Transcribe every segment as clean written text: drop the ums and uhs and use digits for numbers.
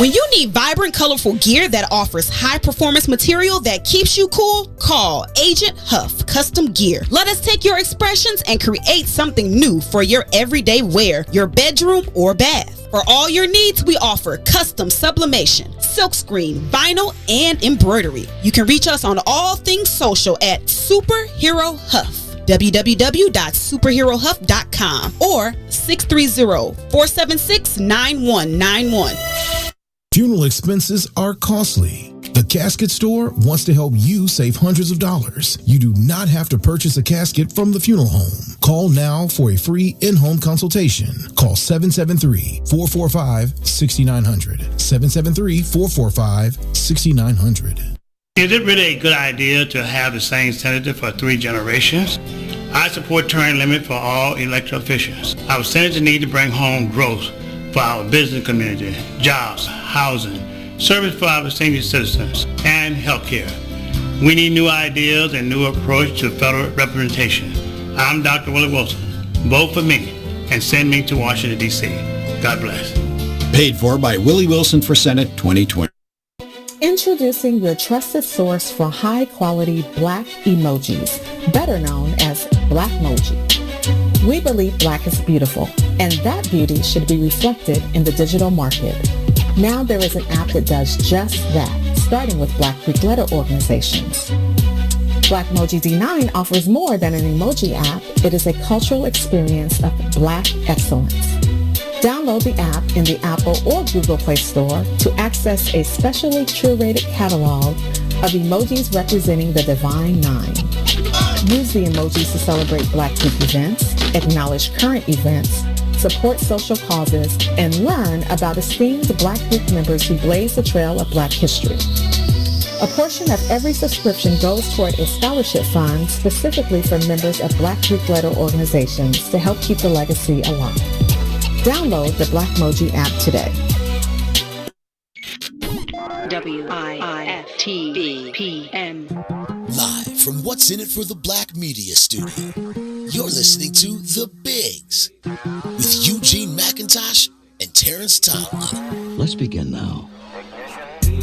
When you need vibrant, colorful gear that offers high-performance material that keeps you cool, call Agent Huff Custom Gear. Let us take your expressions and create something new for your everyday wear, your bedroom, or bath. For all your needs, we offer custom sublimation, silkscreen, vinyl, and embroidery. You can reach us on all things social at Superhero Huff. www.superherohuff.com or 630-476-9191. Funeral expenses are costly. The Casket Store wants to help you save hundreds of dollars. You do not have to purchase a casket from the funeral home. Call now for a free in-home consultation. Call 773-445-6900. 773-445-6900. Is it really a good idea to have the same senator for 3 generations? I support term limit for all elected officials. Our senators need to bring home growth for our business community, jobs, housing, service for our senior citizens, and healthcare. We need new ideas and new approach to federal representation. I'm Dr. Willie Wilson. Vote for me and send me to Washington, D.C. God bless. Paid for by Willie Wilson for Senate 2020. Introducing your trusted source for high-quality Black emojis, better known as Blackmoji. We believe Black is beautiful, and that beauty should be reflected in the digital market. Now there is an app that does just that, starting with Black Greek letter organizations. Blackmoji D9 offers more than an emoji app. It is a cultural experience of Black excellence. Download the app in the Apple or Google Play Store to access a specially curated catalog of emojis representing the Divine Nine. Use the emojis to celebrate Black Greek events, acknowledge current events, support social causes, and learn about esteemed Black Greek members who blaze the trail of Black history. A portion of every subscription goes toward a scholarship fund specifically for members of Black Greek letter organizations to help keep the legacy alive. Download the Blackmoji app today. WIFTBPM. Live from What's in It for the Black Media Studio, you're listening to The Bigs with Eugene McIntosh and Terrence Tomlin. Let's begin now. They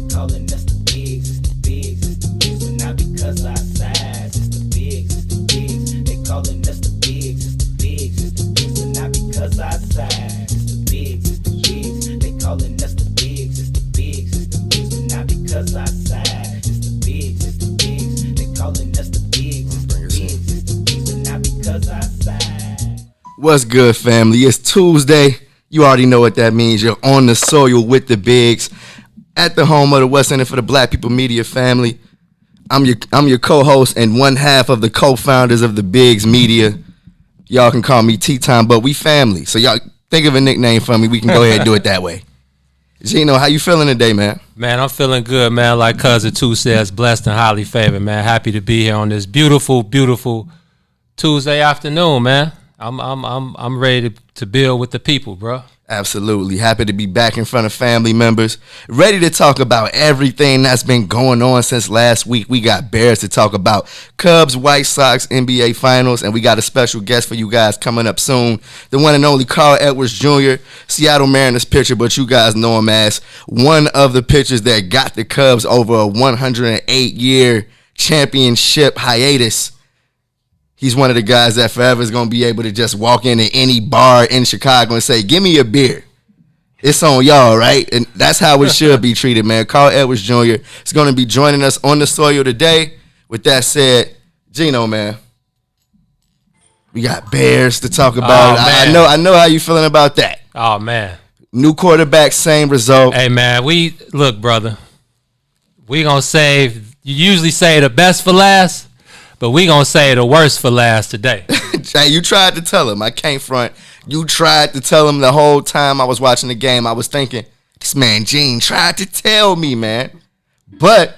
calling us the bigs, it's the bigs, it's the bigs, but not because our size, it's the bigs, it's the bigs. They calling us the bigs, it's the bigs, it's the bigs, but not because our size, it's the bigs, it's the bigs. They calling us the bigs, it's the bigs, it's the bigs, but not because our size, it's the bigs, it's the bigs. They calling us the bigs, it's the bigs, it's the bigs, but not because our size. What's good, family? It's Tuesday. You already know what that means. You're on the soil with the bigs at the home of the West End for the Black People Media family. I'm your co-host and one half of the co-founders of the Bigs Media. Y'all can call me T-Time, but we family. So y'all think of a nickname for me. We can go ahead and do it that way. Gino, how you feeling today, man? Man, I'm feeling good, man. Like Cousin 2 says, blessed and highly favored, man. Happy to be here on this beautiful, beautiful Tuesday afternoon, man. I'm ready to build with the people, bro. Absolutely. Happy to be back in front of family members. Ready to talk about everything that's been going on since last week. We got Bears to talk about, Cubs, White Sox, NBA Finals, and we got a special guest for you guys coming up soon. The one and only Carl Edwards Jr., Seattle Mariners pitcher, but you guys know him as one of the pitchers that got the Cubs over a 108-year championship hiatus. He's one of the guys that forever is going to be able to just walk into any bar in Chicago and say, give me a beer. It's on y'all, right? And that's how it should be treated, man. Carl Edwards Jr. is going to be joining us on the soil today. With that said, Gino, man, we got Bears to talk about. Oh, I know how you feeling about that. Oh, man. New quarterback, same result. Hey, man, look, brother, we going to save, you usually say the best for last. But we gonna say the worst for last today. You tried to tell him. I can't front. You tried to tell him the whole time I was watching the game. I was thinking, this man Gene tried to tell me, man. But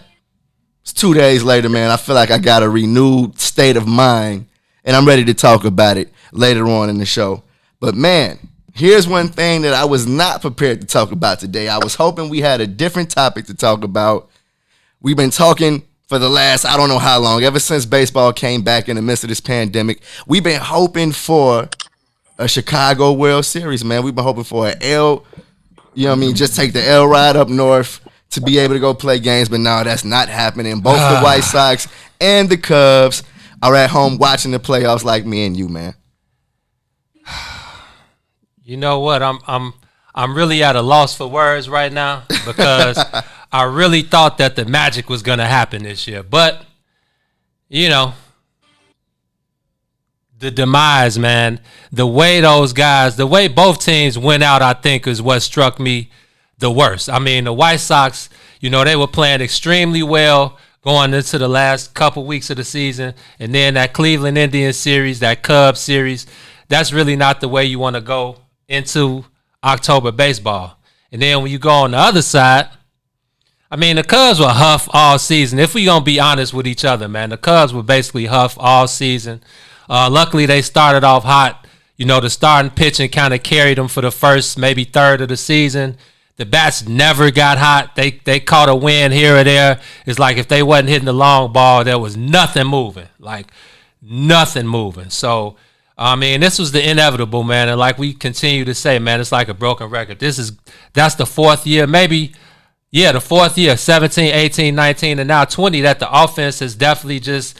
it's 2 days later, man. I feel like I got a renewed state of mind, and I'm ready to talk about it later on in the show. But, man, here's one thing that I was not prepared to talk about today. I was hoping we had a different topic to talk about. We've been talking for the last, I don't know how long, ever since baseball came back in the midst of this pandemic. We've been hoping for a Chicago World Series, man. We've been hoping for an you know what I mean, just take the L ride up north to be able to go play games. But no, that's not happening. Both the White Sox and the Cubs are at home watching the playoffs like me and you, man. You know what? I'm really at a loss for words right now because I really thought that the magic was going to happen this year. But, you know, the demise, man, the way both teams went out, I think, is what struck me the worst. I mean, the White Sox, you know, they were playing extremely well going into the last couple weeks of the season. And then that Cleveland Indians series, that Cubs series, that's really not the way you want to go into October baseball. And then when you go on the other side, I mean, the Cubs were huff all season. If we gonna be honest with each other, man, the Cubs were basically huff all season. Luckily, they started off hot. You know, the starting pitching kind of carried them for the first, maybe third of the season. The bats never got hot. They caught a win here or there. It's like if they wasn't hitting the long ball, there was nothing moving. Like, nothing moving. So, I mean, this was the inevitable, man. And like we continue to say, man, it's like a broken record. That's the fourth year, maybe, yeah, the fourth year, 17, 18, 19, and now 20, that the offense has definitely just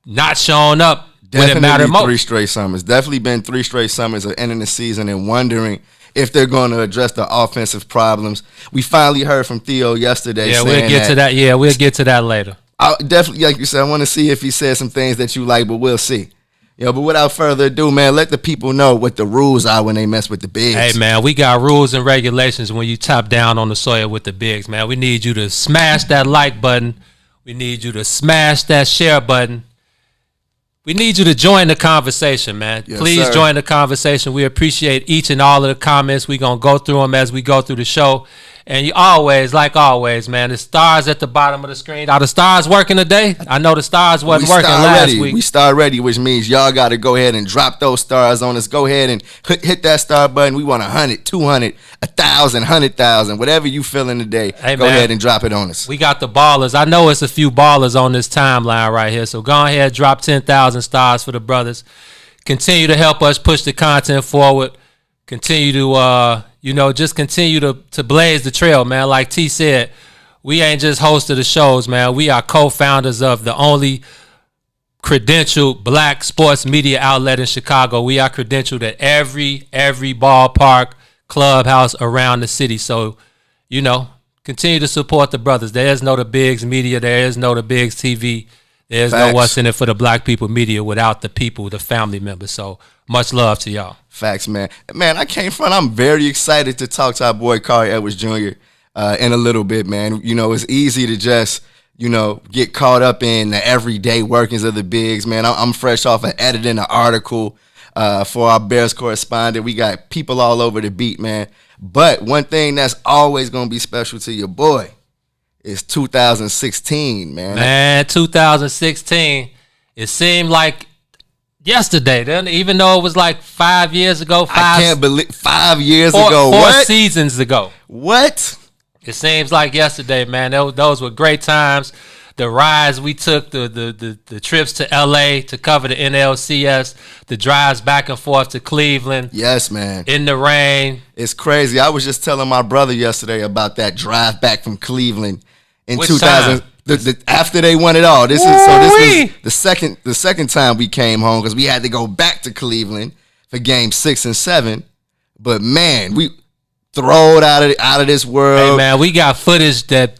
not shown up when it mattered most. Three straight summers. Definitely been 3 straight summers of ending the season and wondering if they're going to address the offensive problems. We finally heard from Theo yesterday. Yeah, we'll get to that. Yeah, we'll get to that later. I definitely, like you said, I want to see if he said some things that you like, but we'll see. You know, but without further ado, man, let the people know what the rules are when they mess with the bigs. Hey, man, we got rules and regulations when you top down on the soil with the bigs, man. We need you to smash that like button. We need you to smash that share button. We need you to join the conversation, man. Yes, Please sir. join the conversation. We appreciate each and all of the comments. We're going to go through them as we go through the show. And you always, like always, man, the stars at the bottom of the screen. Are the stars working today? I know the stars wasn't working last week. We start ready, which means y'all got to go ahead and drop those stars on us. Go ahead and hit that star button. We want 100, 200, 1,000, 100,000, whatever you feeling today. Hey, go man, ahead and drop it on us. We got the ballers. I know it's a few ballers on this timeline right here. So go ahead, drop 10,000 stars for the brothers. Continue to help us push the content forward. Continue to, just continue to blaze the trail, man. Like T said, we ain't just hosts of the shows, man. We are co-founders of the only credentialed black sports media outlet in Chicago. We are credentialed at every ballpark, clubhouse around the city. So, continue to support the brothers. There is no The Bigs Media. There is no The Bigs TV. There's Facts. no What's in It for the Black People Media without the people, the family members. So much love to y'all. Facts, man. Man, I came from. I'm very excited to talk to our boy Corey Edwards Jr. In a little bit, man. You know, it's easy to just, get caught up in the everyday workings of the bigs, man. I'm fresh off of editing an article for our Bears correspondent. We got people all over the beat, man. But one thing that's always going to be special to your boy is 2016, man. Man, 2016, it seemed like yesterday, even though it was like 5 years ago. I can't believe 5 years ago. Four What? seasons ago. What? It seems like yesterday, man. Those were great times. The rides we took, the trips to LA to cover the NLCS, the drives back and forth to Cleveland. Yes, man. In the rain. It's crazy. I was just telling my brother yesterday about that drive back from Cleveland in Which 2000. time? After they won it all. This was the second time we came home because we had to go back to Cleveland for game 6 and 7. But man, we throwed out of this world. Hey man, we got footage that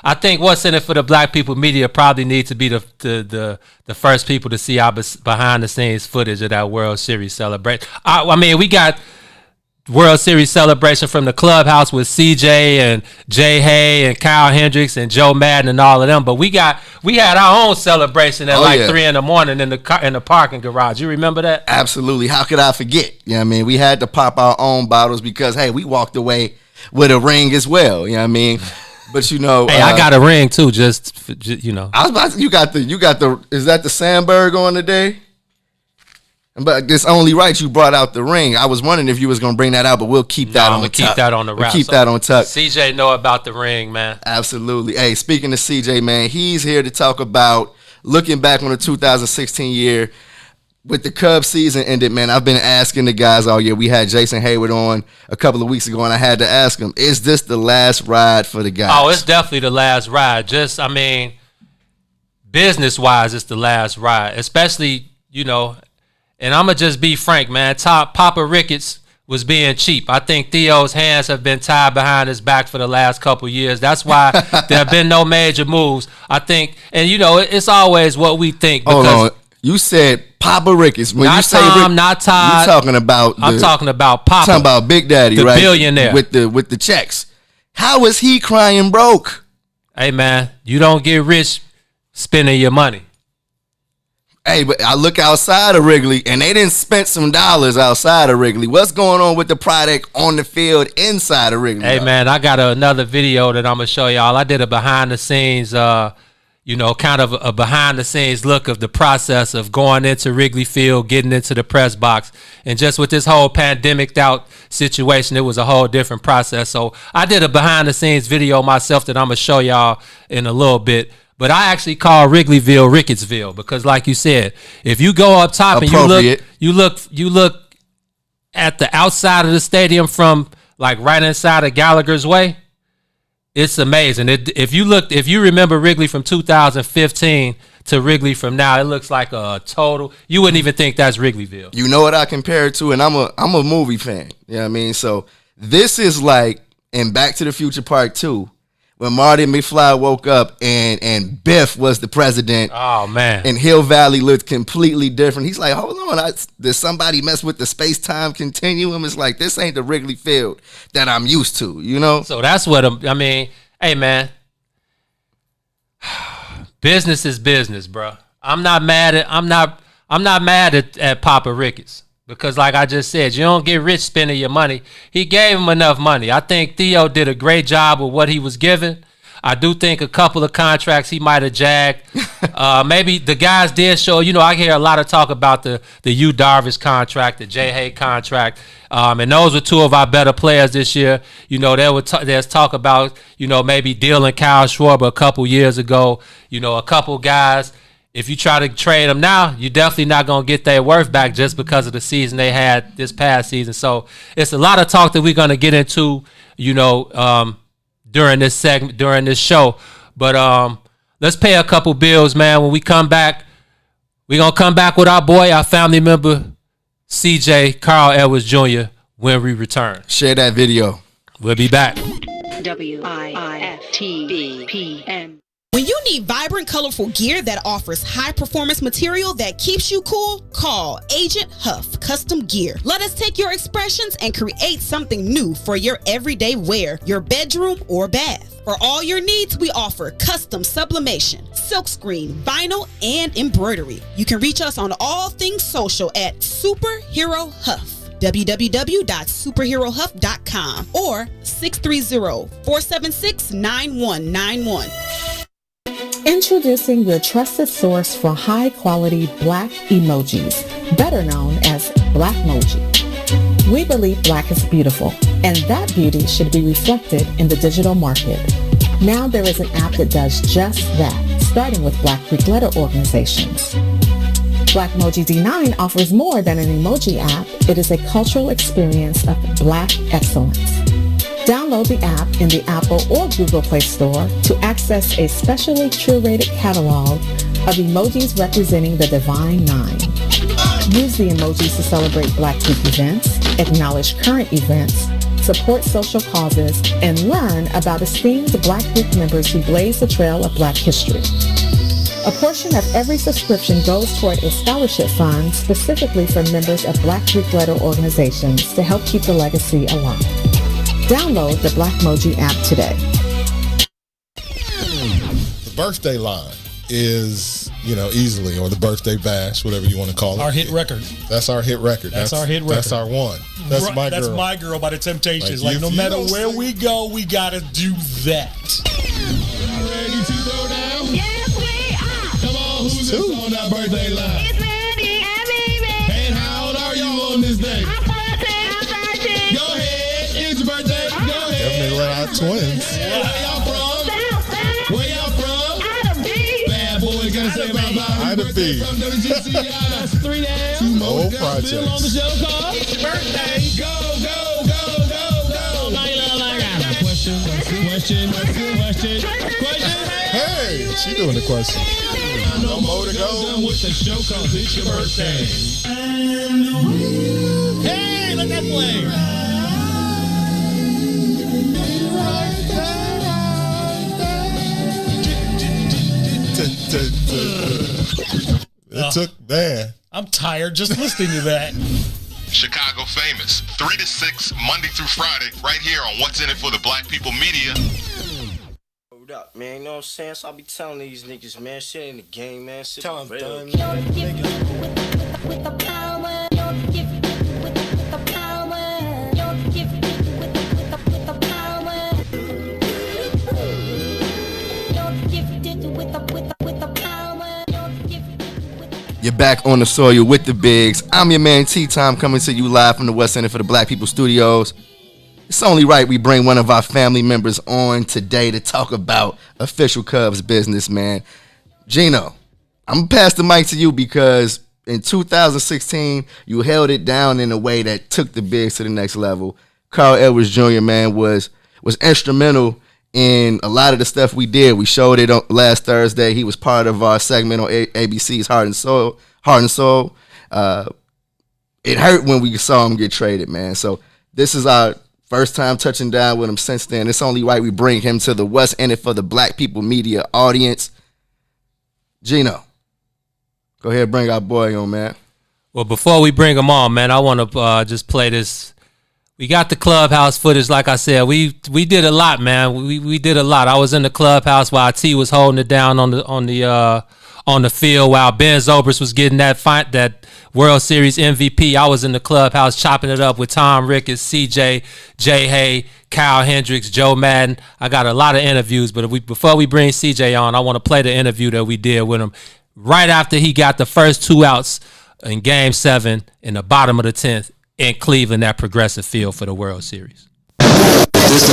I think What's in It for the Black People Media probably need to be the first people to see our behind the scenes footage of that World Series celebration. I mean, we got World Series celebration from the clubhouse with CJ and Jay Hay and Kyle Hendricks and Joe Madden and all of them. But we had our own celebration at 3 in the morning in the parking garage. You remember that? Absolutely. How could I forget? You know what I mean? We had to pop our own bottles because hey, we walked away with a ring as well. You know what I mean? But hey, I got a ring too. I was about to, you got the is that the Sandberg on today? But it's only right you brought out the ring. I was wondering if you was gonna bring that out, but we'll keep that on the tuck. Keep that on the wrap. Keep that on tuck. CJ know about the ring, man. Absolutely. Hey, speaking of CJ, man, he's here to talk about looking back on the 2016 year. with the Cubs season ended, man, I've been asking the guys all year. We had Jason Hayward on a couple of weeks ago, and I had to ask him, is this the last ride for the guys? Oh, it's definitely the last ride. Business-wise, it's the last ride, especially, and I'm going to just be frank, man. Papa Ricketts was being cheap. I think Theo's hands have been tied behind his back for the last couple of years. That's why there have been no major moves. I think, and, it's always what we think. Hold on. You said Papa Ricketts. When not you say Tom, not Todd. You're talking about I'm talking about Papa. Talking about Big Daddy, the right? Billionaire. With the checks. How is he crying broke? Hey, man, you don't get rich spending your money. Hey, but I look outside of Wrigley, and they didn't spend some dollars outside of Wrigley. What's going on with the product on the field inside of Wrigley? Hey, man, I got another video that I'm going to show y'all. I did a behind-the-scenes, kind of a behind-the-scenes look of the process of going into Wrigley Field, getting into the press box. And just with this whole pandemic-out situation, it was a whole different process. So I did a behind-the-scenes video myself that I'm going to show y'all in a little bit. But I actually call Wrigleyville Rickettsville because, like you said, if you go up top and you look at the outside of the stadium from like right inside of Gallagher's Way, it's amazing. If you remember Wrigley from 2015 to Wrigley from now, it looks like a total. You wouldn't even think that's Wrigleyville. You know what I compare it to, and I'm a movie fan. You know what I mean? So this is like in Back to the Future Part 2. When Marty McFly woke up and Biff was the president. Oh, man. And Hill Valley looked completely different. He's like, hold on, did somebody mess with the space-time continuum? It's like, this ain't the Wrigley Field that I'm used to, So that's what hey, man. Business is business, bro. I'm not mad at Papa Ricketts. Because like I just said, you don't get rich spending your money. He gave him enough money. I think Theo did a great job with what he was given. I do think a couple of contracts he might have jagged. Maybe the guys did show, I hear a lot of talk about the Yu Darvish contract, the Jay Hay contract. And those were two of our better players this year. There's talk about, maybe dealing Kyle Schwarber a couple years ago. A couple guys. If you try to trade them now, you're definitely not going to get their worth back just because of the season they had this past season. So it's a lot of talk that we're going to get into, during this segment, during this show. But let's pay a couple bills, man. When we come back, we're going to come back with our boy, our family member, CJ Carl Edwards Jr., when we return. Share that video. We'll be back. WIFTBPN. When you need vibrant, colorful gear that offers high-performance material that keeps you cool, call Agent Huff Custom Gear. Let us take your expressions and create something new for your everyday wear, your bedroom, or bath. For all your needs, we offer custom sublimation, silkscreen, vinyl, and embroidery. You can reach us on all things social at Superhero Huff. www.superherohuff.com or 630-476-9191. Introducing your trusted source for high-quality black emojis, better known as Blackmoji. We believe black is beautiful, and that beauty should be reflected in the digital market. Now there is an app that does just that, starting with Black Greek letter organizations. Blackmoji D9 offers more than an emoji app. It is a cultural experience of black excellence. Download the app in the Apple or Google Play Store to access a specially curated catalog of emojis representing the Divine Nine. Use the emojis to celebrate Black Greek events, acknowledge current events, support social causes, and learn about esteemed Black Greek members who blaze the trail of Black history. A portion of every subscription goes toward a scholarship fund specifically for members of Black Greek letter organizations to help keep the legacy alive. Download the Blackmoji app today. The birthday line is, easily, or the birthday bash, whatever you want to call it. Our hit record. That's our hit record. That's our hit record. That's our one. That's my girl. That's my girl by the Temptations. Like no matter where we go, we got to do that. Ready to go down? Yes, we are. Come on, who's this on that birthday line? It's Mandy and Baby. And how old are you on this day? I'm 13. Go ahead. It's your birthday. Go ahead. Definitely let out twins. Where y'all from? South. Where y'all from? Adam B. Bad boy, gotta say bye bye. be. That's 3 days. Whole project. On the show called It's Your Birthday. Go. Question. Hey, she doing the question. No more to go. Done with the show called It's Your Birthday. Hey, let that play. It took that. I'm tired just listening to that. Chicago Famous, 3 to 6, Monday through Friday, right here on What's In It for the Black People Media. Hold up, man, you know what I'm saying? So I be telling these niggas, man, shit in the game, man. Shit tell them, done, You're back on the soil with the bigs. I'm your man T-Time, coming to you live from the West End for the Black People Studios. It's only right we bring one of our family members on today to talk about official Cubs business, man. Gino, I'm going to pass the mic to you because in 2016, you held it down in a way that took the bigs to the next level. Carl Edwards Jr., man, was instrumental in a lot of the stuff we did. We showed it on last Thursday. He was part of our segment on ABC's Heart and Soul. It hurt when we saw him get traded, man. So this is our first time touching down with him since then. It's only right we bring him to the What's In It for the Black People Media audience. Gino, go ahead and bring our boy on, man. Well, before we bring him on, man, I want to just play this. We got the clubhouse footage, like I said. We did a lot, man. We did a lot. I was in the clubhouse while T was holding it down on the field while Ben Zobrist was getting that World Series MVP. I was in the clubhouse chopping it up with Tom Ricketts, CJ, Jay Hay, Kyle Hendricks, Joe Madden. I got a lot of interviews, but before we bring CJ on, I want to play the interview that we did with him right after he got the first 2 outs in Game 7 in the bottom of the 10th in Cleveland at Progressive Field for the World Series. This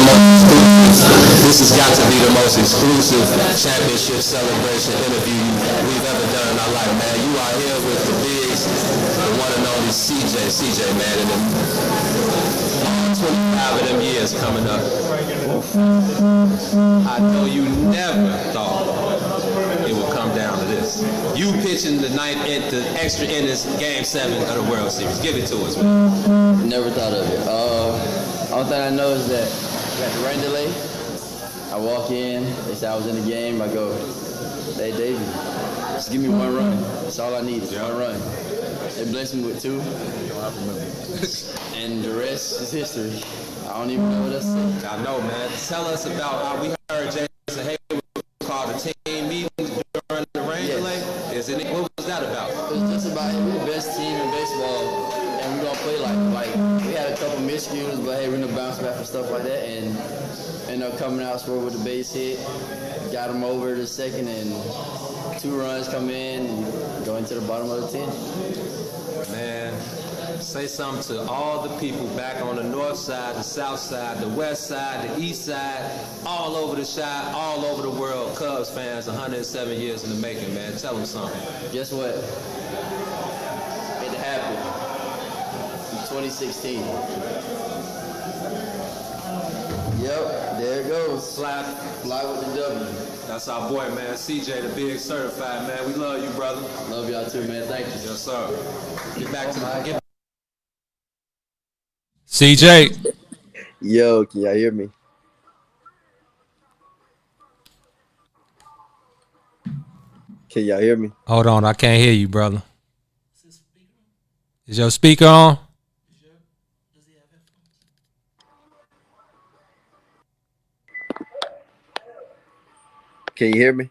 has got to be the most exclusive championship celebration interview we've ever done in our life, man. You are here with the bigs, the one and only CJ, man, and all 25 of them years coming up. I know you never thought it would come down to this. You pitching the extra innings, Game 7 of the World Series. Give it to us, man. Never thought of it. All thing I know is that we got the rain delay. I walk in, they say I was in the game. I go, hey, David, just give me 1 run. That's all I need is 1 run. They blessed me with 2. And the rest is history. I don't even know what else to say. I know, man. Tell us about how we heard Jason Hayward call the team meeting during the rain delay. What was that about? It was just about, hey, we're the best team in baseball, and we're going to play like we had a couple miscues, but hey, we're going to bounce back and stuff like that, and end up coming out, score with the base hit, got them over the second, and 2 runs come in, and go into the bottom of the 10th. Man, say something to all the people back on the north side, the south side, the west side, the east side, all over the shot, all over the world. Cubs fans, 107 years in the making, man. Tell them something. Guess what? It happened in 2016. Yep, there it goes. Fly with the W. That's our boy, man. CJ, the big certified, man. We love you, brother. Love y'all too, man. Thank you. Yes, sir. Get back to the CJ. Yo, can y'all hear me? Can y'all hear me? Hold on, I can't hear you, brother. Is your speaker on? Can you hear me?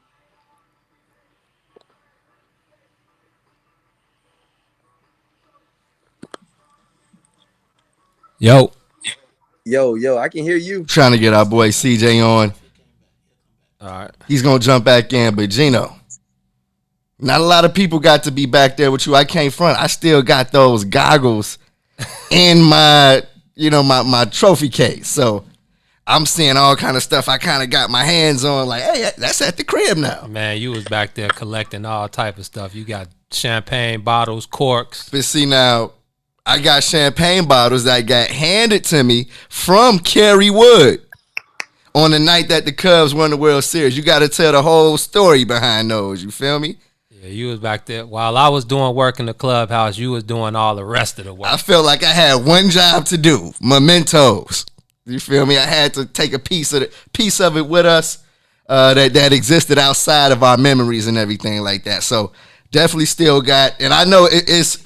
Yo, I can hear you. Trying to get our boy CJ on. All right. He's going to jump back in, but Gino, not a lot of people got to be back there with you. I can't front. I still got those goggles in my trophy case. So I'm seeing all kind of stuff I kind of got my hands on. Like, hey, that's at the crib now. Man, you was back there collecting all type of stuff. You got champagne bottles, corks. But see, now, I got champagne bottles that got handed to me from Kerry Wood on the night that the Cubs won the World Series. You got to tell the whole story behind those. You feel me? Yeah, you was back there. While I was doing work in the clubhouse, you was doing all the rest of the work. I felt like I had one job to do, mementos. You feel me? I had to take a piece of it with us that existed outside of our memories and everything like that. So definitely still got, and I know it's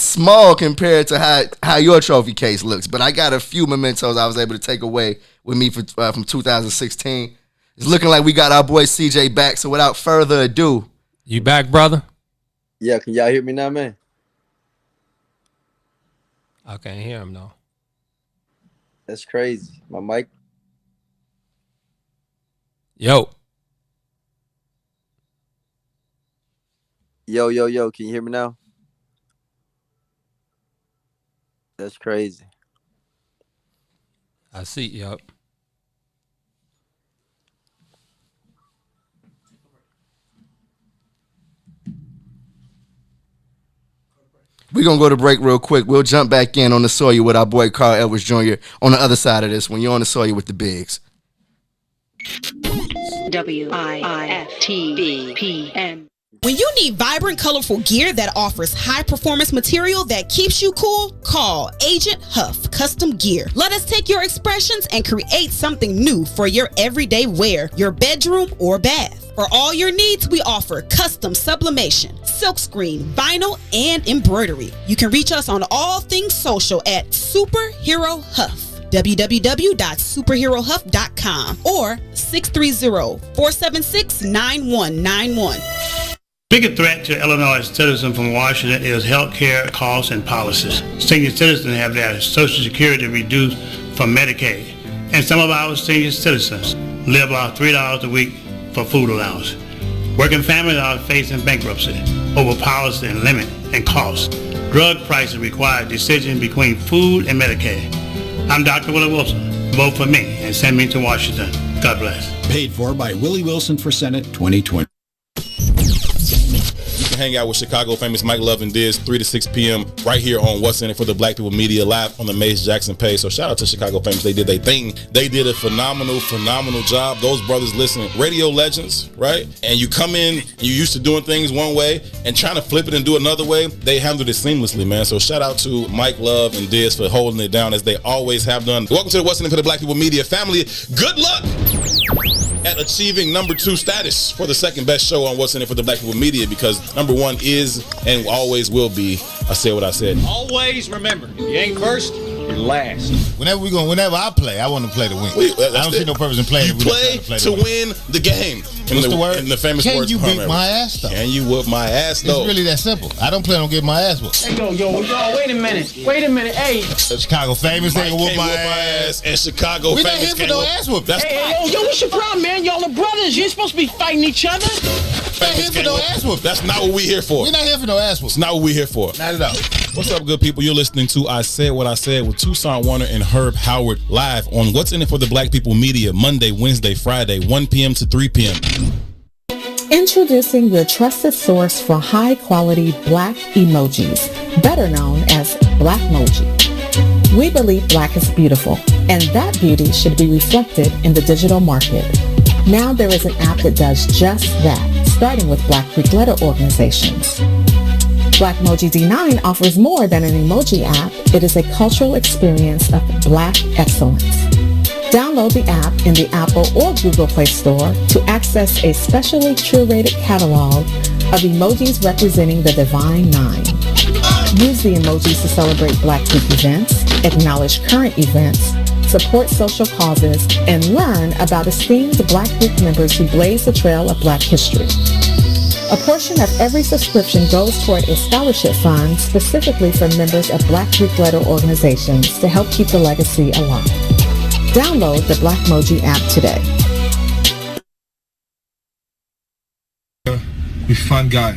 small compared to how your trophy case looks, but I got a few mementos I was able to take away with me from 2016. It's looking like we got our boy CJ back. So without further ado, you back, brother? Yeah, can y'all hear me now, man? I can't hear him though. That's crazy. My mic. Yo. Yo. Can you hear me now? That's crazy. I see. Yup. we're going to go to break real quick. We'll jump back in on the Sawyer with our boy Carl Edwards Jr. on the other side of this when you're on the Sawyer with the Bigs. WIIFTBPM. When you need vibrant, colorful gear that offers high-performance material that keeps you cool, call Agent Huff Custom Gear. Let us take your expressions and create something new for your everyday wear, your bedroom, or bath. For all your needs, we offer custom sublimation, silkscreen, vinyl, and embroidery. You can reach us on all things social at Superhero Huff. www.superherohuff.com or 630-476-9191. Biggest threat to Illinois citizens from Washington is health care costs and policies. Senior citizens have their Social Security reduced from Medicaid, and some of our senior citizens live off $3 a week for food allowance. Working families are facing bankruptcy over policy and limit and costs. Drug prices require decisions between food and Medicaid. I'm Dr. Willie Wilson. Vote for me and send me to Washington. God bless. Paid for by Willie Wilson for Senate 2020. You can hang out with Chicago famous Mike Love and Diz 3 to 6 p.m. right here on What's In It for the Black People Media live on the Mace Jackson page. So shout out to Chicago famous. They did their thing. They did a phenomenal job. Those brothers, listen, radio legends, right? And you come in, you used to doing things one way and trying to flip it and do another way. They handled it seamlessly, man. So shout out to Mike Love and Diz for holding it down as they always have done. Welcome to the What's In It for the Black People Media family. Good luck at achieving number 2 status for the second best show on What's In It for the Black People Media, because number 1 is and always will be I Said What I Said. Always remember, if you ain't first, you're last. Whenever I play, I want to play to win. I don't see no purpose in playing. You play to win the game. What's the word? In the famous Can words you of beat my ass though? Can you whoop my ass though? It's really that simple. I don't plan on getting my ass whooped. Hey, yo, wait a minute. Hey. Chicago famous ain't gonna whoop my ass. And Chicago we famous not here for no ass whooping. Hey, what's your problem, man? Y'all are brothers. You ain't supposed to be fighting each other. We're not here for no ass whooping. That's not what we here for. We're not here for no ass whooping. It's not what we here for. Not at all. What's up, good people? You're listening to I Said What I Said with Tucson Warner and Herb Howard live on What's In It for the Black People Media, Monday, Wednesday, Friday, 1 p.m. to 3 p.m. Introducing your trusted source for high-quality Black emojis, better known as Blackmoji. We believe Black is beautiful, and that beauty should be reflected in the digital market. Now there is an app that does just that, starting with Black Greek letter organizations. Blackmoji D9 offers more than an emoji app. It is a cultural experience of Black excellence. Download the app in the Apple or Google Play Store to access a specially curated catalog of emojis representing the Divine Nine. Use the emojis to celebrate Black Greek events, acknowledge current events, support social causes, and learn about esteemed Black Greek members who blaze the trail of Black history. A portion of every subscription goes toward a scholarship fund specifically for members of Black Greek letter organizations to help keep the legacy alive. Download the Blackmoji app today. Be fun guy.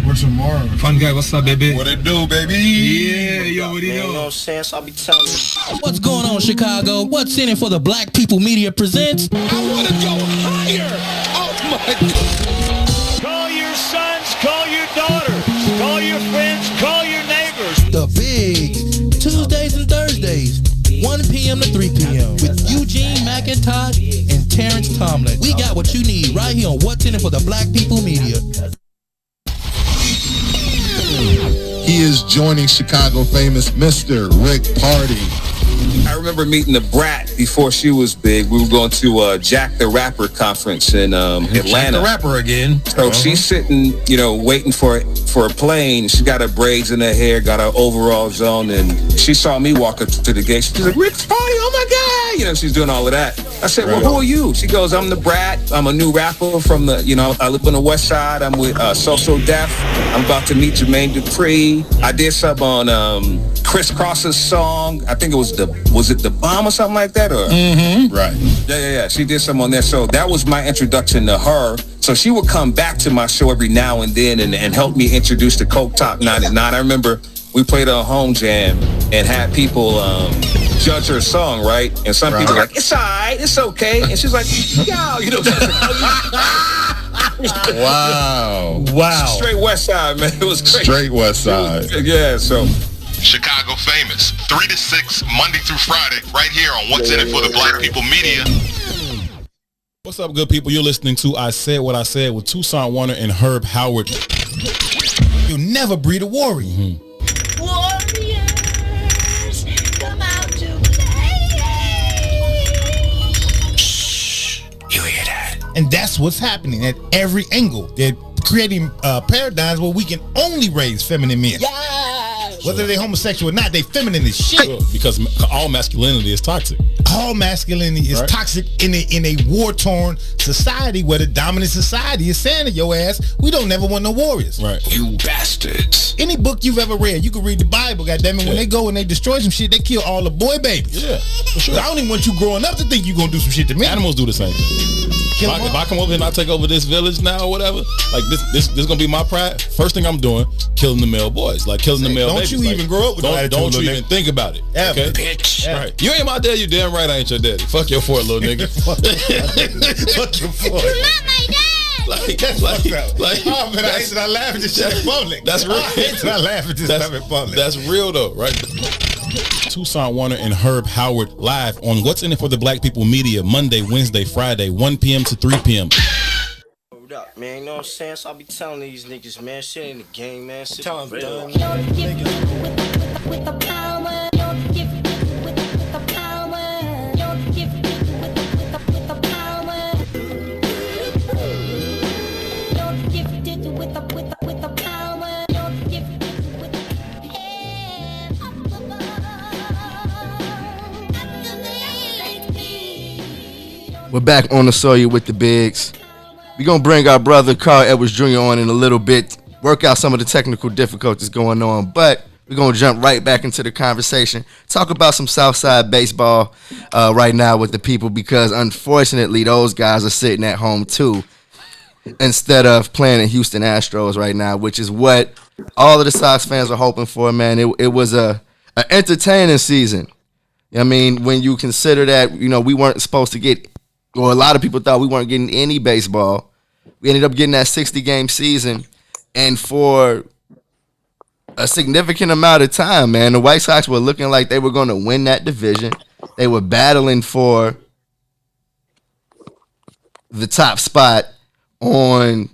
For tomorrow. Fun guy, what's up, baby? What it do, baby? Yeah, you already Man, you know what know. I'm saying? So I be telling you. What's going on, Chicago? What's in it for the Black People Media presents? I want to go higher. Oh my God. Call your sons, call your daughters, call your friends, call your neighbors. The Bigs, Tuesdays and Thursdays, 1 p.m. to 3 p.m. with Eugene, McIntosh, and Terrence Tomlin. We got what you need right here on What's in it for the Black People Media. He is joining Chicago famous Mr. Rick Party. I remember meeting the Brat before she was big. We were going to Jack the Rapper conference in Atlanta. Jack the Rapper again. So she's sitting, waiting for a plane. She got her braids in her hair, got her overalls on, and she saw me walk up to the gate. She's like, Rick Party, oh my God! She's doing all of that. I said, well, who are you? She goes, I'm the Brat. I'm a new rapper from the, I live on the West Side. I'm with Social Def. I'm about to meet Jermaine Dupri. I did some on Chris Cross's song. I think it was the Bomb or something like that? Or Right. Yeah. She did some on there. So that was my introduction to her. So she would come back to my show every now and then and help me introduce the Coke Top 99. I remember we played a home jam and had people judge her song, right? And some people were like, it's all right, it's okay. And she's like, yo, Wow. Straight West Side, man. It was great. Straight West Side. Yeah, so. Chicago famous, 3 to 6, Monday through Friday, right here on What's in it for the Black People Media. What's up, good people? You're listening to I Said What I Said with Tucson Warner and Herb Howard. You'll never breed a warrior. Warriors, come out to play. You hear that? And that's what's happening at every angle. They're creating paradigms where we can only raise feminine men. Whether they're homosexual or not, they feminine as shit. Because all masculinity is toxic. All masculinity is toxic in a war-torn society where the dominant society is saying to your ass, we don't never want no warriors. Right. You bastards. Any book you've ever read, you can read the Bible, goddammit. When they go and they destroy some shit, they kill all the boy babies. Yeah, for sure. I don't even want you growing up to think you're going to do some shit to me. Animals do the same thing. If I come over here and I take over this village now or whatever, like this gonna be my pride. First thing I'm doing, killing the male boys, like killing the male babies. Don't you even grow up with that attitude, Don't you little even nigga. think about it. Okay? Bitch. Right. You ain't my daddy, you damn right I ain't your daddy. Fuck your fort, little nigga. Fuck your fort. You're not my dad. Oh man, I hate that I laugh at this shit in public. That's real. I hate that I laugh at this stuff in public. That's real though, right? Tucson Warner and Herb Howard live on What's in it for the Black People Media, Monday, Wednesday, Friday, 1 p.m. to 3 p.m. Hold up, man. You know what I'm saying? So I be telling these niggas, man, shit ain't the game, man. Shit Tell 'em, real. We're back on the soil with the bigs. We're going to bring our brother Carl Edwards Jr. on in a little bit, work out some of the technical difficulties going on, but we're going to jump right back into the conversation, talk about some Southside baseball right now with the people, because unfortunately those guys are sitting at home too instead of playing in Houston Astros right now, which is what all of the Sox fans are hoping for, man. It was a entertaining season. I mean, when you consider that, we weren't supposed to get, or a lot of people thought we weren't getting any baseball. We ended up getting that 60-game season, and for a significant amount of time, man, the White Sox were looking like they were going to win that division. They were battling for the top spot in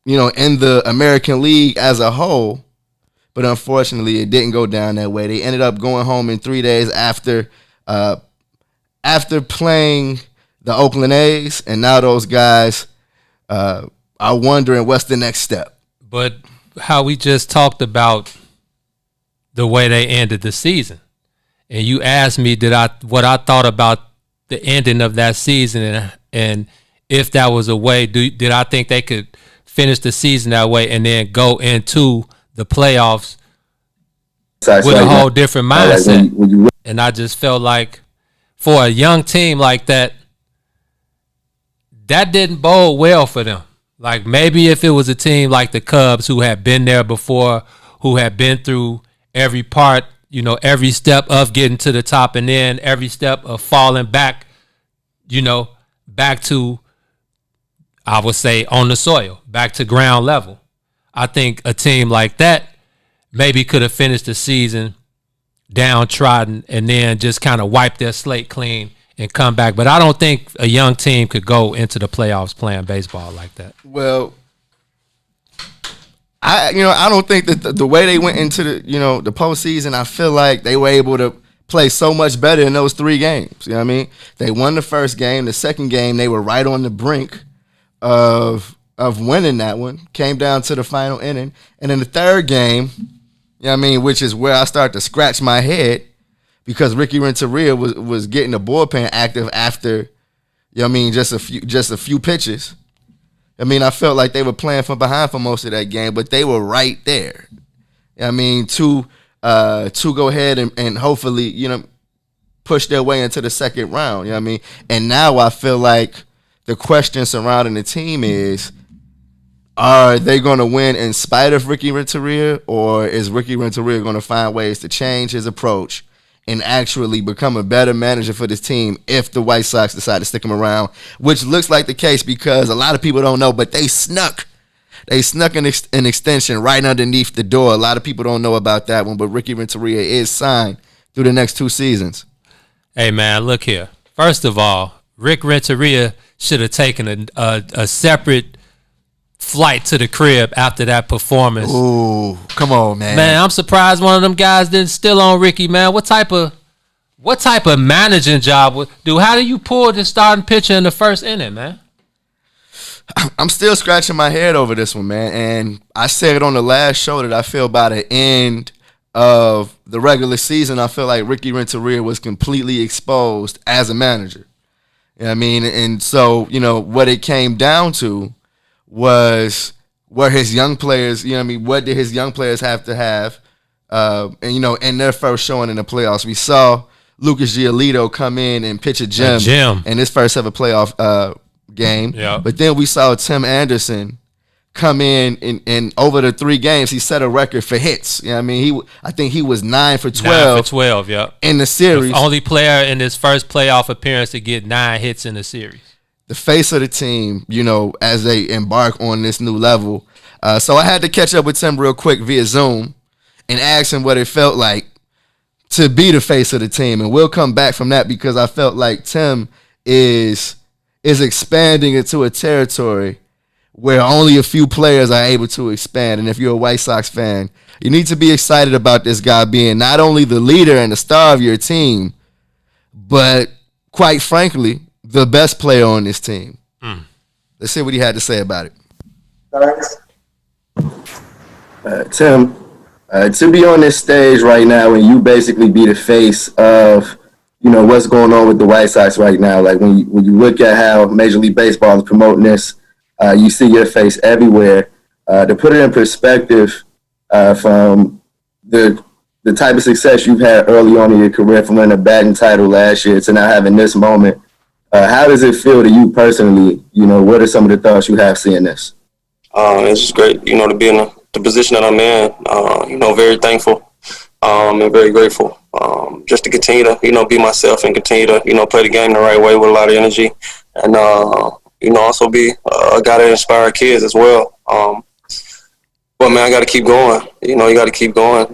the American League as a whole, but unfortunately, it didn't go down that way. They ended up going home in 3 days after playing the Oakland A's, and now those guys are wondering what's the next step. But how we just talked about the way they ended the season, and you asked me what I thought about the ending of that season, and if that was a way, did I think they could finish the season that way and then go into the playoffs with a whole different mindset? And I just felt like for a young team like that, that didn't bode well for them. Like maybe if it was a team like the Cubs who had been there before, who had been through every part, you know, every step of getting to the top and then every step of falling back, you know, back to, I would say, on the soil, back to ground level. I think a team like that maybe could have finished the season downtrodden and then just kind of wipe their slate clean and come back. But I don't think a young team could go into the playoffs playing baseball like that. Well, I don't think that the way they went into the postseason, I feel like they were able to play so much better in those 3 games. You know what I mean? They won the first game. The second game, they were right on the brink of winning that one. Came down to the final inning. And in the third game, you know what I mean, which is where I start to scratch my head because Ricky Renteria was getting the bullpen active after, you know what I mean, just a few pitches. I mean, I felt like they were playing from behind for most of that game, but they were right there. I mean, to go ahead and hopefully, you know, push their way into the second round. You know what I mean? And now I feel like the question surrounding the team is, are they going to win in spite of Ricky Renteria, or is Ricky Renteria going to find ways to change his approach and actually become a better manager for this team if the White Sox decide to stick him around, which looks like the case because a lot of people don't know, but they snuck an extension right underneath the door. A lot of people don't know about that one, but Ricky Renteria is signed through the next 2 seasons. Hey, man, look here. First of all, Rick Renteria should have taken a separate flight to the crib after that performance. Ooh, come on, man. Man, I'm surprised one of them guys didn't still on Ricky, man. What type of managing job how do you pull the starting pitcher in the first inning, man? I'm still scratching my head over this one, man. And I said on the last show that I feel by the end of the regular season, I feel like Ricky Renteria was completely exposed as a manager. You know what I mean? And so, you know, what it came down to was where his young players, you know what I mean, what did his young players have to have? And, you know, in their first showing in the playoffs, we saw Lucas Giolito come in and pitch a gem in his first ever playoff game. Yeah. But then we saw Tim Anderson come in and over the 3 games, he set a record for hits. You know what I mean? I think he was 9 for 12. 9 for 12, yeah. In the series. The only player in his first playoff appearance to get 9 hits in the series. The face of the team, you know, as they embark on this new level. So I had to catch up with Tim real quick via Zoom and ask him what it felt like to be the face of the team. And we'll come back from that because I felt like Tim is expanding into a territory where only a few players are able to expand. And if you're a White Sox fan, you need to be excited about this guy being not only the leader and the star of your team, but quite frankly, the best player on this team. Let's see what he had to say about it. Tim, to be on this stage right now and you basically be the face of, you know, what's going on with the White Sox right now. Like when you look at how Major League Baseball is promoting this, you see your face everywhere. To put it in perspective, from the type of success you've had early on in your career, from winning a batting title last year to now having this moment, how does it feel to you personally? You know, what are some of the thoughts you have seeing this? It's just great, you know, to be in the position that I'm in. You know, very thankful and very grateful. Just to continue to, you know, be myself and continue to, you know, play the game the right way with a lot of energy, and you know, also be a guy that inspires kids as well. But man, I got to keep going. You know, you got to keep going.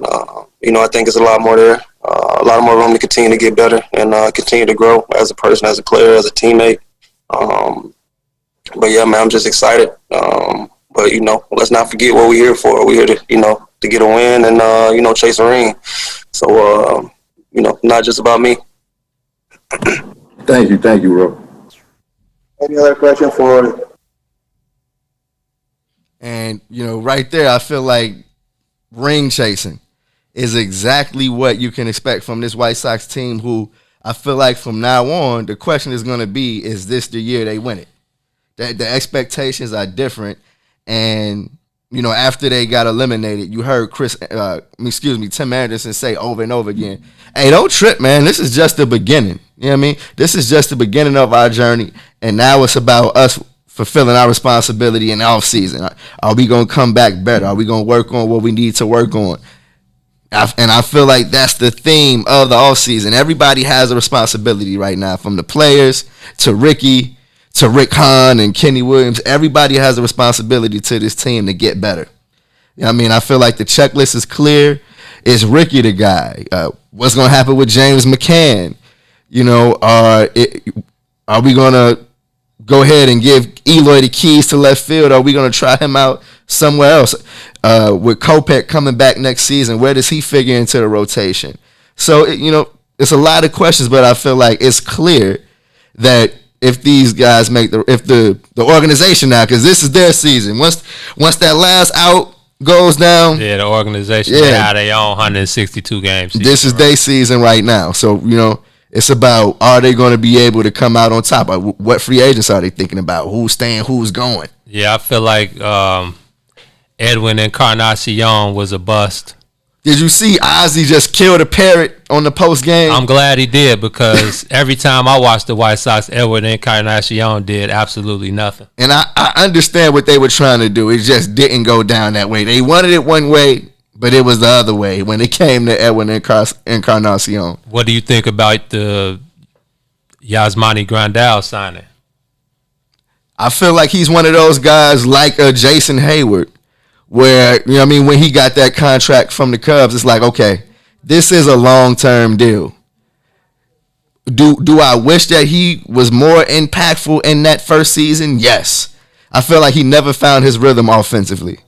You know, I think there's a lot more there, a lot more room to continue to get better and continue to grow as a person, as a player, as a teammate. But yeah, man, I'm just excited. But you know, let's not forget what we're here for. We're here to, you know, to get a win and you know, chase a ring. So you know, not just about me. Thank you, bro. Any other question for? And, you know, right there, I feel like ring chasing is exactly what you can expect from this White Sox team, who I feel like from now on, the question is going to be, is this the year they win it? The expectations are different. And, you know, after they got eliminated, you heard Tim Anderson say over and over again, hey, don't trip, man. This is just the beginning. You know what I mean? This is just the beginning of our journey. And now it's about us fulfilling our responsibility in the offseason? Are we going to come back better? Are we going to work on what we need to work on? And I feel like that's the theme of the offseason. Everybody has a responsibility right now, from the players to Ricky to Rick Hahn and Kenny Williams. Everybody has a responsibility to this team to get better. You know what I mean? I feel like the checklist is clear. Is Ricky the guy? What's going to happen with James McCann? You know, are we going to go ahead and give Eloy the keys to left field? Are we going to try him out somewhere else? With Kopech coming back next season, where does he figure into the rotation? So, it's a lot of questions, but I feel like it's clear that if these guys if the organization now, because this is their season, once that last out goes down. Yeah, the organization, they own 162 games. This is their season right now. So, it's about, are they going to be able to come out on top? What free agents are they thinking about? Who's staying, who's going? Yeah, I feel like Edwin Encarnacion was a bust. Did you see Ozzie just killed a parrot on the post game? I'm glad he did, because every time I watched the White Sox, Edwin Encarnacion did absolutely nothing. And I understand what they were trying to do. It just didn't go down that way. They wanted it one way, but it was the other way when it came to Edwin Encarnacion. What do you think about the Yasmani Grandal signing? I feel like he's one of those guys like Jason Hayward, where, when he got that contract from the Cubs, it's like, okay, this is a long-term deal. Do I wish that he was more impactful in that first season? Yes. I feel like he never found his rhythm offensively.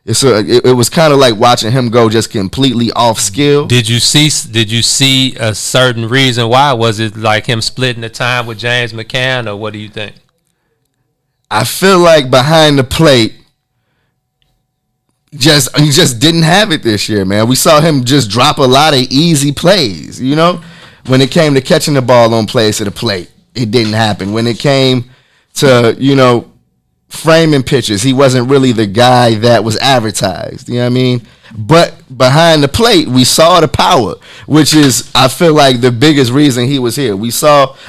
It was kind of like watching him go just completely off skill. Did you see a certain reason why? Was it like him splitting the time with James McCann, or what do you think? I feel like behind the plate, he just didn't have it this year, man. We saw him just drop a lot of easy plays, when it came to catching the ball on plays to the plate. It didn't happen. When it came to, framing pitches, he wasn't really the guy that was advertised, you know what I mean? But behind the plate, we saw the power, which is, I feel like, the biggest reason he was here.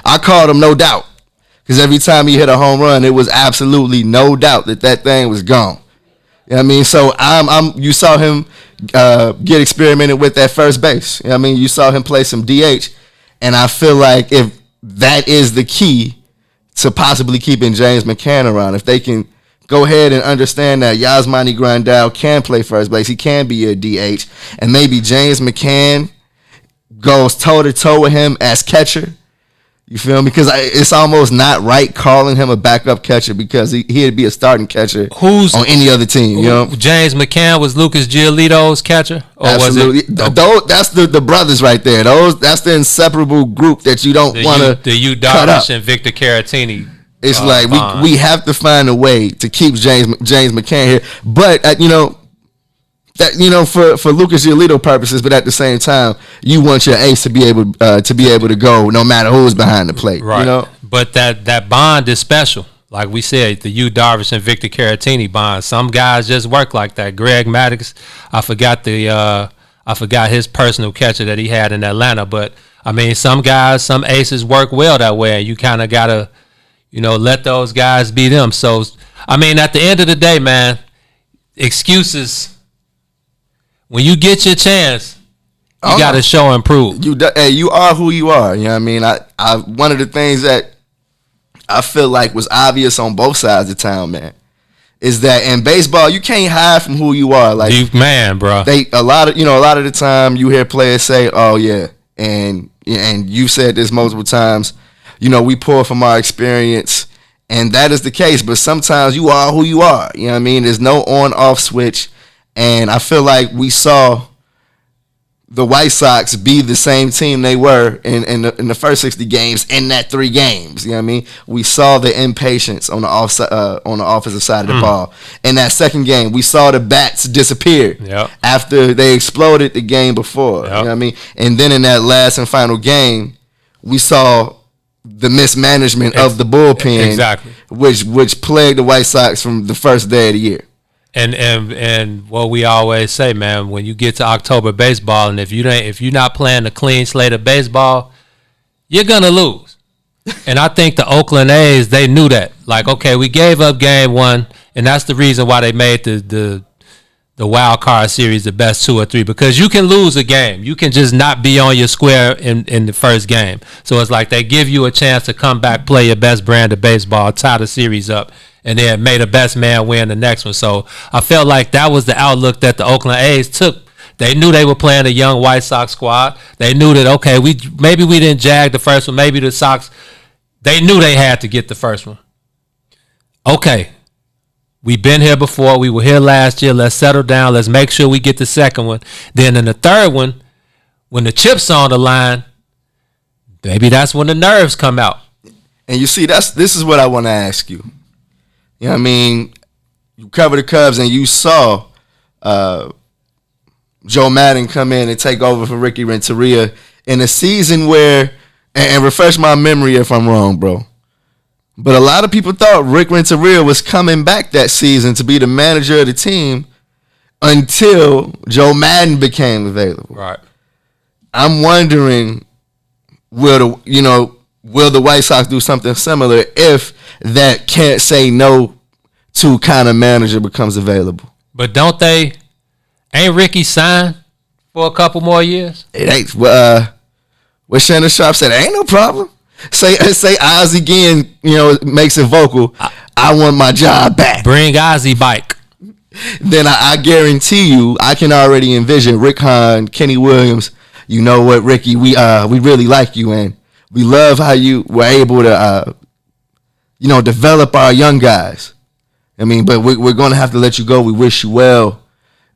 I called him No Doubt, because every time he hit a home run, it was absolutely no doubt that thing was gone. You know what I mean? So you saw him get experimented with at first base. You know what I mean? You saw him play some DH. And I feel like if that is the key to possibly keeping James McCann around, if they can go ahead and understand that Yasmani Grandal can play first base, he can be a DH, and maybe James McCann goes toe-to-toe with him as catcher. You feel me? Because it's almost not right calling him a backup catcher, because he'd be a starting catcher on any other team. James McCann was Lucas Giolito's catcher? Or absolutely. Was it, that's the brothers right there. That's the inseparable group that you don't want to the Yu Darvish and Victor Caratini. It's like we have to find a way to keep James McCann here. But for Lucas Giolito purposes, but at the same time, you want your ace to be able to go no matter who's behind the plate. Right. But that bond is special. Like we said, the Yu Darvish and Victor Caratini bond. Some guys just work like that. Greg Maddux, I forgot his personal catcher that he had in Atlanta. But I mean, some aces work well that way, and you kind of gotta, let those guys be them. So I mean, at the end of the day, man, excuses. When you get your chance, you got to show and prove. You are who you are. You know what I mean? I one of the things that I feel like was obvious on both sides of town, man, is that in baseball you can't hide from who you are. Like, man, bro. A lot of the time you hear players say, "Oh yeah," and you said this multiple times. We pull from our experience, and that is the case. But sometimes you are who you are. You know what I mean? There's no on-off switch. And I feel like we saw the White Sox be the same team they were in the first 60 games in that 3 games. You know what I mean? We saw the impatience on the offensive side of the ball. In that second game, we saw the bats disappear after they exploded the game before. You know what I mean? And then in that last and final game, we saw the mismanagement of the bullpen, which plagued the White Sox from the first day of the year. And what we always say, man, when you get to October baseball, and if you're not playing a clean slate of baseball, you're gonna lose. And I think the Oakland A's, they knew that. Like, okay, we gave up game one, and that's the reason why they made the wild card series the best 2 or 3, because you can lose a game. You can just not be on your square in the first game. So it's like they give you a chance to come back, play your best brand of baseball, tie the series up, and then may the best man win the next one. So I felt like that was the outlook that the Oakland A's took. They knew they were playing a young White Sox squad. They knew that, okay, maybe we didn't jag the first one. Maybe the Sox, they knew they had to get the first one. Okay, we've been here before. We were here last year. Let's settle down. Let's make sure we get the second one. Then in the third one, when the chips on the line, maybe that's when the nerves come out. And you see, this is what I want to ask you. You know what I mean? You cover the Cubs and you saw Joe Madden come in and take over for Ricky Renteria in a season where, and refresh my memory if I'm wrong, bro, but a lot of people thought Rick Renteria was coming back that season to be the manager of the team until Joe Madden became available. Right. I'm wondering, will the White Sox do something similar if that can't say no to kind of manager becomes available? But ain't Ricky signed for a couple more years? It ain't. What Shannon Sharp said, ain't no problem. Say Ozzie again, makes it vocal. I want my job back. Bring Ozzie bike. Then I guarantee you, I can already envision Rick Hahn, Kenny Williams. You know what, Ricky? We really like you, and we love how you were able to, develop our young guys. I mean, but we're going to have to let you go. We wish you well.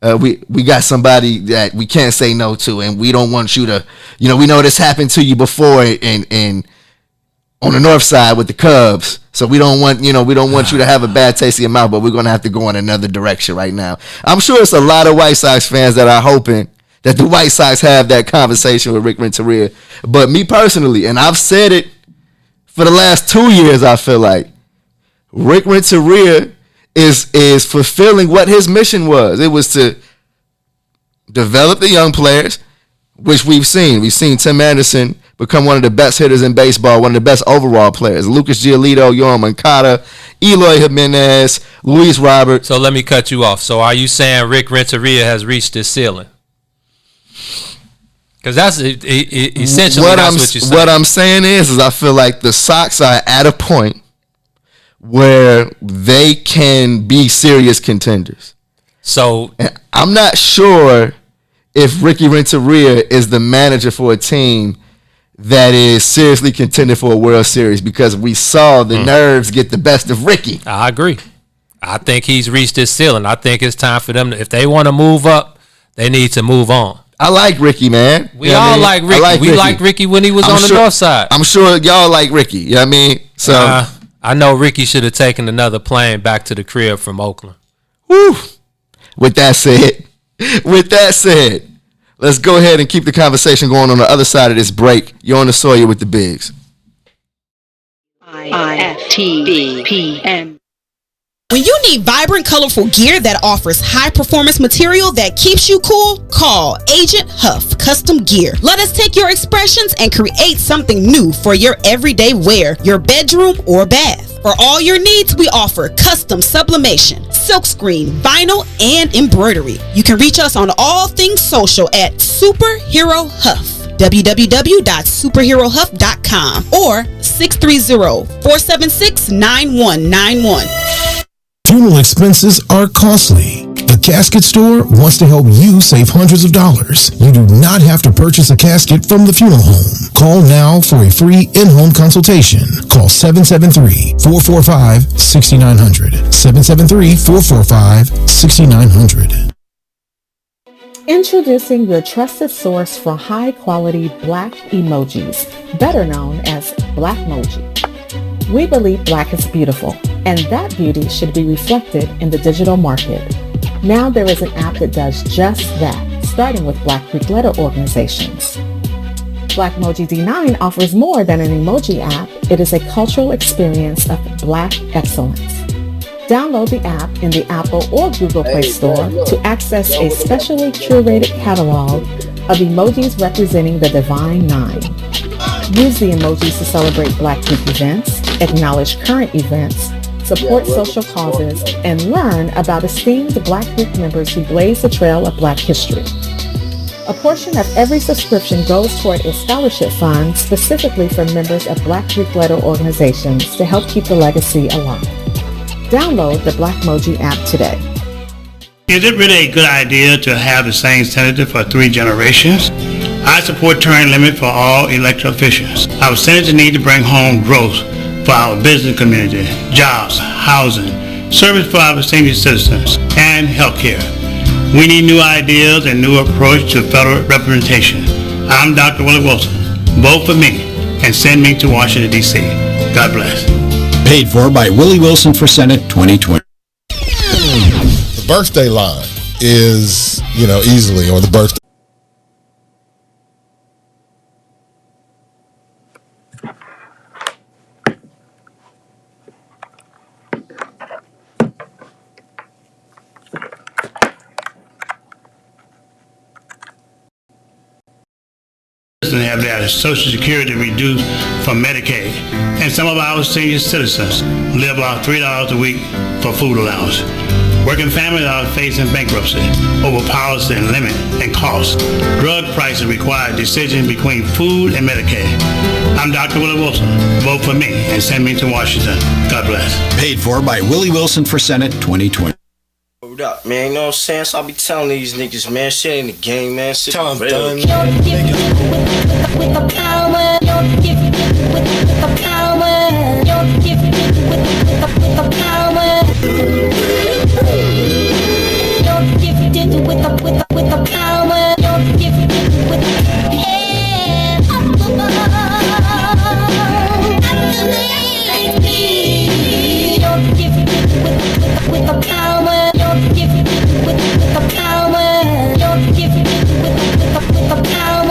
We got somebody that we can't say no to, and we don't want you to, we know this happened to you before and on the north side with the Cubs. So we don't want you to have a bad taste in your mouth, but we're going to have to go in another direction right now. I'm sure it's a lot of White Sox fans that are hoping that the White Sox have that conversation with Rick Renteria. But me personally, and I've said it for the last 2 years, I feel like Rick Renteria is fulfilling what his mission was. It was to develop the young players, which we've seen. We've seen Tim Anderson become one of the best hitters in baseball, one of the best overall players. Lucas Giolito, Yohan Moncada, Eloy Jimenez, Luis Robert. So let me cut you off. So are you saying Rick Renteria has reached his ceiling? Because that's essentially what you're saying. What I'm saying is I feel like the Sox are at a point where they can be serious contenders. So and I'm not sure if Ricky Renteria is the manager for a team that is seriously contending for a World Series, because we saw the nerves get the best of Ricky. I agree. I think he's reached his ceiling. I think it's time for them if they want to move up, they need to move on. I like Ricky, man. We all like Ricky. We liked Ricky when he was on the north side. I'm sure y'all like Ricky. You know what I mean? So I know Ricky should have taken another plane back to the crib from Oakland. Woo. With that said, let's go ahead and keep the conversation going on the other side of this break. You're on the Sawyer with the Bigs. IFTBPM. When you need vibrant, colorful gear that offers high-performance material that keeps you cool, call Agent Huff Custom Gear. Let us take your expressions and create something new for your everyday wear, your bedroom, or bath. For all your needs, we offer custom sublimation, silkscreen, vinyl, and embroidery. You can reach us on all things social at Superhero Huff. www.superherohuff.com or 630-476-9191. Funeral expenses are costly. The Casket Store wants to help you save hundreds of dollars. You do not have to purchase a casket from the funeral home. Call now for a free in-home consultation. Call 773-445-6900. 773-445-6900. Introducing your trusted source for high-quality black emojis, better known as Blackmoji. We believe black is beautiful, and that beauty should be reflected in the digital market. Now there is an app that does just that, starting with Black Greek letter organizations. Blackmoji D9 offers more than an emoji app. It is a cultural experience of black excellence. Download the app in the Apple or Google Play Store to access a specially curated catalog of emojis representing the Divine Nine. Use the emojis to celebrate Black Week events, acknowledge current events, support social causes, and learn about esteemed Black Week members who blaze the trail of Black history. A portion of every subscription goes toward a scholarship fund specifically for members of Black Greek letter organizations to help keep the legacy alive. Download the Blackmoji app today. Is it really a good idea to have the same senator for 3 generations? I support term limit for all elected officials. Our senators need to bring home growth for our business community, jobs, housing, service for our senior citizens, and healthcare. We need new ideas and new approach to federal representation. I'm Dr. Willie Wilson. Vote for me and send me to Washington, D.C. God bless. Paid for by Willie Wilson for Senate 2020. The birthday line is, easily, or the birthday. Have their Social Security reduced from Medicaid, and some of our senior citizens live off $3 a week for food allowance. Working families are facing bankruptcy over policy and limit and cost. Drug prices require decisions between food and Medicaid. I'm Dr. Willie Wilson. Vote for me and send me to Washington. God bless. Paid for by Willie Wilson for Senate 2020. Hold up, man, you know what I'm saying? So I be telling these niggas, man, shit ain't the game, man. Shit Tell 'em, real. done. With the power, don't give it with the power, don't give it with the power, don't give it with the power, don't give it with the head up above, underneath me, don't give it with the power, don't give it with the power, don't give it with the power.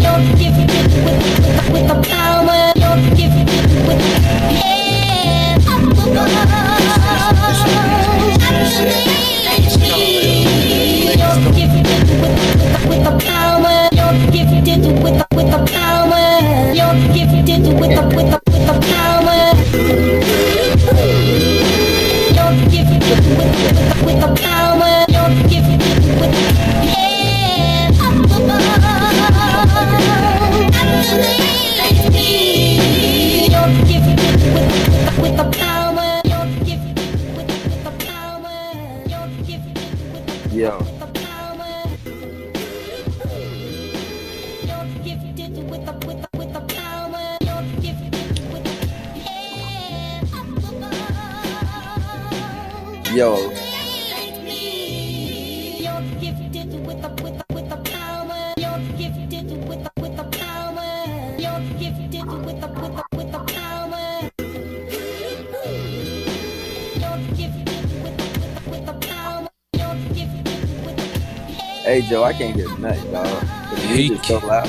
Don't give it with the power. Don't give it with the head up above. Underneath me. Don't give it with the power. Don't give it with the power. Don't give it with the power. Don't give it with the power. Don't give it with the head up above. Underneath me. Don't give it with the power. Don't give it with the power. Don't give it Yo. with the power. Don't give it with the power. Don't give it with the head up above. Yo. Don't give it with the power. Don't give it with the power. Don't give it with the power. Don't give it with the power. Don't give it with the Hey, Joe, I can't hear nothing, dog. The music's so loud.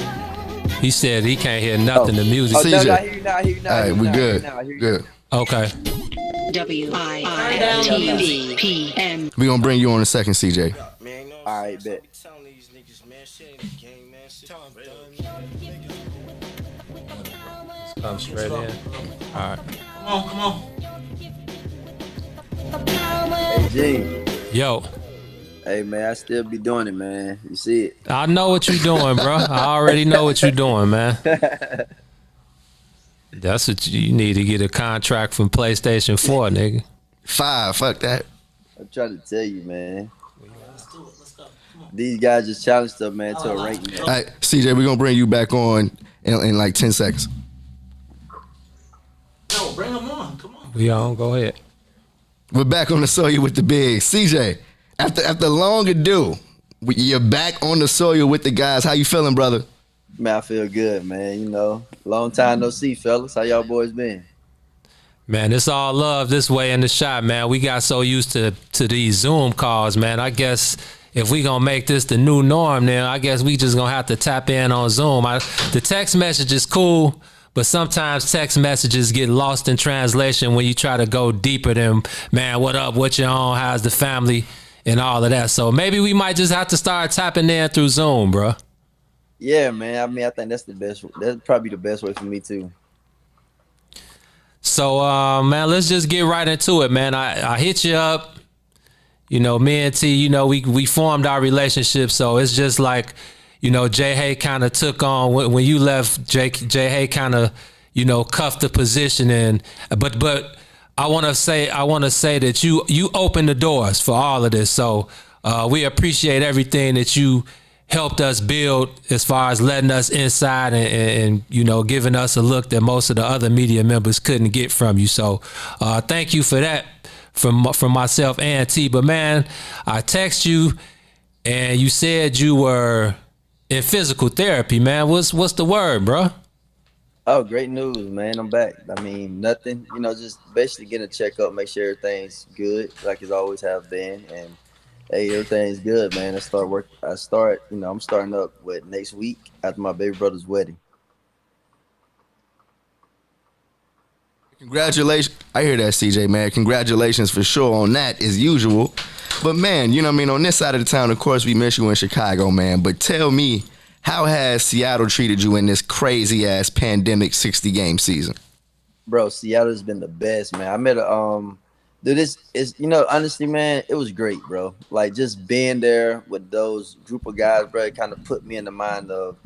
He said he can't hear nothing. The music. Oh, no, I hear you now, I hear you now. All right, we good. Good. Okay. WIITVPM. We gonna bring you on in a second, CJ. All right, bet. Come straight in. All right. Come on. Hey, Gene. Yo. Hey, man, I still be doing it, man. You see it. I know what you're doing, bro. I already know what you're doing, man. That's what you need to get a contract from PlayStation 4, nigga. 5, fuck that. I'm trying to tell you, man. These guys just challenged us, man, to a ranking. All right, CJ, we're gonna bring you back on in like 10 seconds. No, bring them on. Come on. We on, go ahead. We're back on the soil with the big CJ. After long ado, you're back on the soil with the guys. How you feeling, brother? Man, I feel good, man. You know, long time no see, fellas. How y'all boys been? Man, it's all love this way in the shop, man. We got so used to these Zoom calls, man. I guess if we gonna make this the new norm, then I guess we just gonna have to tap in on Zoom. The text message is cool, but sometimes text messages get lost in translation when you try to go deeper than, man, what up, what you on, how's the family, and all of that. So maybe we might just have to start tapping in through Zoom, bro. Yeah, man. I mean, I think that's the best. That's probably the best way for me too. So, man, let's just get right into it, man. I hit you up. You know, me and T, you know, we formed our relationship. So it's just like, you know, Jay Hay kind of took on when you left. Jay Hay kind of, you know, cuffed the position, and but I want to say that you opened the doors for all of this. So we appreciate everything that you helped us build as far as letting us inside and you know, giving us a look that most of the other media members couldn't get from you. So thank you for that from myself and T. But man, I text you and you said you were in physical therapy, man. What's the word, bro? Oh, great news, man. I'm back. I mean, nothing, you know, just basically getting a checkup, make sure everything's good like it's always have been. And hey, everything's good, man. I'm starting up next week after my baby brother's wedding. Congratulations. I hear that, CJ, man. Congratulations for sure on that, as usual. But, man, you know what I mean? On this side of the town, of course, we miss you in Chicago, man. But tell me, how has Seattle treated you in this crazy-ass pandemic 60-game season? Bro, Seattle's been the best, man. I met dude, this is, you know, honestly, man, it was great, bro. Like, just being there with those group of guys, bro, it kind of put me in the mind of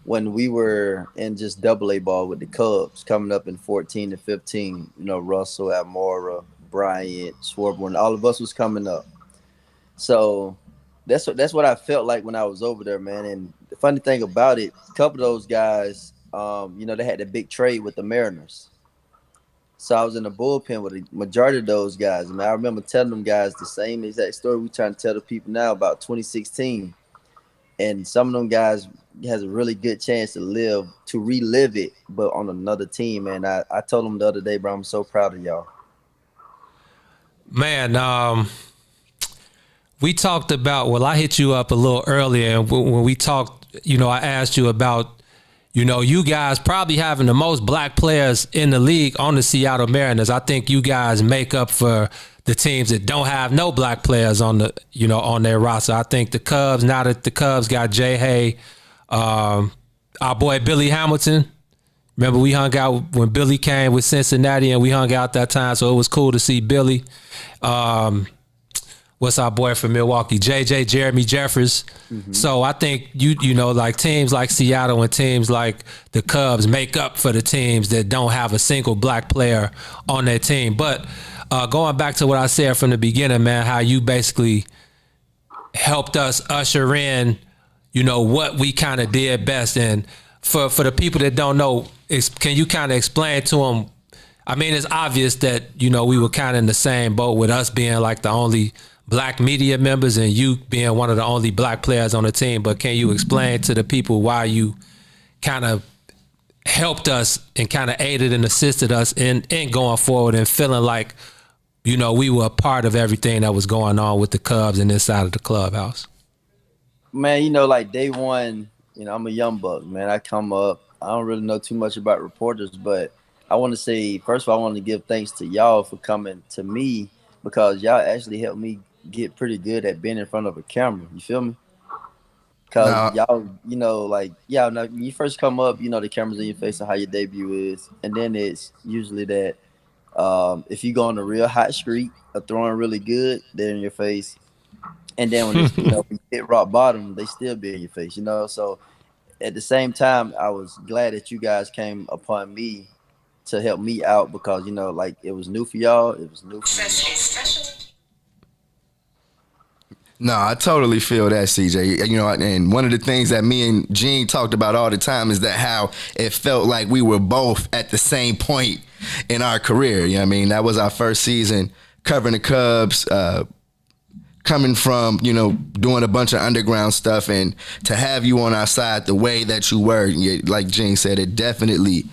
when we were in just AA ball with the Cubs coming up in 14 and 15, you know, Russell, Almora, Bryant, Schwarber, all of us was coming up. So that's what I felt like when I was over there, man. And the funny thing about it, a couple of those guys, you know, they had a big trade with the Mariners. So I was in the bullpen with the majority of those guys. I mean, I remember telling them guys the same exact story we trying to tell the people now about 2016. And some of them guys has a really good chance to relive it, but on another team. And I told them the other day, bro, I'm so proud of y'all. Man, we talked about, well, I hit you up a little earlier, and when we talked, you know, I asked you about, you know, you guys probably having the most black players in the league on the Seattle Mariners. I think you guys make up for the teams that don't have no black players on the, you know, on their roster. I think the Cubs, now that the Cubs got Jay Hay, our boy Billy Hamilton. Remember, we hung out when Billy came with Cincinnati, and we hung out that time, so it was cool to see Billy. What's our boy from Milwaukee? Jeremy Jeffers. Mm-hmm. So I think you know, like teams like Seattle and teams like the Cubs make up for the teams that don't have a single black player on their team. But going back to what I said from the beginning, man, how you basically helped us usher in, you know, what we kind of did best. And for the people that don't know, can you kind of explain to them? I mean, it's obvious that, you know, we were kind of in the same boat with us being like the only black media members and you being one of the only black players on the team. But can you explain to the people why you kind of helped us and kind of aided and assisted us in going forward and feeling like, you know, we were a part of everything that was going on with the Cubs and inside of the clubhouse? Man, you know, like day one, you know, I'm a young buck, man. I come up. I don't really know too much about reporters, but I want to say, first of all, I want to give thanks to y'all for coming to me, because y'all actually helped me get pretty good at being in front of a camera. You feel me? Because y'all, you know, like, yeah, now when you first come up, you know, the camera's in your face and how your debut is. And then it's usually that if you go on a real hot streak or throwing really good, they're in your face. And then when it's, you know, when you hit rock bottom, they still be in your face, you know? So at the same time, I was glad that you guys came upon me to help me out, because, you know, like, it was new for y'all. It was new for me. No, I totally feel that, CJ. You know, and one of the things that me and Gene talked about all the time is that how it felt like we were both at the same point in our career. You know what I mean? That was our first season covering the Cubs, coming from, you know, doing a bunch of underground stuff, and to have you on our side the way that you were, like Gene said, it definitely,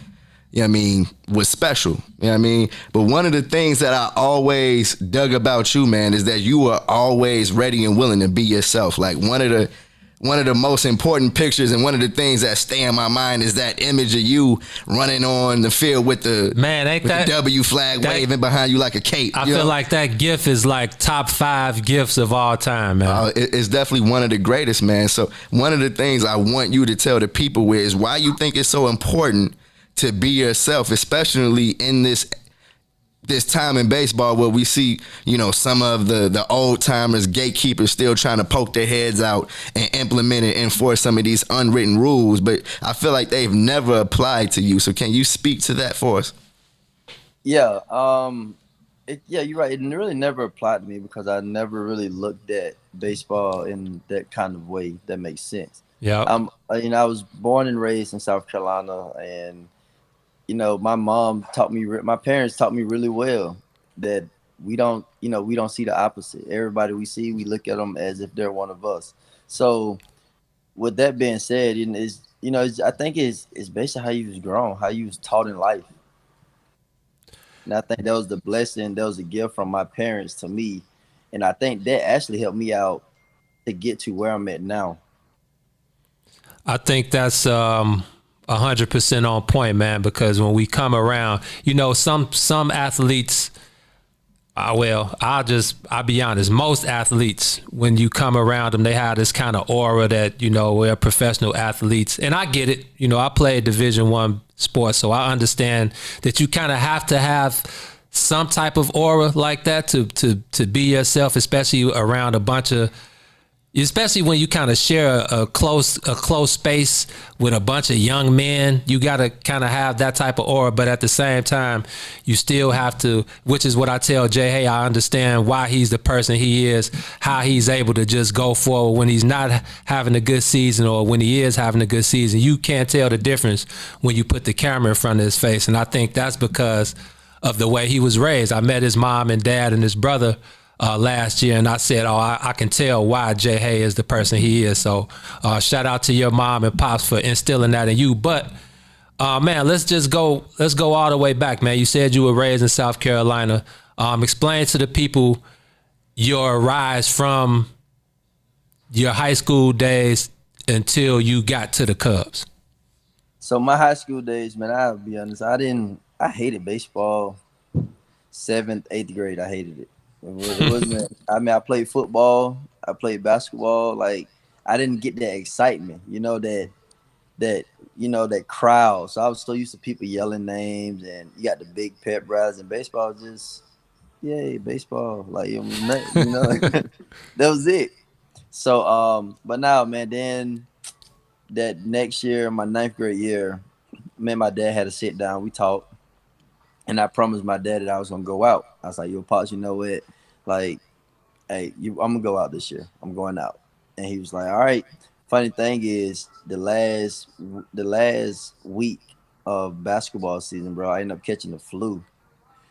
you know what I mean, was special. You know what I mean? But one of the things that I always dug about you, man, is that you were always ready and willing to be yourself. Like, one of one of the most important pictures and one of the things that stay in my mind is that image of you running on the field with the the W flag waving behind you like a cape. I feel like that GIF is like top 5 GIFs of all time, man. It's definitely one of the greatest, man. So one of the things I want you to tell the people is why you think it's so important to be yourself, especially in this time in baseball where we see, some of the old timers, gatekeepers still trying to poke their heads out and implement and enforce some of these unwritten rules, but I feel like they've never applied to you. So can you speak to that for us? Yeah, you're right. It really never applied to me because I never really looked at baseball in that kind of way. That makes sense. Yeah. I was born and raised in South Carolina, and my parents taught me really well that we don't see the opposite. Everybody we see, we look at them as if they're one of us. So with that being said, I think it's based on how you was grown, how you was taught in life. And I think that was the blessing, that was a gift from my parents to me. And I think that actually helped me out to get to where I'm at now. I think that's 100% on point, man, because when we come around, some athletes, I'll be honest, most athletes, when you come around them, they have this kind of aura that, we're professional athletes. And I get it. I played Division I sports, so I understand that you kind of have to have some type of aura like that to be yourself, especially around a bunch of, especially when you kind of share a close space with a bunch of young men. You got to kind of have that type of aura, but at the same time, you still have to, which is what I tell Jay, hey, I understand why he's the person he is, how he's able to just go forward when he's not having a good season or when he is having a good season. You can't tell the difference when you put the camera in front of his face, and I think that's because of the way he was raised. I met his mom and dad and his brother last year, and I said, I can tell why Jay Hay is the person he is. So shout out to your mom and pops for instilling that in you. But man, let's go all the way back, man. You said you were raised in South Carolina. Explain to the people your rise from your high school days until you got to the Cubs. So my high school days, man, I'll be honest, I hated baseball. 7th, 8th grade, I hated it. It wasn't. I played football. I played basketball. Like, I didn't get that excitement, that crowd. So I was so used to people yelling names, and you got the big pep rallies. And baseball, just yay, baseball. Like, that was it. So, but now, man, then that next year, my 9th grade year, me and my dad had a sit down. We talked. And I promised my dad that I was gonna go out. I was like, "Yo, Pops, you know what? Like, hey, I'm gonna go out this year. I'm going out." And he was like, "All right." Funny thing is, the last week of basketball season, bro, I ended up catching the flu.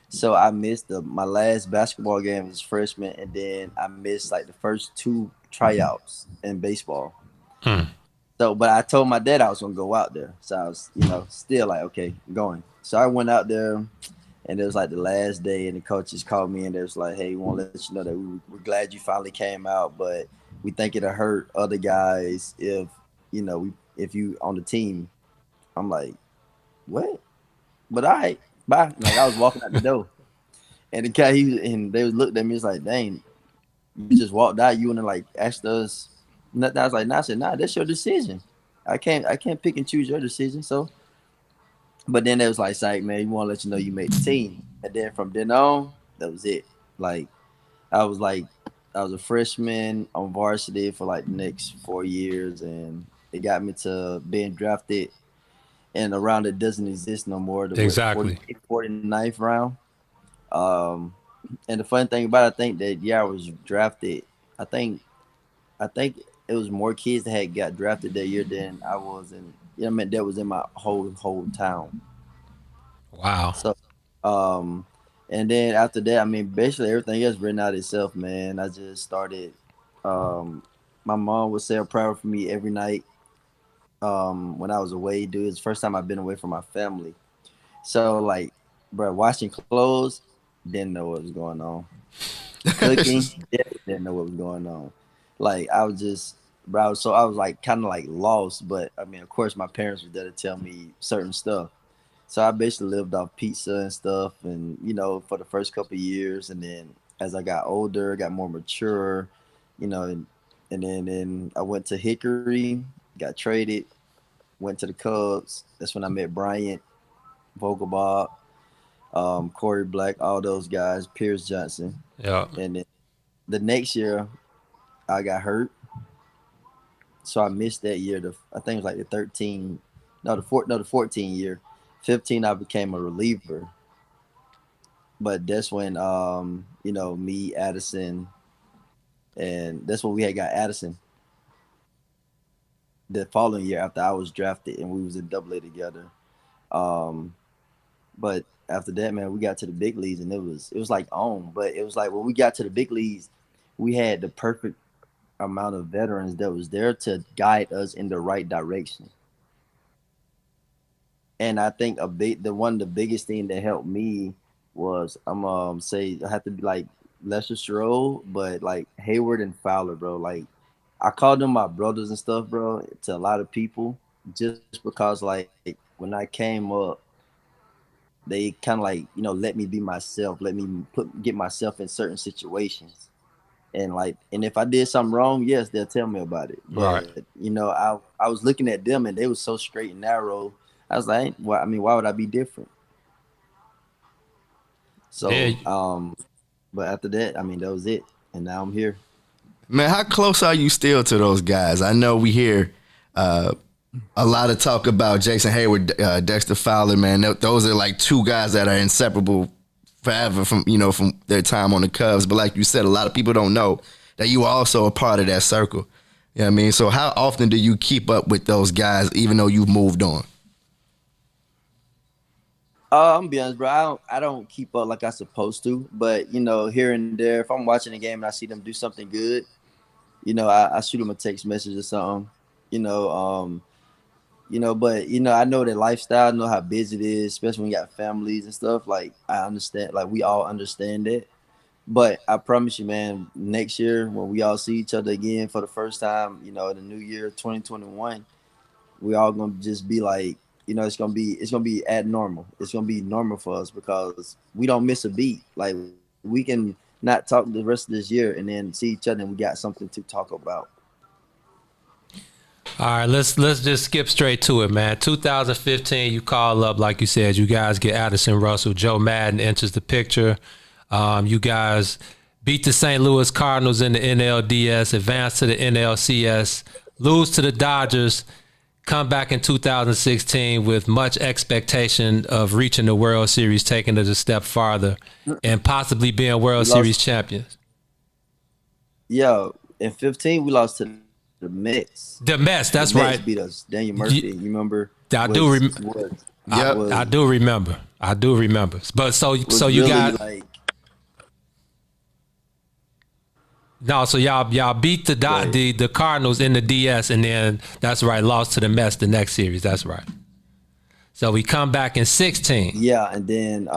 So I missed my last basketball game as freshman, and then I missed like the first 2 tryouts in baseball. So, but I told my dad I was gonna go out there. So I was, still like, okay, I'm going. So I went out there, and it was like the last day, and the coaches called me, and they was like, "Hey, we want to let you know that we're glad you finally came out, but we think it'll hurt other guys if you on the team." I'm like, "What?" But all right, bye. Like, I was walking out the door, and the guy they looked at me, was like, "Dang, you just walked out. You wouldn't like asked us nothing." I was like, "Nah." I said, "Nah, that's your decision. I can't pick and choose your decision." So. But then it was like, "Psych, man, we want to let you know you made the team." And then from then on, that was it. Like, I was a freshman on varsity for like the next 4 years, and it got me to being drafted in a round that doesn't exist no more. Exactly. 49th round. And the funny thing about it, I think that I was drafted. I think it was more kids that had got drafted that year than I was in. That was in my whole town. Wow. So, and then after that, basically everything else written out itself, man. I just started. My mom would say a prayer for me every night. When I was away, dude, it's the first time I've been away from my family. So, like, bro, washing clothes, didn't know what was going on. Cooking, didn't know what was going on. Like, I was just bro. So I was like kind of like lost, but I mean, of course, my parents were there to tell me certain stuff. So I basically lived off pizza and stuff, and for the first couple of years, and then as I got older, got more mature, and then I went to Hickory, got traded, went to the Cubs. That's when I met Bryant, Vogelbach, Corey Black, all those guys, Pierce Johnson. Yeah. And then the next year, I got hurt, so I missed that year. I think it was like the 14 year. 15, I became a reliever. But that's when, me, Addison, and that's when we had got Addison the following year after I was drafted, and we was in Double A together. But after that, man, we got to the big leagues, and it was like on. But it was like when we got to the big leagues, we had the perfect amount of veterans that was there to guide us in the right direction. And I think one of the biggest thing that helped me was say I have to be like Lester Stroh, but like Hayward and Fowler, bro. Like I called them my brothers and stuff, bro, to a lot of people, just because like when I came up, they kind of like let me be myself, let me get myself in certain situations, and if I did something wrong, yes, they'll tell me about it. But I was looking at them, and they was so straight and narrow. I was like, why would I be different? So, but after that, that was it. And now I'm here. Man, how close are you still to those guys? I know we hear a lot of talk about Jason Hayward, Dexter Fowler, man. Those are like two guys that are inseparable forever from their time on the Cubs. But like you said, a lot of people don't know that you are also a part of that circle. You know what I mean? So how often do you keep up with those guys, even though you've moved on? I'm gonna be honest, bro. I don't keep up like I supposed to, but here and there, if I'm watching a game and I see them do something good, I shoot them a text message or something, but I know their lifestyle, I know how busy it is, especially when you got families and stuff. Like I understand, like we all understand that. But I promise you, man, next year when we all see each other again for the first time, in the new year 2021, we all gonna just be like, it's gonna be at normal. It's gonna be normal for us because we don't miss a beat. Like we can not talk the rest of this year and then see each other and we got something to talk about. All right, let's just skip straight to it, man. 2015, you call up, like you said, you guys get Addison Russell. Joe Madden enters the picture. You guys beat the St. Louis Cardinals in the NLDS, advance to the NLCS, lose to the Dodgers, come back in 2016 with much expectation of reaching the World Series, taking it a step farther, and possibly being World Series champions. Yeah, in 15 we lost to the Mets. The Mets, that's right. Mets beat us. Daniel Murphy, you remember? I do remember. I do remember. But so you really got so y'all beat the Cardinals in the DS, and then that's right, lost to the Mets the next series. That's right. So we come back in 16. Yeah, and then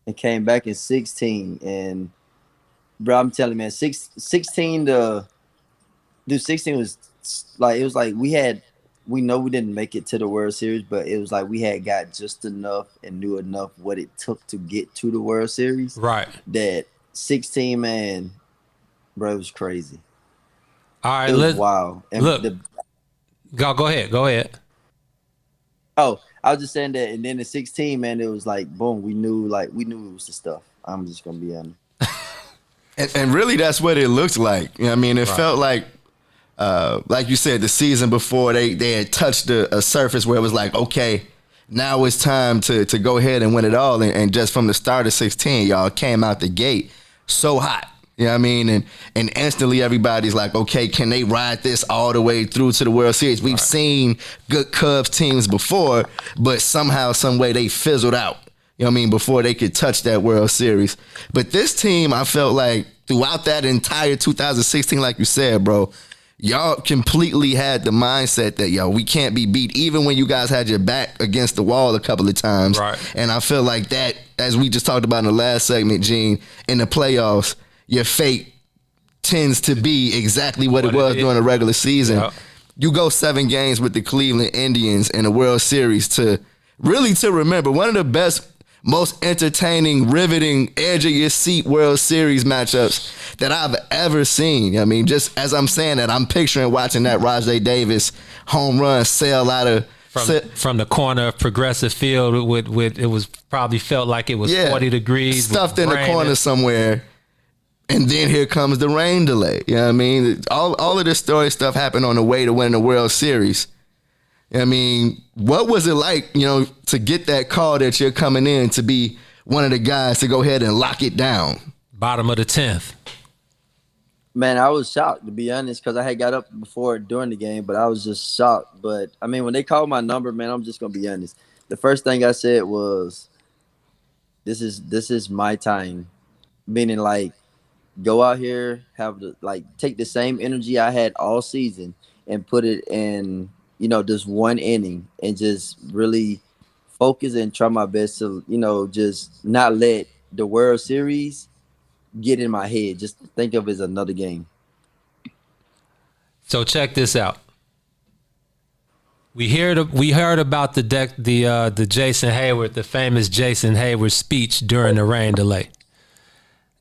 it came back in 16, and bro, I'm telling you, man, 16 was like, it was like we know we didn't make it to the World Series, but it was like we had got just enough and knew enough what it took to get to the World Series. Right. That 16, man, bro, it was crazy. All right, it was wild. And look, go ahead. Oh, I was just saying that, and then in 16, man, it was like boom, we knew it was the stuff. I'm just gonna be honest. and really, that's what it looked like. You know what I mean, it felt like you said, the season before they had touched a surface where it was like, okay, now it's time to go ahead and win it all. And just from the start of 16, y'all came out the gate so hot. You know what I mean? And instantly everybody's like, okay, can they ride this all the way through to the World Series? We've seen good Cubs teams before, but somehow, some way they fizzled out. You know what I mean? Before they could touch that World Series. But this team, I felt like throughout that entire 2016, like you said, bro, y'all completely had the mindset that, we can't be beat, even when you guys had your back against the wall a couple of times. Right. And I feel like that, as we just talked about in the last segment, Gene, in the playoffs, your fate tends to be exactly what it was during the regular season. Yep. You go 7 games with the Cleveland Indians in the World Series to remember. One of the best, most entertaining, riveting, edge of your seat World Series matchups that I've ever seen. I mean, just as I'm saying that, I'm picturing watching that Rajai Davis home run sail out of from the corner of Progressive Field with it was probably felt like it was 40 degrees, stuffed in the corner somewhere. And then here comes the rain delay. You know what I mean? All of this story stuff happened on the way to winning the World Series. I mean, what was it like, to get that call that you're coming in to be one of the guys to go ahead and lock it down? Bottom of the 10th. Man, I was shocked, to be honest, because I had got up before during the game, but I was just shocked. But, I mean, when they called my number, man, I'm just going to be honest. The first thing I said was, this is my time. Meaning, like, go out here, take the same energy I had all season and put it in, just one inning and just really focus and try my best to, just not let the World Series get in my head. Just think of it as another game. So check this out. We heard about the Jason Hayward, the famous Jason Hayward speech during the rain delay.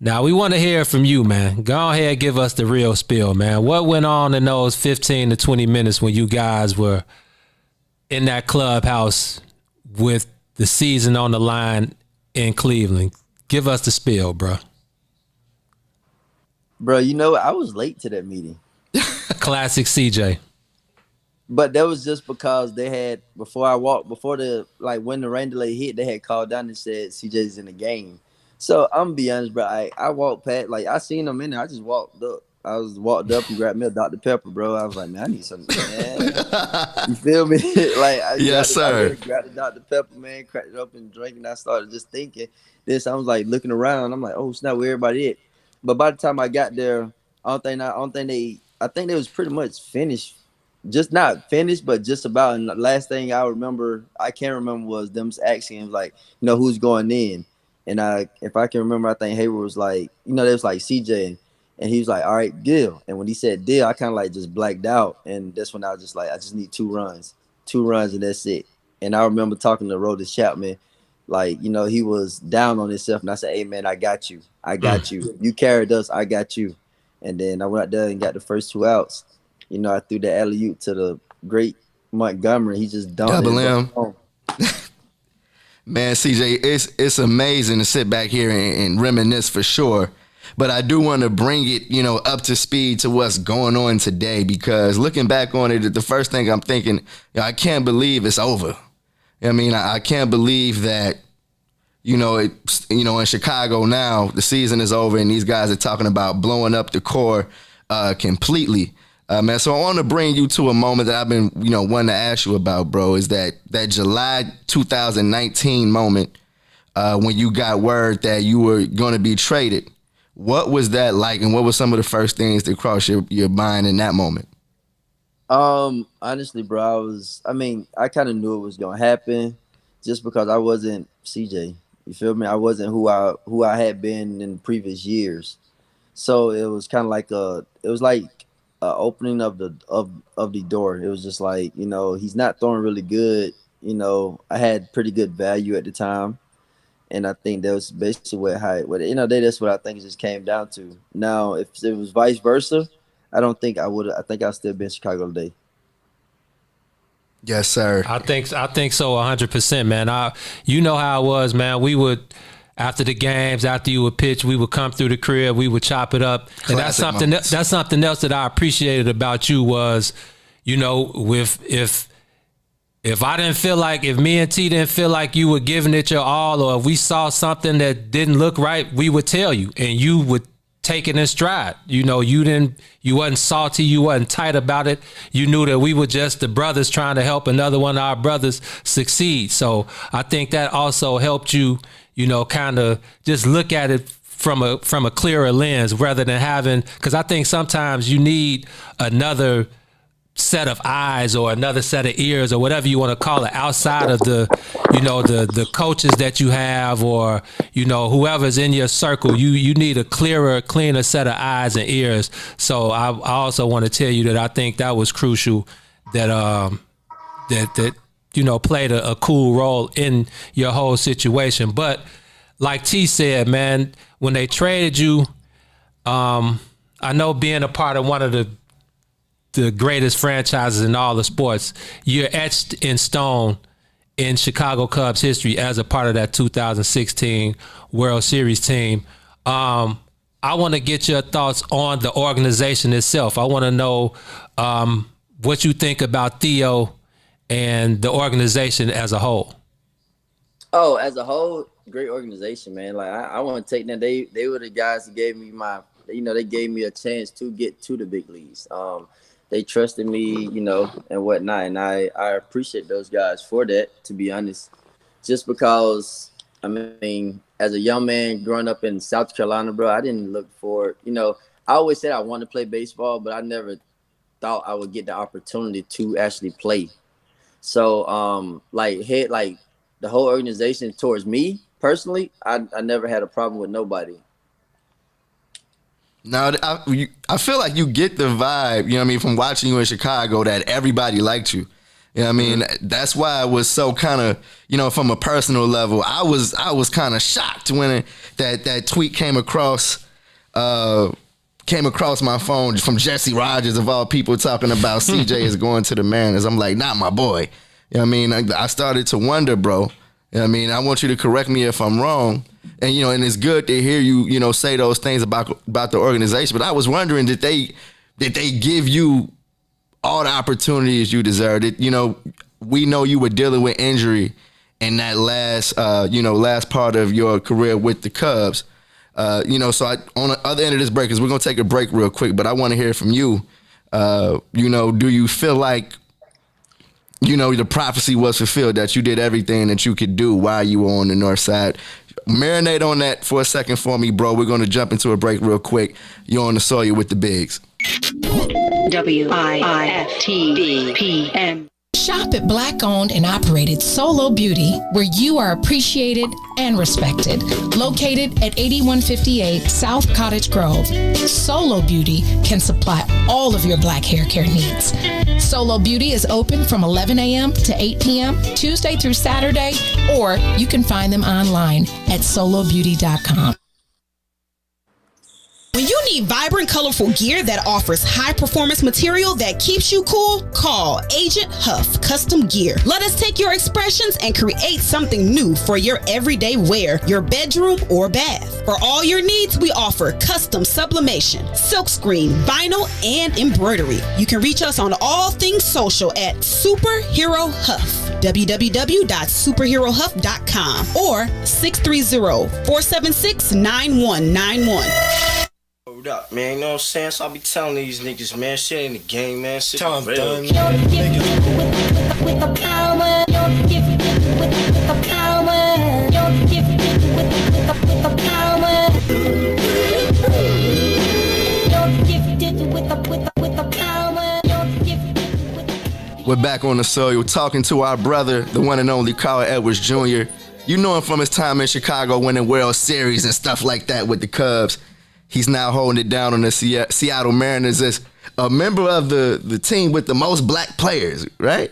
Now, we want to hear from you, man. Go ahead, give us the real spiel, man. What went on in those 15 to 20 minutes when you guys were in that clubhouse with the season on the line in Cleveland? Give us the spiel, bro. Bro, I was late to that meeting. Classic CJ. But that was just because they had, when the rain delay hit, they had called down and said CJ's in the game. So I'm gonna be honest, bro. I walked past, I seen him in there. I just walked up. Walked up and grabbed me a Dr. Pepper, bro. I was like, man, I need something, man. You feel me? Yes, sir. I really grabbed the Dr. Pepper, man, cracked it up and drank, and I started just thinking this. I was like looking around. I'm like, oh snap, where everybody at? But by the time I got there, I think they was pretty much finished. Just not finished, but just about. And the last thing I can't remember, was them asking him, like, who's going in. And if I can remember, I think Hayward was like, they was like CJ, and he was like, all right, deal. And when he said deal, I kind of just blacked out. And that's when I was just like, I just need 2 runs, and that's it. And I remember talking to Rodis Chapman, he was down on himself. And I said, hey, man, I got you. You carried us. I got you. And then I went out there and got the first 2 outs. I threw the alley-oop to the great Montgomery. He just dumped Double M. Man, CJ, it's amazing to sit back here and reminisce for sure. But I do want to bring it, up to speed to what's going on today, because looking back on it, the first thing I'm thinking, I can't believe it's over. I mean, I can't believe that, in Chicago now, the season is over and these guys are talking about blowing up the core completely. Man, so I want to bring you to a moment that I've been, wanting to ask you about, bro, is that July 2019 moment when you got word that you were going to be traded. What was that like, and what were some of the first things that crossed your mind in that moment? Honestly, bro, I kind of knew it was going to happen just because I wasn't CJ. You feel me? I wasn't who I had been in previous years. So it was kind of like opening of the door. It was just like, he's not throwing really good. I had pretty good value at the time, and I think that was basically that's what I think it just came down to. Now, if it was vice versa, I don't think I would. I think I'll still be in Chicago today. Yes, sir. I think so, 100%, man. You know how it was, man. We would, after the games, after you would pitch, we would come through the crib, we would chop it up. Classic. And that's something else that I appreciated about you was, if I didn't feel like, if me and T didn't feel like you were giving it your all, or if we saw something that didn't look right, we would tell you, and you would take it in stride. You wasn't salty, you wasn't tight about it. You knew that we were just the brothers trying to help another one of our brothers succeed. So I think that also helped you, kind of just look at it from a clearer lens rather than having, because I think sometimes you need another set of eyes or another set of ears or whatever you want to call it outside of the, you know, the coaches that you have or, you know, whoever's in your circle. You need a clearer, cleaner set of eyes and ears. So I also want to tell you that I think that was crucial, that that you know, played a cool role in your whole situation. But like T said, man, when they traded you, I know being a part of one of the greatest franchises in all the sports, you're etched in stone in Chicago Cubs history as a part of that 2016 World Series team. I want to get your thoughts on the organization itself. I want to know what you think about Theo and the organization as a whole. Oh, as a whole, great organization, man. Like I want to take them. They were the guys that gave me they gave me a chance to get to the big leagues. They trusted me, you know, and whatnot. And I appreciate those guys for that, to be honest. Just because, I mean, as a young man growing up in South Carolina, bro, I didn't look for, you know, I always said I wanted to play baseball, but I never thought I would get the opportunity to actually play. So, like the whole organization towards me personally, I never had a problem with nobody. Now, I feel like you get the vibe, you know what I mean, from watching you in Chicago, that everybody liked you. You know what I mean? That's why it was so kind of, you know, from a personal level, I was kind of shocked when that tweet came across my phone from Jesse Rogers, of all people, talking about CJ is going to the Mariners. I'm like, not my boy. You know what I mean? I started to wonder, bro. You know what I mean? I want you to correct me if I'm wrong. And, you know, and it's good to hear you, you know, say those things about the organization. But I was wondering, did they give you all the opportunities you deserved? You know, we know you were dealing with injury in that last part of your career with the Cubs. You know, so on the other end of this break, because we're going to take a break real quick, but I want to hear from you. You know, do you feel like, you know, the prophecy was fulfilled, that you did everything that you could do while you were on the north side? Marinate on that for a second for me, bro. We're going to jump into a break real quick. You're on the Sawyer with the Bigs. WIFTBPM. Shop at Black-owned and operated Solo Beauty, where you are appreciated and respected. Located at 8158 South Cottage Grove, Solo Beauty can supply all of your black hair care needs. Solo Beauty is open from 11 a.m. to 8 p.m. Tuesday through Saturday, or you can find them online at solobeauty.com. When you need vibrant, colorful gear that offers high-performance material that keeps you cool, call Agent Huff Custom Gear. Let us take your expressions and create something new for your everyday wear, your bedroom, or bath. For all your needs, we offer custom sublimation, silkscreen, vinyl, and embroidery. You can reach us on all things social at Superhero Huff, www.superherohuff.com, or 630-476-9191. Up, man, you know what I'm saying? So I be telling these niggas, man, shit ain't the game, man. Shit Tell 'em, real. done. With the power, you're gifted with the power, you're gifted with the power, you're gifted with the power, you're gifted with. We're back on the soil talking to our brother, the one and only Carl Edwards Jr. You know him from his time in Chicago winning World Series and stuff like that with the Cubs. He's now holding it down on the Seattle Mariners as a member of the team with the most black players, right?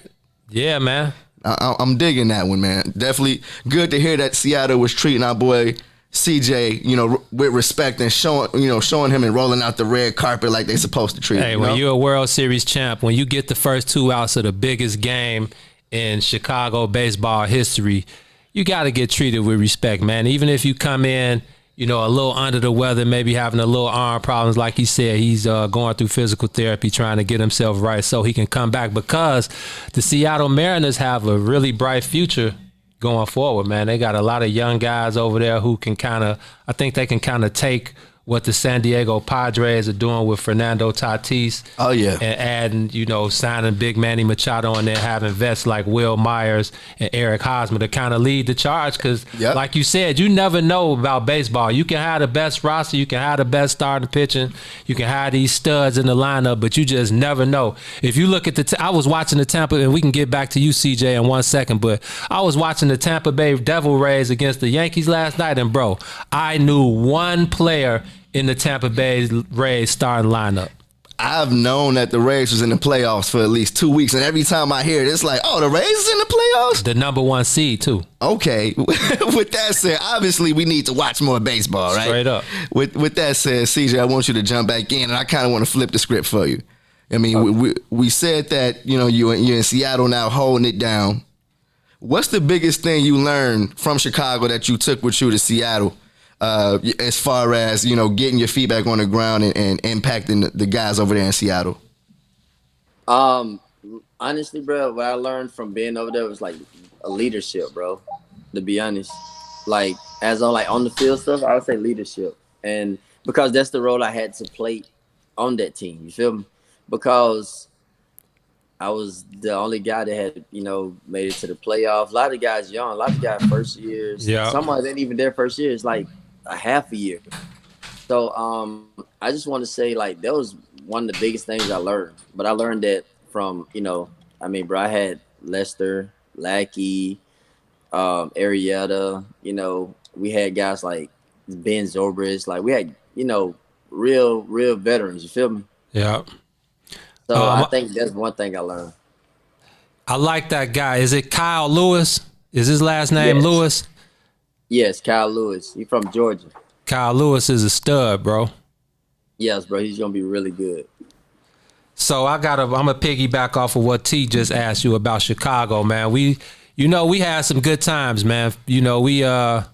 Yeah, man. I'm digging that one, man. Definitely good to hear that Seattle was treating our boy CJ, you know, with respect and showing him and rolling out the red carpet like they supposed to treat him. Hey, when you're a World Series champ, when you get the first 2 outs of the biggest game in Chicago baseball history, you got to get treated with respect, man. Even if you come in, you know, a little under the weather, maybe having a little arm problems. Like he said, he's going through physical therapy, trying to get himself right so he can come back, because the Seattle Mariners have a really bright future going forward, man. They got a lot of young guys over there who can I think they can take what the San Diego Padres are doing with Fernando Tatis. Oh, yeah. And adding, you know, signing Big Manny Machado and then having vets like Will Myers and Eric Hosmer to kind of lead the charge because, like you said, you never know about baseball. You can have the best roster, you can have the best starting pitching, you can have these studs in the lineup, but you just never know. If you look at I was watching the Tampa, and we can get back to you, CJ, in 1 second, but I was watching the Tampa Bay Devil Rays against the Yankees last night, and bro, I knew one player in the Tampa Bay Rays starting lineup. I've known that the Rays was in the playoffs for at least 2 weeks, and every time I hear it, it's like, oh, the Rays is in the playoffs? The number 1 seed, too. Okay. With that said, obviously we need to watch more baseball, right? Straight up. With that said, CJ, I want you to jump back in, and I kind of want to flip the script for you. I mean, we said that, you know, you're in Seattle now holding it down. What's the biggest thing you learned from Chicago that you took with you to Seattle? As far as, you know, getting your feet back on the ground and impacting the guys over there in Seattle? Honestly, bro, what I learned from being over there was like a leadership, bro. To be honest, like as on the field stuff, I would say leadership, and because that's the role I had to play on that team. You feel me? Because I was the only guy that had, you know, made it to the playoffs. A lot of guys young, a lot of guys first years. Yeah. Some of them ain't even their first year. It's like a half a year. So I just want to say, like, that was one of the biggest things I learned. But I learned that from, you know, I mean, bro, I had Lester, Lackey, Arrieta. You know, we had guys like Ben Zobrist. Like, we had, you know, real veterans. You feel me? Yeah. So I think that's one thing I learned. I like that guy. Is it Kyle Lewis? Is his last name Lewis? Yes, Kyle Lewis. He's from Georgia. Kyle Lewis is a stud, bro. Yes, bro. He's gonna be really good. So I'm gonna piggyback off of what T just asked you about Chicago, man. We had some good times, man. You know, we hung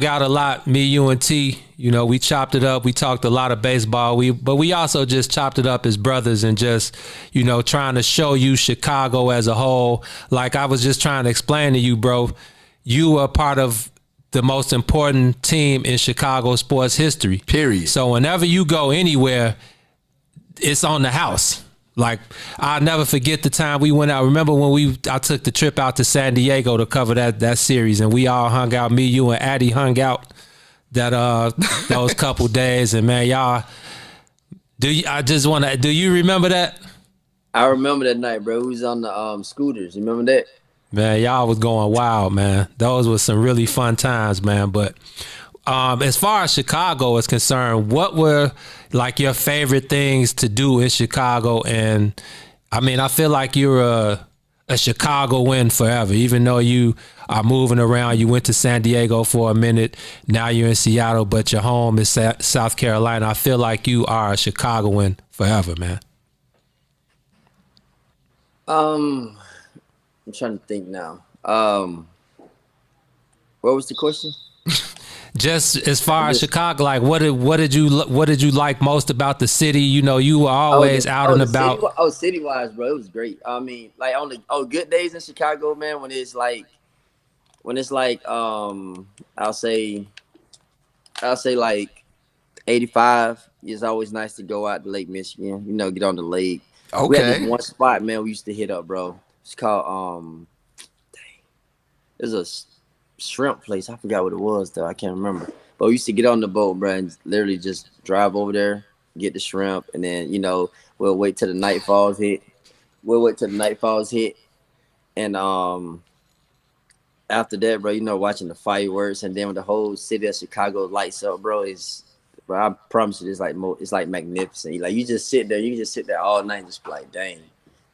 out a lot, me, you, and T. You know, we chopped it up. We talked a lot of baseball. But we also just chopped it up as brothers and just, you know, trying to show you Chicago as a whole. Like I was just trying to explain to you, bro, you are part of the most important team in Chicago sports history. Period. So whenever you go anywhere, it's on the house. Like, I'll never forget the time we went out. Remember when I took the trip out to San Diego to cover that series, and we all hung out. Me, you, and Addie hung out those couple days. And man, y'all, do you remember that? I remember that night, bro. We was on the scooters. You remember that? Man, y'all was going wild, man. Those were some really fun times, man. But as far as Chicago is concerned, what were like your favorite things to do in Chicago? And I mean, I feel like you're a Chicagoan forever, even though you are moving around. You went to San Diego for a minute. Now you're in Seattle, but your home is South Carolina. I feel like you are a Chicagoan forever, man. I'm trying to think now. What was the question? Just as far as Chicago, like what did you like most about the city? You know, you were always out and about. City wise, bro, it was great. I mean, like on the good days in Chicago, man, when it's like I'll say like 85. It's always nice to go out to Lake Michigan. You know, get on the lake. Okay. We had this one spot, man, we used to hit up, bro. It's called there's a shrimp place. I forgot what it was though. I can't remember. But we used to get on the boat, bro, and literally just drive over there, get the shrimp, and then, you know, we'll wait till the nightfalls hit. And after that, bro, you know, watching the fireworks, and then when the whole city of Chicago lights up, bro, I promise you, it's like magnificent. You just sit there all night and just be like, dang,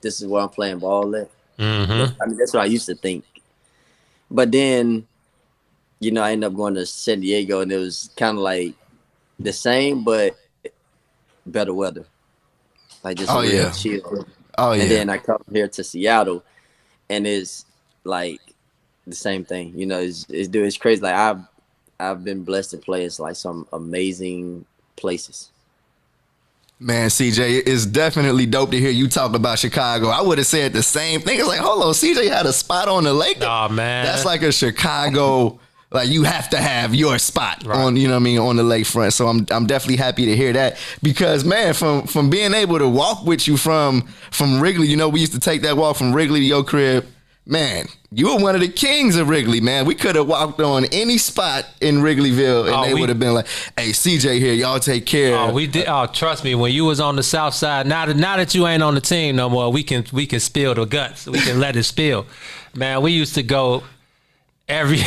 this is where I'm playing ball at. Mm-hmm. I mean, that's what I used to think. But then, you know, I ended up going to San Diego, and it was kind of like the same, but better weather. Like just real chill. Oh, yeah. And then I come here to Seattle, and it's like the same thing. You know, it's crazy. Like I've been blessed to play in like some amazing places. Man, CJ, it's definitely dope to hear you talk about Chicago. I would have said the same thing. It's like, hold on, CJ had a spot on the lake. Oh, man. That's like a Chicago Like you have to have your spot on, you know what I mean, on the lakefront. So I'm definitely happy to hear that because man, from being able to walk with you from Wrigley, you know, we used to take that walk from Wrigley to your crib. Man, you were one of the kings of Wrigley, man. We could have walked on any spot in Wrigleyville and they would have been like, hey, CJ here, y'all take care. Oh, we did. Oh, trust me, when you was on the south side, now that you ain't on the team no more, we can spill the guts. We can let it spill. Man, we used to go dude,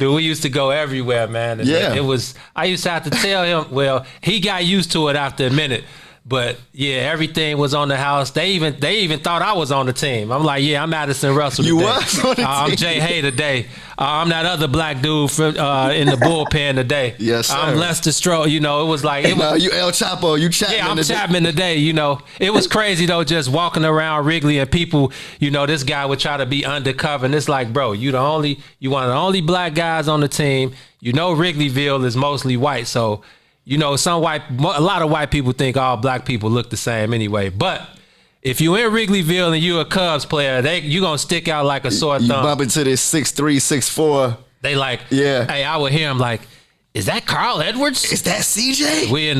we used to go everywhere, man. And it was, I used to have to tell him, well, he got used to it after a minute. But yeah, everything was on the house. They even thought I was on the team. I'm like, yeah, I'm Addison Russell today. You was on the team. I'm Jay Hay today. I'm that other black dude from in the bullpen today. Yes, sir. I'm Lester Stroh. You know, it was like you El Chapo. You Chapman. Yeah, I'm Chapman today. You know, it was crazy though, just walking around Wrigley and people. You know, this guy would try to be undercover, and it's like, bro, you one of the only black guys on the team. You know, Wrigleyville is mostly white, so. You know, a lot of white people think all black people look the same anyway. But if you in Wrigleyville and you a Cubs player, you gonna stick out like a sore thumb. You bump into this 6'3", 6'4". They like, yeah. Hey, I would hear him like, is that Carl Edwards? Is that CJ? We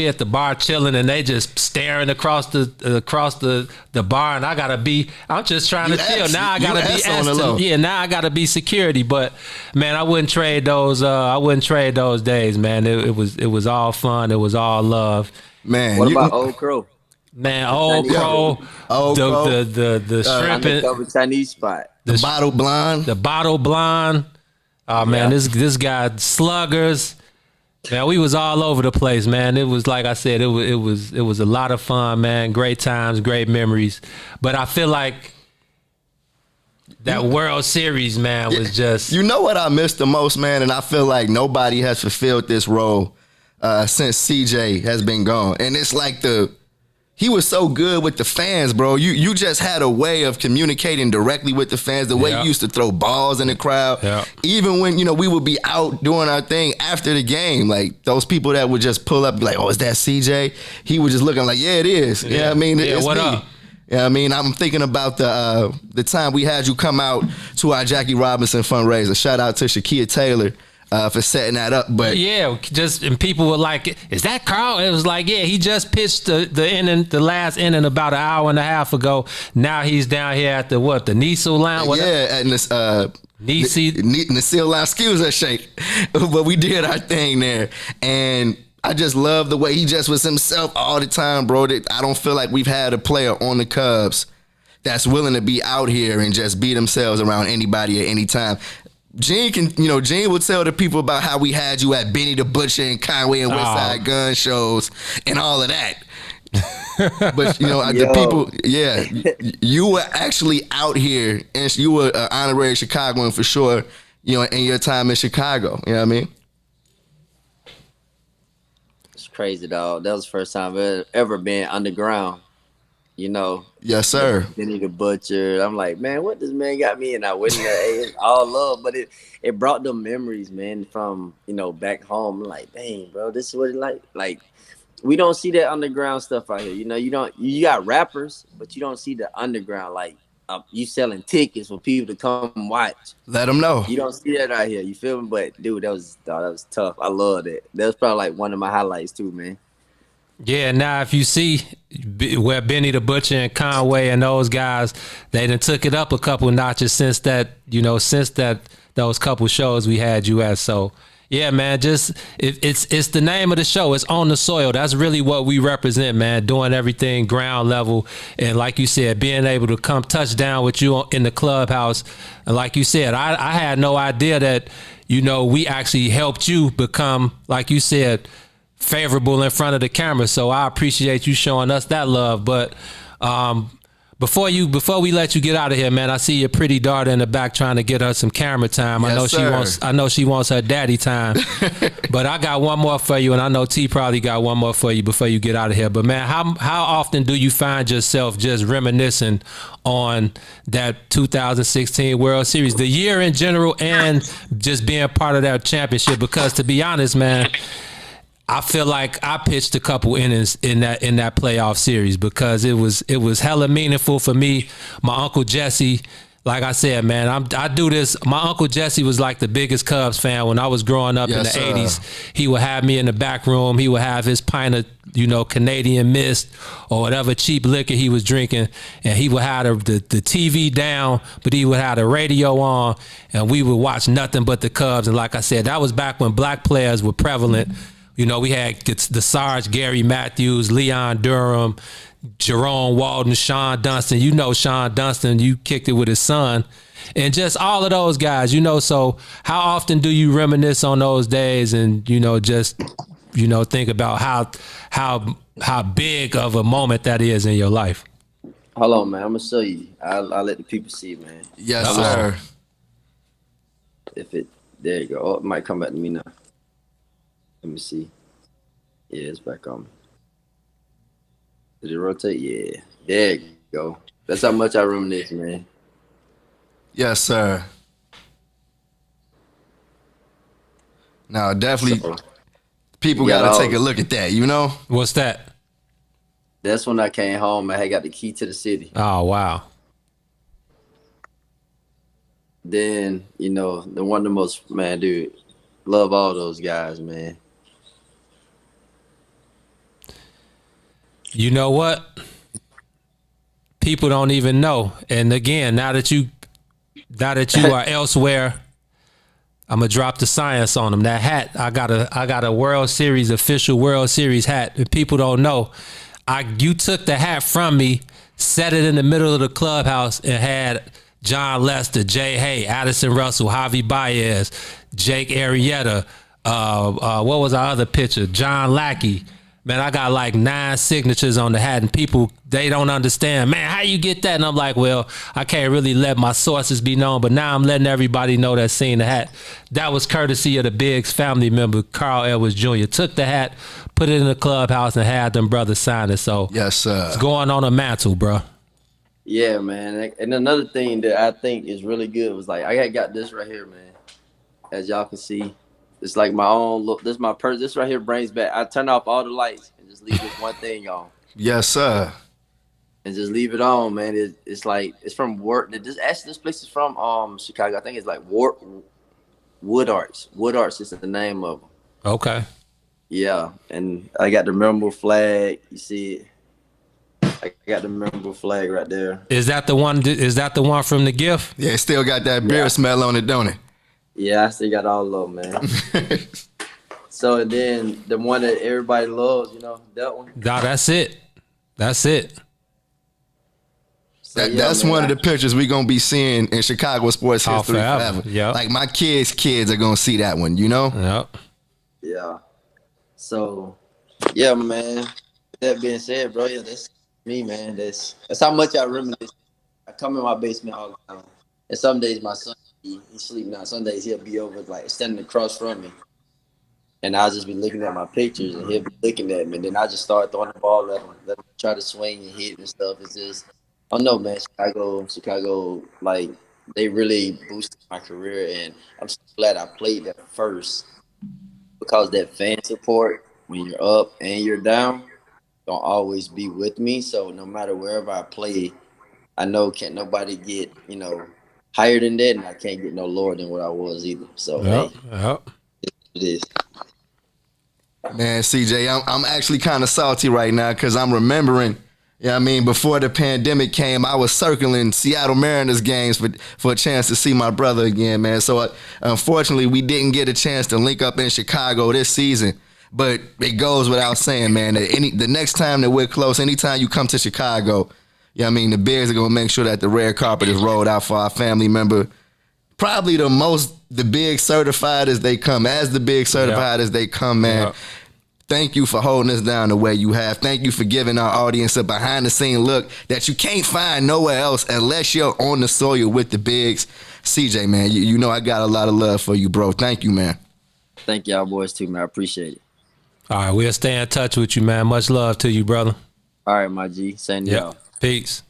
at the bar chilling and they just staring across the bar and I'm just trying to chill. Now I gotta be asked. Yeah, now I gotta be security. But man, I wouldn't trade those. I wouldn't trade those days, man. It was all fun. It was all love. Man, what about Old Crow? Man, Old Crow, the shrimp and Chinese spot, the bottle blonde, Oh man, this guy sluggers. Man, we was all over the place, man. It was like I said, it was a lot of fun, man. Great times, great memories. But I feel like that World Series, man, was just. You know what I miss the most, man, and I feel like nobody has fulfilled this role since CJ has been gone, and it's like he was so good with the fans, bro. You just had a way of communicating directly with the fans. The way you used to throw balls in the crowd. Yeah. Even when, we would be out doing our thing after the game, like those people that would just pull up and be like, oh, is that CJ? He was just looking like, yeah, it is. Yeah, you know what I mean? It's what me. Up? Yeah, I mean, I'm thinking about the time we had you come out to our Jackie Robinson fundraiser. Shout out to Shakia Taylor. For setting that up, but and people were like, "Is that Carl?" It was like, "Yeah, he just pitched the last inning about an hour and a half ago. Now he's down here at the Niso Lounge." At this Niso Lounge. Excuse us, Shake, but we did our thing there, and I just love the way he just was himself all the time, bro. I don't feel like we've had a player on the Cubs that's willing to be out here and just be themselves around anybody at any time. Gene will tell the people about how we had you at Benny the Butcher and Conway and Westside Gun shows and all of that. But the people, you were actually out here and you were an honorary Chicagoan for sure. In your time in Chicago, you know what I mean? It's crazy, dog. That was the first time I've ever been underground. Yes, sir. Benny the Butcher. I'm like, man, what this man got me? And I went in there, it's all love, but it brought them memories, man, from back home. I'm like, dang, bro, this is what it like. Like, we don't see that underground stuff out here. You got rappers, but you don't see the underground. Like, you selling tickets for people to come watch. Let them know. You don't see that out here. You feel me? But dude, that was tough. I loved it. That was probably like one of my highlights too, man. Yeah, now if you see where Benny the Butcher and Conway and those guys, they done took it up a couple notches since those couple shows we had you at. So yeah, man, just it's the name of the show. It's On the Soil. That's really what we represent, man. Doing everything ground level, and like you said, being able to come touch down with you in the clubhouse. And like you said, I had no idea that we actually helped you become, like you said, favorable in front of the camera. So I appreciate you showing us that love. But before we let you get out of here, man, I see your pretty daughter in the back trying to get her some camera time. Yes, I know she wants her daddy time. But I got one more for you, and I know T probably got one more for you before you get out of here. But man, how often do you find yourself just reminiscing on that 2016 World Series, the year in general, and just being part of that championship? Because to be honest, man, I feel like I pitched a couple innings in that playoff series because it was hella meaningful for me. My Uncle Jesse, like I said, man, I do this. My Uncle Jesse was like the biggest Cubs fan when I was growing up in the 80s. He would have me in the back room. He would have his pint of, Canadian Mist or whatever cheap liquor he was drinking. And he would have the TV down, but he would have the radio on. And we would watch nothing but the Cubs. And like I said, that was back when black players were prevalent. We had the Sarge, Gary Matthews, Leon Durham, Jerome Walden, Sean Dunston. Sean Dunston, you kicked it with his son. And just all of those guys, so how often do you reminisce on those days and, just, think about how big of a moment that is in your life? Hold on, man. I'm going to show you. I'll let the people see, man. Yes, sir. There you go. Oh, it might come back to me now. Let me see. Yeah, it's back on. Did it rotate? Yeah. There you go. That's how much I reminisce, man. Yes, sir. Now, definitely, people got to take a look at that, What's that? That's when I came home. I got the key to the city. Oh, wow. Then, the one of the most, man, dude, love all those guys, man. You know what? People don't even know. And again, now that you are elsewhere, I'm gonna drop the science on them. That hat, I got a World Series, official World Series hat. If people don't know, you took the hat from me, set it in the middle of the clubhouse, and had John Lester, Jay Hay, Addison Russell, Javi Baez, Jake Arrieta. What was our other pitcher? John Lackey. Man, I got like 9 signatures on the hat, and people, they don't understand. Man, how you get that? And I'm like, well, I can't really let my sources be known, but now I'm letting everybody know that's seen the hat. That was courtesy of the Biggs family member, Carl Edwards Jr. Took the hat, put it in the clubhouse, and had them brothers sign it. So yes, sir. It's going on a mantle, bro. Yeah, man. And another thing that I think is really good was like, I got this right here, man. As y'all can see. It's like my own look. This is my purse. This right here brings back. I turn off all the lights and just leave this one thing on. Yes, sir. And just leave it on, man. It's like it's from work. This place is from Chicago. I think it's like Wood Arts. Wood Arts is the name of them. Okay. Yeah, and I got the memorable flag. You see it? I got the memorable flag right there. Is that the one? Is that the one from the gift? Yeah, it still got that beer smell on it, don't it? Yeah, I still got all of them, man. So then the one that everybody loves, that one. Nah, that's it. That's it. So, that's one of the pictures we're going to be seeing in Chicago sports history forever. Yep. Like my kids' kids are going to see that one, Yep. Yeah. So, yeah, man. With that being said, bro, yeah, that's me, man. That's how much I reminisce. I come in my basement all the time. And some days my son, he sleep now. Some days he'll be over, like, standing across from me. And I'll just be looking at my pictures, and he'll be looking at me. And then I just start throwing the ball at him, let him try to swing and hit and stuff. It's just, I don't know, man. Chicago, like, they really boosted my career. And I'm so glad I played that first, because that fan support, when you're up and you're down, don't always be with me. So no matter wherever I play, I know can't nobody get, higher than that, and I can't get no lower than what I was either. So, it is. Man, CJ, I'm actually kind of salty right now because I'm remembering, before the pandemic came, I was circling Seattle Mariners games for a chance to see my brother again, man. So, unfortunately, we didn't get a chance to link up in Chicago this season. But it goes without saying, man, that the next time that we're close, anytime you come to Chicago, the Bears are going to make sure that the red carpet is rolled out for our family member. Probably the big certified as they come, as they come, man. Yep. Thank you for holding us down the way you have. Thank you for giving our audience a behind-the-scene look that you can't find nowhere else unless you're on the soil with the Bigs. CJ, man, you know I got a lot of love for you, bro. Thank you, man. Thank y'all boys, too, man. I appreciate it. All right, we'll stay in touch with you, man. Much love to you, brother. All right, my G. Same to y'all. Peace.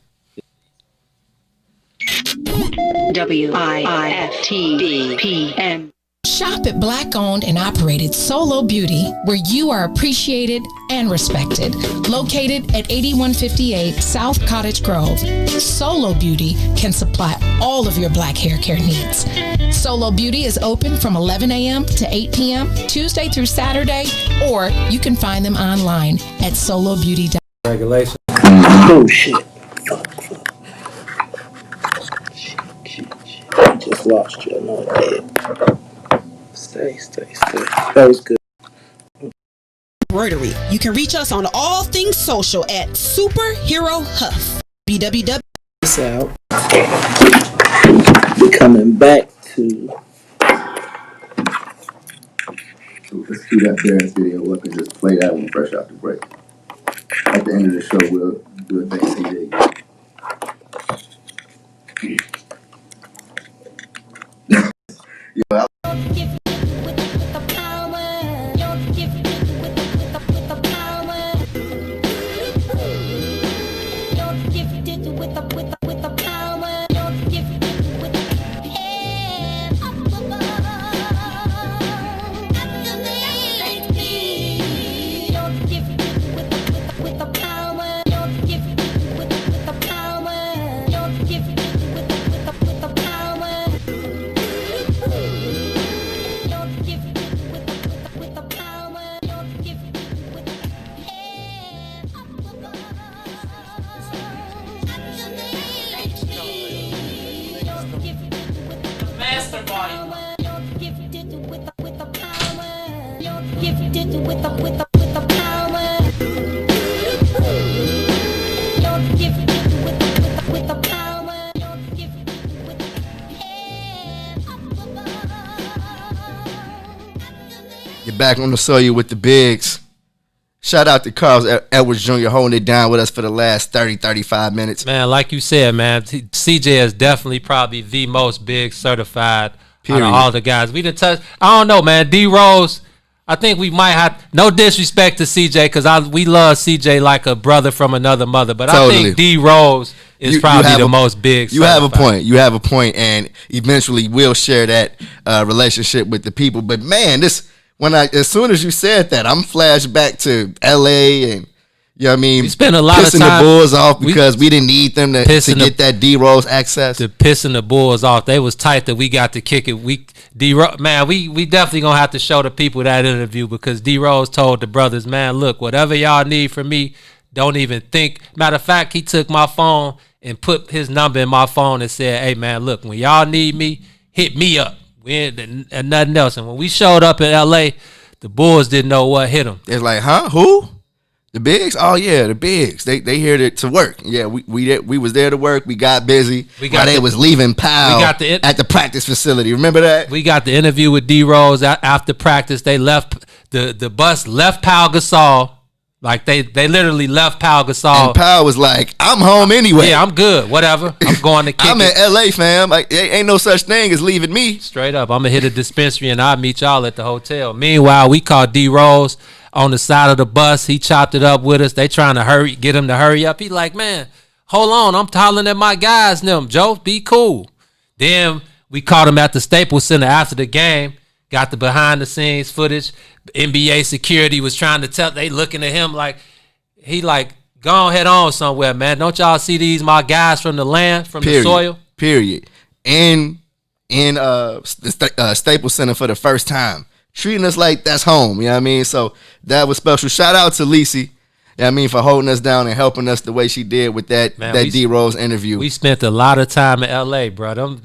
WIFTV PM. Shop at Black-owned and operated Solo Beauty, where you are appreciated and respected. Located at 8158 South Cottage Grove, Solo Beauty can supply all of your black hair care needs. Solo Beauty is open from 11 a.m. to 8 p.m. Tuesday through Saturday, or you can find them online at solobeauty.com. Regulation. Oh shit. Shit. Just lost you. No, I did. Stay. That was good. Embroidery. You can reach us on all things social at Superhero Huff. BWW. Peace out. We're coming back to. Let's cue that Terrence video up and just play that one fresh out the break. At the end of the show, we'll do a thank CD. Yo, You're back on the soil with the bigs. Shout out to Carl Edwards Jr. holding it down with us for the last 35 minutes. Man, like you said, man, CJ is definitely probably the most big certified out of all the guys. We didn't touch. I don't know, man. D Rose, I think we might have, no disrespect to CJ, because we love CJ like a brother from another mother, but totally. I think D Rose is probably the most big. You have a point, and eventually we'll share that relationship with the people. But man, as soon as you said that, I'm flashed back to LA, and you know what I mean. We spent a lot of time pissing the Bulls off because we didn't need them to get that D Rose access. To pissing the Bulls off, they was tight that we got to kick it. We definitely gonna have to show the people that interview, because D Rose told the brothers, man, look, whatever y'all need from me, don't even think. Matter of fact, he took my phone and put his number in my phone and said, hey man, look, when y'all need me, hit me up. And nothing else. And when we showed up in LA, the Bulls didn't know what hit them. It's like, huh? Who? The bigs? Oh yeah, the bigs. They here to work. Yeah, we was there to work. We got busy. They was leaving Powell at the practice facility. Remember that? We got the interview with D Rose after practice. They left the bus left Pau Gasol. Like they literally left Pau Gasol. And Pau was like, I'm home anyway. Yeah, I'm good. Whatever. I'm going to kick I'm in LA, fam. Like, ain't no such thing as leaving me. Straight up. I'm going to hit a dispensary and I'll meet y'all at the hotel. Meanwhile, we caught D Rose on the side of the bus. He chopped it up with us. They trying to get him to hurry up. He like, man, hold on. I'm hollering at my guys now. Joe, be cool. Then we caught him at the Staples Center after the game. Got the behind the scenes footage. NBA security was trying to tell, they looking at him like, he like, go head on somewhere, man. Don't y'all see these my guys from the land, from the soil? Period. In Staples Center for the first time. Treating us like that's home, you know what I mean? So that was special. Shout out to Lacey, you know what I mean, for holding us down and helping us the way she did with that D Rose interview. We spent a lot of time in LA, bro.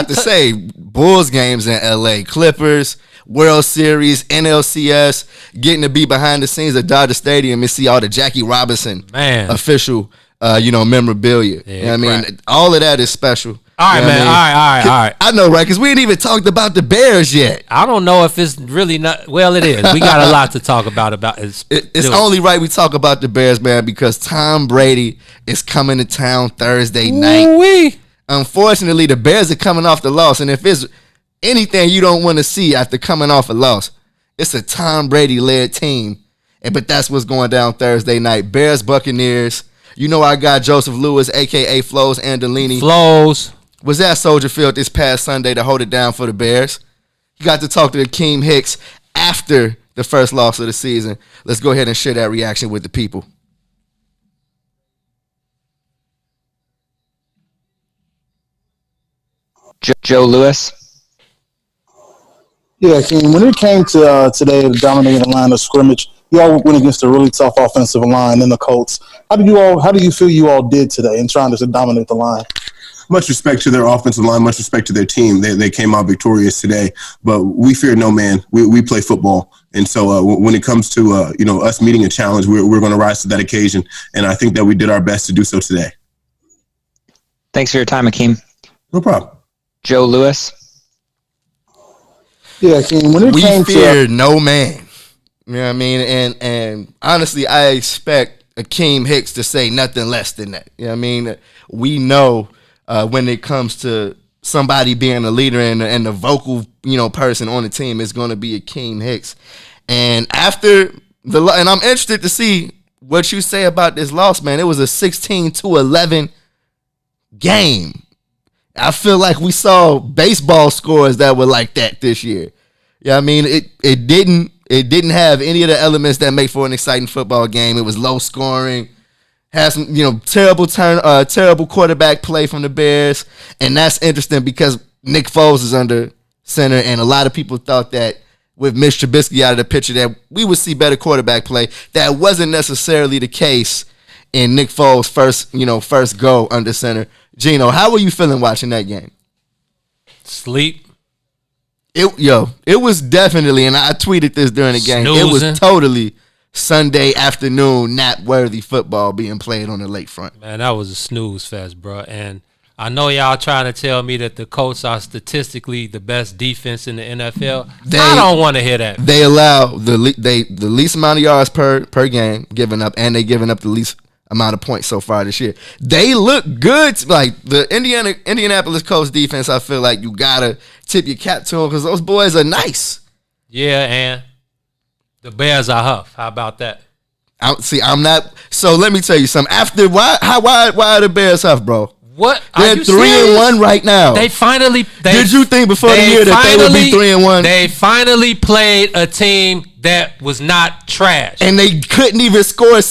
Say Bulls games in LA, Clippers, World Series, NLCS, getting to be behind the scenes at Dodger Stadium and see all the Jackie Robinson official memorabilia. Yeah, you know what I mean? All of that is special. All right, man. All right. I know, right? Because we ain't even talked about the Bears yet. I don't know if it's really not. Well, it is. We got a lot to talk about. It's only right we talk about the Bears, man, because Tom Brady is coming to town Thursday night. Unfortunately, the Bears are coming off the loss, and if it's anything you don't want to see after coming off a loss, it's a Tom Brady-led team. But that's what's going down Thursday night. Bears, Buccaneers. You know I got Joseph Lewis, a.k.a. Flows Andolini. Flows was at Soldier Field this past Sunday to hold it down for the Bears. He got to talk to Akeem Hicks after the first loss of the season. Let's go ahead and share that reaction with the people. Joe Lewis. Yeah, King, when it came to today, dominating the line of scrimmage, you all went against a really tough offensive line in the Colts. How do you feel you all did today in trying to dominate the line? Much respect to their offensive line, much respect to their team. They came out victorious today, but we fear no man. We play football. And so when it comes to us meeting a challenge, we're going to rise to that occasion. And I think that we did our best to do so today. Thanks for your time, Akeem. No problem. Joe Lewis. Yeah, King, when it we came fear to no man. You know what I mean? And honestly, I expect Akeem Hicks to say nothing less than that. You know what I mean? We know when it comes to somebody being a leader and the vocal, person on the team is going to be Akeem Hicks. And after and I'm interested to see what you say about this loss, man. It was a 16-11 game. I feel like we saw baseball scores that were like that this year. Yeah, I mean, it didn't have any of the elements that make for an exciting football game. It was low scoring, had some terrible quarterback play from the Bears, and that's interesting because Nick Foles is under center, and a lot of people thought that with Mitch Trubisky out of the picture that we would see better quarterback play. That wasn't necessarily the case in Nick Foles' first go under center. Gino, how were you feeling watching that game? Sleep. It was definitely, and I tweeted this during the game, Snoozing. It was totally Sunday afternoon nap-worthy football being played on the lakefront. Man, that was a snooze fest, bro. And I know y'all trying to tell me that the Colts are statistically the best defense in the NFL. I don't want to hear that. They allow the least amount of yards per game given up, and they giving up the least amount of points so far this year. They look good. Like the Indianapolis Colts defense, I feel like you gotta tip your cap to them because those boys are nice. Yeah, and the Bears are huff. How about that? I'm not. So let me tell you something. After why are the Bears huff, bro? What? They're 3-1 right now. They finally. Did you think before the year that they would be 3-1? They finally played a team that was not trash, and they couldn't even score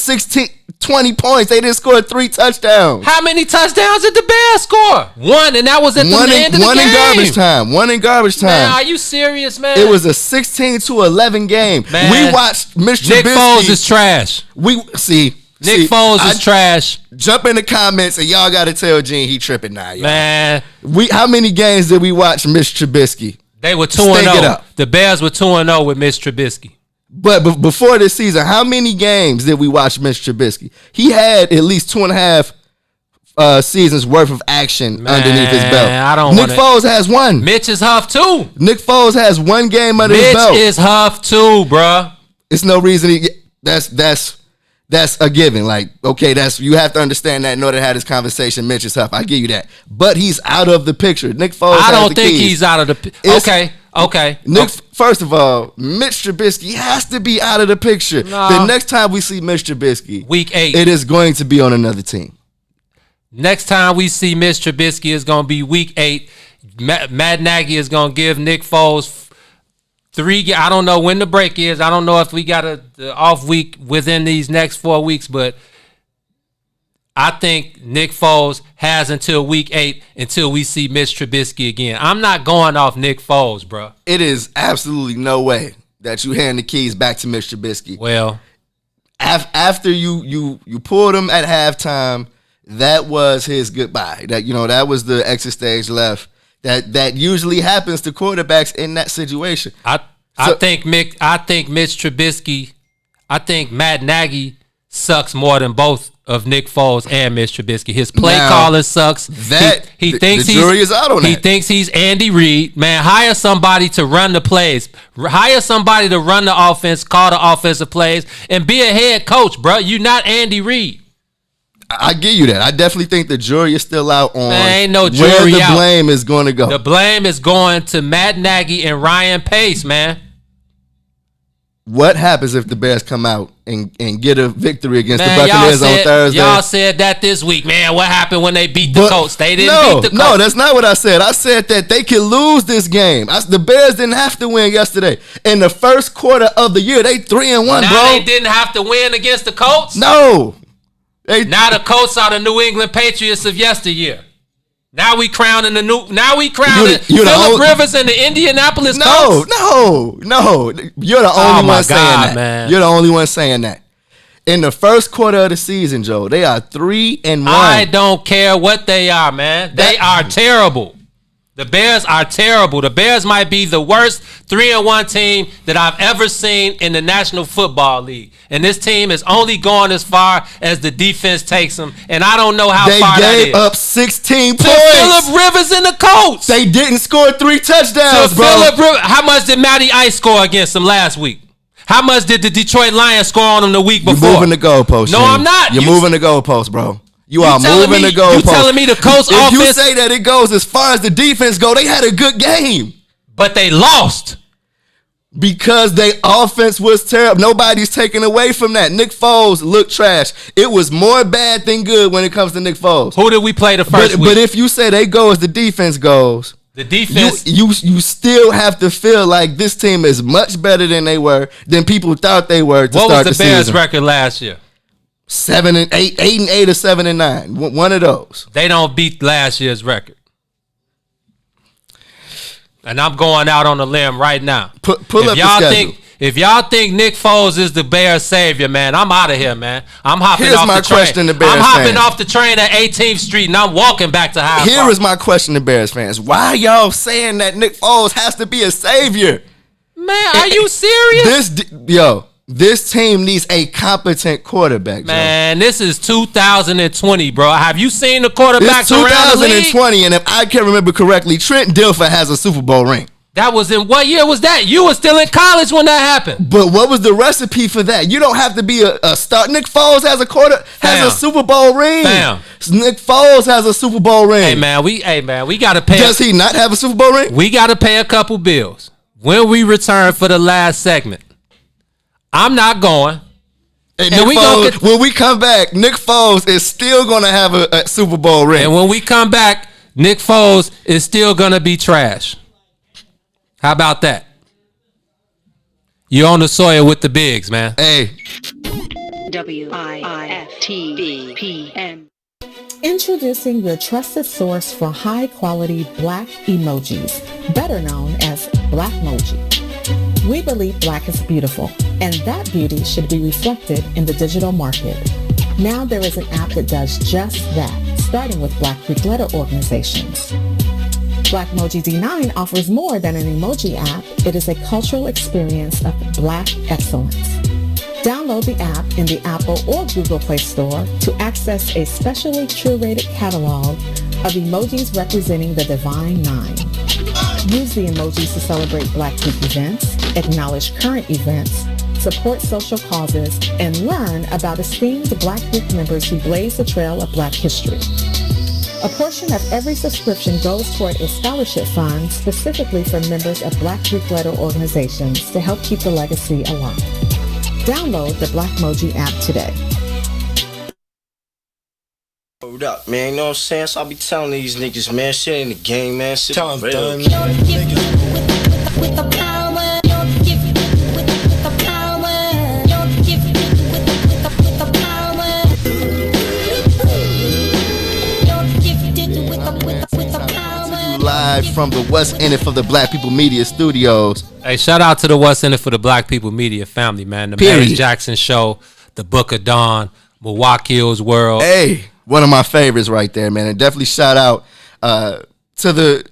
20 points. They didn't score 3 touchdowns. How many touchdowns did the Bears score? 1, and that was at the end of the game. One in garbage time. Man, are you serious, man? It was a 16-11 game. Man, we watched Mr. Nick Trubisky. Foles is trash. Nick Foles is trash. Jump in the comments and y'all got to tell Gene he tripping now. Y'all. Man, how many games did we watch Mr. Trubisky? They were 2-0. The Bears were 2-0 with Mr. Trubisky. But before this season, how many games did we watch Mr. Trubisky? He had at least 2.5 seasons worth of action underneath his belt. Nick Foles has 1. Mitch is huff too. Nick Foles has 1 game under his belt. Mitch is huff too, bruh. It's no reason that's a given. Like, okay, you have to understand that in order to have this conversation. Mitch is huff. I give you that. But he's out of the picture. Nick Foles I don't think he's out of the picture. Okay. First of all, Mitch Trubisky has to be out of the picture. No. The next time we see Mitch Trubisky, Week 8, it is going to be on another team. Next time we see Mitch Trubisky is going to be Week 8. Matt Nagy is going to give Nick Foles 3. I don't know when the break is. I don't know if we got the off week within these next 4 weeks, but I think Nick Foles has until Week 8 until we see Mitch Trubisky again. I'm not going off Nick Foles, bro. It is absolutely no way that you hand the keys back to Mitch Trubisky. Well, after you pulled him at halftime, that was his goodbye. That was the exit stage left. That usually happens to quarterbacks in that situation. I think Mitch Trubisky. I think Matt Nagy sucks more than both of Nick Foles and Mitch Trubisky. His play calling sucks. He thinks the jury is out on that. He thinks he's Andy Reid. Man, hire somebody to run the plays. Hire somebody to run the offense, call the offensive plays, and be a head coach, bro. You're not Andy Reid. I give you that. I definitely think the jury is still out on ain't no jury where the out. blame is going to go. The blame is going to Matt Nagy and Ryan Pace, man. What happens if the Bears come out and get a victory against the Buccaneers on Thursday? Y'all said that this week, man. What happened when they beat the Colts? They didn't beat the Colts. No, that's not what I said. I said that they could lose this game. The Bears didn't have to win yesterday. In the first quarter of the year, they 3-1, bro. Now they didn't have to win against the Colts? No. Now the Colts are the New England Patriots of yesteryear. Now we crowning Phillip Rivers and the Indianapolis Colts. No. You're the only one saying that. Man. You're the only one saying that. In the first quarter of the season, Joe, they are 3-1. I don't care what they are, man. They are terrible. The Bears are terrible. The Bears might be the worst 3-1 team that I've ever seen in the National Football League. And this team is only going as far as the defense takes them. And I don't know how far that is. They gave up 16 points. To Phillip Rivers and the Colts. They didn't score 3 touchdowns, bro. How much did Matty Ice score against them last week? How much did the Detroit Lions score on them the week before? You're moving the goalpost. No, I'm not. You're moving the goalpost, bro. You are moving the goalpost. You telling me the Colts offense? If you say that it goes as far as the defense go, they had a good game. But they lost. Because their offense was terrible. Nobody's taking away from that. Nick Foles looked trash. It was more bad than good when it comes to Nick Foles. Who did we play the first week? But if you say they go as the defense goes, the defense, you still have to feel like this team is much better than they were, than people thought they were to start the season. What was the Bears' record last year? 7-8, 8-8 or 7-9. One of those. They don't beat last year's record. And I'm going out on a limb right now. Pull up the schedule. If y'all think Nick Foles is the Bears' savior, man, I'm out of here, man. I'm hopping Here's off my the train. question to Bears I'm hopping fans. off the train at 18th Street, and I'm walking back to Hyde Here Park. is my question to Bears fans. Why y'all saying that Nick Foles has to be a savior? Man, are you serious? This team needs a competent quarterback, Joe. Man, this is 2020, bro. Have you seen the quarterbacks It's around the league? 2020, and if I can remember correctly, Trent Dilfer has a Super Bowl ring. That was in what year was that? You were still in college when that happened. But what was the recipe for that? You don't have to be a star. Nick Foles has a Super Bowl ring. Nick Foles has a Super Bowl ring. Hey man, we gotta pay. Does he not have a Super Bowl ring? We gotta pay a couple bills. When we return for the last segment, I'm not going. And when we come back, Nick Foles is still gonna have a Super Bowl ring. And when we come back, Nick Foles is still gonna be trash. How about that? You're on the soil with the bigs, man. Hey. WIFTBPM. Introducing your trusted source for high-quality black emojis, better known as Blackmoji. We believe black is beautiful, and that beauty should be reflected in the digital market. Now there is an app that does just that, starting with Black Greek letter organizations. Blackmoji D9 offers more than an emoji app. It is a cultural experience of black excellence. Download the app in the Apple or Google Play Store to access a specially curated catalog of emojis representing the Divine Nine. Use the emojis to celebrate Black Greek events, acknowledge current events, support social causes, and learn about esteemed Black Greek members who blaze the trail of Black history. A portion of every subscription goes toward a scholarship fund specifically for members of Black Greek letter organizations to help keep the legacy alive. Download the Blackmoji app today. Hold up, man. You know what I'm saying? So I'll be telling these niggas, man, shit ain't the game, man. Shit Tell 'em, real. done. With the power, you're gifted with the power. You're gifted with the power. You're gifted with the power. Live from the What's In It for the Black People Media Studios. Hey, shout out to the What's In It for the Black People Media family, man. The Period. Mary Jackson Show, The Book of Dawn, Milwaukee Hills World. Hey, one of my favorites right there, man. And definitely shout out to the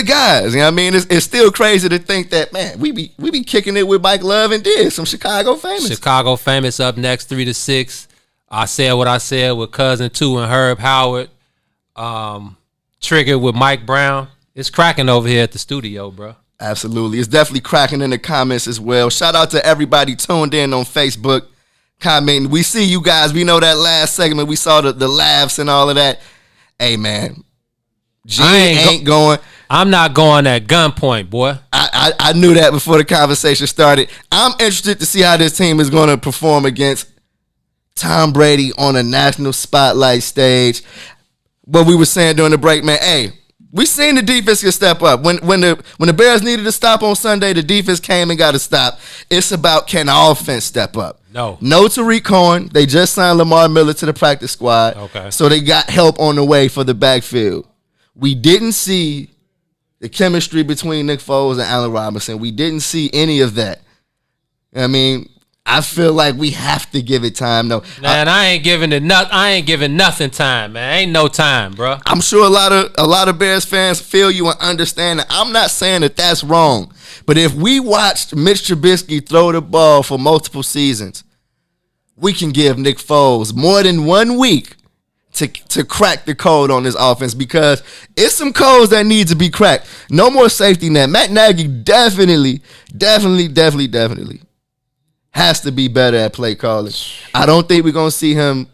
guys. You know what I mean? It's still crazy to think that, man, we be kicking it with Mike Love and Diz, some Chicago famous. Chicago famous up next 3 to 6. I Said What I Said with Cousin 2 and Herb Howard. Triggered with Mike Brown. It's cracking over here at the studio, bro. Absolutely. It's definitely cracking in the comments as well. Shout out to everybody tuned in on Facebook, commenting. We see you guys. We know that last segment. We saw the laughs and all of that. Hey, man. Gene ain't going. I'm not going at gunpoint, boy. I I knew that before the conversation started. I'm interested to see how this team is going to perform against Tom Brady on a national spotlight stage. What we were saying during the break, man, hey, we seen the defense can step up. When the Bears needed to stop on Sunday, the defense came and got to stop. It's about, can the offense step up? No Tariq Cohen. They just signed Lamar Miller to the practice squad. Okay. So they got help on the way for the backfield. We didn't see the chemistry between Nick Foles and Allen Robinson. We didn't see any of that. I mean, I feel like we have to give it time, though. Man, I ain't giving nothing time, man. Ain't no time, bro. I'm sure a lot of Bears fans feel you and understand that. I'm not saying that that's wrong, but if we watched Mitch Trubisky throw the ball for multiple seasons, we can give Nick Foles more than 1 week to crack the code on this offense, because it's some codes that need to be cracked. No more safety net. Matt Nagy definitely has to be better at play calling. I don't think we're going to see him,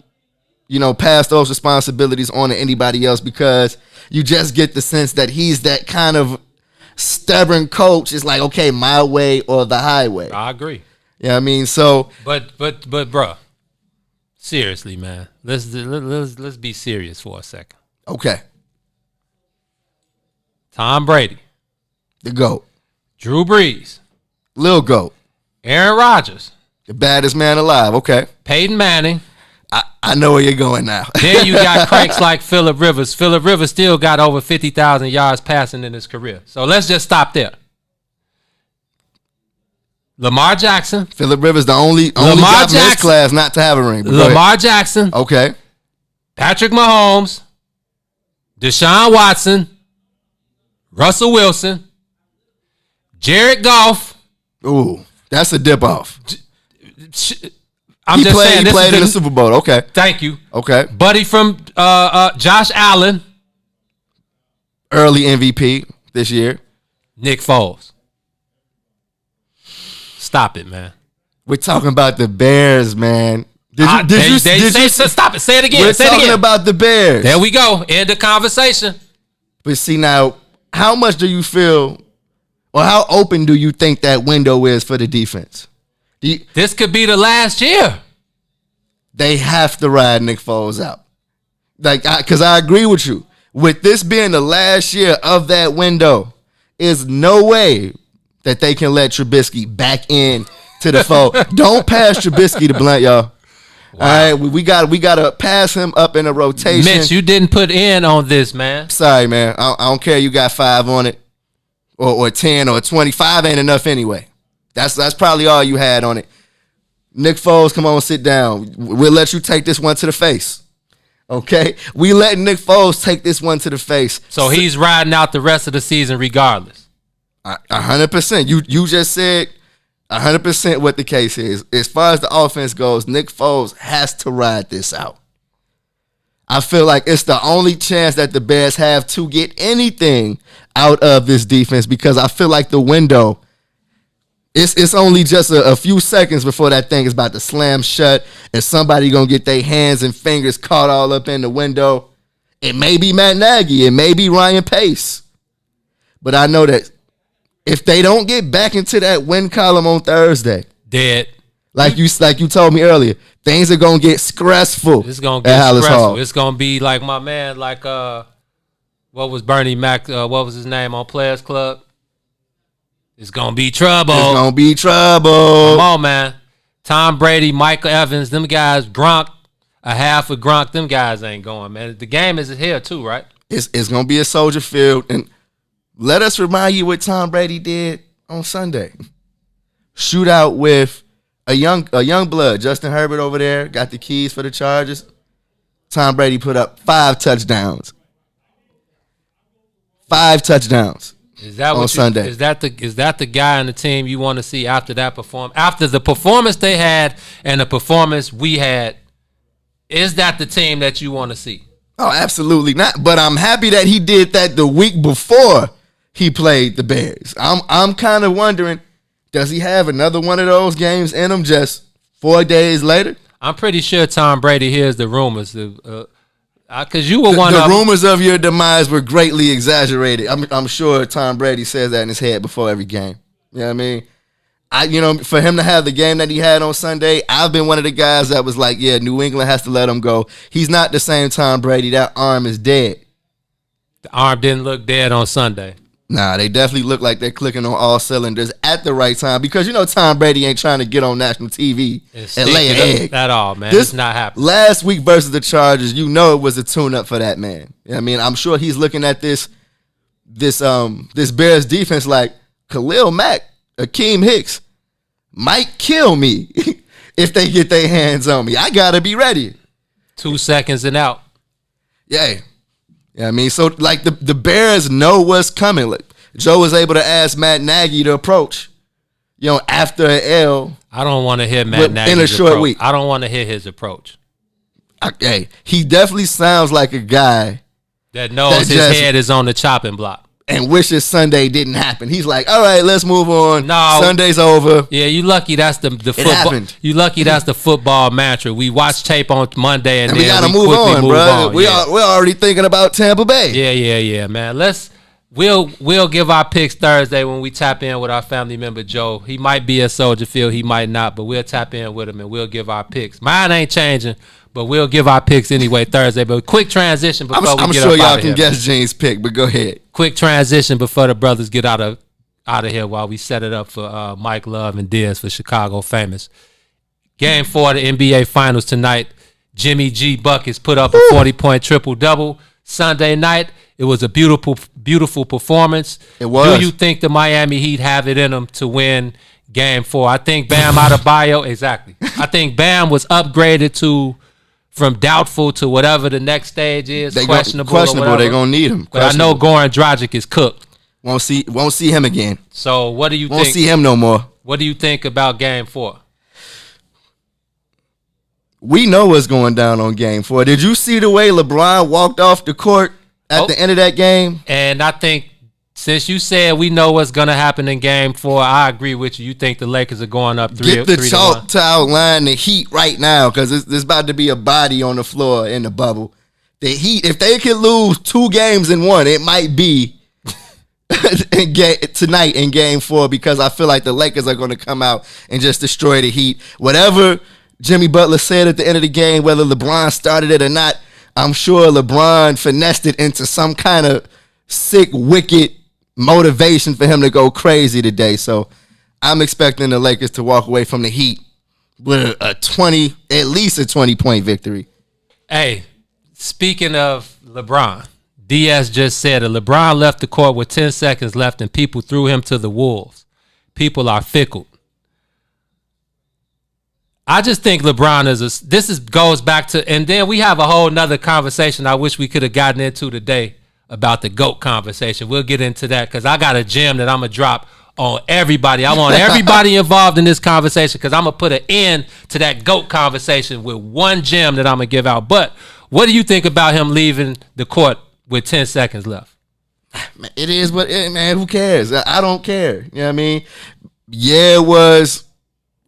pass those responsibilities on to anybody else, because you just get the sense that he's that kind of stubborn coach. It's like, okay, my way or the highway. I agree. Yeah, I mean, so. But, bro, seriously, man, let's be serious for a second. Okay. Tom Brady, the GOAT. Drew Brees, Lil GOAT. Aaron Rodgers, the baddest man alive. Okay. Peyton Manning. I know where you're going now. Then you got cranks like Phillip Rivers. Phillip Rivers still got over 50,000 yards passing in his career. So let's just stop there. Lamar Jackson. Phillip Rivers, the only guy in this class not to have a ring. Lamar Jackson. Okay. Patrick Mahomes. Deshaun Watson. Russell Wilson. Jared Goff. Ooh, that's a dip off. He played in the Super Bowl. Okay. Thank you. Okay. Buddy from Josh Allen. Early MVP this year. Nick Foles. Stop it, man. We're talking about the Bears, man. Stop it. Say it again. We're talking about the Bears. There we go. End the conversation. But see, now, how much do you feel, or how open do you think that window is for the defense? This could be the last year. They have to ride Nick Foles out. Because I agree with you. With this being the last year of that window, is no way that they can let Trubisky back in to the fold. Don't pass Trubisky to Blunt, y'all. Wow. All right, we got to pass him up in a rotation. Mitch, you didn't put in on this, man. Sorry, man. I don't care. You got 5 on it, or 10 or 25 ain't enough anyway. That's probably all you had on it. Nick Foles, come on, sit down. We'll let you take this one to the face. Okay? We let Nick Foles take this one to the face. So he's riding out the rest of the season regardless. 100%. You just said 100% what the case is. As far as the offense goes, Nick Foles has to ride this out. I feel like it's the only chance that the Bears have to get anything out of this defense, because I feel like the window, it's only just a few seconds before that thing is about to slam shut and somebody going to get their hands and fingers caught all up in the window. It may be Matt Nagy. It may be Ryan Pace. But I know that if they don't get back into that win column on Thursday, dead. Like you told me earlier, things are gonna get stressful. It's gonna get stressful. It's gonna be like my man, what was Bernie Mac? What was his name on Players Club? It's gonna be trouble. It's gonna be trouble. Come on, man. Tom Brady, Michael Evans, them guys, Gronk, a half of Gronk, them guys ain't going, man. The game is here too, right? It's gonna be a Soldier Field, and let us remind you what Tom Brady did on Sunday. Shootout with a young blood. Justin Herbert over there got the keys for the Chargers. Tom Brady put up 5 touchdowns. 5 touchdowns. Is that on Sunday? Is that the guy on the team you want to see after that after the performance they had and the performance we had? Is that the team that you want to see? Oh, absolutely not. But I'm happy that he did that the week before he played the Bears. I'm kind of wondering, does he have another one of those games in him just 4 days later? I'm pretty sure Tom Brady hears the rumors. Because you were one The of rumors of your demise were greatly exaggerated. I'm sure Tom Brady says that in his head before every game. You know what I mean? For him to have the game that he had on Sunday, I've been one of the guys that was like, yeah, New England has to let him go. He's not the same Tom Brady. That arm is dead. The arm didn't look dead on Sunday. Nah, they definitely look like they're clicking on all cylinders at the right time because Tom Brady ain't trying to get on national TV and lay an egg. At all, man. It's not happening. Last week versus the Chargers, it was a tune-up for that man. I mean, I'm sure he's looking at this Bears defense like Khalil Mack, Akeem Hicks might kill me if they get their hands on me. I gotta be ready. 2 seconds and out. Yeah. Yeah, I mean, so like the Bears know what's coming. Like Joe was able to ask Matt Nagy to approach, after an L. I don't want to hear Matt Nagy's in a short approach. week. I don't want to hear his approach. Hey, he definitely sounds like a guy that knows his head is on the chopping block and wishes Sunday didn't happen. He's like, all right, let's move on. No, Sunday's over. Yeah, you lucky that's the football. Happened. You lucky that's the football mantra. We watch tape on Monday and then we gotta move on, bro. We're already thinking about Tampa Bay. Yeah, man. We'll give our picks Thursday when we tap in with our family member Joe. He might be at Soldier Field, he might not, but we'll tap in with him and we'll give our picks. Mine ain't changing, but we'll give our picks anyway Thursday. But quick transition before we get I'm up sure y'all out of can here, guess Gene's pick, but go ahead. Quick transition before the brothers get out of here while we set it up for Mike Love and Diaz for Chicago Famous. Game 4 of the NBA Finals tonight. Jimmy G Buckets put up a 40-point triple-double. Sunday night, it was a beautiful performance. It was. Do you think the Miami Heat have it in them to win Game 4? I think Bam Adebayo, exactly. I think Bam was upgraded from doubtful to whatever the next stage is. Questionable. They're gonna need him. But I know Goran Dragic is cooked. Won't see him again. So what do you think? Won't see him no more. What do you think about Game 4? We know what's going down on Game 4. Did you see the way LeBron walked off the court at the end of that game? And I think since you said we know what's going to happen in Game 4, I agree with you. You think the Lakers are going up 3-1? Get the chalk to outline the Heat right now because there's about to be a body on the floor in the bubble. The Heat, if they could lose 2 games in one, it might be tonight in Game 4 because I feel like the Lakers are going to come out and just destroy the Heat. Whatever Jimmy Butler said at the end of the game, whether LeBron started it or not, I'm sure LeBron finessed it into some kind of sick, wicked motivation for him to go crazy today. So I'm expecting the Lakers to walk away from the Heat with at least a 20-point victory. Hey, speaking of LeBron, Diaz just said that LeBron left the court with 10 seconds left and people threw him to the wolves. People are fickle. I just think LeBron goes back to, and then we have a whole nother conversation I wish we could have gotten into today about the GOAT conversation. We'll get into that because I got a gem that I'm going to drop on everybody. I want everybody involved in this conversation because I'm going to put an end to that GOAT conversation with one gem that I'm going to give out. But what do you think about him leaving the court with 10 seconds left? It is what it, man, who cares? I don't care. You know what I mean? Yeah, it was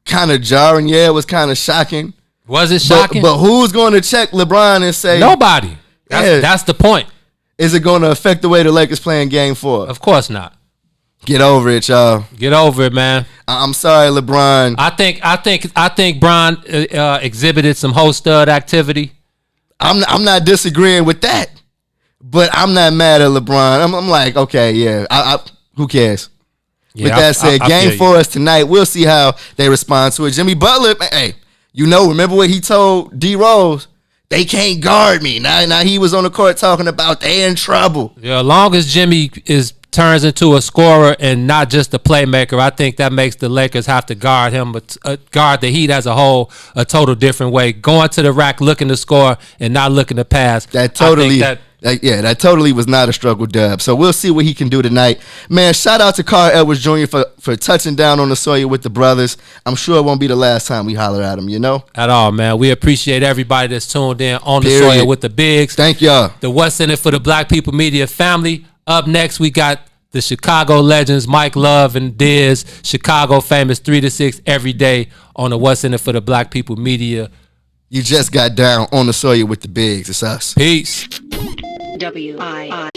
kind of jarring. Yeah, it was kind of shocking. Was it shocking? But who's going to check LeBron and say nobody? That's the point. Is it going to affect the way the Lakers play in Game 4? Of course not. Get over it, y'all. Get over it, man. I'm sorry, LeBron. I think Bron exhibited some whole stud activity. I'm not disagreeing with that, but I'm not mad at LeBron. I'm like, okay, yeah. Who cares? Yeah, with that said, Game 4 is tonight. We'll see how they respond to it. Jimmy Butler, hey, remember what he told D Rose? They can't guard me. Now he was on the court talking about they in trouble. Yeah, as long as Jimmy turns into a scorer and not just a playmaker, I think that makes the Lakers have to guard him, but guard the Heat as a whole a total different way. Going to the rack, looking to score, and not looking to pass. That totally was not a struggle dub. So we'll see what he can do tonight. Man, shout out to Carl Edwards Jr. for touching down on the soil with the brothers. I'm sure it won't be the last time we holler at him, At all, man. We appreciate everybody that's tuned in on the soil with the bigs. Thank y'all. The What's in It for the Black People Media family. Up next, we got the Chicago legends, Mike Love and Diz, Chicago Famous 3 to 6 every day on the What's in It for the Black People Media You just got down on the soil with the bigs. It's us. Peace. WII.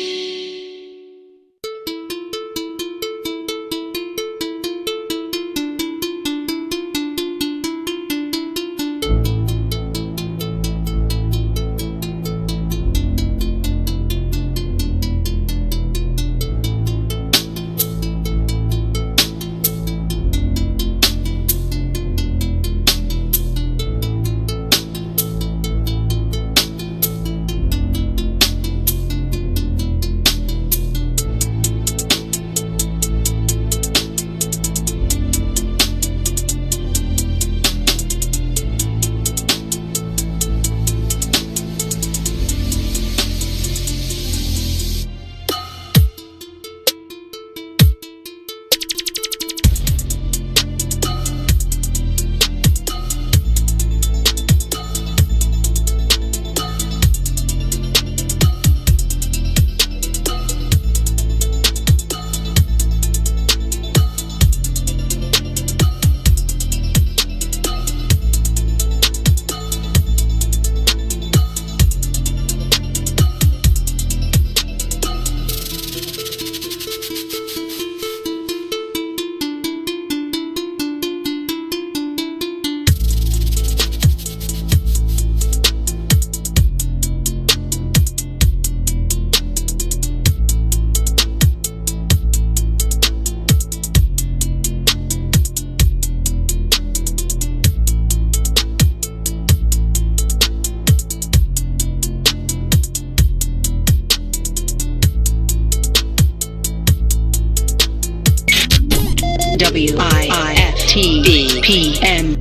WIFTDPM.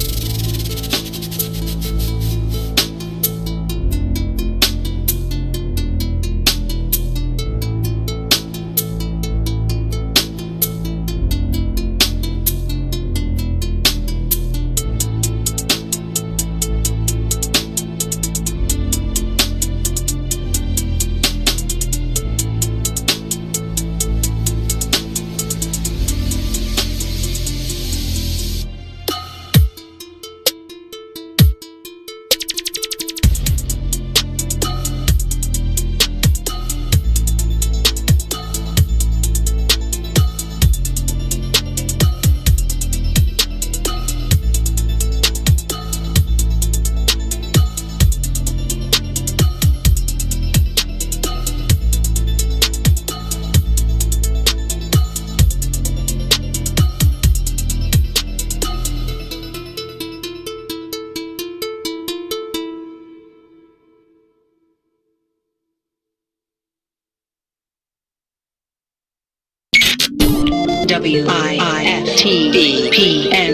WIFTDPM.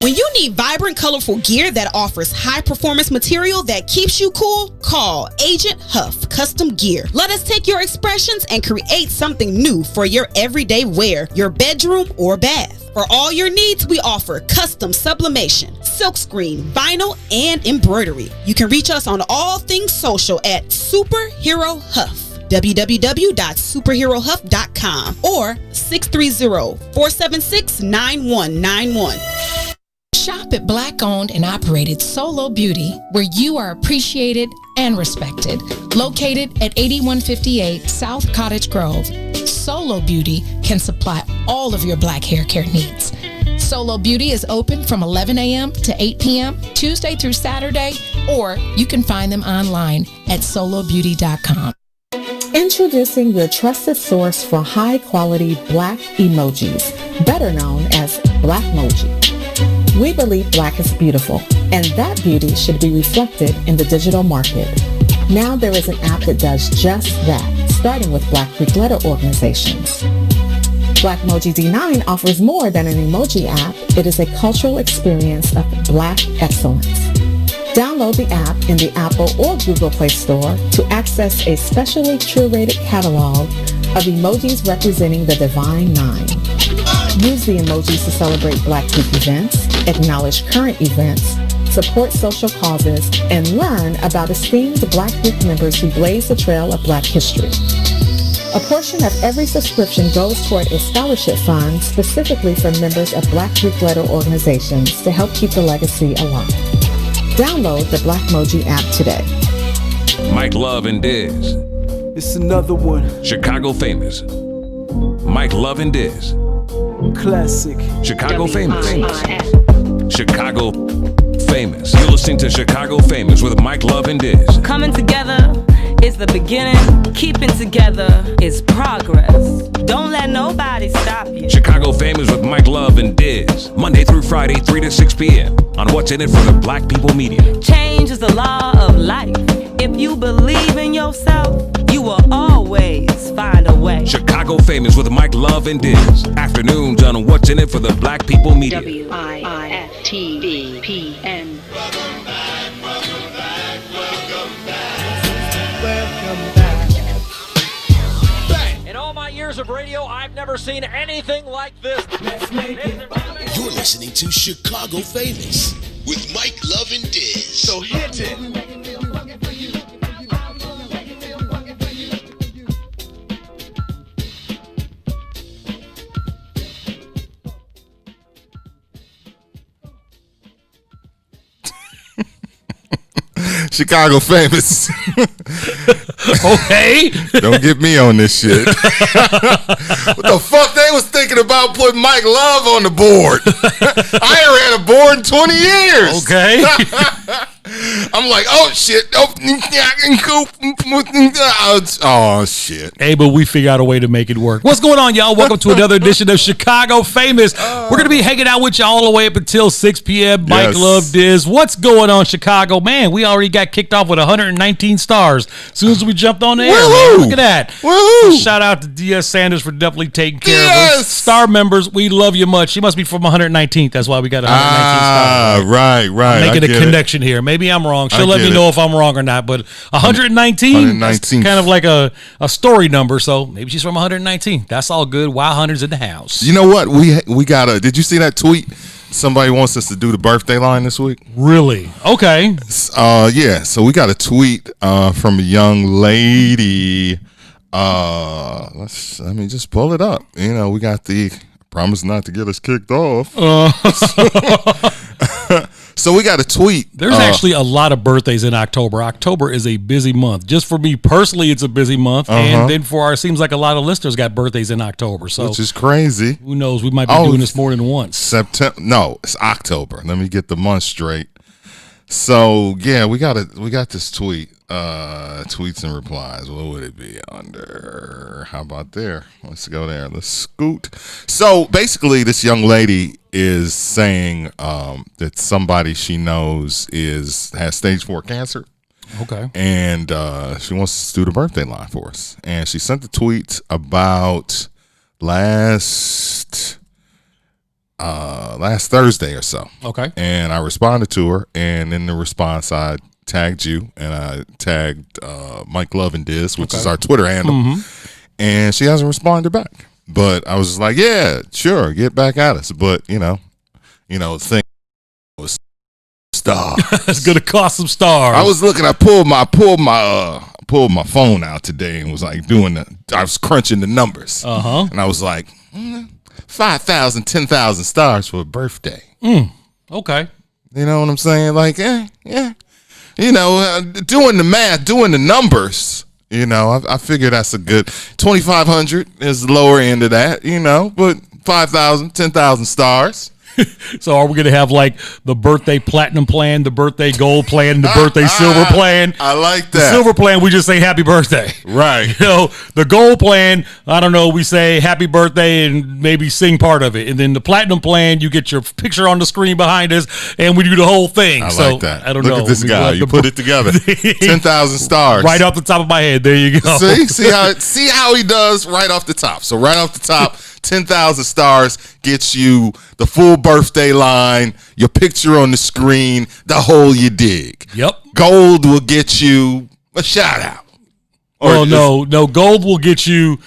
When you need vibrant, colorful gear that offers high-performance material that keeps you cool, call Agent Huff Custom Gear. Let us take your expressions and create something new for your everyday wear, your bedroom, or bath. For all your needs, we offer custom sublimation, silkscreen, vinyl, and embroidery. You can reach us on all things social at Superhero Huff. www.superherohuff.com or 630-476-9191. Shop at Black-owned and operated Solo Beauty, where you are appreciated and respected. Located at 8158 South Cottage Grove, Solo Beauty can supply all of your black hair care needs. Solo Beauty is open from 11 a.m. to 8 p.m. Tuesday through Saturday, or you can find them online at solobeauty.com. Introducing your trusted source for high-quality black emojis, better known as Blackmoji. We believe black is beautiful, and that beauty should be reflected in the digital market. Now there is an app that does just that, starting with Black Greek letter organizations. Blackmoji D9 offers more than an emoji app. It is a cultural experience of Black excellence. Download the app in the Apple or Google Play Store to access a specially curated catalog of emojis representing the Divine Nine. Use the emojis to celebrate Black Greek events, acknowledge current events, support social causes, and learn about esteemed Black Greek members who blaze the trail of Black history. A portion of every subscription goes toward a scholarship fund specifically for members of Black Greek letter organizations to help keep the legacy alive. Download the Blackmoji app today. Mike Love and Diz. It's another one. Chicago famous. Mike Love and Diz. Classic. Chicago famous. Chicago famous. You're listening to Chicago Famous with Mike Love and Diz. Coming together is the beginning. Keeping together is progress. Don't let nobody stop you. Chicago Famous with Mike Love and Diz. Monday through Friday, 3 to 6 p.m. on What's In It for the Black People Media. Change is the law of life. If you believe in yourself, you will always find a way. Chicago Famous with Mike Love and Diz. Afternoons on What's In It for the Black People Media. WIIFTVPN. In all my years of radio, I've never seen anything like this. You're listening to Chicago Famous with Mike Love and Diz. So hit it. Chicago Famous. Okay. Don't get me on this shit. What the fuck they was thinking about putting Mike Love on the board? I ain't ran a board in 20 years. Okay. I'm like, oh shit. Oh shit. Hey, but we figure out a way to make it work. What's going on, y'all? Welcome to another edition of Chicago Famous. We're going to be hanging out with y'all all the way up until 6 p.m. Mike Love Diz. What's going on, Chicago? Man, we already got kicked off with 119 stars as soon as we jumped on the air, man. Look at that. So shout out to D.S. Sanders for definitely taking care of us. Star members, we love you much. She must be from 119th. That's why we got 119 stars. Right. I'm making a connection here. Maybe I'm wrong. She'll let me know if I'm wrong or not. But 119, that's kind of like a story number. So maybe she's from 119. That's all good. Wild Hunters in the house. You know what? We got a. Did you see that tweet? Somebody wants us to do the birthday line this week. Really? Okay. Yeah. So we got a tweet from a young lady. Let me just pull it up. You know, we got the promise not to get us kicked off. So we got a tweet. There's actually a lot of birthdays in October. October is a busy month. Just for me personally, it's a busy month. And then for our, seems like a lot of listeners got birthdays in October. So which is crazy. Who knows? We might be doing this more than once. September? No, it's October. Let me get the month straight. So yeah, we got this tweet. Tweets and replies. What would it be under? How about there? Let's go there. Let's scoot. So basically, this young lady is saying that somebody she knows has stage 4 cancer. Okay. And she wants to do the birthday line for us. And she sent the tweet about last Thursday or so. Okay. And I responded to her, and in the response I tagged you, and I tagged Mike Love and Diz, which is our Twitter handle. Mm-hmm. And she hasn't responded back. But I was just like, yeah, sure, get back at us. But you know, the thing was stars. It's gonna cost some stars. I was looking. I pulled my phone out today and was like I was crunching the numbers. And I was like, 5,000, 10,000 stars for a birthday. Okay. You know what I'm saying? Like, yeah. You know, doing the math, doing the numbers, you know, I figure that's a good 2,500 is the lower end of that, you know, but 5,000, 10,000 stars. So are we going to have like the birthday platinum plan, the birthday gold plan, and the birthday silver plan? I like that. The silver plan, we just say happy birthday. Right. You know, the gold plan, I don't know, we say happy birthday and maybe sing part of it. And then the platinum plan, you get your picture on the screen behind us and we do the whole thing. I so, like that. I don't Look know. at this guy. You put it together. 10,000 stars. Right off the top of my head. There you go. See how he does right off the top. So right off the top, 10,000 stars gets you the full birthday line, your picture on the screen, the whole you dig. Yep. Gold will get you a shout out. Well, no. Gold will get you.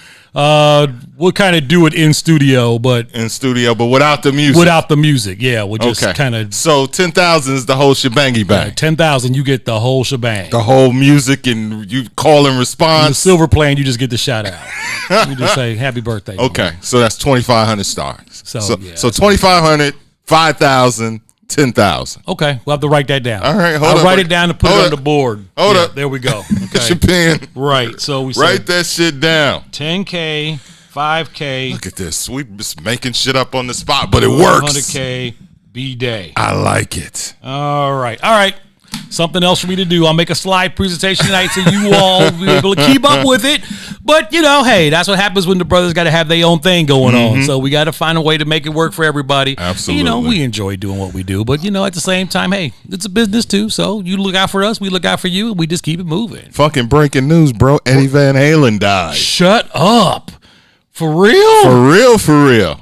We'll kind of do it in studio, but without the music. Without the music, yeah. We'll just kind of. So 10,000 is the whole shebangy bang. 10,000, you get the whole shebang. The whole music and you call and response. And the silver plan, you just get the shout out. You just say happy birthday. Okay, so that's 2,500 stars. So 2,500, 5,000. 10,000. Okay, we'll have to write that down. All right, I'll write it down and put it on the board. Hold up. There we go. Okay. Get your pen. Right. So we write that shit down. 10K, 5K. Look at this. We just making shit up on the spot, but it works. 100K B-Day. I like it. All right. Something else for me to do. I'll make a slide presentation tonight so you all will be able to keep up with it. But, hey, that's what happens when the brothers got to have their own thing going on. So we got to find a way to make it work for everybody. Absolutely. And, we enjoy doing what we do. But, at the same time, hey, it's a business too. So you look out for us, we look out for you, and we just keep it moving. Fucking breaking news, bro. Eddie Van Halen died. Shut up. For real? For real.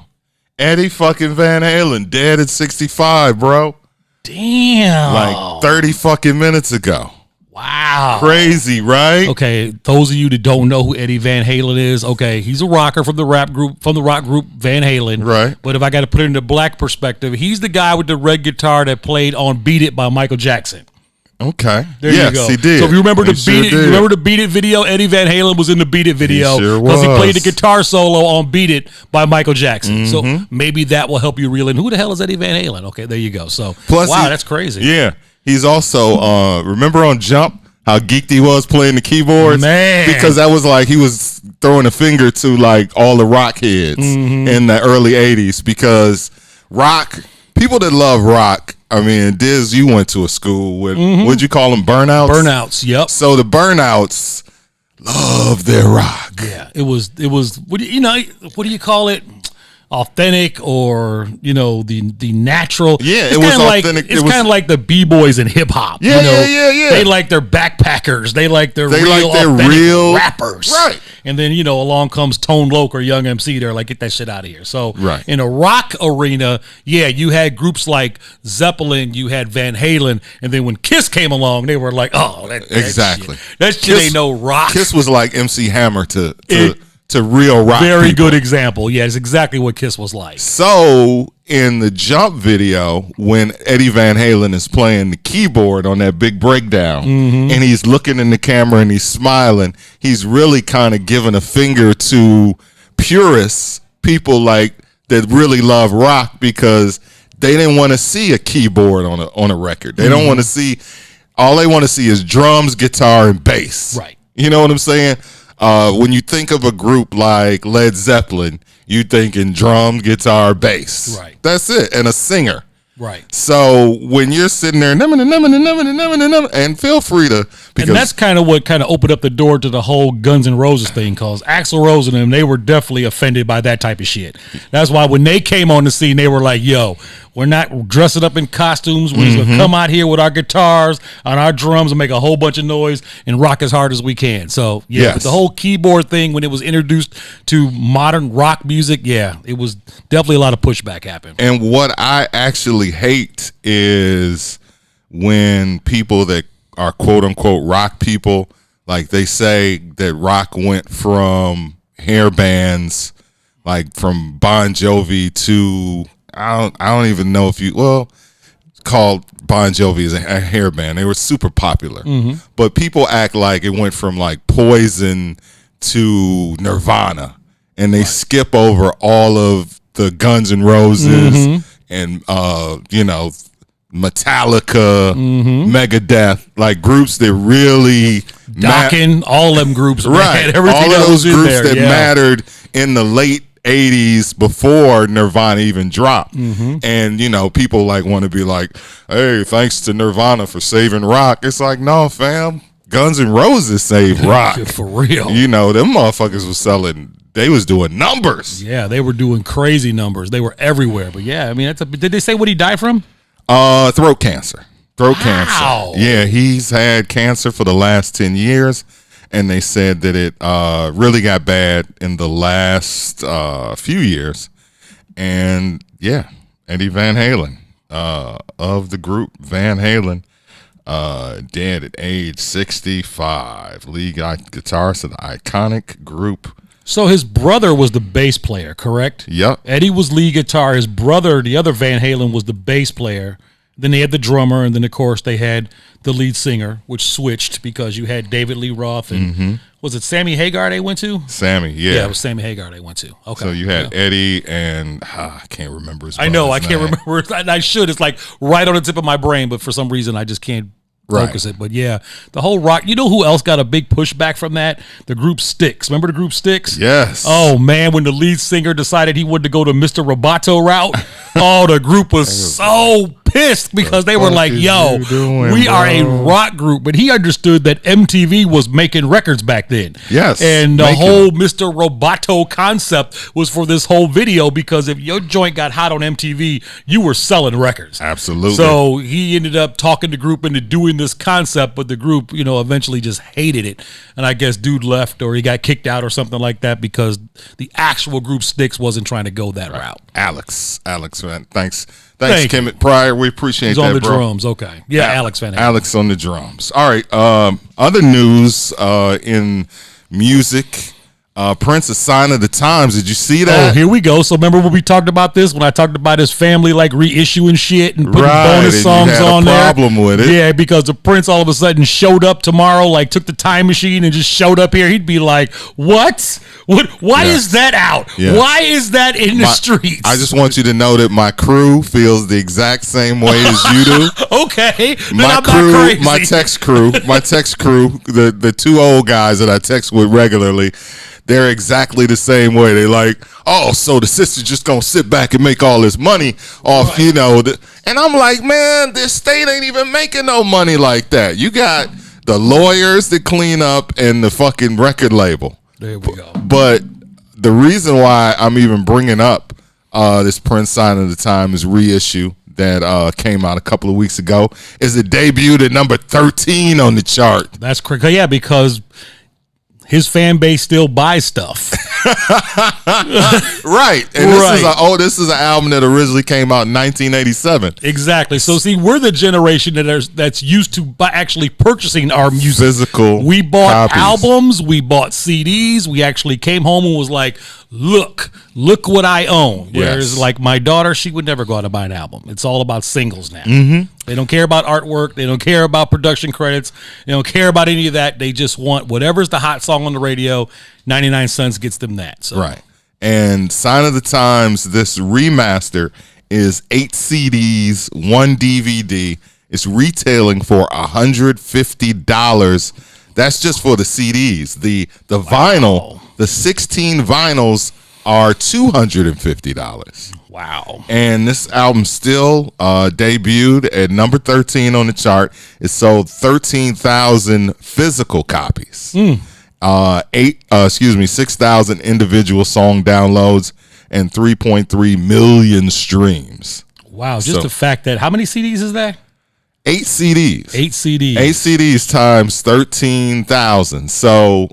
Eddie fucking Van Halen dead at 65, bro. Damn. Like 30 fucking minutes ago. Wow. Crazy, right? Okay, those of you that don't know who Eddie Van Halen is, okay, he's a rocker from the rock group Van Halen. Right. But if I got to put it into black perspective, he's the guy with the red guitar that played on Beat It by Michael Jackson. Okay. There you go. He did. So if you remember He the Beat It video, Eddie Van Halen was in the Beat It video because he played the guitar solo on Beat It by Michael Jackson. So maybe that will help you reel in who the hell is Eddie Van Halen. Okay, there you go. So plus that's crazy. Yeah. He's also remember on Jump how geeked he was playing the keyboards? Man. Because that was like he was throwing a finger to like all the rock heads in the early 80s because rock, people that love rock, I mean, Diz, you went to a school with, what'd you call them, burnouts? Burnouts, yep. So the burnouts love their rock. Yeah, it was. What do you call it? Authentic or the natural. Yeah, it's it was authentic. It's kind of like the b-boys in hip hop. Yeah. They like their backpackers. They like their real rappers. Right. And then along comes Tone Loc or Young MC. They're like, get that shit out of here. So right. In a rock arena, you had groups like Zeppelin, you had Van Halen, and then when Kiss came along, they were like, oh, exactly. That shit ain't no rock. Kiss was like MC Hammer to real rock. Very people. good example. Yeah, it's exactly what Kiss was like. So in the Jump video, when Eddie Van Halen is playing the keyboard on that big breakdown, and he's looking in the camera and he's smiling, he's really kind of giving a finger to purists, people like that really love rock because they didn't want to see a keyboard on a record. They don't want to see. All they want to see is drums, guitar, and bass. Right. You know what I'm saying? When you think of a group like Led Zeppelin, you think in drum, guitar, bass. Right. That's it. And a singer. Right. So when you're sitting there, and feel free to. And that's kind of what opened up the door to the whole Guns N' Roses thing, because Axl Rose and them, they were definitely offended by that type of shit. That's why when they came on the scene, they were like, yo, we're not dressing up in costumes. We're just going to come out here with our guitars and our drums and make a whole bunch of noise and rock as hard as we can. So, yeah, the whole keyboard thing, when it was introduced to modern rock music, it was definitely a lot of pushback happened. And what I actually hate is when people that are quote unquote rock people, like they say that rock went from hair bands, like from Bon Jovi to I don't even know if called Bon Jovi as a hair band. They were super popular, but people act like it went from like Poison to Nirvana, and they skip over all of the Guns N' Roses and Metallica, Megadeth, like groups that really Dokken, all them groups, right? Man, everything all of those in groups there, that mattered in the late '80s before Nirvana even dropped. And you know, people like want to be like, "Hey, thanks to Nirvana for saving rock." It's like, no, fam. Guns N' Roses saved rock. For real. You know, them motherfuckers was selling. They was doing numbers. Yeah, they were doing crazy numbers. They were everywhere. But yeah, I mean, did they say what he died from? Throat cancer. Throat cancer. Yeah, he's had cancer for the last 10 years, and they said that it really got bad in the last few years. And yeah, Eddie Van Halen of the group Van Halen, dead at age 65. Lead guitarist of the iconic group. So his brother was the bass player, correct? Yep. Eddie was lead guitar. His brother, the other Van Halen, was the bass player. Then they had the drummer, and then, of course, they had the lead singer, which switched because you had David Lee Roth and was it Sammy Hagar they went to? Sammy, yeah. Yeah, it was Sammy Hagar they went to. Okay. So you had Eddie and I can't remember his I know, I brother's can't name. remember. I should. It's like right on the tip of my brain, but for some reason I just can't focus it. But yeah, the whole rock. You know who else got a big pushback from that? The group Styx. Remember the group Styx? Yes. Oh man, when the lead singer decided he wanted to go to Mr. Roboto route, the group was so pissed because they were like, "Yo, we are a rock group," but he understood that MTV was making records back then. Yes, and the whole Mr. Roboto concept was for this whole video because if your joint got hot on MTV, you were selling records. Absolutely. So he ended up talking the group into doing this concept, but the group, eventually just hated it, and I guess dude left or he got kicked out or something like that because the actual group Styx wasn't trying to go that route. Alex, man, thanks, Kim Pryor. We appreciate He's that, on the bro. drums. Okay, yeah, Alex Van Halen. Alex on the drums. All right. Other news in music. Prince, a sign of the times. Did you see that? Oh, here we go. So remember when we talked about this? When I talked about his family like reissuing shit and putting bonus songs you had on a there. problem with it. Yeah, because the Prince all of a sudden showed up tomorrow, like took the time machine and just showed up here. He'd be like, "What? Why is that out? Yes. Why is that in the streets?" I just want you to know that my crew feels the exact same way as you do. Okay, then My I'm crew, not crazy. my text crew, the two old guys that I text with regularly, they're exactly the same way. They're like, "Oh, so the sister's just gonna sit back and make all this money off, and I'm like, man, this state ain't even making no money like that. You got the lawyers that clean up and the fucking record label. There we go. But the reason why I'm even bringing up this Prince Sign of the Times reissue that came out a couple of weeks ago is it debuted at number 13 on the chart. That's correct. Yeah, because his fan base still buys stuff. Right. And this is an album that originally came out in 1987. Exactly. So see, we're the generation that's used to actually purchasing our music. Physical. We bought copies. albums, we bought CDs, we actually came home and was like, look what I own. Whereas Yes. like my daughter, she would never go out and buy an album. It's all about singles now. Mm-hmm. They don't care about artwork. They don't care about production credits. They don't care about any of that. They just want whatever's the hot song on the radio. 99 cents gets them that. So. Right. And Sign of the Times, this remaster is 8 CDs, 1 DVD. It's retailing for $150. That's just for the CDs. The vinyl, the 16 vinyls are $250. Wow. And this album still debuted at number 13 on the chart. It sold 13,000 physical copies. 6,000 individual song downloads and 3.3 million streams. Wow. Just the fact that, how many CDs is that? 8 CDs. 8 CDs. 8 CDs times 13,000. So,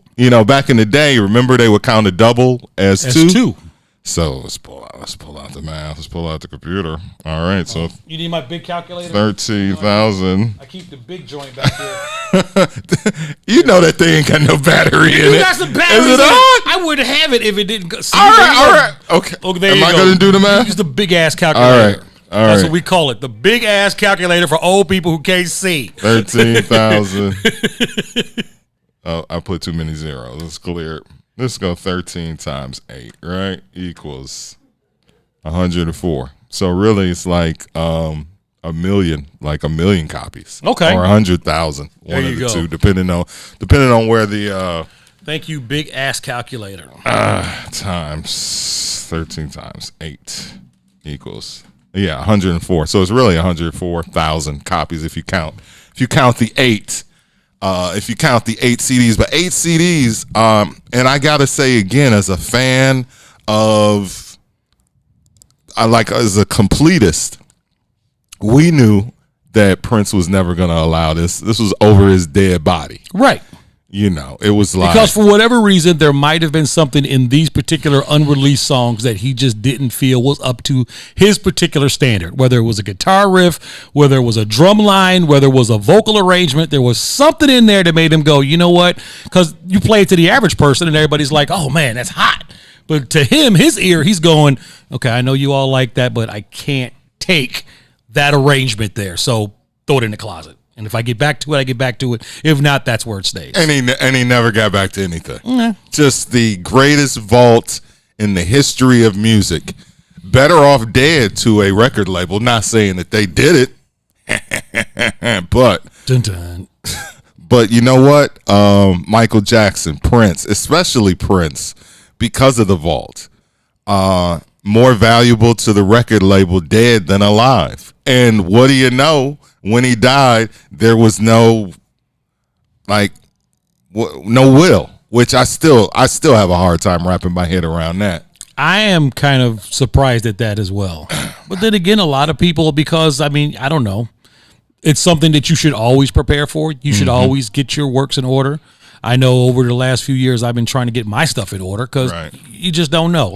back in the day, remember they would count a double as two? So let's pull out the math. Let's pull out the computer. All right. So you need my big calculator? 13,000. I keep the big joint back here. You know that thing ain't got no battery in it. You got some batteries. Is it on? I wouldn't have it if it didn't go. See, All right. Okay. There Am you I go. going to do the math? Use the big ass calculator. All That's right. what we call it. The big ass calculator for old people who can't see. 13,000. Oh, I put too many zeros. Let's clear it. Let's go 13 times 8, right? Equals 104. So really it's like a million copies. Okay. Or 100,000. One There of you the go. two, depending on where the Thank you, big ass calculator. times 13 times 8 equals 104. So it's really 104,000 copies if you count the 8. If you count the 8 CDs, but 8 CDs. And I gotta say again, as a fan of, as a completist, we knew that Prince was never gonna allow this. This was over his dead body, right? It was like, because for whatever reason there might have been something in these particular unreleased songs that he just didn't feel was up to his particular standard, whether it was a guitar riff, whether it was a drum line, whether it was a vocal arrangement. There was something in there that made him go, you know what? Because you play it to the average person and everybody's like, oh man, that's hot. But to him, his ear, he's going, okay, I know you all like that, but I can't take that arrangement there, so throw it in the closet. And if I get back to it, I get back to it. If not, that's where it stays. And he never got back to anything. Just the greatest vault in the history of music. Better off dead to a record label. Not saying that they did it, but dun, dun. But you know what? Michael Jackson, Prince, especially Prince, because of the vault, more valuable to the record label dead than alive. And what do you know? When he died, there was no will, which I still have a hard time wrapping my head around that. I am kind of surprised at that as well. But then again, a lot of people, because I don't know, it's something that you should always prepare for. You should always get your works in order. I know over the last few years I've been trying to get my stuff in order because you just don't know.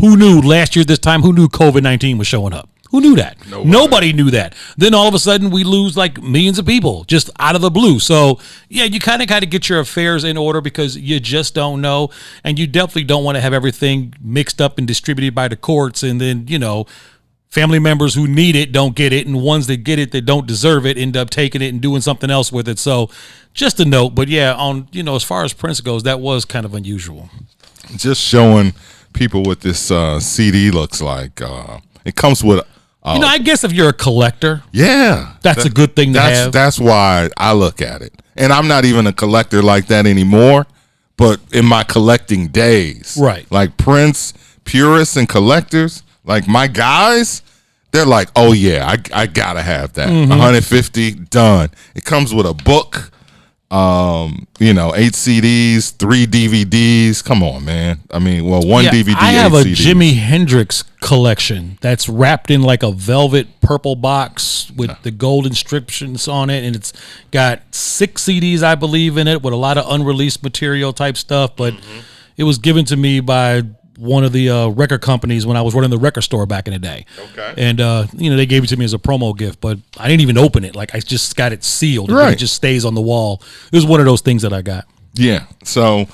Who knew last year this time? Who knew COVID-19 was showing up? Who knew that? Nobody knew that. Then all of a sudden we lose like millions of people just out of the blue. So yeah, you kind of got to get your affairs in order because you just don't know. And you definitely don't want to have everything mixed up and distributed by the courts. And then, family members who need it don't get it. And ones that get it that don't deserve it end up taking it and doing something else with it. So just a note. But yeah, as far as Prince goes, that was kind of unusual. Just showing people what this CD looks like. It comes with I guess if you're a collector, that's a good thing to have. That's why I look at it. And I'm not even a collector like that anymore, but in my collecting days, right? Like Prince purists and collectors, like my guys, they're like, oh yeah, I gotta have that. 150 done. It comes with a book, 8 CDs, 3 DVDs. Come on, man. One DVD. I have a CDs. Jimi Hendrix collection that's wrapped in like a velvet purple box with the gold inscriptions on it, and it's got 6 CDs, I believe, in it with a lot of unreleased material type stuff. But it was given to me by one of the record companies when I was running the record store back in the day. Okay. And they gave it to me as a promo gift, but I didn't even open it. Like I just got it sealed. Right. It just stays on the wall. It was one of those things that I got. Yeah. So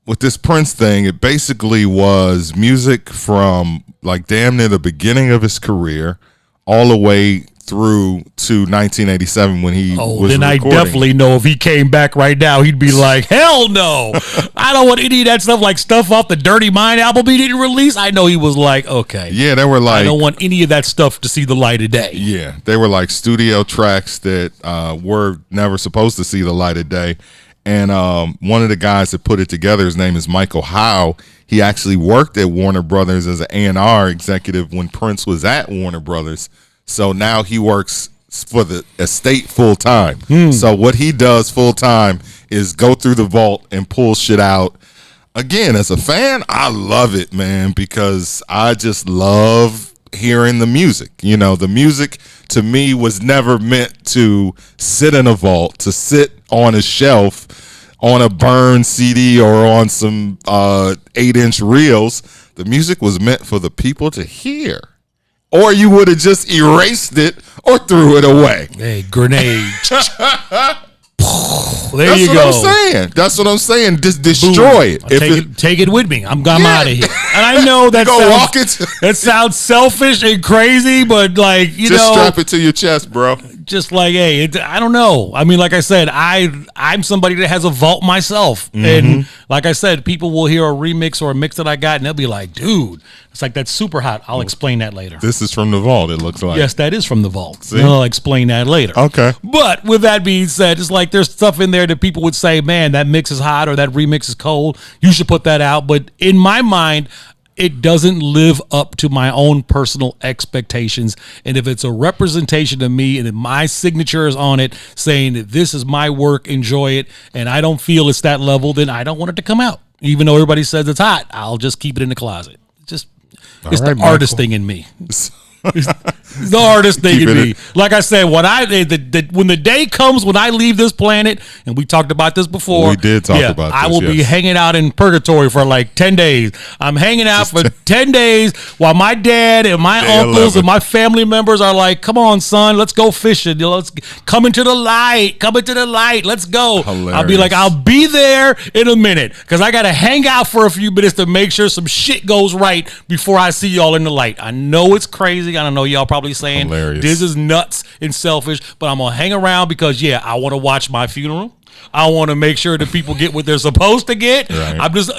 with this Prince thing, it basically was music from like damn near the beginning of his career all the way through to 1987 when he was then recording. I definitely know if he came back right now, he'd be like, hell no. I don't want any of that stuff, like stuff off the Dirty Mind album he didn't release. I know he was like, okay. Yeah, they were like, I don't want any of that stuff to see the light of day. Yeah, they were like studio tracks that were never supposed to see the light of day. And one of the guys that put it together, his name is Michael Howe. He actually worked at Warner Brothers as an A&R executive when Prince was at Warner Brothers. So now he works for the estate full time. So what he does full time is go through the vault and pull shit out. Again, as a fan, I love it, man, because I just love hearing the music. The music to me was never meant to sit in a vault, to sit on a shelf on a burned CD or on some 8-inch reels. The music was meant for the people to hear. Or you would have just erased it or threw it away. Hey, grenade. That's what I'm saying. Just destroy it. Take it with me. I'm out of here. And I know that sounds selfish and crazy, but just strap it to your chest, bro. just like, hey, I don't know. I mean, like I said, I'm somebody that has a vault myself. And like I said, people will hear a remix or a mix that I got, and they'll be like, dude, it's like that's super hot. I'll explain that later. This is from the vault, it looks like. Yes, that is from the vault. See? I'll explain that later. Okay. But with that being said, it's like there's stuff in there that people would say, man, that mix is hot or that remix is cold. You should put that out. But in my mind, it doesn't live up to my own personal expectations. And if it's a representation of me and if my signature is on it saying that this is my work, enjoy it, and I don't feel it's that level, then I don't want it to come out. Even though everybody says it's hot, I'll just keep it in the closet. It's the artist thing in me. The artist thing in me. Like I said, when the day comes when I leave this planet, and we talked about this before. We did talk about this. I will be hanging out in purgatory for like 10 days. I'm hanging out for 10 days while my dad and my uncles and my family members are like, come on, son, let's go fishing. Let's come into the light. Come into the light. Let's go. Hilarious. I'll be like, I'll be there in a minute because I got to hang out for a few minutes to make sure some shit goes right before I see y'all in the light. I know it's crazy. I don't know, y'all probably saying this is nuts and selfish, but I'm gonna hang around because I want to watch my funeral. I want to make sure that people get what they're supposed to get. Right. I'm just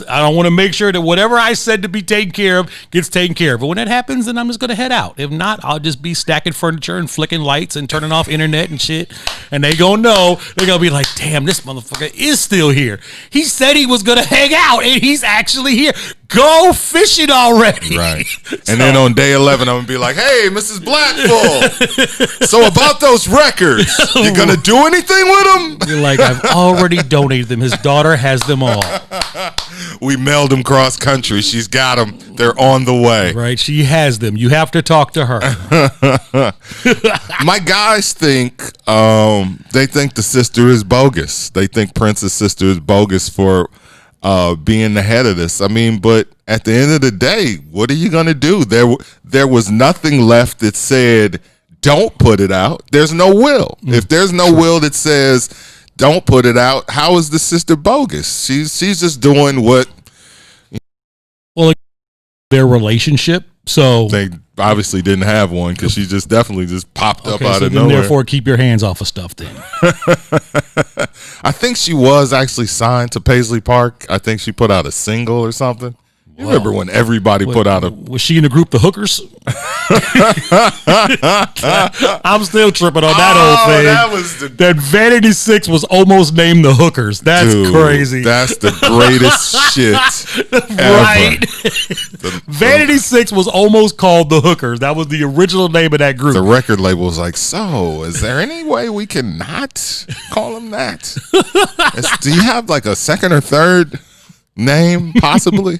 I don't want to make sure that whatever I said to be taken care of gets taken care of. But when that happens, then I'm just gonna head out. If not, I'll just be stacking furniture and flicking lights and turning off internet and shit. And they gonna know. They're gonna be like, damn, this motherfucker is still here. He said he was gonna hang out, and he's actually here. Go fishing already. Right. And then on day 11, I'm going to be like, hey, Mrs. Blackfull. So about those records, you going to do anything with them? You're like, I've already donated them. His daughter has them all. We mailed them cross country. She's got them. They're on the way. Right. She has them. You have to talk to her. My guys think, they think the sister is bogus. They think Prince's sister is bogus for being the head of this. I mean, but at the end of the day, what are you going to do? There was nothing left that said, don't put it out. There's no will. If there's no will that says, don't put it out, how is the sister bogus? She's just doing what. Well, their relationship. So they obviously didn't have one because she just definitely just popped up out so of then nowhere. Therefore, keep your hands off of stuff then. I think she was actually signed to Paisley Park. I think she put out a single or something. You remember when everybody put out a... Was she in the group The Hookers? I'm still tripping on that whole thing. That Vanity 6 was almost named The Hookers. That's crazy. That's the greatest shit right. ever. Vanity 6 was almost called The Hookers. That was the original name of that group. The record label was like, so is there any way we can not call them that? Do you have like a second or third name possibly?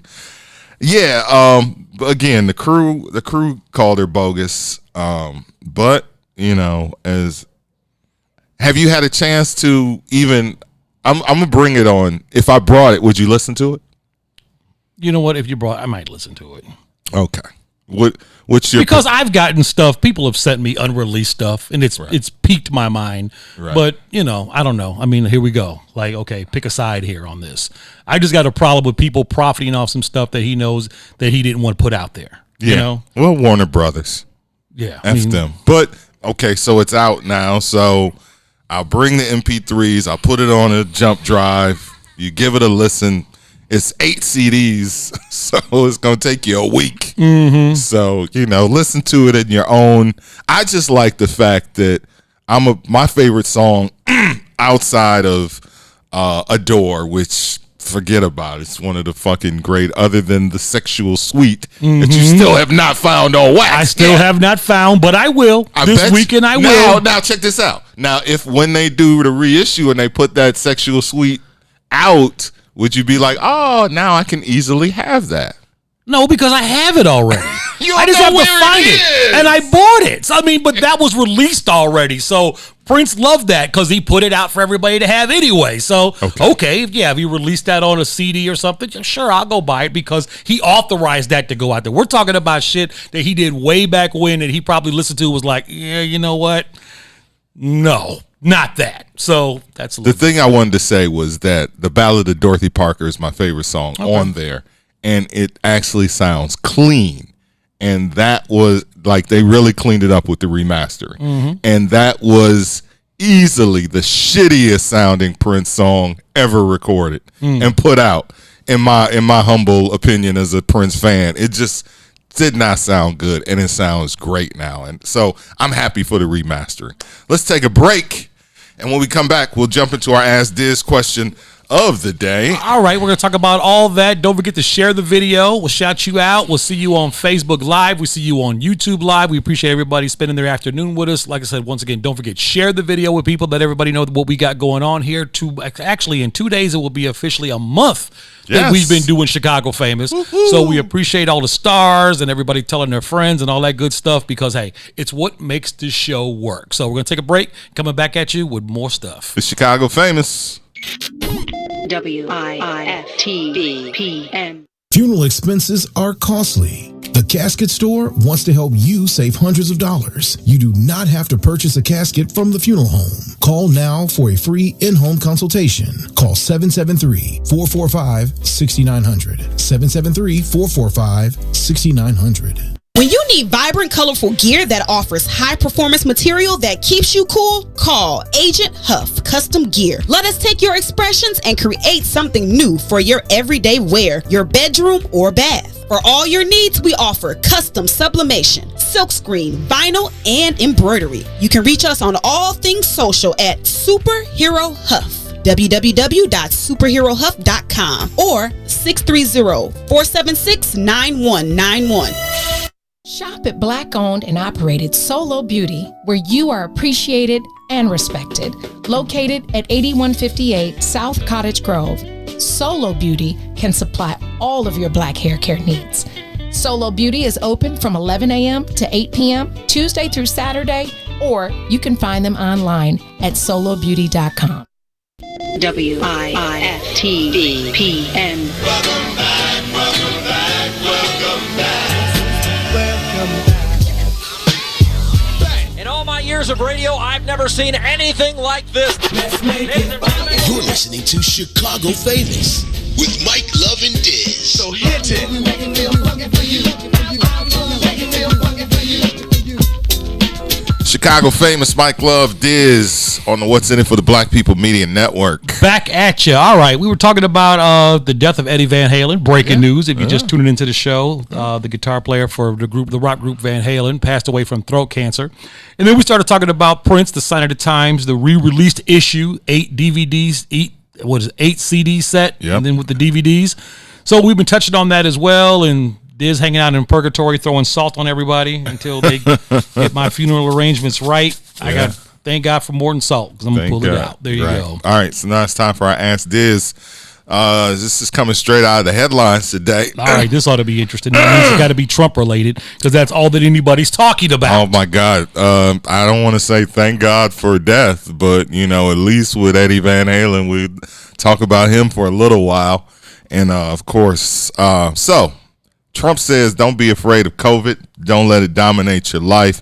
Yeah, again, the crew called her bogus. But, have you had a chance to even, I'm going to bring it on. If I brought it, would you listen to it? You know what? If you brought I might listen to it. Okay. What's your... Because I've gotten stuff, people have sent me unreleased stuff, and it's piqued my mind. Right. But, I don't know. I mean, here we go. Like, okay, pick a side here on this. I just got a problem with people profiting off some stuff that he knows that he didn't want to put out there. Yeah. You know? Well, Warner Brothers. Yeah. F them. But, okay, so it's out now, so I'll bring the MP3s, I'll put it on a jump drive, you give it a listen. It's 8 CDs, so it's going to take you a week. Mm-hmm. So, listen to it in your own. I just like the fact that my favorite song outside of Adore, which forget about it. It's one of the fucking great, other than the Sexual Suite that you still have not found on wax. I still have not found, but I will. This weekend I will. Now, check this out. Now, when they do the reissue and they put that Sexual Suite out, would you be like, oh, now I can easily have that? No, because I have it already. I just have to find it. And I bought it. So, but that was released already. So Prince loved that because he put it out for everybody to have anyway. So, okay, if he released that on a CD or something, sure, I'll go buy it because he authorized that to go out there. We're talking about shit that he did way back when that he probably listened to was like, yeah, you know what? No. Not that. So that's the thing I wanted to say was that the Ballad of Dorothy Parker is my favorite song on there, and it actually sounds clean and that was like they really cleaned it up with the remastering, and that was easily the shittiest sounding Prince song ever recorded and put out. In my humble opinion as a Prince fan, it just did not sound good, and it sounds great now. And so I'm happy for the remastering. Let's take a break, and when we come back, we'll jump into our Ask Diz question of the day. All right, we're going to talk about all that. Don't forget to share the video. We'll shout you out. We'll see you on Facebook Live. We see you on YouTube Live. We appreciate everybody spending their afternoon with us. Like I said, once again, don't forget, share the video with people. Let everybody know what we got going on here. Actually, in 2 days, it will be officially a month that we've been doing Chicago Famous. Woo-hoo. So we appreciate all the stars and everybody telling their friends and all that good stuff because, hey, it's what makes this show work. So we're going to take a break. Coming back at you with more stuff. It's Chicago Famous. WIFTVPM. Funeral expenses are costly. The Casket Store wants to help you save hundreds of dollars. You do not have to purchase a casket from the funeral home. Call now for a free in-home consultation. Call 773-445-6900. 773-445-6900. When you need vibrant, colorful gear that offers high-performance material that keeps you cool, call Agent Huff Custom Gear. Let us take your expressions and create something new for your everyday wear, your bedroom, or bath. For all your needs, we offer custom sublimation, silkscreen, vinyl, and embroidery. You can reach us on all things social at Superhero Huff. www.superherohuff.com or 630-476-9191. Shop at Black-owned and operated Solo Beauty, where you are appreciated and respected. Located at 8158 South Cottage Grove, Solo Beauty can supply all of your black hair care needs. Solo Beauty is open from 11 a.m. to 8 p.m. Tuesday through Saturday, or you can find them online at solobeauty.com. WIFTVPM. Welcome back, welcome back, welcome back. In all my years of radio, I've never seen anything like this. You're listening to Chicago Famous with Mike Love and Diz. So hit it. Chicago Famous, Mike Love, Diz on the What's in It for the Black People Media Network. Back at you. All right, we were talking about the death of Eddie Van Halen. Breaking news. If you're just tuning into the show, the guitar player for the rock group Van Halen passed away from throat cancer. And then we started talking about Prince, the Sign of the Times, the re-released issue, 8 DVDs, 8 CD set, and then with the DVDs. So we've been touching on that as well, and Diz hanging out in purgatory, throwing salt on everybody until they get my funeral arrangements right. I thank God for more than salt because I'm going to pull it out. There you go. All right, so now it's time for our Ask Diz. This is coming straight out of the headlines today. All right, this ought to be interesting. That means it's got to be Trump related because that's all that anybody's talking about. Oh, my God. I don't want to say thank God for death, but, at least with Eddie Van Halen, we talk about him for a little while. And, of course, Trump says don't be afraid of COVID. Don't let it dominate your life.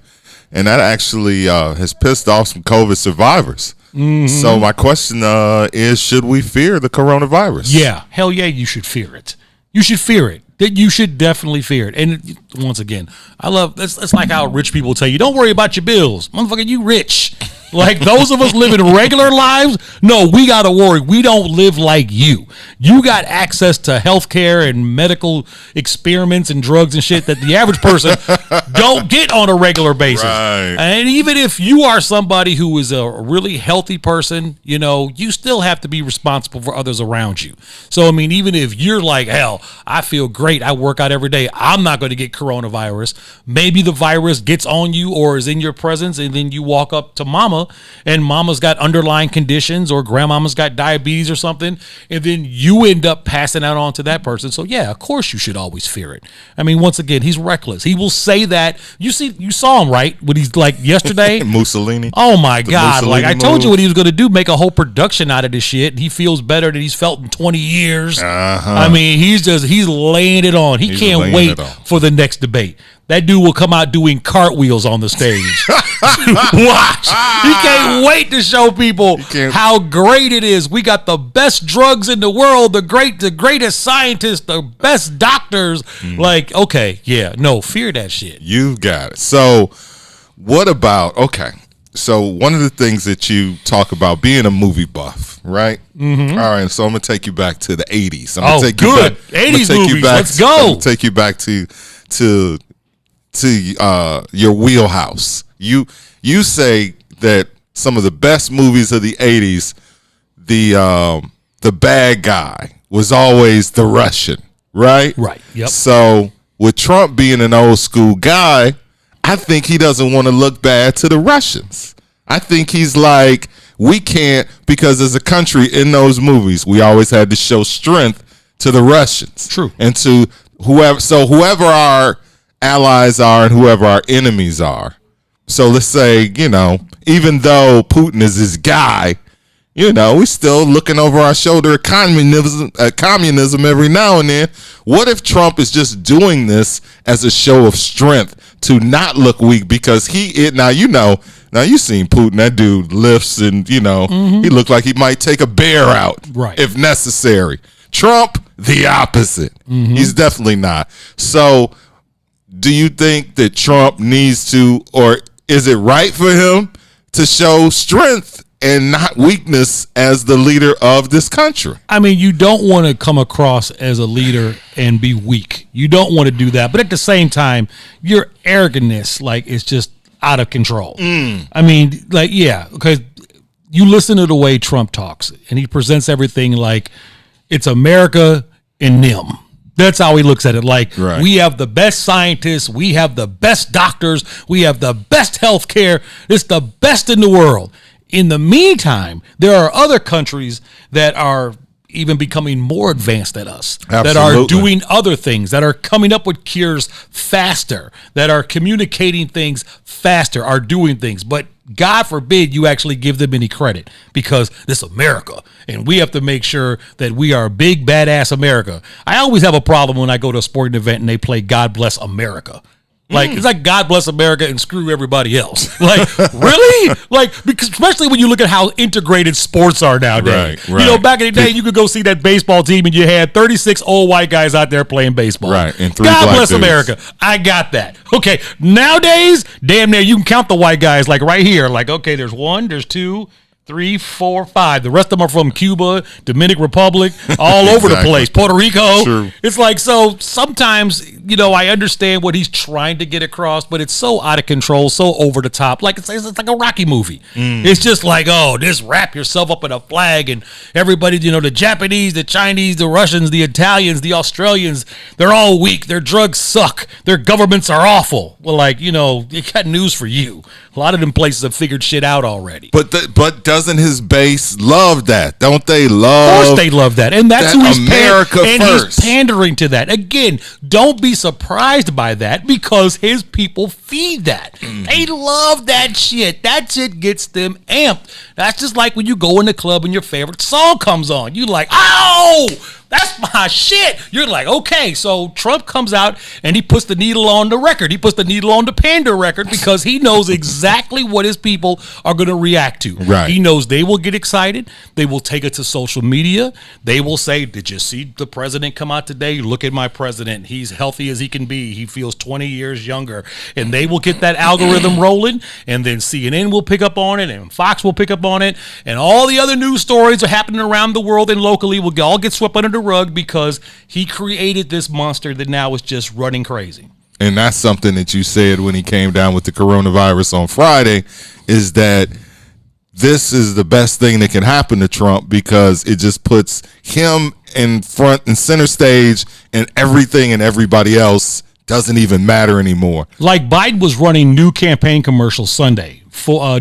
And that actually has pissed off some COVID survivors. Mm-hmm. So my question is, should we fear the coronavirus? Yeah. Hell yeah, you should fear it. You should fear it. You should definitely fear it. And once again, I love that's like how rich people tell you, don't worry about your bills. Motherfucker, you rich. Like those of us living regular lives, no, we got to worry. We don't live like you. You got access to healthcare and medical experiments and drugs and shit that the average person don't get on a regular basis. Right. And even if you are somebody who is a really healthy person, you still have to be responsible for others around you. So, I mean, even if you're like, hell, I feel great, I work out every day, I'm not going to get coronavirus. Maybe the virus gets on you or is in your presence, and then you walk up to mama, and mama's got underlying conditions or grandmama's got diabetes or something, and then you end up passing out on to that person. So yeah, of course you should always fear it. I mean, once again, he's reckless. He will say that. You saw him, right? When he's like yesterday. Mussolini. Oh my God. Mussolini like I told you what he was going to do, make a whole production out of this shit. And he feels better than he's felt in 20 years. I mean, he's laying it on. He can't wait for the next next debate. That dude will come out doing cartwheels on the stage. Watch. He can't wait to show people how great it is. We got the best drugs in the world, the greatest scientists, the best doctors. Like, okay, yeah, no, fear that shit. You got it. So what about, okay, so one of the things that you talk about being a movie buff, right? Mm-hmm. All right, so I'm going to take you back to the 80s. I'm Oh, take good. You back, 80s movies, let's go. I'm going to take you back to your wheelhouse. You say that some of the best movies of the 80s, the bad guy was always the Russian, right? Right, yep. So with Trump being an old school guy, I think he doesn't want to look bad to the Russians. I think he's like, we can't, because as a country in those movies, we always had to show strength to the Russians. True. And to whoever our allies are and whoever our enemies are. So let's say, even though Putin is his guy, we're still looking over our shoulder at communism every now and then. What if Trump is just doing this as a show of strength to not look weak? Because now you've seen Putin, that dude lifts and, he looked like he might take a bear out if necessary. Trump, the opposite. He's definitely not. So do you think that Trump needs to, or is it right for him to show strength and not weakness as the leader of this country? I mean, you don't want to come across as a leader and be weak. You don't want to do that. But at the same time, your arrogantness, is just out of control. I mean, because you listen to the way Trump talks, and he presents everything like it's America and them. That's how he looks at it. We have the best scientists, we have the best doctors, we have the best health care. It's the best in the world. In the meantime, there are other countries that are even becoming more advanced than us, that are doing other things, that are coming up with cures faster, that are communicating things faster, are doing things. But God forbid you actually give them any credit, because this is America, and we have to make sure that we are big, badass America. I always have a problem when I go to a sporting event and they play God Bless America. It's like God bless America and screw everybody else. Really? Because especially when you look at how integrated sports are nowadays. Right. Back in the day, you could go see that baseball team and you had 36 old white guys out there playing baseball. Right. And 3 God black bless dudes. America. I got that. Okay. Nowadays, damn near you can count the white guys right here. Okay, there's 1, there's 2, 3, 4, 5. The rest of them are from Cuba, Dominican Republic, all over the place. Puerto Rico. True. It's so sometimes, I understand what he's trying to get across, but it's so out of control, so over the top. It's like a Rocky movie. It's just just wrap yourself up in a flag, and everybody, the Japanese, the Chinese, the Russians, the Italians, the Australians, they're all weak. Their drugs suck. Their governments are awful. Well, you got news for you. A lot of them places have figured shit out already. But doesn't his base love that? Don't they love? Of course they love that. And that's who he's America first. He's pandering to that. Again, don't be surprised by that, because his people feed that. They love that shit. That shit gets them amped. That's just like when you go in the club and your favorite song comes on. You like, oh, that's my shit. You're like, okay. So Trump comes out and he puts the needle on the record. He puts the needle on the pander record, because he knows exactly what his people are going to react to. Right. He knows they will get excited. They will take it to social media. They will say, did you see the president come out today? Look at my president. He's healthy as he can be. He feels 20 years younger. And they will get that algorithm rolling. And then CNN will pick up on it, and Fox will pick up on it. And all the other news stories are happening around the world and locally will all get swept under the rug, because he created this monster that now is just running crazy. And that's something that you said when he came down with the coronavirus on Friday, is that this is the best thing that can happen to Trump, because it just puts him in front and center stage, and everything and everybody else doesn't even matter anymore. Biden was running new campaign commercials Sunday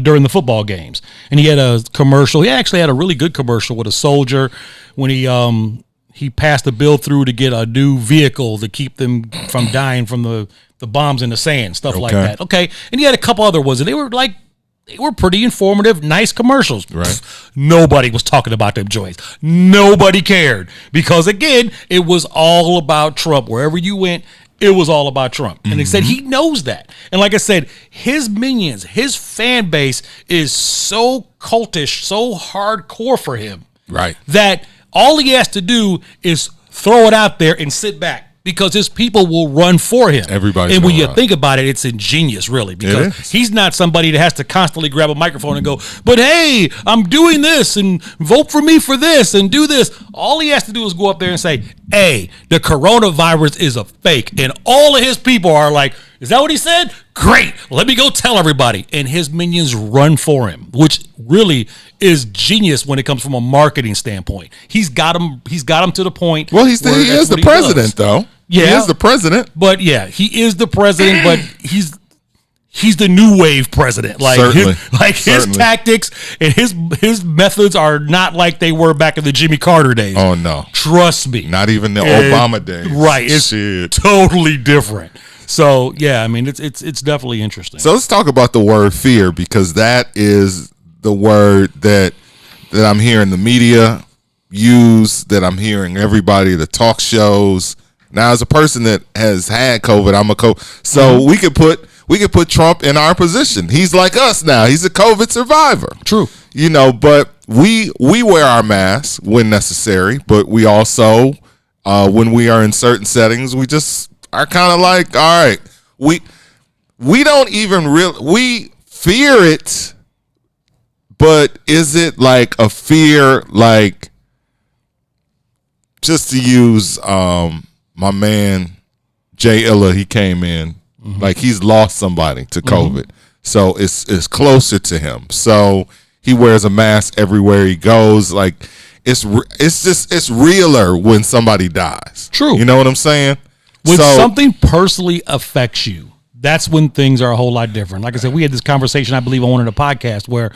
during the football games, and he had a commercial. He actually had a really good commercial with a soldier when he passed a bill through to get a new vehicle to keep them from dying from the bombs in the sand, stuff like that. Okay. And he had a couple other ones, and they they were pretty informative, nice commercials. Right. Nobody was talking about them joints. Nobody cared because, again, it was all about Trump. Wherever you went, it was all about Trump. And they said he knows that. And like I said, his minions, his fan base is so cultish, so hardcore for him. Right. That all he has to do is throw it out there and sit back. Because his people will run for him. Everybody's and when gonna you run. think about it, it's ingenious, really, because It is. he's not somebody that has to constantly grab a microphone and go, but hey, I'm doing this and vote for me for this and do this. All he has to do is go up there and say, hey, the coronavirus is a fake. And all of his people are like, is that what he said? Great. Let me go tell everybody. And his minions run for him, which really is genius when it comes from a marketing standpoint. He's got him to the point. Well, he where is that's the what he president, does. though. Yeah. He is the president. But yeah, he is the president, but he's the new wave president. Like Certainly. his tactics and his methods are not like they were back in the Jimmy Carter days. Oh no. Trust me. Not even the Obama days. Right. It's Shit. totally different. So yeah, I mean it's definitely interesting. So let's talk about the word fear, because that is the word that I'm hearing the media use, that I'm hearing everybody, the talk shows. Now, as a person that has had COVID, I'm a COVID. So we could put Trump in our position. He's like us now. He's a COVID survivor. True. You know, but we wear our masks when necessary, but we also, when we are in certain settings, we just are kind of like, all right, we don't even we fear it, but is it like a fear, like, just to use my man Jay Illa, he came in like he's lost somebody to COVID, so it's closer to him. So he wears a mask everywhere he goes. Like it's realer when somebody dies. True. You know what I'm saying? When something personally affects you, that's when things are a whole lot different. Like I said, we had this conversation, I believe, on one of the podcasts where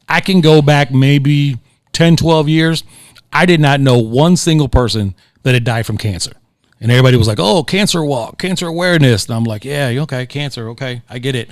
I can go back maybe 10, 12 years. I did not know one single person that had died from cancer. And everybody was like, oh, cancer walk, cancer awareness. And I'm like, yeah, okay, cancer, okay, I get it.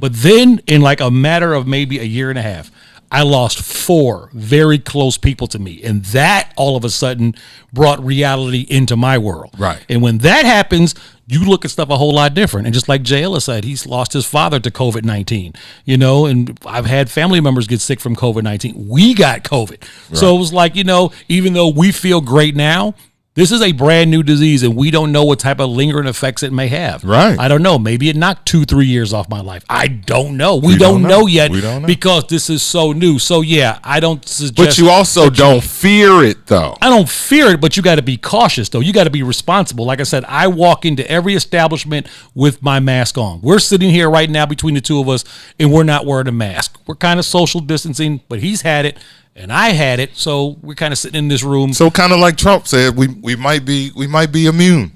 But then in like a matter of maybe a year and a half, I lost 4 very close people to me. And that all of a sudden brought reality into my world. Right. And when that happens, you look at stuff a whole lot different. And just like Jayla said, he's lost his father to COVID-19, you know, and I've had family members get sick from COVID-19. We got COVID. So it was like, you know, even though we feel great now, this is a brand new disease, and we don't know what type of lingering effects it may have. Right. I don't know. Maybe it knocked 2-3 years off my life. I don't know. We don't know yet We don't know. because this is so new. So, yeah, I don't suggest. But you also don't fear it, though. I don't fear it, but you got to be cautious, though. You got to be responsible. Like I said, I walk into every establishment with my mask on. We're sitting here right now between the two of us, and we're not wearing a mask. We're kind of social distancing, but he's had it. And I had it, so we're kind of sitting in this room. So kind of like Trump said, we might be immune.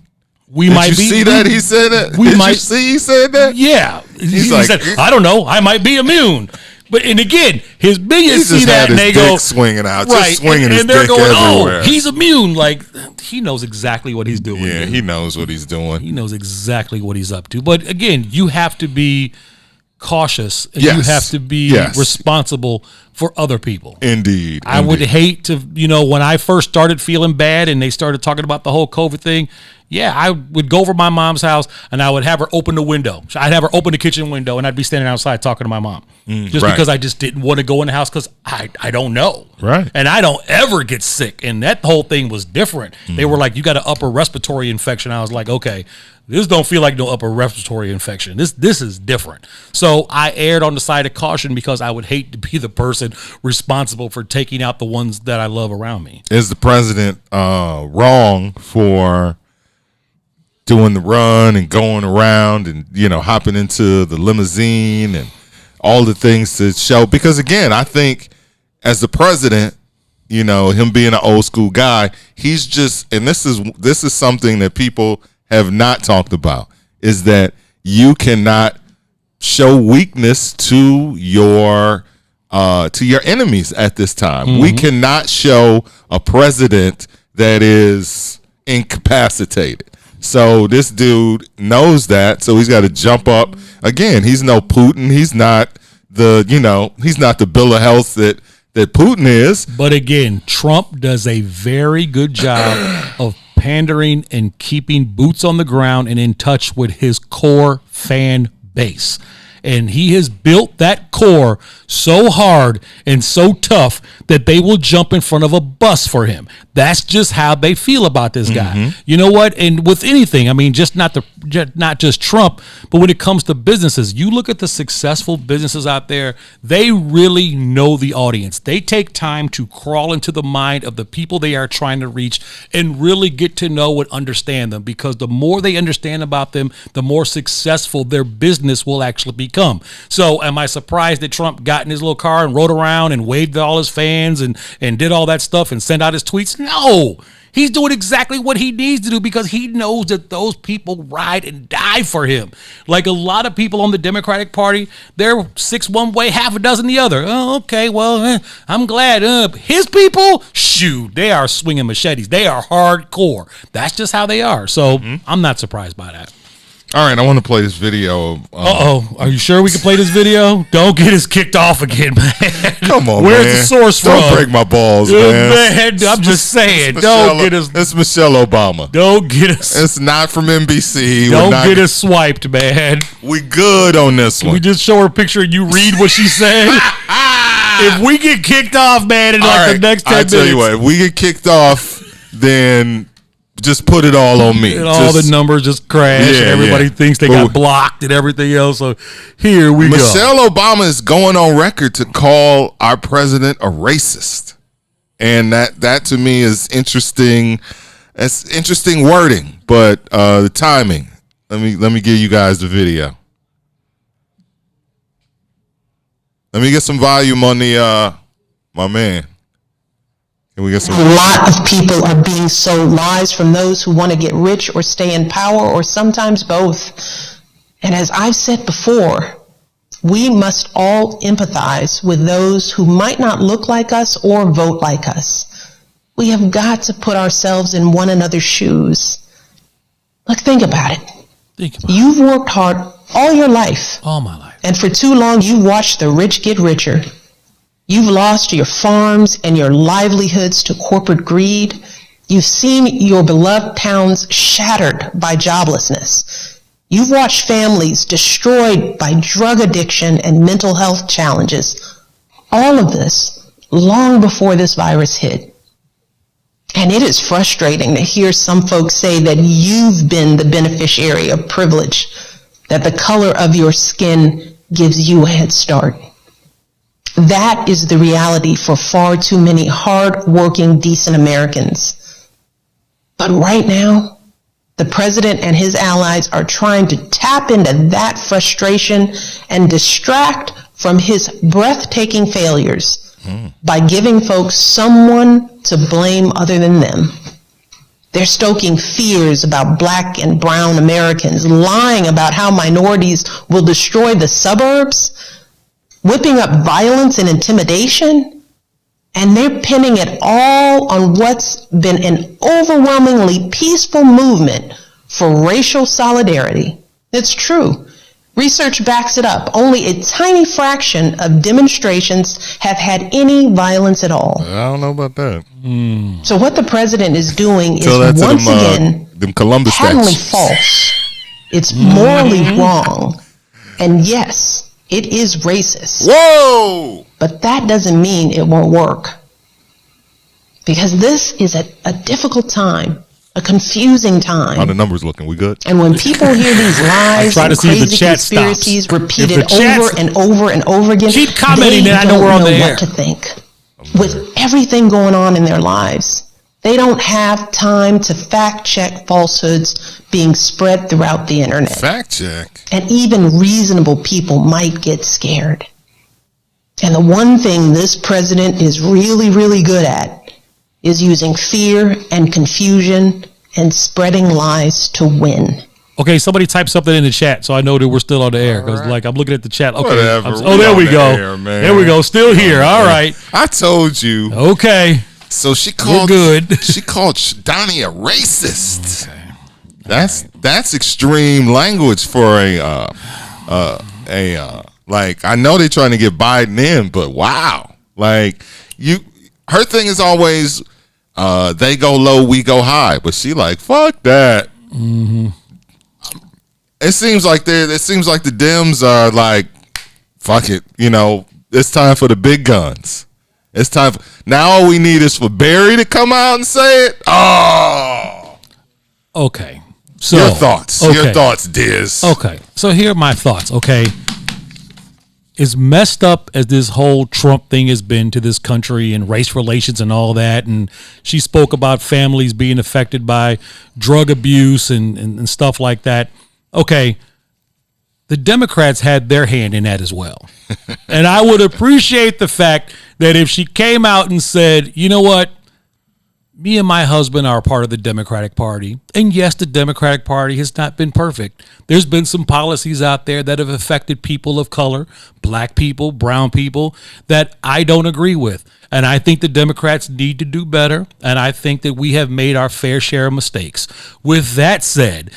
We Did might you be. see that? He said that. We Did might you see he said that? Yeah, He's he like, said, I don't know. I might be immune. But and again, his he minions just see that had and his they go dick swinging out, right, just swinging and his they're dick going, everywhere. oh, he's immune. Like he knows exactly what he's doing. Yeah, he knows what he's doing. He knows exactly what he's up to. But again, you have to be cautious and Yes. you have to be Yes. responsible for other people. Indeed. I would hate to, you know, when I first started feeling bad and they started talking about the whole COVID thing, yeah, I would go over to my mom's house and I would have her open the window. So I'd have her open the kitchen window and I'd be standing outside talking to my mom. Just right. because I just didn't want to go in the house because I don't know. Right. And I don't ever get sick. And that whole thing was different. They were like, you got an upper respiratory infection. I was like, okay, this don't feel like no upper respiratory infection. This is different. So I erred on the side of caution because I would hate to be the person responsible for taking out the ones that I love around me. Is the president wrong for doing the run and going around and, you know, hopping into the limousine and all the things to show? Because again, I think as the president, you know, him being an old school guy, he's just, and this is something that people have not talked about, is that you cannot show weakness to your enemies at this time. We cannot show a president that is incapacitated. So this dude knows that, so he's got to jump up. Again, he's no Putin. He's not he's not the bill of health that Putin is. But again, Trump does a very good job of pandering and keeping boots on the ground and in touch with his core fan base. And he has built that core so hard and so tough that they will jump in front of a bus for him. That's just how they feel about this guy. You know what? And with anything, I mean, not just Trump, but when it comes to businesses, you look at the successful businesses out there, they really know the audience. They take time to crawl into the mind of the people they are trying to reach and really get to know and understand them, because the more they understand about them, the more successful their business will actually become. So am I surprised that Trump got in his little car and rode around and waved at all his fans and did all that stuff and sent out his tweets? No. He's doing exactly what he needs to do because he knows that those people ride and die for him. Like a lot of people on the Democratic Party, they're 6 one way, half a dozen the other. Oh, okay, well, I'm glad. His people, shoot, they are swinging machetes. They are hardcore. That's just how they are. So I'm not surprised by that. All right, I want to play this video. Are you sure we can play this video? Don't get us kicked off again, man. Come on, Where's man. the source from? Don't break my balls, man. I'm just saying. Don't get us. It's Michelle Obama. Don't get us. It's not from NBC. Don't get us swiped, man. We good on this one. We just show her a picture and you read what she said. If we get kicked off, man, in the next 10 minutes. I tell you what, if we get kicked off, then just put it all on me. And all the numbers just crash. Yeah, and everybody thinks they got blocked and everything else. So here we go. Michelle Obama is going on record to call our president a racist. And that to me is interesting. That's interesting wording, but the timing. Let me give you guys the video. Let me get some volume on the my man. Can we get some? A lot of people are being sold lies from those who want to get rich or stay in power, or sometimes both. And as I've said before, we must all empathize with those who might not look like us or vote like us. We have got to put ourselves in one another's shoes. Look, think about it. You've worked hard all your life. All my life. And for too long, you watched the rich get richer. You've lost your farms and your livelihoods to corporate greed. You've seen your beloved towns shattered by joblessness. You've watched families destroyed by drug addiction and mental health challenges. All of this long before this virus hit. And it is frustrating to hear some folks say that you've been the beneficiary of privilege, that the color of your skin gives you a head start. That is the reality for far too many hard-working, decent Americans. But right now, the president and his allies are trying to tap into that frustration and distract from his breathtaking failures by giving folks someone to blame other than them. They're stoking fears about black and brown Americans, lying about how minorities will destroy the suburbs, whipping up violence and intimidation, and they're pinning it all on what's been an overwhelmingly peaceful movement for racial solidarity. It's true. Research backs it up. Only a tiny fraction of demonstrations have had any violence at all. I don't know about that. So what the president is doing is once again patently false. It's morally wrong. And yes, it is racist. Whoa! But that doesn't mean it won't work. Because this is a difficult time, a confusing time. How the numbers looking? We good? And when people hear these lies and crazy conspiracies repeated over and over and over again, keep commenting, and I know we're on the air. What to think. With everything going on in their lives, they don't have time to fact check falsehoods being spread throughout the internet. Fact check. And even reasonable people might get scared. And the one thing this president is really, really good at is using fear and confusion and spreading lies to win. Okay, somebody type something in the chat so I know that we're still on the air. Because, like, I'm looking at the chat. Okay. Whatever. There we go. There we go. Still here. All right. I told you. Okay. So she called. We're good. She called Donnie a racist. Okay. That's extreme language for a Like, I know they're trying to get Biden in, but wow. Like, her thing is always they go low, we go high. But she like, fuck that. Mm-hmm. It seems like the Dems are like, fuck it, it's time for the big guns. It's time now all we need is for Barry to come out and say it. Oh. Okay. So your thoughts, Diz. Okay. So here are my thoughts, okay? As messed up as this whole Trump thing has been to this country and race relations and all that, and she spoke about families being affected by drug abuse and stuff like that. Okay, the Democrats had their hand in that as well. And I would appreciate the fact that if she came out and said, you know what, me and my husband are a part of the Democratic Party. And yes, the Democratic Party has not been perfect. There's been some policies out there that have affected people of color, black people, brown people, that I don't agree with. And I think the Democrats need to do better. And I think that we have made our fair share of mistakes. With that said,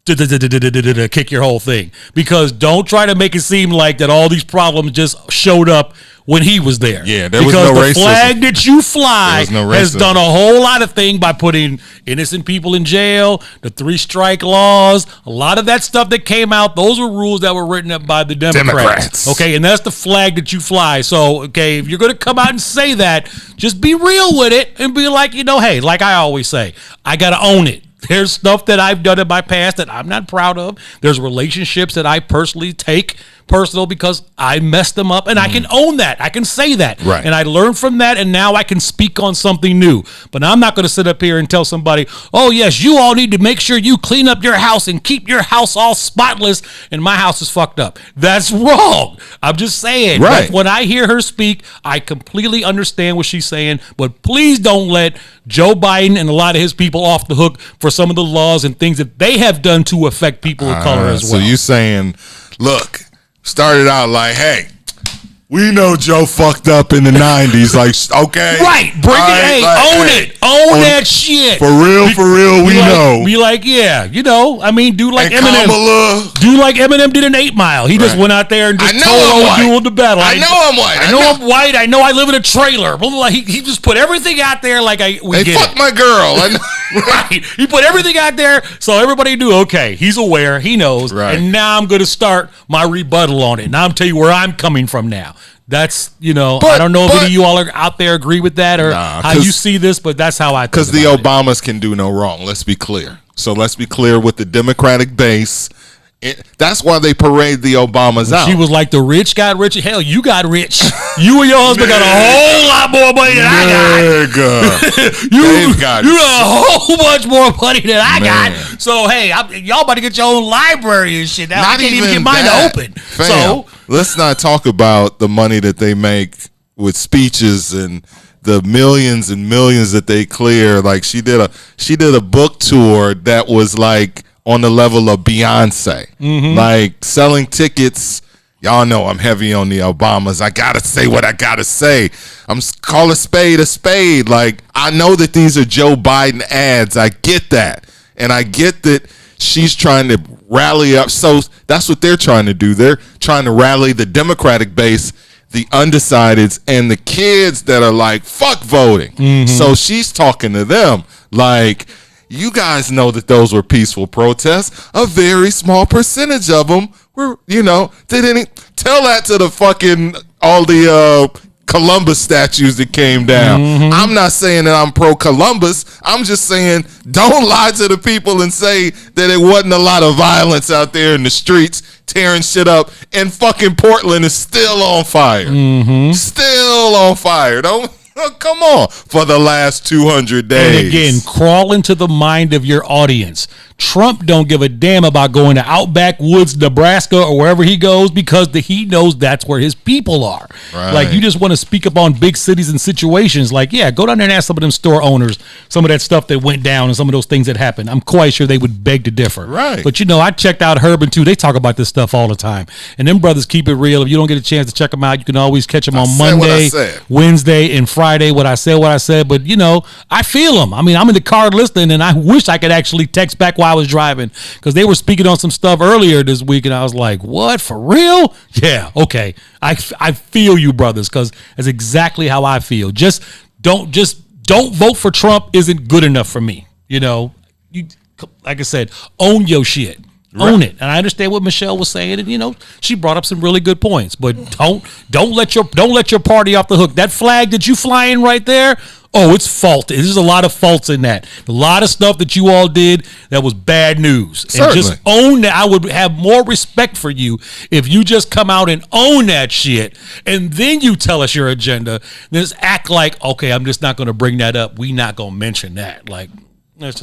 kick your whole thing, because don't try to make it seem like that all these problems just showed up when he was there. Yeah, there was no racism. Because the flag that you fly has done a whole lot of things by putting innocent people in jail, the 3-strike laws, a lot of that stuff that came out, those were rules that were written up by the Democrats. Okay, and that's the flag that you fly. So, okay, if you're going to come out and say that, just be real with it and be like, hey, like I always say, I got to own it. There's stuff that I've done in my past that I'm not proud of. There's relationships that I personally take personal because I messed them up, and I can own that. I can say that. Right. And I learned from that, and now I can speak on something new. But I'm not going to sit up here and tell somebody, oh, yes, you all need to make sure you clean up your house and keep your house all spotless, and my house is fucked up. That's wrong. I'm just saying. Right. Like, when I hear her speak, I completely understand what she's saying, but please don't let Joe Biden and a lot of his people off the hook for some of the laws and things that they have done to affect people of color as well. So you saying, look, started out like, hey, we know Joe fucked up in the 90s. Like, okay. Right. Bring it. Hey, own it. Own that shit. For real, we know. Be like, yeah, do like and Eminem. Kamala. Do like Eminem did in 8 Mile. He just went out there and just dueled the battle. I know I'm white. I know I'm white. I know I live in a trailer. Blah, blah, blah. He just put everything out there like They fucked my girl. Right. He put everything out there so everybody knew, okay, he's aware, he knows, and now I'm going to start my rebuttal on it. Now I'm telling you where I'm coming from now. That's, I don't know if any of you all are out there agree with that or how you see this, but that's how I think. Because the Obamas can do no wrong. Let's be clear. So let's be clear with the Democratic base. That's why they parade the Obamas out. She was like, the rich got richer. Hell, you got rich. You and your husband got a whole lot more money than I got. You got a whole bunch more money than I got. So, hey, y'all about to get your own library and shit. Now I can't even get mine to open. Fam, so let's not talk about the money that they make with speeches and the millions and millions that they clear. Like, she did a book tour that was like on the level of Beyonce. Like, selling tickets. Y'all know I'm heavy on the Obamas. I gotta say what I gotta say. I'm call a spade. Like, I know that these are Joe Biden ads. I get that. And I get that she's trying to rally up. So that's what they're trying to do. They're trying to rally the Democratic base, the undecideds, and the kids that are like, fuck voting. So she's talking to them like, you guys know that those were peaceful protests. A very small percentage of them were, they didn't tell that to the fucking, all the Columbus statues that came down. I'm not saying that I'm pro Columbus. I'm just saying, don't lie to the people and say that it wasn't a lot of violence out there in the streets tearing shit up. And fucking Portland is still on fire. Still on fire. Don't. Come on, for the last 200 days. And again, crawl into the mind of your audience. Trump don't give a damn about going to Outback Woods, Nebraska, or wherever he goes because he knows that's where his people are. Right. Like, you just want to speak up on big cities and situations. Like, yeah, go down there and ask some of them store owners some of that stuff that went down and some of those things that happened. I'm quite sure they would beg to differ. Right. But, I checked out Herb and too. They talk about this stuff all the time. And them brothers keep it real. If you don't get a chance to check them out, you can always catch them on Monday, Wednesday, and Friday. What I said. But, I feel them. I mean, I'm in the car listening, and I wish I could actually text back while I was driving because they were speaking on some stuff earlier this week, and I was like, "What, for real?" Yeah, okay. I feel you, brothers, because that's exactly how I feel. Just don't vote for Trump isn't good enough for me. You know, like I said, own your shit. Own it. And I understand what Michelle was saying, and you know, she brought up some really good points. But don't let your party off the hook. That flag that you flying right there, oh, it's faulty. There's a lot of faults in that. A lot of stuff that you all did that was bad news. Certainly. And just own that. I would have more respect for you if you just come out and own that shit, and then you tell us your agenda. Then just act like, okay, I'm just not going to bring that up. We not going to mention that. Like.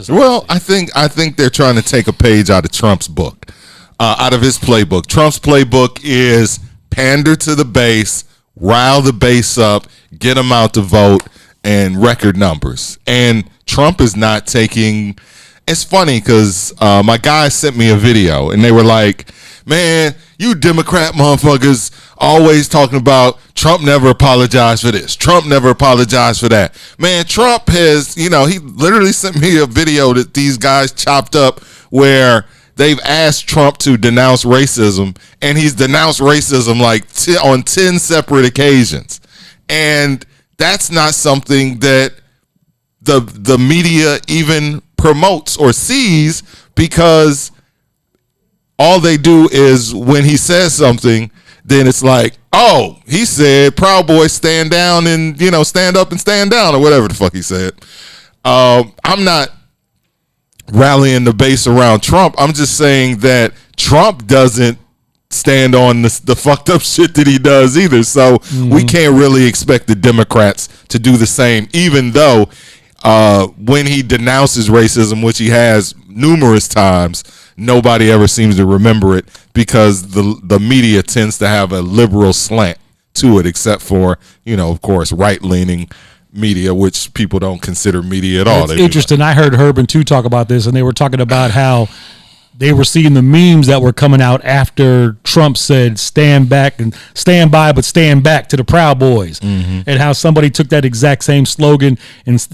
Well, I think they're trying to take a page out of Trump's book, out of his playbook. Trump's playbook is pander to the base, rile the base up, get them out to vote, and record numbers. And Trump is not taking. It's funny because my guys sent me a video, and they were like, "Man, you Democrat motherfuckers always talking about Trump never apologized for this. Trump never apologized for that." Man, Trump has, he literally sent me a video that these guys chopped up where they've asked Trump to denounce racism, and he's denounced racism like on 10 separate occasions. And that's not something that the media even promotes or sees, because all they do is when he says something, then it's like, oh, he said Proud Boys stand down and, stand up and stand down, or whatever the fuck he said. I'm not rallying the base around Trump. I'm just saying that Trump doesn't stand on the fucked up shit that he does either. So we can't really expect the Democrats to do the same, even though when he denounces racism, which he has numerous times, nobody ever seems to remember it because the media tends to have a liberal slant to it, except for, of course, right-leaning media, which people don't consider media at all. It's interesting. I heard Herb and Tu talk about this, and they were talking about how they were seeing the memes that were coming out after Trump said stand back and stand by, but stand back to the Proud Boys, and how somebody took that exact same slogan,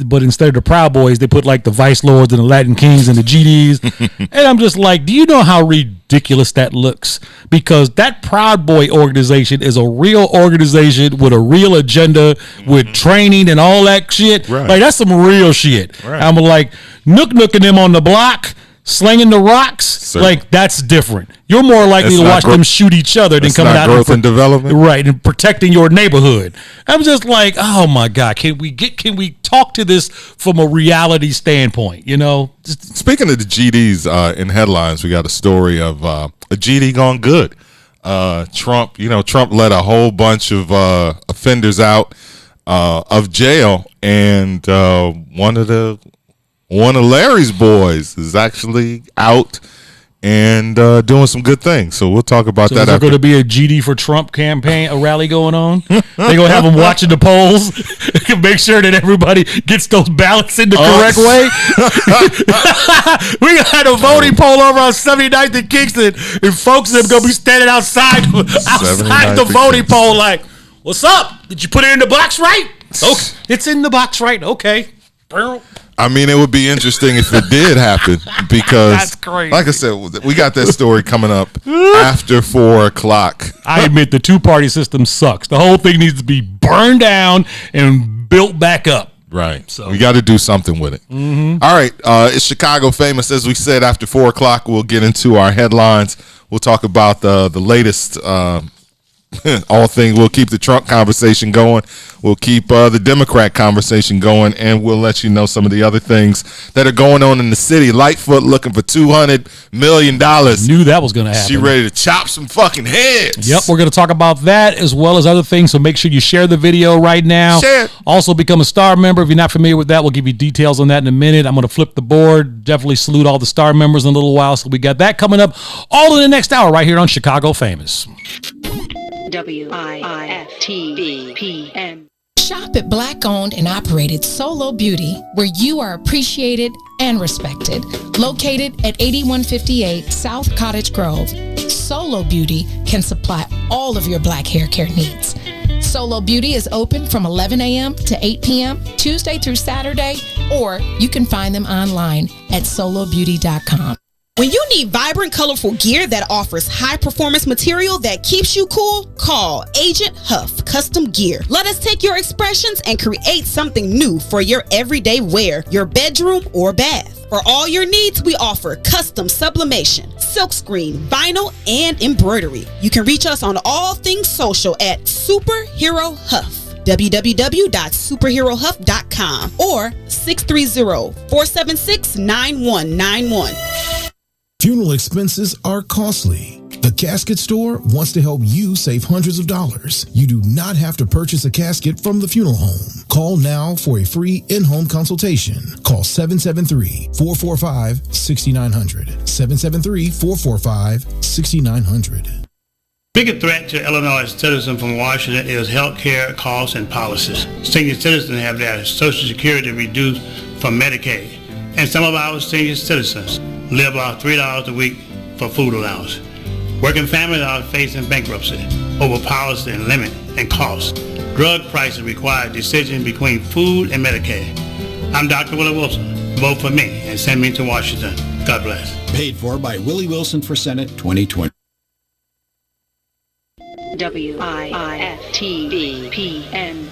but instead of the Proud Boys, they put like the Vice Lords and the Latin Kings and the GDs. And I'm just like, do you know how ridiculous that looks? Because that Proud Boy organization is a real organization with a real agenda, with training and all that shit. Right. Like, that's some real shit. Right. I'm like, nooking them on the block, slinging the rocks, like that's different. You're more likely to watch them shoot each other than coming out growth and development, right, and protecting your neighborhood. I'm just like, oh my God, can we talk to this from a reality standpoint? Speaking of the GDs in headlines, we got a story of a GD gone good. Trump let a whole bunch of offenders out of jail, and one of Larry's boys is actually out and doing some good things. So we'll talk about that. Is there going to be a GD for Trump campaign, a rally going on? They're going to have them watching the polls, make sure that everybody gets those ballots in the correct way. We got a voting poll over on 79th and Kingston, and folks are going to be standing outside the voting poll like, what's up? Did you put it in the box right? Okay, it's in the box right. Okay. I mean, it would be interesting if it did happen, because, like I said, we got that story coming up after 4 o'clock. I admit the two-party system sucks. The whole thing needs to be burned down and built back up. Right. So we got to do something with it. All right. It's Chicago Famous. As we said, after 4 o'clock, we'll get into our headlines. We'll talk about the latest all things. We'll keep the Trump conversation going. We'll keep the Democrat conversation going, and we'll let you know some of the other things that are going on in the city. Lightfoot looking for $200 million. Knew that was going to happen. She ready to chop some fucking heads. Yep, we're going to talk about that as well as other things, so make sure you share the video right now. Share it. Also become a star member. If you're not familiar with that, we'll give you details on that in a minute. I'm going to flip the board. Definitely salute all the star members in a little while, so we got that coming up all in the next hour right here on Chicago Famous. WIFTBPM. Shop at Black-owned and operated Solo Beauty, where you are appreciated and respected. Located at 8158 South Cottage Grove, Solo Beauty can supply all of your black hair care needs. Solo Beauty is open from 11 a.m. to 8 p.m. Tuesday through Saturday, or you can find them online at solobeauty.com. When you need vibrant, colorful gear that offers high-performance material that keeps you cool, call Agent Huff Custom Gear. Let us take your expressions and create something new for your everyday wear, your bedroom, or bath. For all your needs, we offer custom sublimation, silkscreen, vinyl, and embroidery. You can reach us on all things social at Superhero Huff. www.superherohuff.com or 630-476-9191. Funeral expenses are costly. The Casket Store wants to help you save hundreds of dollars. You do not have to purchase a casket from the funeral home. Call now for a free in-home consultation. Call 773-445-6900. 773-445-6900. Biggest threat to Illinois citizens from Washington is health care costs and policies. Senior citizens have their Social Security reduced from Medicaid, and some of our senior citizens live off $3 a week for food allowance. Working families are facing bankruptcy over policy and limit and cost. Drug prices require decisions between food and Medicaid. I'm Dr. Willie Wilson. Vote for me and send me to Washington. God bless. Paid for by Willie Wilson for Senate 2020. WIFTBPN.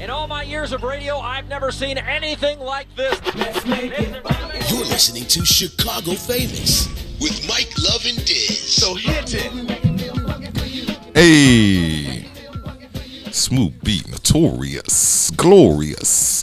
In all my years of radio, I've never seen anything like this. You're listening to Chicago Famous with Mike Love and Diz. So hit it. Hey, smooth beat, notorious, glorious.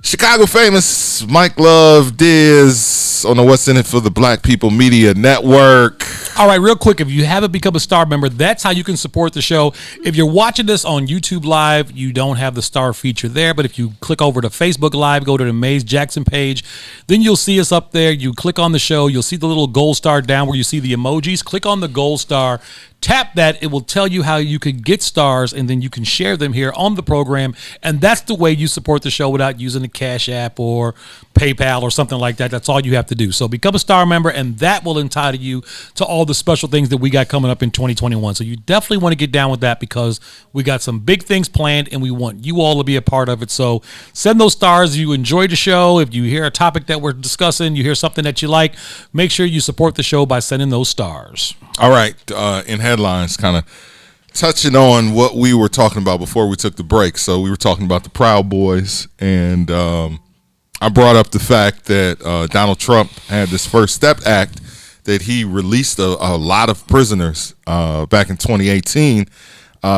Chicago Famous, Mike Love, Diz on the What's in It for the Black People Media Network. All right, real quick, if you haven't become a star member, that's how you can support the show. If you're watching this on YouTube Live, you don't have the star feature there, but if you click over to Facebook Live, go to the Maze Jackson page, then you'll see us up there. You click on the show, you'll see the little gold star down where you see the emojis. Click on the gold star, tap that, it will tell you how you can get stars, and then you can share them here on the program, and that's the way you support the show without using the Cash App or PayPal or something like that. That's all you have to do. So become a star member, and that will entitle you to all the special things that we got coming up in 2021. So you definitely want to get down with that because we got some big things planned, and we want you all to be a part of it. So send those stars if you enjoyed the show. If you hear a topic that we're discussing, you hear something that you like, make sure you support the show by sending those stars. All right, in headlines, kind of touching on what we were talking about before we took the break. So we were talking about the Proud Boys, and I brought up the fact that Donald Trump had this First Step Act that he released a lot of prisoners back in 2018.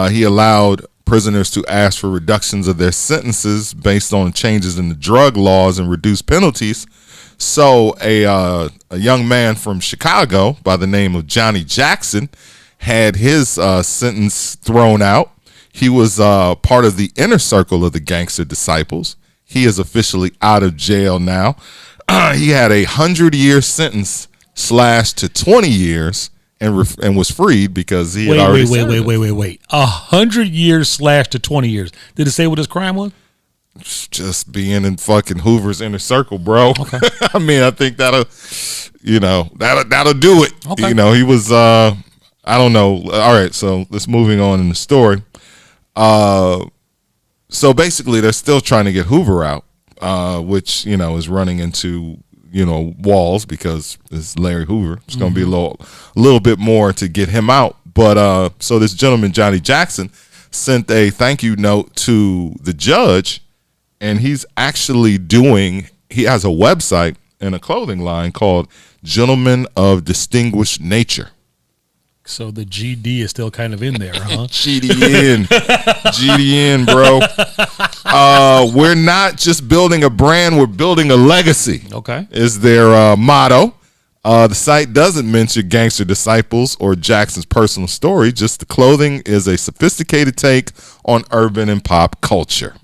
He allowed prisoners to ask for reductions of their sentences based on changes in the drug laws and reduced penalties. So a young man from Chicago by the name of Johnny Jackson had his sentence thrown out. He was part of the inner circle of the Gangster Disciples. He is officially out of jail now. He had a 100-year sentence slashed to 20 years and was freed because he had already served. Wait. 100 years slashed to 20 years. Did it say what his crime was? Just being in fucking Hoover's inner circle, bro. Okay. I mean, I think that'll do it. Okay. You know, he was I don't know. All right, so let's moving on in the story. So basically they're still trying to get Hoover out, which, you know, is running into, you know, walls because it's Larry Hoover. It's going to be a little bit more to get him out. But so this gentleman, Johnny Jackson, sent a thank you note to the judge. And he's actually he has a website and a clothing line called Gentlemen of Distinguished Nature. So the GD is still kind of in there, huh? GDN. GDN, bro. We're not just building a brand, we're building a legacy. Okay. Is their motto. The site doesn't mention Gangster Disciples or Jackson's personal story, just the clothing is a sophisticated take on urban and pop culture.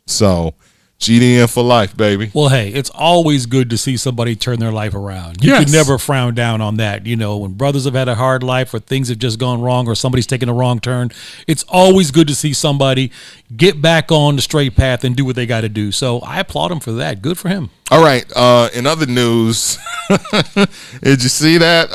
So GDN for life, baby. Well, hey, it's always good to see somebody turn their life around. You can never frown down on that. You know, when brothers have had a hard life or things have just gone wrong or somebody's taken a wrong turn, it's always good to see somebody get back on the straight path and do what they got to do. So I applaud him for that. Good for him. All right. In other news, did you see that?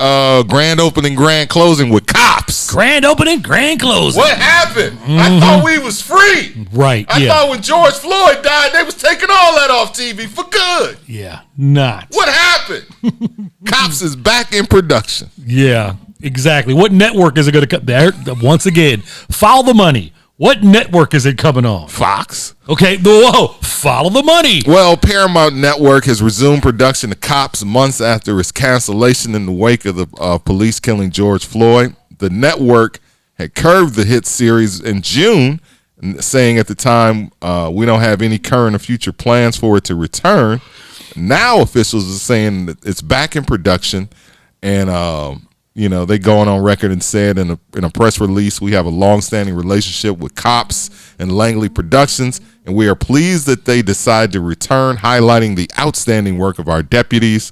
Grand opening, grand closing with cops. Cops. Grand opening, grand closing. What happened? I thought we was free. Right. I thought when George Floyd died, they was taking all that off TV for good. Yeah. Not. What happened? Cops is back in production. Yeah. Exactly. What network is it going to cut there? Once again, follow the money. What network is it coming on? Fox. Okay. Whoa. Follow the money. Well, Paramount Network has resumed production of Cops months after its cancellation in the wake of the police killing George Floyd. The network had curbed the hit series in June, saying at the time, we don't have any current or future plans for it to return. Now officials are saying that it's back in production, and they going on record and said in a press release, we have a long-standing relationship with Cops and Langley Productions, and we are pleased that they decide to return, highlighting the outstanding work of our deputies,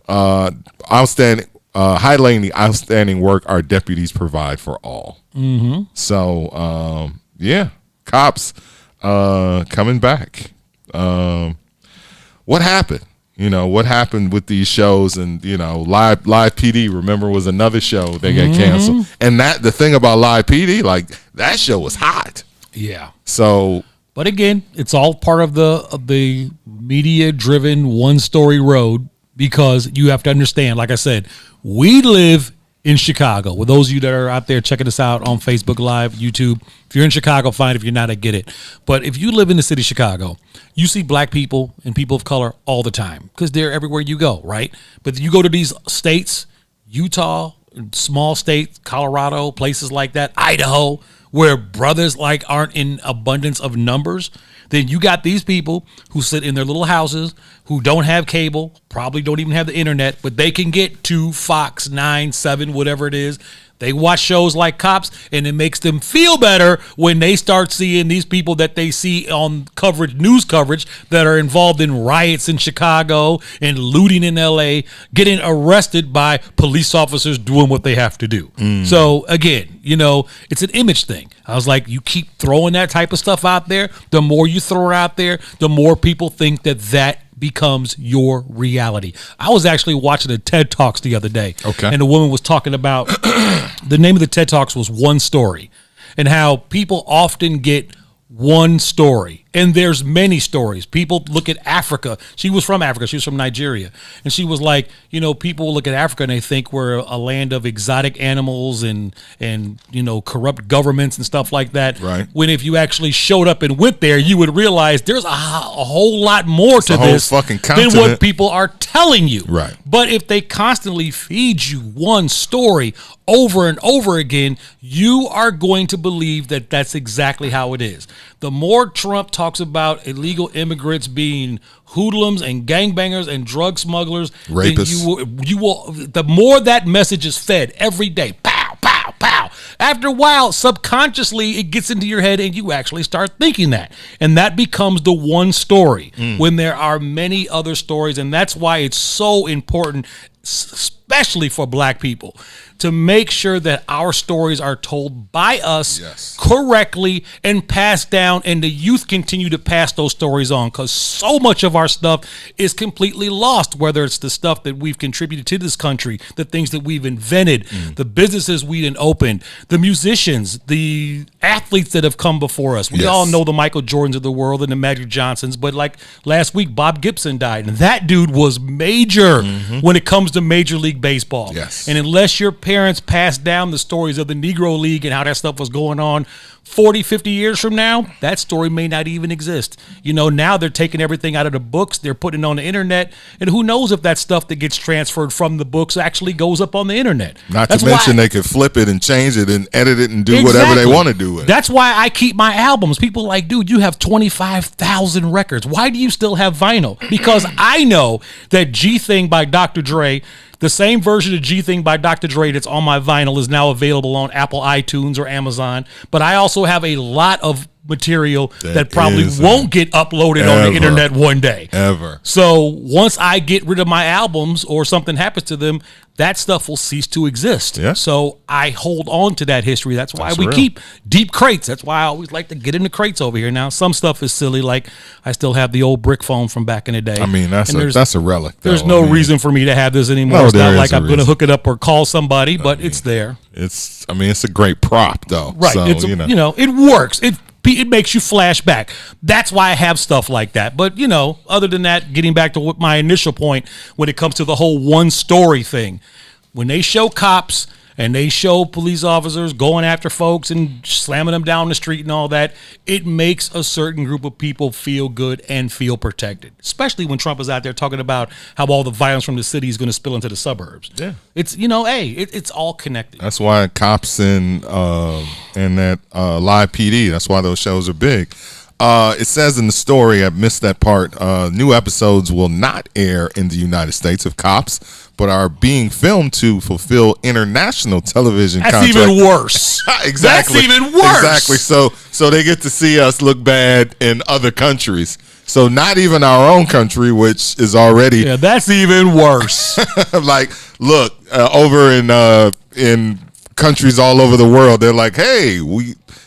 highlighting the outstanding work our deputies provide for all. Mm-hmm. So, Cops coming back. What happened? What happened with these shows, and Live PD, remember, was another show that got canceled. And the thing about Live PD, like, that show was hot. Yeah. So, but again, it's all part of the media-driven one-story road, because you have to understand, like I said, we live in Chicago. With those of you that are out there checking us out on Facebook Live, YouTube, if you're in Chicago, fine. If you're not, I get it. But if you live in the city of Chicago, you see black people and people of color all the time because they're everywhere you go, right? But you go to these states, Utah, small states, Colorado, places like that, Idaho, where brothers like aren't in abundance of numbers, then you got these people who sit in their little houses, who don't have cable, probably don't even have the internet, but they can get to Fox 9, 7, whatever it is. They watch shows like Cops, and it makes them feel better when they start seeing these people that they see on news coverage that are involved in riots in Chicago and looting in LA, getting arrested by police officers doing what they have to do. So again, it's an image thing. I was like, you keep throwing that type of stuff out there, the more you throw it out there, the more people think that becomes your reality. I was actually watching the TED Talks the other day. Okay. And the woman was talking about the name of the TED Talks was One Story, and how people often get one story. And there's many stories. People look at Africa. She was from Africa. She was from Nigeria. And she was like, people look at Africa and they think we're a land of exotic animals and corrupt governments and stuff like that. Right. When if you actually showed up and went there, you would realize there's a whole lot more to this fucking than continent. what people are telling you. Right. But if they constantly feed you one story over and over again, you are going to believe that that's exactly how it is. The more Trump talks about illegal immigrants being hoodlums and gangbangers and drug smugglers, rapists, you will. The more that message is fed every day, pow, pow, pow. After a while, subconsciously, it gets into your head, and you actually start thinking that, and that becomes the one story when there are many other stories, and that's why it's so important, especially for black people, to make sure that our stories are told by us correctly and passed down, and the youth continue to pass those stories on, because so much of our stuff is completely lost, whether it's the stuff that we've contributed to this country, the things that we've invented, the businesses we done opened, the musicians, the athletes that have come before us. We all know the Michael Jordans of the world and the Magic Johnsons, but like last week, Bob Gibson died, and that dude was major when it comes to Major League Baseball. Yes. And unless your parents passed down the stories of the Negro League and how that stuff was going on 40, 50 years from now, that story may not even exist. Now they're taking everything out of the books, they're putting it on the internet, and who knows if that stuff that gets transferred from the books actually goes up on the internet. Not to mention they could flip it and change it and edit it and do whatever they want to do with it. That's why I keep my albums. People are like, dude, you have 25,000 records. Why do you still have vinyl? Because I know that G Thing by Dr. Dre, the same version of G Thing by Dr. Dre that's on my vinyl, is now available on Apple iTunes or Amazon. But I also have a lot of material That that probably isn't won't get uploaded on the ever. internet one day. Ever. So once I get rid of my albums or something happens to them, that stuff will cease to exist. Yeah. So I hold on to that history. That's why That's we real. keep deep crates. That's why I always like to get in the crates over here. Now, some stuff is silly, like I still have the old brick phone from back in the day. I mean, that's a relic. There's though. no I mean, reason for me to have this anymore. No, It's not there like is a I'm going to reason. hook it up or call somebody, but it's there. It's a great prop though. Right. So, It's it works. It makes you flash back. That's why I have stuff like that. But, other than that, getting back to what my initial point when it comes to the whole one story thing, when they show cops and they show police officers going after folks and slamming them down the street and all that, it makes a certain group of people feel good and feel protected, especially when Trump is out there talking about how all the violence from the city is going to spill into the suburbs. Yeah. It's, it's all connected. That's why cops and that live PD. That's why those shows are big. It says in the story, I missed that part. New episodes will not air in the United States of Cops, but are being filmed to fulfill international television That's contracts. even worse. Exactly. That's even worse. Exactly. So they get to see us look bad in other countries. So not even our own country, which is already Yeah, that's even worse. like, look, over in countries all over the world, they're like, hey,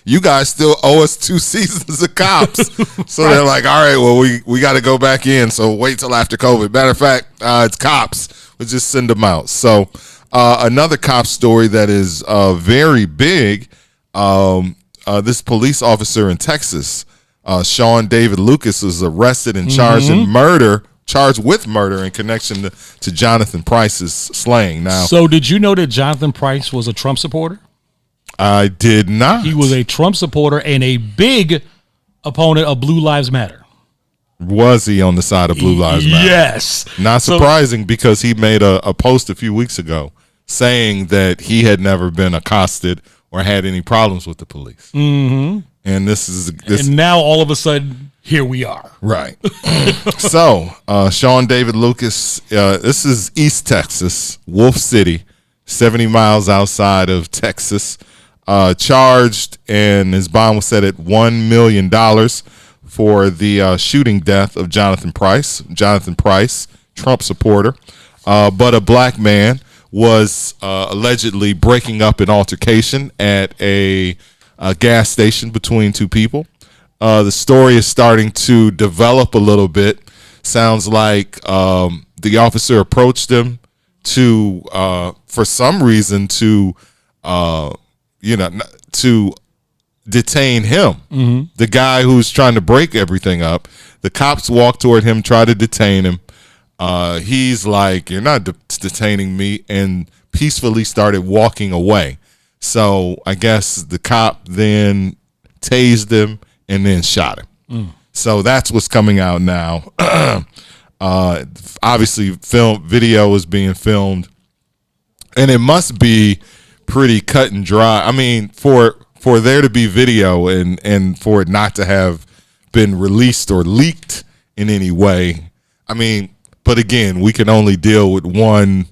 you guys still owe us 2 seasons of Cops. So they're like, all right, well, we got to go back in. So wait till after COVID. Matter of fact, it's Cops. We'll just send them out. So another cop story that is very big, this police officer in Texas, Sean David Lucas, was arrested and charged with murder in connection to Jonathan Price's slaying. Now, So did you know that Jonathan Price was a Trump supporter? I did not. He was a Trump supporter and a big opponent of Blue Lives Matter. Was he on the side of Blue Lives Matter? Yes. Not surprising, because he made a post a few weeks ago saying that he had never been accosted or had any problems with the police. Mm-hmm. And this And now all of a sudden, here we are. Right. So, Sean David Lucas, this is East Texas, Wolf City, 70 miles outside of Texas, charged, and his bond was set at $1 million for the shooting death of Jonathan Price. Jonathan Price, Trump supporter, but a black man was allegedly breaking up an altercation at a gas station between two people. The story is starting to develop a little bit. Sounds like the officer approached him for some reason to detain him. Mm-hmm. The guy who's trying to break everything up. The cops walked toward him, tried to detain him. He's like, "You're not detaining me," and peacefully started walking away. So I guess the cop then tased him and then shot him. So that's what's coming out now. Obviously, video is being filmed, and it must be pretty cut and dry. I mean, for there to be video and for it not to have been released or leaked in any way. I mean, but again, we can only deal with one.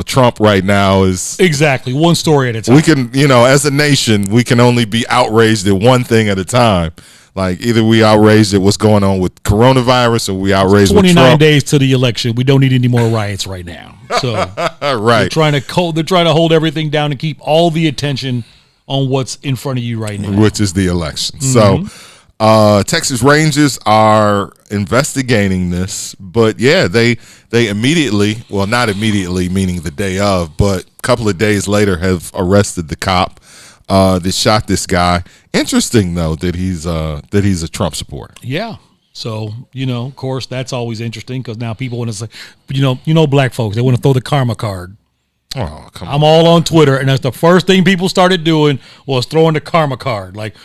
Trump right now is exactly one story at a time. We can, as a nation, we can only be outraged at one thing at a time. Like, either we outraged at what's going on with coronavirus, or we outraged with 29 days to the election. We don't need any more riots right now. So right, they're trying to hold everything down and keep all the attention on what's in front of you right now, which is the election. Mm-hmm. So Texas Rangers are investigating this, but yeah, they immediately, well, not immediately, meaning the day of, but a couple of days later have arrested the cop that shot this guy. Interesting though that he's a Trump supporter. Yeah. So, of course, that's always interesting, because now people want to say, black folks, they want to throw the karma card. Oh, come on. I'm all on Twitter, and that's the first thing people started doing was throwing the karma card. Like,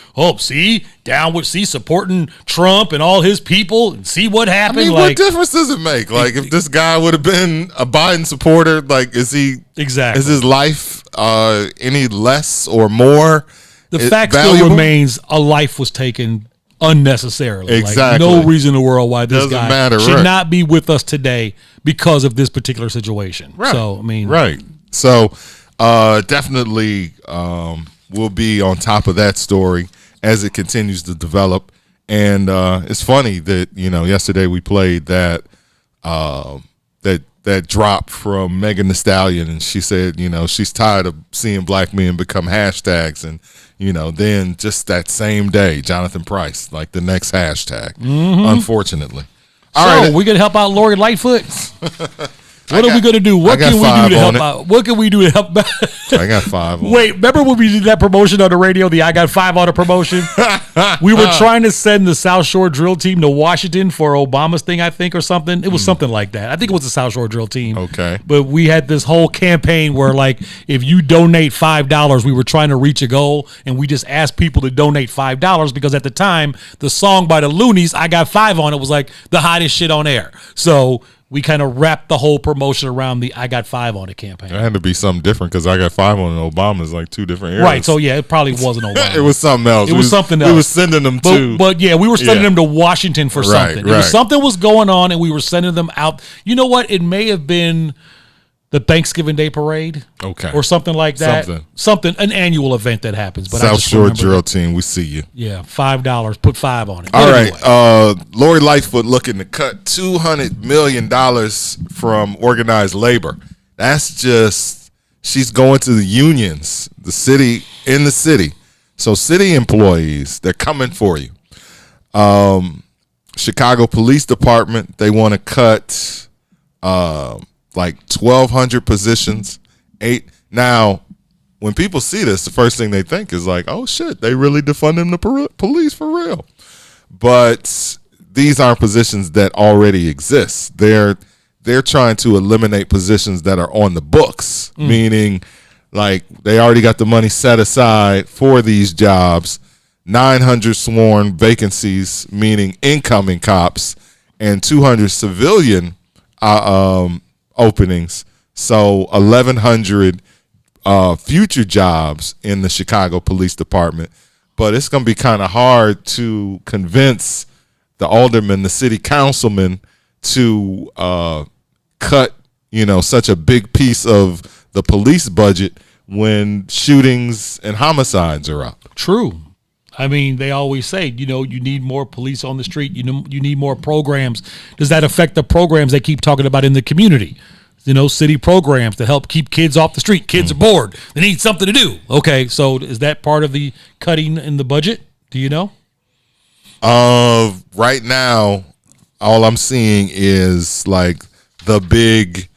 supporting Trump and all his people, and see what happened. I mean, what difference does it make? Like, if this guy would have been a Biden supporter, like, is his life any less or more? The fact valuable? still remains, a life was taken unnecessarily. Exactly. Like, no reason in the world why this guy should right. not be with us today because of this particular situation. Right. So, I mean, right. So, definitely we'll be on top of that story as it continues to develop. And it's funny that, yesterday we played that that drop from Megan Thee Stallion, and she said, she's tired of seeing black men become hashtags. And, then just that same day, Jonathan Price, like the next hashtag, unfortunately. All right, we're going to help out Lori Lightfoot. What are we going to do? What can we do to help out? What can we do to help out? I got 5 on Wait, remember when we did that promotion on the radio, the I Got 5 on a promotion? We were trying to send the South Shore drill team to Washington for Obama's thing, I think, or something. It was something like that. I think it was the South Shore drill team. Okay. But we had this whole campaign where, like, if you donate $5, we were trying to reach a goal, and we just asked people to donate $5 because at the time, the song by the Loonies, I Got 5 on it, was like the hottest shit on air. So we kind of wrapped the whole promotion around the I Got 5 on it campaign. It had to be something different because I Got 5 on and Obama's like 2 different areas. Right, so yeah, it probably wasn't Obama. It was something else. It was something else. We were sending them to. But yeah, we were sending them to Washington for something. It was something was going on, and we were sending them out. You know what? It may have been the Thanksgiving Day Parade. Okay. Or something like that. Something, an annual event that happens. But South Shore drill team, we see you. Yeah, $5. Put 5 on it. All right. Lori Lightfoot looking to cut $200 million from organized labor. That's just, she's going to the unions, the city. So city employees, they're coming for you. Chicago Police Department, they want to cut like 1,200 positions. Now, when people see this, the first thing they think is like, oh shit, they really defunding the police for real. But these aren't positions that already exist. They're trying to eliminate positions that are on the books, meaning like they already got the money set aside for these jobs. 900 sworn vacancies, meaning incoming cops, and 200 civilian openings. So 1,100 future jobs in the Chicago Police Department. But it's going to be kind of hard to convince the aldermen, the city councilmen, to cut, such a big piece of the police budget when shootings and homicides are up. True. I mean, they always say, you need more police on the street. You need more programs. Does that affect the programs they keep talking about in the community? City programs to help keep kids off the street. Kids are bored. They need something to do. Okay, so is that part of the cutting in the budget? Do you know? Right now, all I'm seeing is like the big,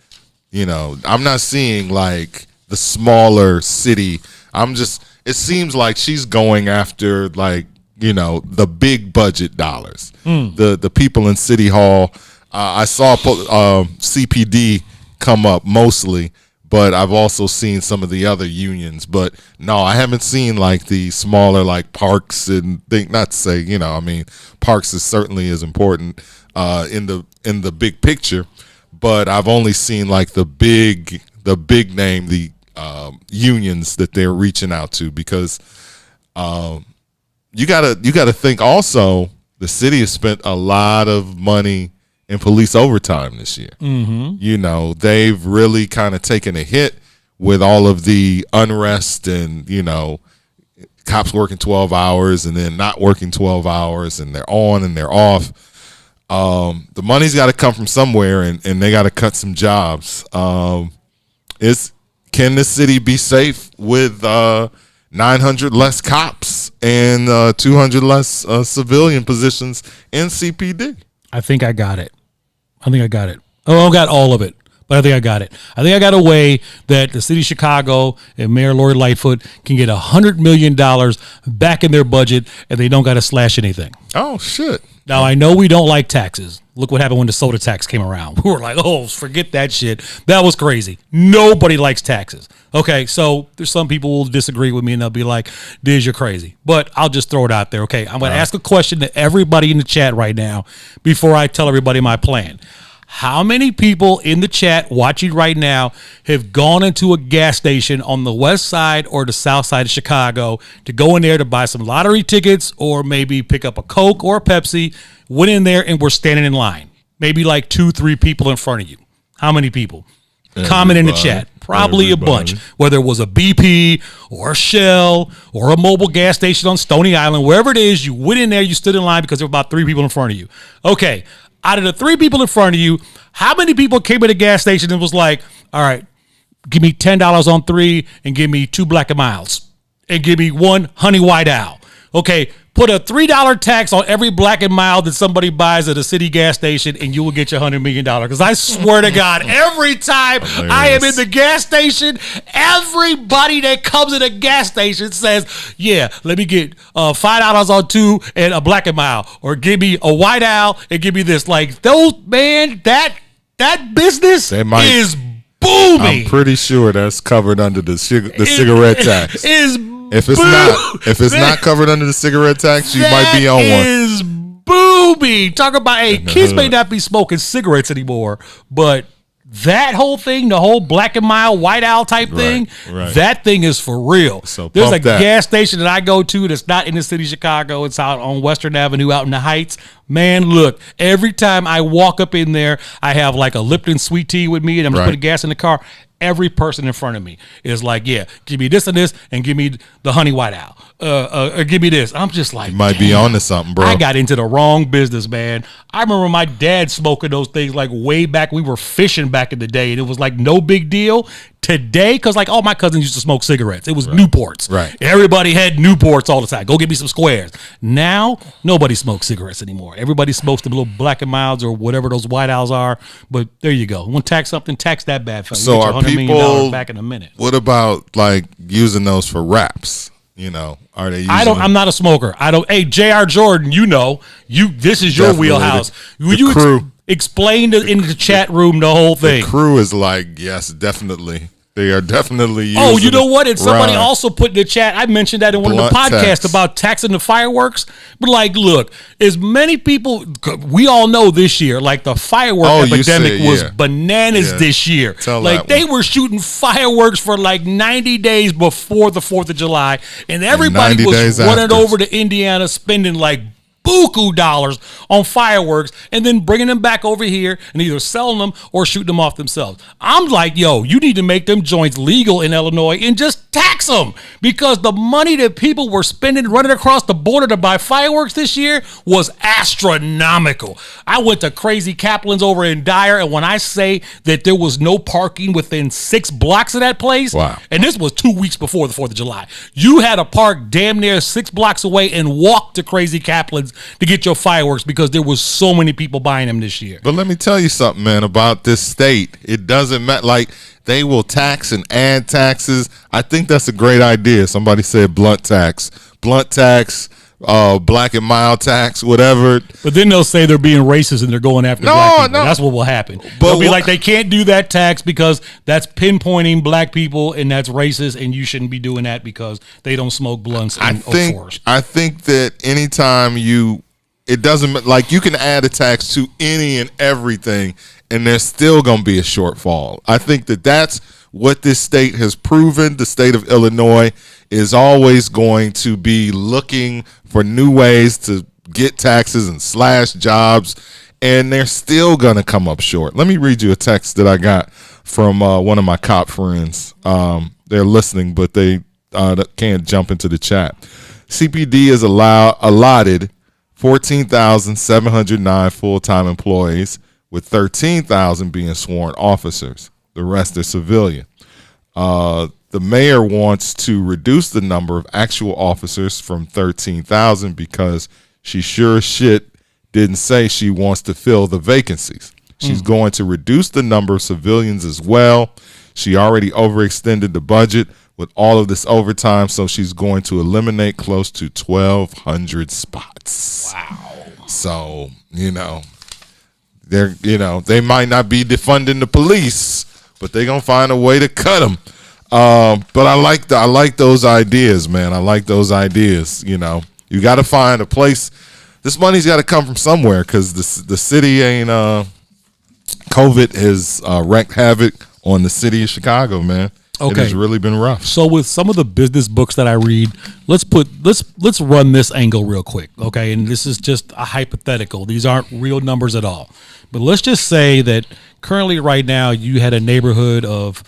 I'm not seeing like the smaller city. It seems like she's going after like, the big budget dollars. The people in City Hall. I saw CPD come up mostly, but I've also seen some of the other unions. But no, I haven't seen like the smaller like parks and not to say, parks is certainly is important in the big picture, but I've only seen like the big name, the unions that they're reaching out to, because you gotta think also the city has spent a lot of money in police overtime this year. They've really kind of taken a hit with all of the unrest and cops working 12 hours and then not working 12 hours and they're on and they're off. The money's got to come from somewhere, and they got to cut some jobs. Can the city be safe with 900 less cops and 200 less civilian positions in CPD? I think I got it. Oh, I don't got all of it, but I think I got it. I think I got a way that the city of Chicago and Mayor Lori Lightfoot can get $100 million back in their budget, and they don't got to slash anything. Oh, shit. Now, I know we don't like taxes. Look what happened when the soda tax came around. We were like, oh, forget that shit. That was crazy. Nobody likes taxes. Okay, so there's some people who will disagree with me, and they'll be like, Diz, you're crazy. But I'll just throw it out there, okay? I'm going to ask a question to everybody in the chat right now before I tell everybody my plan. How many people in the chat watching right now have gone into a gas station on the west side or the south side of Chicago to go in there to buy some lottery tickets or maybe pick up a Coke or a Pepsi, went in there and were standing in line? Maybe like 2-3 people in front of you. How many people? Comment in the chat. Probably a bunch. Whether it was a BP or a Shell or a mobile gas station on Stony Island, wherever it is, you went in there, you stood in line because there were about 3 people in front of you. Okay, out of the 3 people in front of you, how many people came to the gas station and was like, all right, give me $10 on 3 and give me 2 Black and Milds and give me 1 Honey White Owl. Okay, put a $3 tax on every Black and Mild that somebody buys at a city gas station and you will get your $100 million. Because I swear to God, every time I am in the gas station, everybody that comes in a gas station says, yeah, let me get $5 on 2 and a Black and Mild. Or give me a White Owl and give me this. Like, those, man, that business is booming. I'm pretty sure that's covered under the cigarette tax. If it's not covered under the cigarette tax, you might be on one. That is booming. Talk about, hey, kids may not be smoking cigarettes anymore, but that whole thing, the whole Black and Mild, White Owl type thing, that thing is for real. So there's a gas station that I go to that's not in the city of Chicago. It's out on Western Avenue out in the Heights. Man, look, every time I walk up in there, I have like a Lipton sweet tea with me and I'm just putting gas in the car. Every person in front of me is like, yeah, give me this and this and give me the Honey White Owl. Or give me this. I'm just like, you might be on to something, bro. I got into the wrong business, man. I remember my dad smoking those things like way back. We were fishing back in the day and it was like no big deal. Today, because like all my cousins used to smoke cigarettes. It was Newports. Right. Everybody had Newports all the time. Go get me some squares. Now, nobody smokes cigarettes anymore. Everybody smokes the little Black and Milds or whatever those White Owls are. But there you go. Want to tax something? Tax that bad fella. So are $100 people million back in a minute. What about like using those for wraps? You know, are they using I'm not a smoker. Hey, J.R. Jordan, this is your wheelhouse. The crew. Explain in the chat room the whole thing. The crew is like, yes, definitely. They are definitely using you know what? And somebody also put in the chat, I mentioned that in one of the podcasts about taxing the fireworks. But like, look, as many people, we all know this year, like the firework epidemic was bananas this year. Like they were shooting fireworks for like 90 days before the 4th of July. And everybody was running over to Indiana spending like buku dollars on fireworks and then bringing them back over here and either selling them or shooting them off themselves. I'm like, yo, you need to make them joints legal in Illinois and just tax them, because the money that people were spending running across the border to buy fireworks this year was astronomical. I went to Crazy Kaplan's over in Dyer, and when I say that there was no parking within 6 blocks of that place, and this was 2 weeks before the 4th of July, you had to park damn near 6 blocks away and walk to Crazy Kaplan's to get your fireworks because there was so many people buying them this year. But let me tell you something, man, about this state. It doesn't matter. Like, they will tax and add taxes. I think that's a great idea. Somebody said blunt tax, Black and Mild tax, whatever. But then they'll say they're being racist and they're going after black people. That's what will happen. They'll be like, they can't do that tax because that's pinpointing black people and that's racist, and you shouldn't be doing that because they don't smoke blunts. I think that anytime it doesn't, like, you can add a tax to any and everything and there's still going to be a shortfall. I think that that's what this state has proven. The state of Illinois is always going to be looking for new ways to get taxes and slash jobs, and they're still going to come up short. Let me read you a text that I got from one of my cop friends. They're listening, but they can't jump into the chat. CPD is allotted 14,709 full-time employees, with 13,000 being sworn officers. The rest are civilian. The mayor wants to reduce the number of actual officers from 13,000 because she sure as shit didn't say she wants to fill the vacancies. She's going to reduce the number of civilians as well. She already overextended the budget with all of this overtime, so she's going to eliminate close to 1,200 spots. Wow. So, they might not be defunding the police, but they're gonna find a way to cut them. But I like those ideas, man. I like those ideas. You got to find a place. This money's got to come from somewhere, because the city ain't. COVID has wreaked havoc on the city of Chicago, man. Okay. It has really been rough. So with some of the business books that I read, let's run this angle real quick, okay? And this is just a hypothetical. These aren't real numbers at all. But let's just say that currently right now you had a neighborhood of,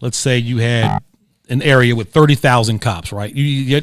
let's say you had an area with 30,000 cops, right? You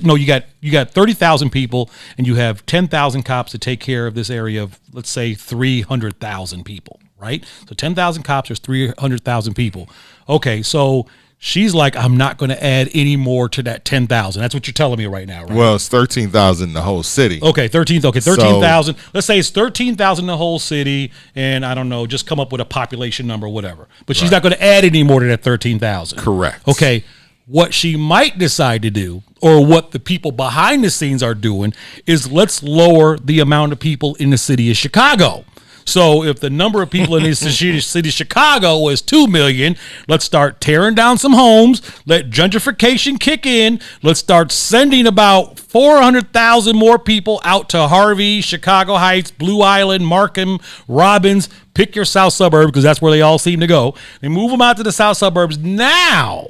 got 30,000 people, and you have 10,000 cops to take care of this area of, let's say, 300,000 people, right? So 10,000 cops, there's 300,000 people. Okay, so she's like, I'm not going to add any more to that 10,000. That's what you're telling me right now, right? Well, it's 13,000 in the whole city. Okay, 13,000. Let's say it's 13,000 in the whole city, and I don't know, just come up with a population number, whatever. But she's not going to add any more to that 13,000. Correct. Okay, what she might decide to do, or what the people behind the scenes are doing, is let's lower the amount of people in the city of Chicago. So if the number of people in the city of Chicago is 2 million, let's start tearing down some homes, let gentrification kick in, let's start sending about 400,000 more people out to Harvey, Chicago Heights, Blue Island, Markham, Robbins. Pick your south suburb, because that's where they all seem to go. And move them out to the south suburbs now.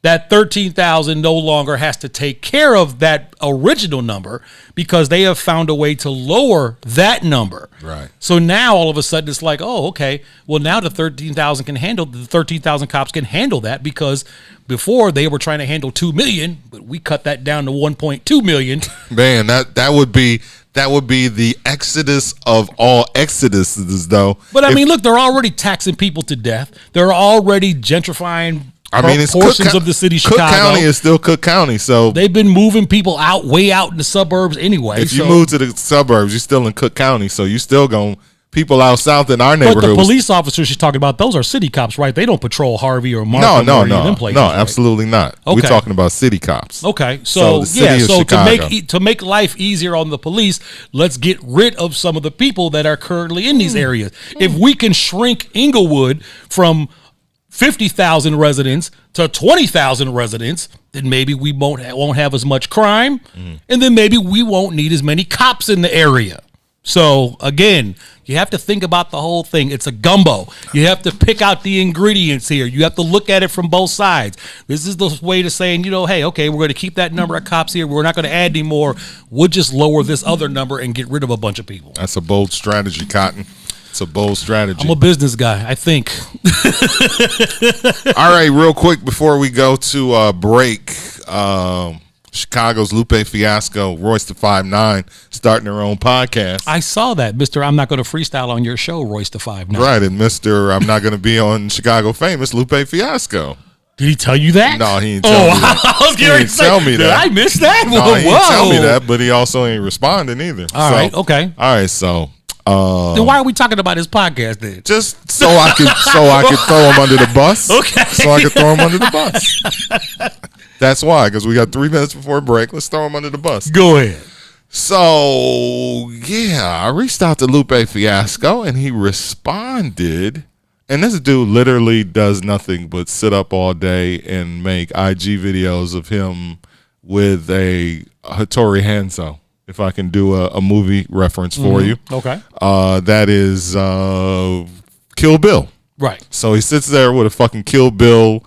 That 13,000 no longer has to take care of that original number, because they have found a way to lower that number. Right. So now all of a sudden it's like, oh, okay, well now the 13,000 cops can handle that, because before they were trying to handle 2 million, but we cut that down to 1.2 million. Man, that would be the exodus of all exoduses, though. But I mean, look, they're already taxing people to death. They're already gentrifying it's portions of the city of Chicago. Cook County is still Cook County, so they've been moving people out, way out in the suburbs anyway. If you move to the suburbs, you're still in Cook County, so you still going people out south in our neighborhood. But the police officers she's talking about, those are city cops, right? They don't patrol Harvey or Markham or any of them places. No, right? absolutely not. Okay. We're talking about city cops. Okay, so to make life easier on the police, let's get rid of some of the people that are currently in these areas. If we can shrink Inglewood from 50,000 residents to 20,000 residents, then maybe we won't have as much crime, and then maybe we won't need as many cops in the area. So again, you have to think about the whole thing. It's a gumbo. You have to pick out the ingredients here. You have to look at it from both sides. This is the way to saying, hey, okay, we're going to keep that number of cops here. We're not going to add any more. We'll just lower this other number and get rid of a bunch of people. That's a bold strategy, Cotton. It's a bold strategy. I'm a business guy, I think. All right, real quick before we go to break, Chicago's Lupe Fiasco, Royce the 5'9", starting their own podcast. I saw that, Mr. I'm not going to freestyle on your show, Royce the 5'9". Right, and Mr. I'm not going to be on Chicago Famous, Lupe Fiasco. Did he tell you that? No, he didn't tell me that. I was going to tell me that. Did I miss that? No, he didn't tell me that, but he also ain't responding either. All right, okay. All right, so... then why are we talking about his podcast then? Just so I could throw him under the bus. Okay. So I could throw him under the bus. That's why, because we got 3 minutes before break. Let's throw him under the bus. Go ahead. So, yeah, I reached out to Lupe Fiasco, and he responded. And this dude literally does nothing but sit up all day and make IG videos of him with a Hattori Hanzo. If I can do a movie reference for you. Okay. That is Kill Bill. Right. So he sits there with a fucking Kill Bill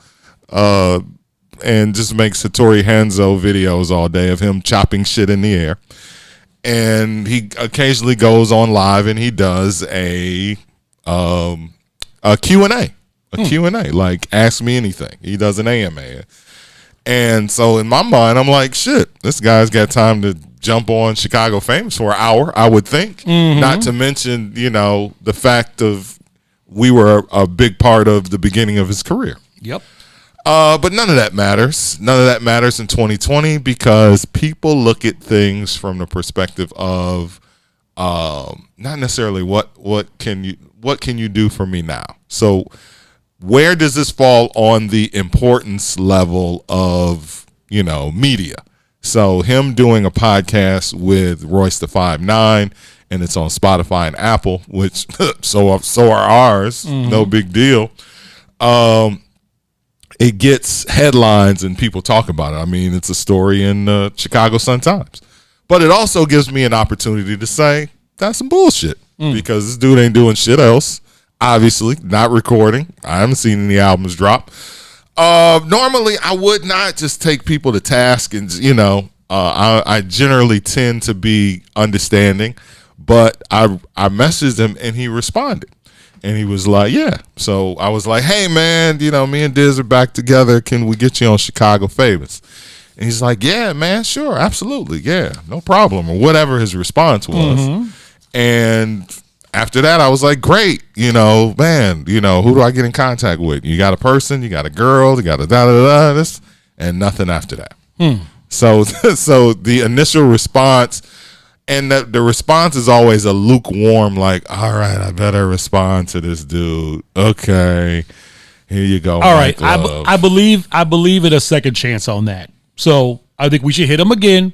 and just makes Hattori Hanzo videos all day of him chopping shit in the air. And he occasionally goes on live and he does a Q&A. Q&A, like Ask Me Anything. He does an AMA. And so in my mind, I'm like, shit, this guy's got time to jump on Chicago Famous for an hour, I would think. Mm-hmm. Not to mention, the fact of we were a big part of the beginning of his career. Yep. But none of that matters. None of that matters in 2020 because people look at things from the perspective of not necessarily what can you do for me now. So where does this fall on the importance level of media? So him doing a podcast with Royce the 5'9", and it's on Spotify and Apple, which so are ours. Mm-hmm. No big deal. It gets headlines and people talk about it. I mean, it's a story in Chicago Sun-Times. But it also gives me an opportunity to say that's some bullshit because this dude ain't doing shit else. Obviously, not recording. I haven't seen any albums drop. Normally, I would not just take people to task and, I generally tend to be understanding. But I messaged him and he responded. And he was like, yeah. So I was like, hey, man, you know, me and Diz are back together. Can we get you on Chicago Famous? And he's like, yeah, man, sure, absolutely. Yeah, no problem. Or whatever his response was. Mm-hmm. And after that, I was like, great. You know, man, you know, who do I get in contact with? You got a person, you got a girl, you got a da-da-da, this, and nothing after that. So the initial response, and the response is always a lukewarm, like, all right, I better respond to this dude. Okay, here you go. All right, I believe in a second chance on that. So I think we should hit him again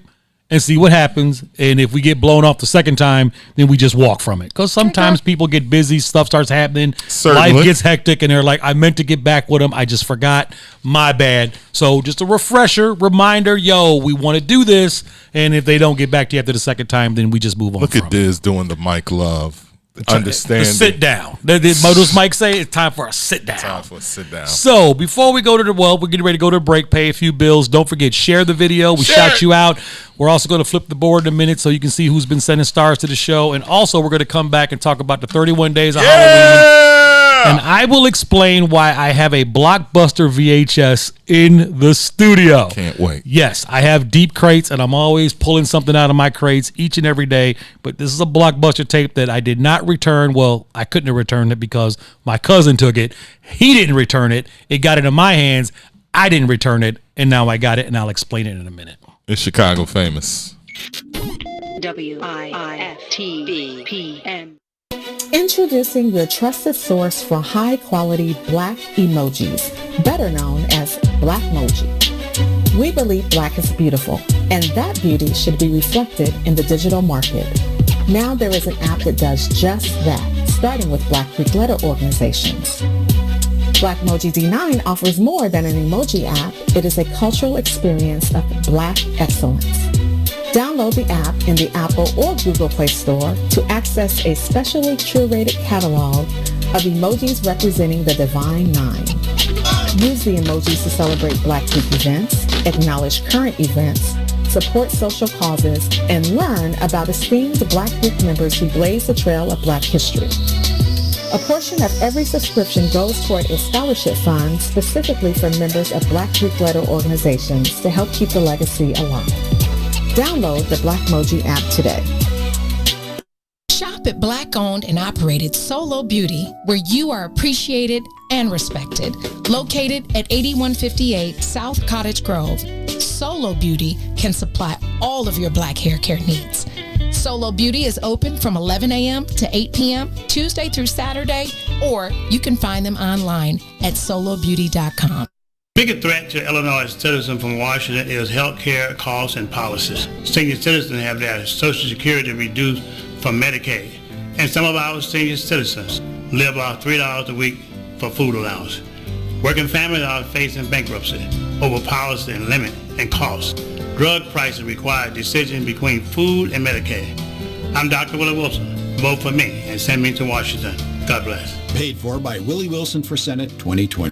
and see what happens. And if we get blown off the second time, then we just walk from it. Because sometimes people get busy, stuff starts happening, Certainly. life gets hectic, and they're like, I meant to get back with him, I just forgot, my bad. So just a refresher, reminder, yo, we want to do this. And if they don't get back to you after the second time, then we just move on. Look at Diz doing the Mike Love. Understand. Sit down. What does Mike say? It's time for a sit down. Time for a sit down. So before we go to we're getting ready to go to a break, pay a few bills. Don't forget, share the video. We shout you out. We're also going to flip the board in a minute so you can see who's been sending stars to the show. And also, we're going to come back and talk about the 31 days of Halloween. And I will explain why I have a Blockbuster VHS in the studio. Can't wait. Yes, I have deep crates, and I'm always pulling something out of my crates each and every day. But this is a Blockbuster tape that I did not return. Well, I couldn't have returned it because my cousin took it. He didn't return it. It got into my hands. I didn't return it, and now I got it, and I'll explain it in a minute. It's Chicago Famous. WIFTBPM. Introducing your trusted source for high-quality black emojis, better known as Blackmoji. We believe black is beautiful, and that beauty should be reflected in the digital market. Now there is an app that does just that, starting with Black Greek letter organizations. Blackmoji D9 offers more than an emoji app. It is a cultural experience of black excellence. Download the app in the Apple or Google Play Store to access a specially curated catalog of emojis representing the Divine Nine. Use the emojis to celebrate Black Greek events, acknowledge current events, support social causes, and learn about esteemed Black Greek members who blaze the trail of Black history. A portion of every subscription goes toward a scholarship fund specifically for members of Black Greek letter organizations to help keep the legacy alive. Download the Blackmoji app today. Shop at Black-owned and operated Solo Beauty, where you are appreciated and respected. Located at 8158 South Cottage Grove, Solo Beauty can supply all of your black hair care needs. Solo Beauty is open from 11 a.m. to 8 p.m. Tuesday through Saturday, or you can find them online at solobeauty.com. Biggest threat to Illinois citizens from Washington is health care costs and policies. Senior citizens have their Social Security reduced from Medicaid, and some of our senior citizens live off $3 a week for food allowance. Working families are facing bankruptcy over policy and limit and costs. Drug prices require decision between food and Medicaid. I'm Dr. Willie Wilson. Vote for me and send me to Washington. God bless. Paid for by Willie Wilson for Senate 2020.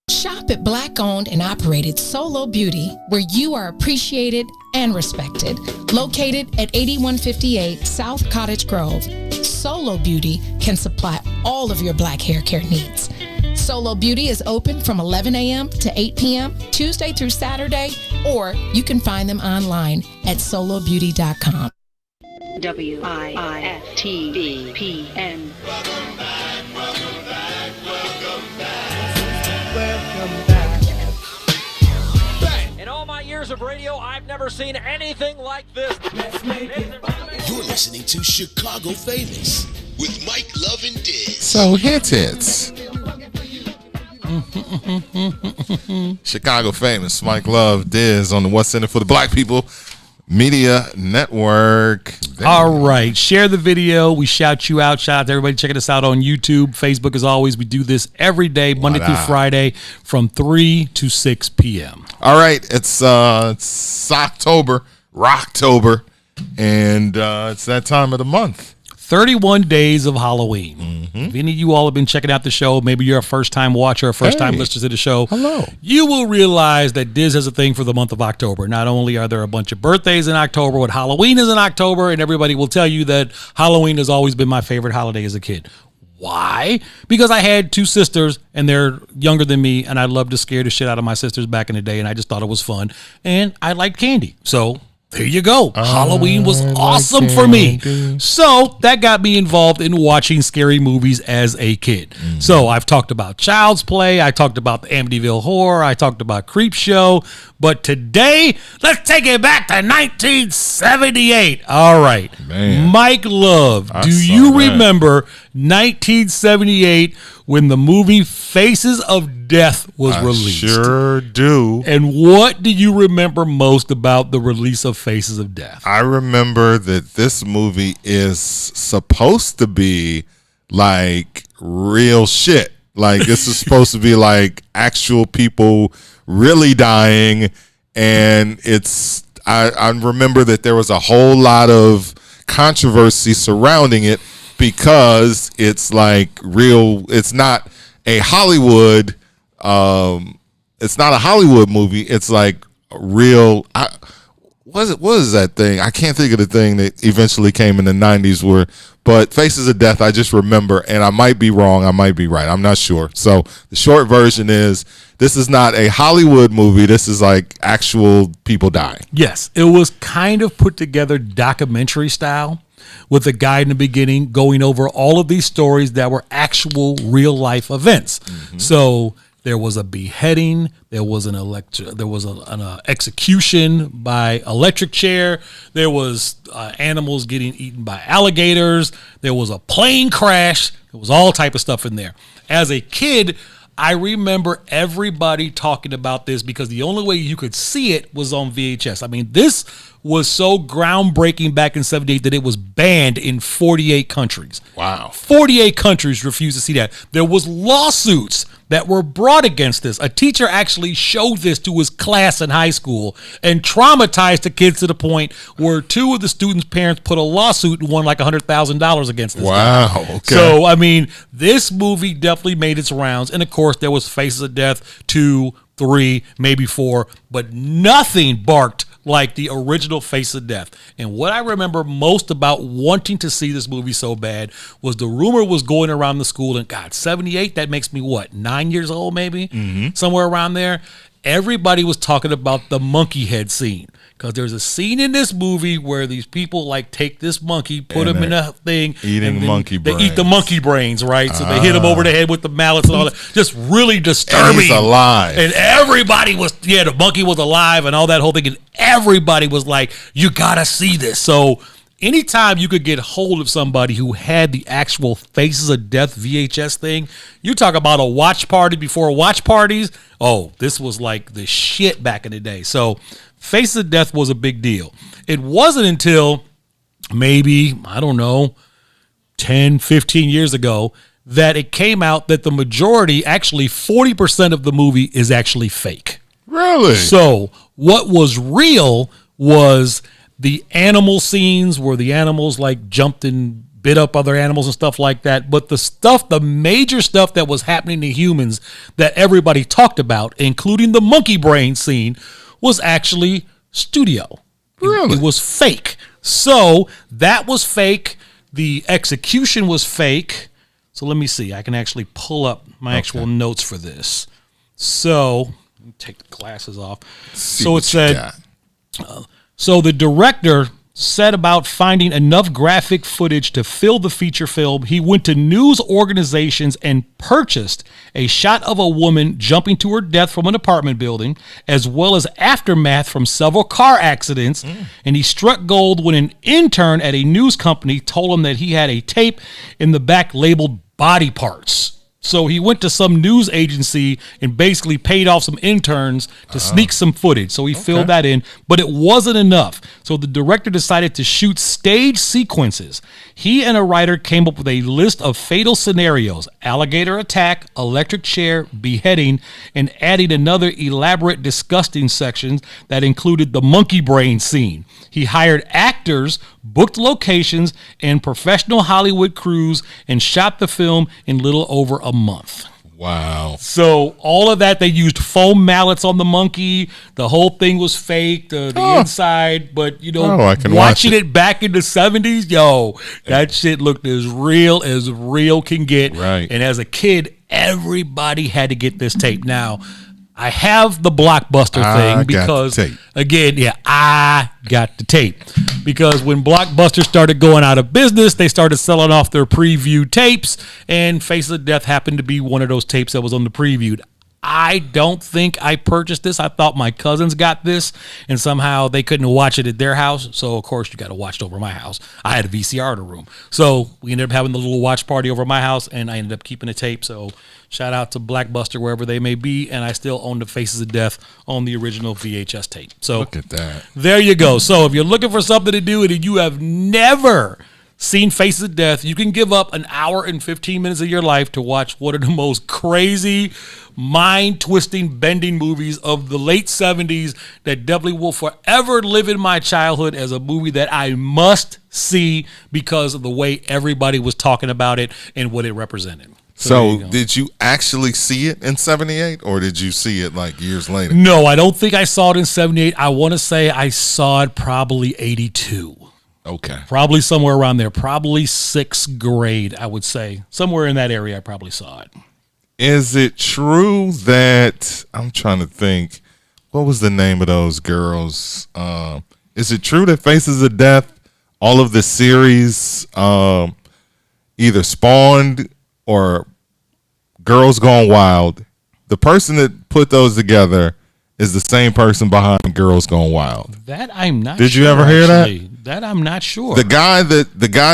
Shop at Black-owned and operated Solo Beauty, where you are appreciated and respected. Located at 8158 South Cottage Grove, Solo Beauty can supply all of your black hair care needs. Solo Beauty is open from 11 a.m. to 8 p.m. Tuesday through Saturday, or you can find them online at solobeauty.com. WIFTBPM. In all my years of radio, I've never seen anything like this. You're listening to Chicago Famous with Mike Love and Diz. So hits. Chicago Famous, Mike Love, Diz on the What's in It for the Black People Media Network. All right. Share the video. We shout you out. Shout out to everybody checking us out on YouTube, Facebook. As always, we do this every day, Monday through Friday from 3 to 6 p.m. All right. It's October, Rocktober, and it's that time of the month. 31 Days of Halloween. If any of you all have been checking out the show, maybe you're a first-time watcher or first-time listener to the show, you will realize that Diz has a thing for the month of October. Not only are there a bunch of birthdays in October, but Halloween is in October, and everybody will tell you that Halloween has always been my favorite holiday as a kid. Why? Because I had two sisters, and they're younger than me, and I loved to scare the shit out of my sisters back in the day, and I just thought it was fun, and I liked candy. So there you go. Halloween was awesome for me. So that got me involved in watching scary movies as a kid. So I've talked about Child's Play. I talked about the Amityville Horror. I talked about Creep Show. But today, let's take it back to 1978. All right. Man. Mike Love, do you remember 1978 when the movie Faces of Death was released? Sure do. And what do you remember most about the release of Faces of Death? I remember that this movie is supposed to be like real shit. Like this is supposed to be like actual people really dying, and I remember that there was a whole lot of controversy surrounding it because it's like real. It's not a Hollywood. It's not a Hollywood movie. It's like real. What is that thing? I can't think of the thing that eventually came in the 90s but Faces of Death, I just remember, and I might be wrong, I might be right, I'm not sure. So the short version is, this is not a Hollywood movie, this is like actual people dying. Yes, it was kind of put together documentary style, with a guy in the beginning going over all of these stories that were actual real life events. So there was a beheading. There was an execution by electric chair. There was animals getting eaten by alligators. There was a plane crash. There was all type of stuff in there. As a kid, I remember everybody talking about this because the only way you could see it was on VHS. I mean, this was so groundbreaking back in 78 that it was banned in 48 countries. Wow. 48 countries refused to see that. There was lawsuits that were brought against this. A teacher actually showed this to his class in high school and traumatized the kids to the point where two of the students' parents put a lawsuit and won like $100,000 against this guy. Wow. Okay. So, I mean, this movie definitely made its rounds. And, of course, there was Faces of Death 2, 3, maybe 4, but nothing barked like the original Face of Death. And what I remember most about wanting to see this movie so bad was the rumor was going around the school, and God, 78, that makes me what, 9 years old maybe? Somewhere around there. Everybody was talking about the monkey head scene. Because there's a scene in this movie where these people like take this monkey, put him in a thing, eating monkey brains. They eat the monkey brains, right? So they hit him over the head with the mallets and all that. Just really disturbing. And he's alive. And everybody was, the monkey was alive and all that whole thing. And everybody was like, you gotta see this. So anytime you could get hold of somebody who had the actual Faces of Death VHS thing, you talk about a watch party before watch parties. Oh, this was like the shit back in the day. So Faces of Death was a big deal. It wasn't until maybe, I don't know, 10, 15 years ago that it came out that the majority, actually 40% of the movie is actually fake. Really? So what was real was the animal scenes where the animals like jumped and bit up other animals and stuff like that. But the major stuff that was happening to humans that everybody talked about, including the monkey brain scene, was actually studio. Really? It was fake. So that was fake. The execution was fake. So let me see. I can actually pull up my actual notes for this. So let me take the glasses off. So it said, so the director said about finding enough graphic footage to fill the feature film. He went to news organizations and purchased a shot of a woman jumping to her death from an apartment building, as well as aftermath from several car accidents. And he struck gold when an intern at a news company told him that he had a tape in the back labeled body parts. So he went to some news agency and basically paid off some interns to sneak some footage. So he filled that in, but it wasn't enough. So the director decided to shoot stage sequences. He and a writer came up with a list of fatal scenarios: alligator attack, electric chair, beheading, and adding another elaborate, disgusting section that included the monkey brain scene. He hired actors, booked locations, and professional Hollywood crews, and shot the film in little over a month. Wow. So all of that, they used foam mallets on the monkey. The whole thing was fake, the inside. But, I can watching it back in the 70s, that shit looked as real can get. Right. And as a kid, everybody had to get this tape. Now, I have the Blockbuster thing because, again, I got the tape. Because when Blockbuster started going out of business, they started selling off their preview tapes, and Faces of Death happened to be one of those tapes that was on the preview. I don't think I purchased this. I thought my cousins got this, and somehow they couldn't watch it at their house. So, of course, you got to watch it over my house. I had a VCR in the room. So we ended up having the little watch party over my house, and I ended up keeping the tape. So shout out to Blockbuster, wherever they may be, and I still own the Faces of Death on the original VHS tape. So look at that. There you go. So if you're looking for something to do and you have never seen Faces of Death, you can give up an hour and 15 minutes of your life to watch one of the most crazy, mind-twisting, bending movies of the late 70s that definitely will forever live in my childhood as a movie that I must see because of the way everybody was talking about it and what it represented. So did you actually see it in 78, or did you see it like years later? No, I don't think I saw it in 78. I want to say I saw it probably 82. Okay. Probably somewhere around there. Probably 6th grade, I would say. Somewhere in that area, I probably saw it. Is it true that, I'm trying to think, what was the name of those girls? Is it true that Faces of Death, all of the series, either spawned or Girls Gone Wild? The person that put those together is the same person behind Girls Gone Wild. That I'm not Did sure. you ever hear that? That I'm not sure. The guy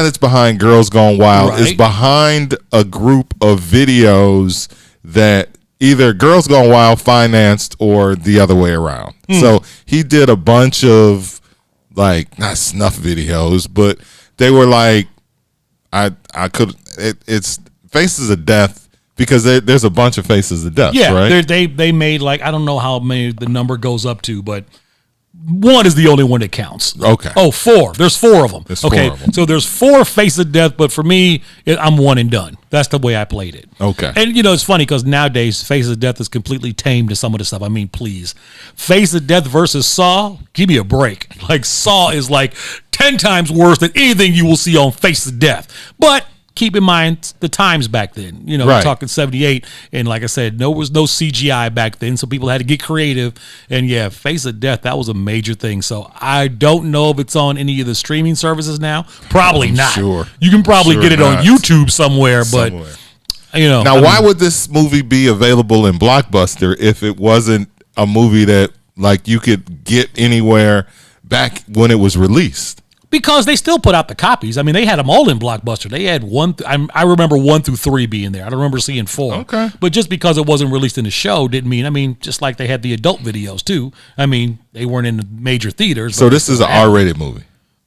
that's behind Girls Gone Wild is behind a group of videos that either Girls Gone Wild financed or the other way around. So he did a bunch of not snuff videos, but they were it's Faces of Death, because there's a bunch of Faces of Death, right? They made I don't know how many the number goes up to, but one is the only one that counts. Okay. Oh, 4. There's 4 of them. There's 4 of them. So there's 4 Faces of Death, but for me, I'm one and done. That's the way I played it. Okay. And, it's funny because nowadays, Faces of Death is completely tamed to some of the stuff. I mean, please. Faces of Death versus Saw, give me a break. Saw is 10 times worse than anything you will see on Faces of Death. But keep in mind the times back then. We're talking 78, and like I said, there was no CGI back then, so people had to get creative. And Face of Death, that was a major thing. So I don't know if it's on any of the streaming services now. Probably not. Sure. You can probably get it on YouTube somewhere, but Now, why would this movie be available in Blockbuster if it wasn't a movie that you could get anywhere back when it was released? Because they still put out the copies. I mean, they had them all in Blockbuster. They had I remember 1 through 3 being there. I don't remember seeing 4. Okay. But just because it wasn't released in the show didn't mean, just like they had the adult videos too. I mean, they weren't in the major theaters. So this is an R-rated movie.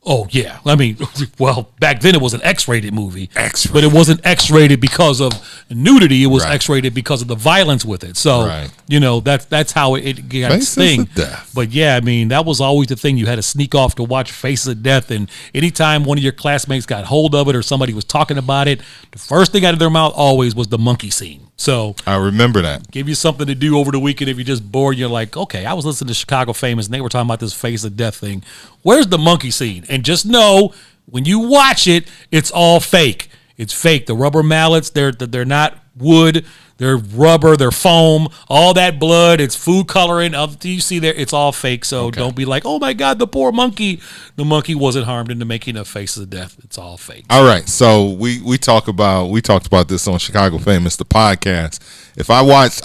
Oh, yeah. I mean, well, back then it was an X-rated movie. X-rated. But it wasn't X-rated because of nudity. It was X-rated because of the violence with it. So, that's how it got its thing. Faces of Death. But, I mean, that was always the thing. You had to sneak off to watch Faces of Death. And anytime one of your classmates got hold of it or somebody was talking about it, the first thing out of their mouth always was the monkey scene. So I remember that. Give you something to do over the weekend if you're just bored. You're like, okay, I was listening to Chicago Famous and they were talking about this Face of Death thing. Where's the monkey scene? And just know when you watch it, it's all fake. It's fake. The rubber mallets, they're not wood. They're rubber. They're foam. All that blood. It's food coloring. You see there, it's all fake. So don't be like, oh my God, the poor monkey. The monkey wasn't harmed in the making of Faces of Death. It's all fake. All right. So we talked about this on Chicago Famous, the podcast.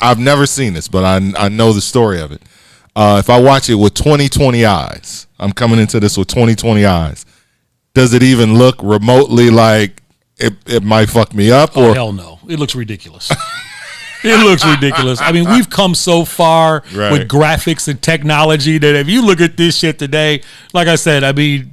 I've never seen this, but I know the story of it. If I watch it with 20/20 eyes, I'm coming into this with 20/20 eyes. Does it even look remotely like it might fuck me up. Oh, Or hell no. It looks ridiculous. It looks ridiculous. I mean, we've come so far with graphics and technology that if you look at this shit today, like I said, I mean,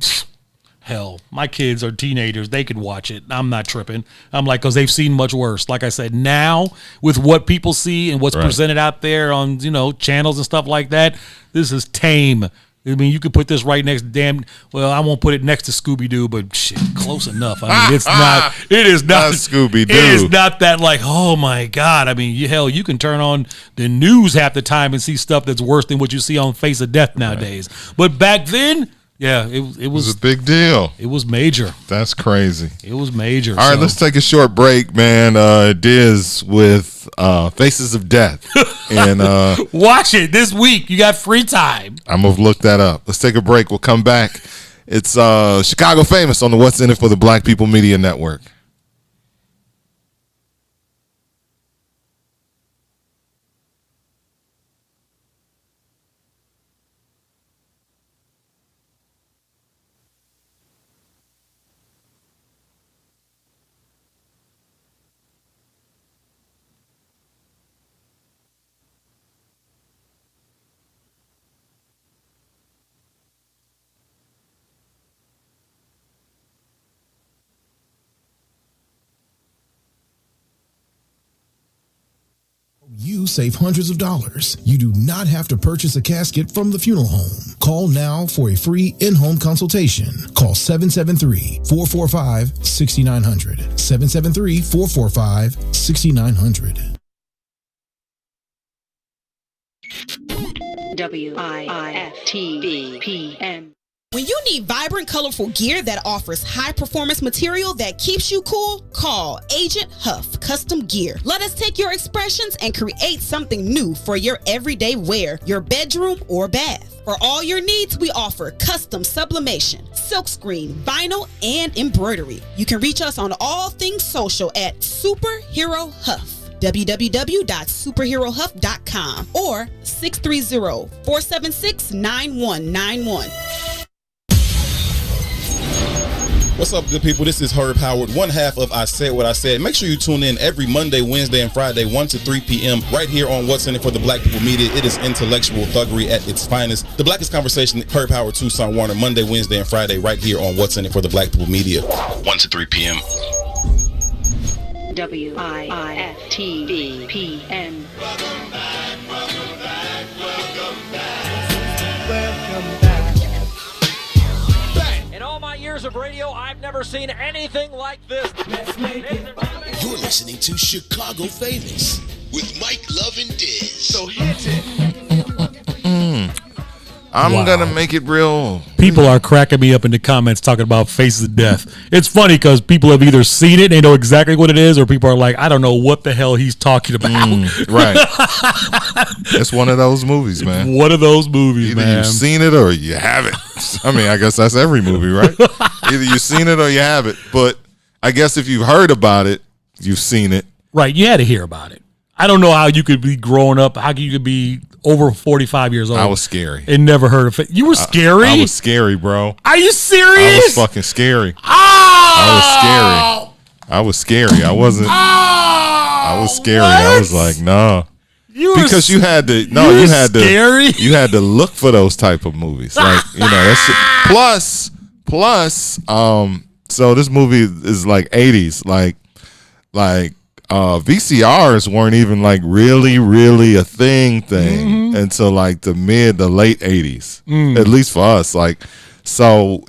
hell, my kids are teenagers. They could watch it. I'm not tripping. I'm like, because they've seen much worse. Like I said, now with what people see and what's presented out there on, channels and stuff like that, this is tame. I mean, you could put this right next to well, I won't put it next to Scooby-Doo, but shit, close enough. I mean, it is not Scooby-Doo. It is not that like, oh my God. I mean, you can turn on the news half the time and see stuff that's worse than what you see on Face of Death nowadays. But back then, yeah, it was a big deal. It was major. That's crazy. It was major. All right, let's take a short break, man. Diz with Faces of Death. And watch it this week. You got free time. I'm going to look that up. Let's take a break. We'll come back. It's Chicago Famous on the What's In It for the Black People Media Network. You save hundreds of dollars. You do not have to purchase a casket from the funeral home. Call now for a free in-home consultation. Call 773-445-6900. 773-445-6900. WIFTVPM. When you need vibrant, colorful gear that offers high-performance material that keeps you cool, call Agent Huff Custom Gear. Let us take your expressions and create something new for your everyday wear, your bedroom or bath. For all your needs, we offer custom sublimation, silkscreen, vinyl, and embroidery. You can reach us on all things social at Superhero Huff. www.superherohuff.com or 630-476-9191. What's up, good people? This is Herb Howard, one half of I Said What I Said. Make sure you tune in every Monday, Wednesday, and Friday, 1 to 3 p.m. right here on What's In It for the Black People Media. It is intellectual thuggery at its finest. The Blackest Conversation, Herb Howard, Tucson Warner, Monday, Wednesday, and Friday right here on What's In It for the Black People Media. 1 to 3 p.m. WIFTVPM. In all my years of radio, I've never seen anything like this. You're listening to Chicago Famous with Mike Love and Diz. So hit it. I'm going to make it real. People are cracking me up in the comments talking about Faces of Death. It's funny because people have either seen it, they know exactly what it is, or people are like, I don't know what the hell he's talking about. Right. It's one of those movies, man. One of those movies, Either man. you've seen it or you haven't. I mean, I guess that's every movie, right? Either you've seen it or you haven't. But I guess if you've heard about it, you've seen it. Right. You had to hear about it. I don't know how you could be growing up, how you could be over 45 years old. I was scary. And never heard of it. You were scary? I was scary, bro. Are you serious? I was fucking scary. Oh! I was scary. I wasn't. I was scary. What? I was like, no. Because you had to. No, you you had scary? to. You had to look for those type of movies. Like, that's plus. So this movie is like 80s. Like VCRs weren't even like really a thing until like the late 80s, at least for us. Like, so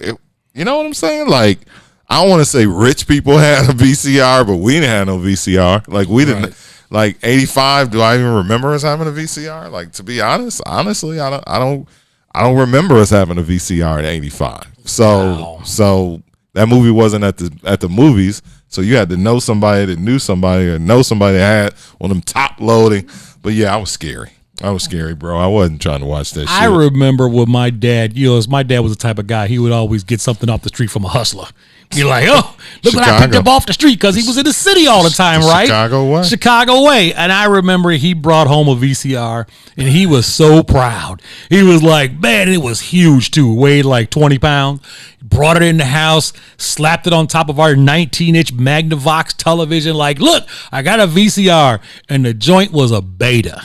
you know what I'm saying? Like, I don't want to say rich people had a VCR, but we didn't have no VCR. Like, we didn't. Like 85. Do I even remember us having a VCR? Like, to be honestly, I don't remember us having a VCR in 85. So that movie wasn't at the movies. So you had to know somebody that knew somebody or know somebody that had one of them top loading. But yeah, I was scary. Bro. I wasn't trying to watch that shit. I remember with my dad, my dad was the type of guy, he would always get something off the street from a hustler. You're like, oh, look what I picked up off the street because he was in the city all the time, right? Chicago way. Chicago way. And I remember he brought home a VCR and he was so proud. He was like, man, it was huge too. Weighed like 20 pounds. Brought it in the house, slapped it on top of our 19-inch Magnavox television. Like, look, I got a VCR. And the joint was a Beta.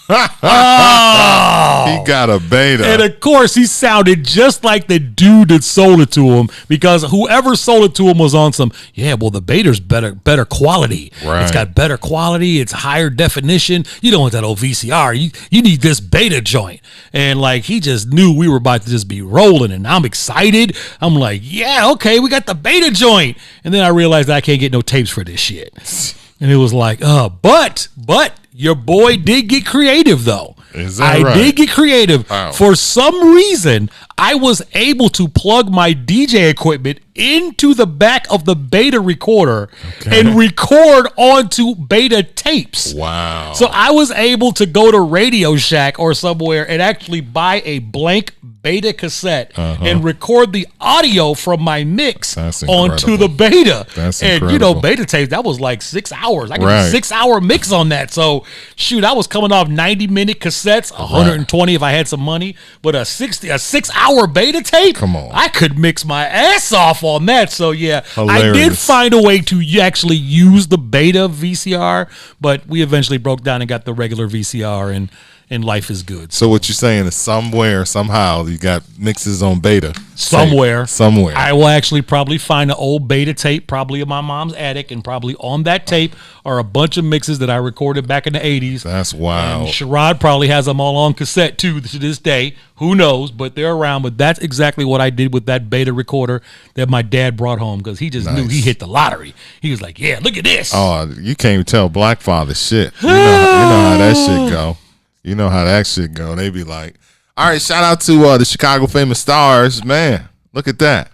Oh, he got a Beta. And of course, he sounded just like the dude that sold it to him because whoever sold it to him was on some, the Beta's better quality. Right. It's got better quality. It's higher definition. You don't want that old VCR. You need this Beta joint. And like, he just knew we were about to just be rolling and I'm excited. I'm like, yeah, okay, we got the Beta joint. And then I realized that I can't get no tapes for this shit. And it was like, but your boy did get creative though. Is that right? I did get creative. Wow. For some reason, I was able to plug my DJ equipment into the back of the Beta recorder and record onto Beta tapes. Wow. So I was able to go to Radio Shack or somewhere and actually buy a blank Beta cassette and record the audio from my mix onto the Beta. That's and incredible. Beta tapes, that was like 6 hours. I could Right. do 6-hour mix on that. So shoot, I was coming off 90-minute cassettes, 120 if I had some money, but a 6-hour Beta tape. Come on. I could mix my ass off on that. So yeah, I did Hilarious. find a way to actually use the Beta VCR, but we eventually broke down and got the regular VCR and life is good. So what you're saying is somewhere, somehow, you got mixes on Beta. Somewhere. Somewhere. I will actually probably find an old Beta tape, probably in my mom's attic, and probably on that tape are a bunch of mixes that I recorded back in the 80s. That's wild. And Sherrod probably has them all on cassette too to this day. Who knows? But they're around. But that's exactly what I did with that Beta recorder that my dad brought home because he just knew he hit the lottery. He was like, yeah, look at this. Oh, you can't even tell Black Father shit. You know how that shit go. You know how that shit go. They be like, all right, shout out to the Chicago Famous Stars. Man, look at that.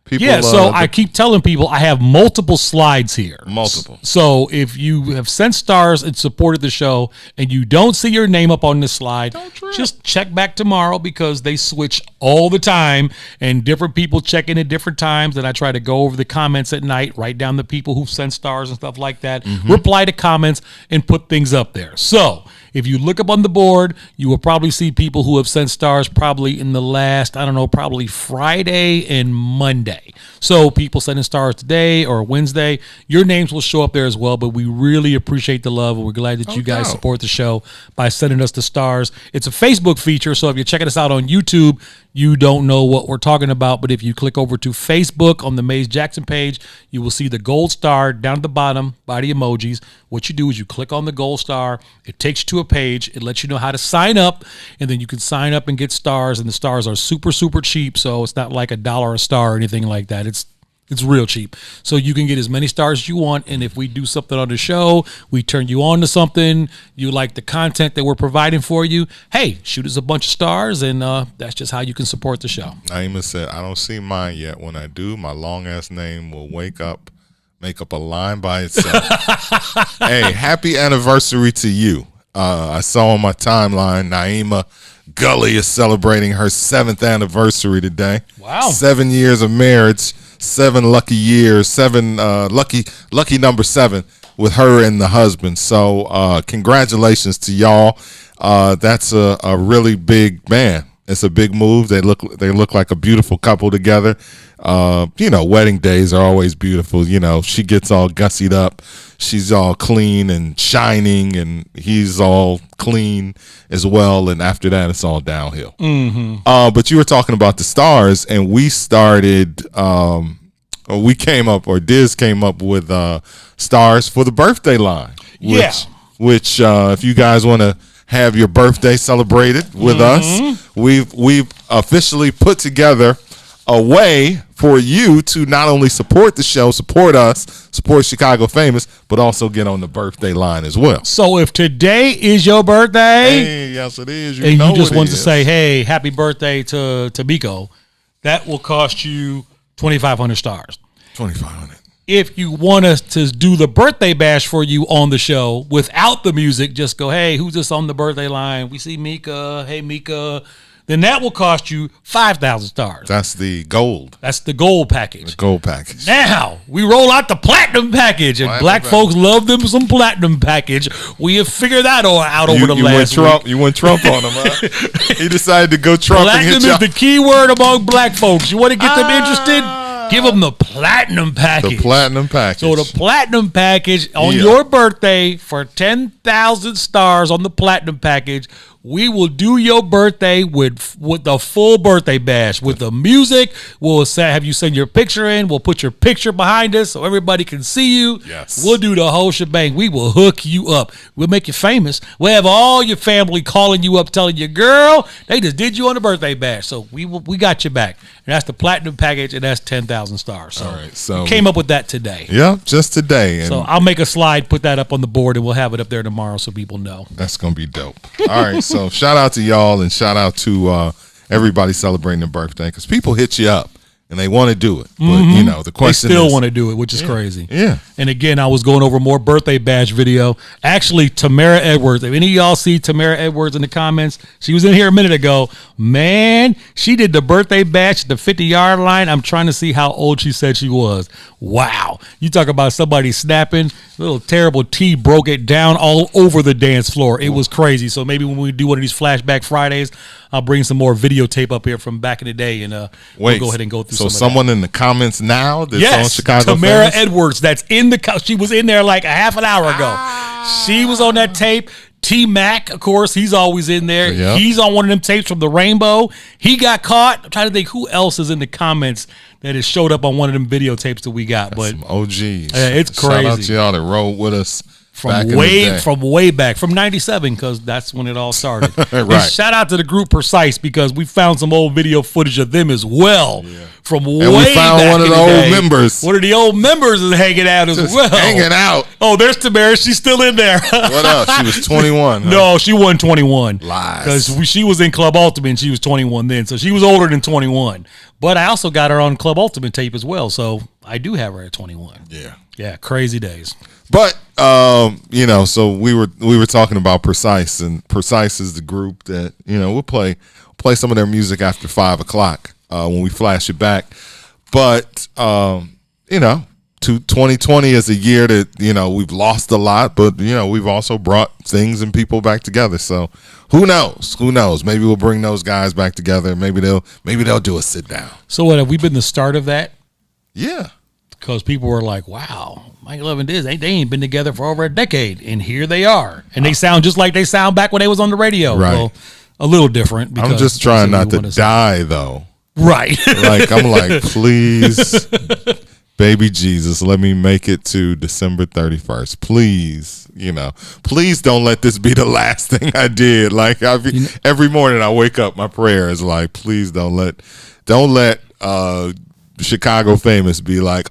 People, I keep telling people I have multiple slides here. Multiple. So if you have sent stars and supported the show and you don't see your name up on this slide, just check back tomorrow because they switch all the time and different people check in at different times. And I try to go over the comments at night, write down the people who sent stars and stuff like that, reply to comments and put things up there. So if you look up on the board, you will probably see people who have sent stars probably in the last, probably Friday and Monday. So people sending stars today or Wednesday, your names will show up there as well, but we really appreciate the love and we're glad that you guys support the show by sending us the stars. It's a Facebook feature, so if you're checking us out on YouTube, you don't know what we're talking about, but if you click over to Facebook on the Maze Jackson page, you will see the gold star down at the bottom by the emojis. What you do is you click on the gold star, it takes you to a page, it lets you know how to sign up, and then you can sign up and get stars, and the stars are super, super cheap, so it's not like $1 a star or anything like that. It's real cheap. So you can get as many stars as you want, and if we do something on the show, we turn you on to something, you like the content that we're providing for you, hey, shoot us a bunch of stars, and that's just how you can support the show. Naima said, I don't see mine yet. When I do, my long-ass name will make up a line by itself. Hey, happy anniversary to you. I saw on my timeline, Naima Gully is celebrating her 7th anniversary today. Wow. 7 years of marriage. 7 lucky years, lucky number 7 with her and the husband. So congratulations to y'all. That's a really big, man. It's a big move. They look like a beautiful couple together. Wedding days are always beautiful. She gets all gussied up. She's all clean and shining, and he's all clean as well. And after that, it's all downhill. But you were talking about the stars, and we started. Diz came up with stars for the birthday line. Which if you guys want to have your birthday celebrated with us, we've officially put together a way for you to not only support the show, support us, support Chicago Famous, but also get on the birthday line as well. So if today is your birthday, hey, yes it is. You just want to say, hey, happy birthday to Miko, that will cost you 2,500 stars. 2,500. If you want us to do the birthday bash for you on the show without the music, just go, hey, who's this on the birthday line? We see Mika. Hey, Mika. then that will cost you 5,000 stars. That's the gold. That's the gold package. The gold package. Now, we roll out the platinum package, and black folks love them some platinum package. We have figured that out over the last week. You went Trump on him, huh? He decided to go Trump. Platinum is the key word among black folks. You want to get them interested? Give them the platinum package. The platinum package. So the platinum package on your birthday for 10,000 stars on the platinum package. We will do your birthday with the full birthday bash with the music. We'll have you send your picture in. We'll put your picture behind us so everybody can see you. Yes. We'll do the whole shebang. We will hook you up. We'll make you famous. We'll have all your family calling you up, telling you, girl, they just did you on the birthday bash. So we got you back. And that's the platinum package, and that's 10,000 stars. So, all right, so we came up with that today. Yep, just today. And so I'll make a slide, put that up on the board, and we'll have it up there tomorrow so people know. That's going to be dope. All right, so shout out to y'all and shout out to everybody celebrating their birthday, because people hit you up and they want to do it. But, the question they still is, want to do it, which is crazy. Yeah. And again, I was going over more birthday bash video. Actually, Tamara Edwards, if any of y'all see Tamara Edwards in the comments, she was in here a minute ago. Man, she did the birthday bash at the 50-yard line. I'm trying to see how old she said she was. Wow. You talk about somebody snapping. Little terrible T broke it down all over the dance floor. It was crazy. So maybe when we do one of these flashback Fridays, I'll bring some more videotape up here from back in the day, and we'll go ahead and go through some of that. So someone in the comments now that's on Chicago Tamara Famous? Edwards, that's in the she was in there like a half an hour ago. She was on that tape. T-Mac, of course, he's always in there. Yep. He's on one of them tapes from the Rainbow. He got caught. I'm trying to think who else is in the comments that has showed up on one of them videotapes that we got. But some OGs. It's crazy. Shout out to y'all that rode with us from way back, from 97, because that's when it all started. Right. And shout out to the group Precise, because we found some old video footage of them as well. Yeah. From way back. And we found one of the old members. One of the old members is hanging out as well. Hanging out. Oh, there's Tamara. She's still in there. What else? She was 21. Huh? No, she wasn't 21. Lies. Because she was in Club Ultimate and she was 21 then. So she was older than 21. But I also got her on Club Ultimate tape as well. So I do have her at 21. Yeah. Yeah, crazy days. But so we were talking about Precise, and Precise is the group that we'll play some of their music after 5:00 when we flash it back. But 2020 is a year that we've lost a lot, but we've also brought things and people back together. So who knows? Maybe we'll bring those guys back together. Maybe they'll do a sit down. So what, have we been the start of that? Yeah. Because people were like, wow, Mike Love and Diz, they ain't been together for over a decade, and here they are. And they sound just like they sound back when they was on the radio. Right. Well, a little different. I'm just trying not to die, though. Right. I'm like, please, baby Jesus, let me make it to December 31st. Please, please don't let this be the last thing I did. Like, every morning I wake up, my prayer is like, please don't let Chicago Famous be like,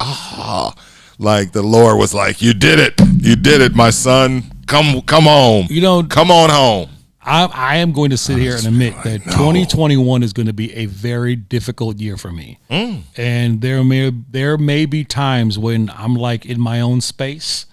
like the Lord was like, you did it, my son, come home, come on home. I am going to sit here and admit that 2021 is going to be a very difficult year for me, and there may be times when I'm like in my own space,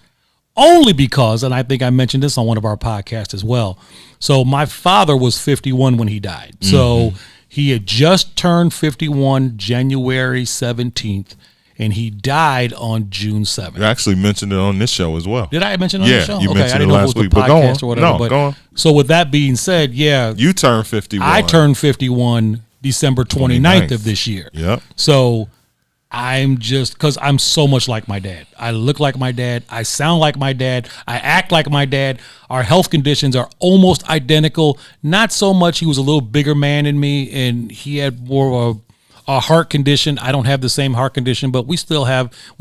only because, and I think I mentioned this on one of our podcasts as well. So my father was 51 when he died, so. He had just turned 51 January 17th, and he died on June 7th. You actually mentioned it on this show as well. Did I mention it on the show? Yeah, you mentioned I didn't it know last if it was week. the But go podcast on. or whatever. Go on. So with that being said, yeah. You turned 51. I turned 51 December 29th of this year. Yep. So I'm just, because I'm so much like my dad. I look like my dad. I sound like my dad. I act like my dad. Our health conditions are almost identical. Not so much. He was a little bigger man than me, and he had more of a heart condition. I don't have the same heart condition, but we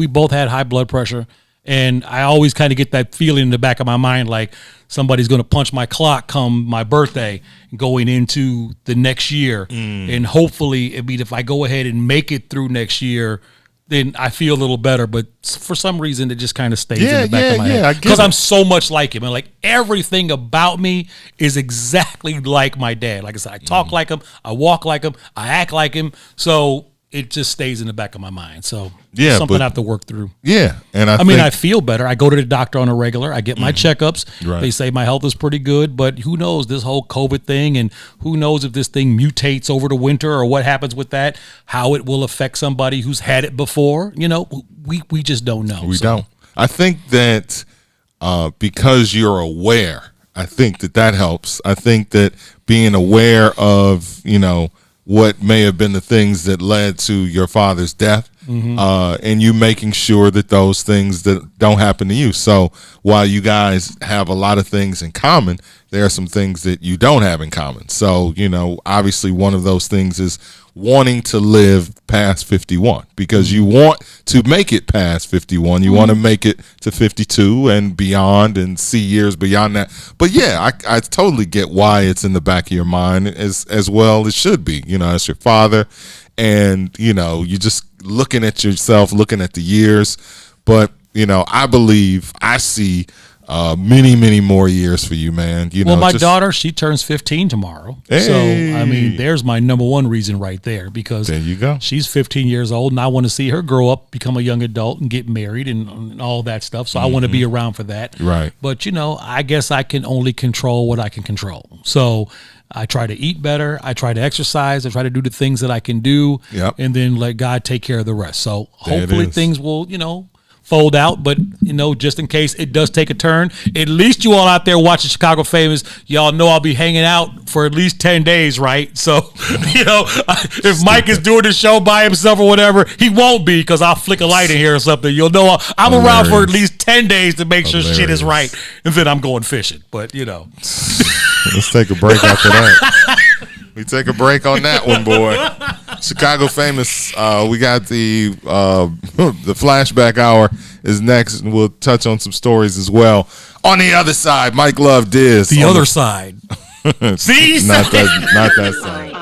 both had high blood pressure. And I always kind of get that feeling in the back of my mind, like somebody's going to punch my clock come my birthday going into the next year. And hopefully, if I go ahead and make it through next year, then I feel a little better. But for some reason, it just kind of stays in the back of my head. Because I'm so much like him. And like everything about me is exactly like my dad. Like I said, I talk like him. I walk like him. I act like him. So it just stays in the back of my mind. So Yeah, something but- I have to work through. Yeah, and I mean, think- I feel better. I go to the doctor on a regular. I get my checkups. Right. They say my health is pretty good, but who knows this whole COVID thing, and who knows if this thing mutates over the winter or what happens with that, how it will affect somebody who's had it before. You know, we just don't know. We don't. I think that because you're aware, I think that helps. I think that being aware of, what may have been the things that led to your father's death, and you making sure that those things that don't happen to you. So while you guys have a lot of things in common, there are some things that you don't have in common. So, obviously one of those things is wanting to live past 51 because you want to make it past 51. You want to make it to 52 and beyond and see years beyond that. But yeah, I totally get why it's in the back of your mind as well. It should be, as your father, and, you're just looking at yourself, looking at the years. But, I see many, many more years for you, man. My daughter, she turns 15 tomorrow. Hey. So, I mean, there's my number one reason right there, because there you go. She's 15 years old, and I want to see her grow up, become a young adult, and get married and all that stuff. So I want to be around for that. Right. But, I guess I can only control what I can control. So I try to eat better. I try to exercise. I try to do the things that I can do. Yep. And then let God take care of the rest. So There it hopefully is. things will, fold out, but just in case it does take a turn, at least you all out there watching Chicago Famous, y'all know I'll be hanging out for at least 10 days, right? So, if Mike is doing the show by himself or whatever, he won't be, because I'll flick a light in here or something. You'll know I'm around for at least 10 days to make sure shit is right, and then I'm going fishing. But Let's take a break after that. We take a break on that one, boy. Chicago Famous. We got the flashback hour is next, and we'll touch on some stories as well. On the other side, Mike Love Diz. the other side. See? not that side.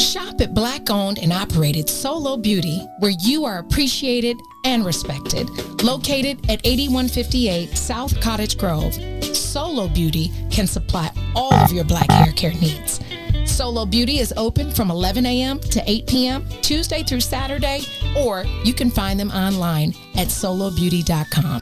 Shop at Black-owned and operated Solo Beauty, where you are appreciated and respected. Located at 8158 South Cottage Grove, Solo Beauty can supply all of your black hair care needs. Solo Beauty is open from 11 a.m. to 8 p.m. Tuesday through Saturday, or you can find them online at solobeauty.com.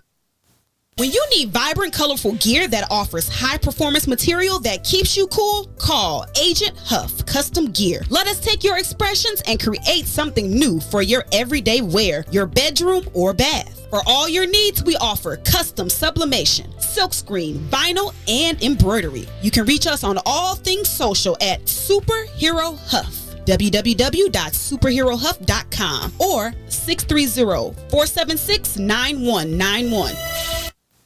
When you need vibrant, colorful gear that offers high-performance material that keeps you cool, call Agent Huff Custom Gear. Let us take your expressions and create something new for your everyday wear, your bedroom, or bath. For all your needs, we offer custom sublimation, silkscreen, vinyl, and embroidery. You can reach us on all things social at Superhero Huff. www.superherohuff.com or 630-476-9191.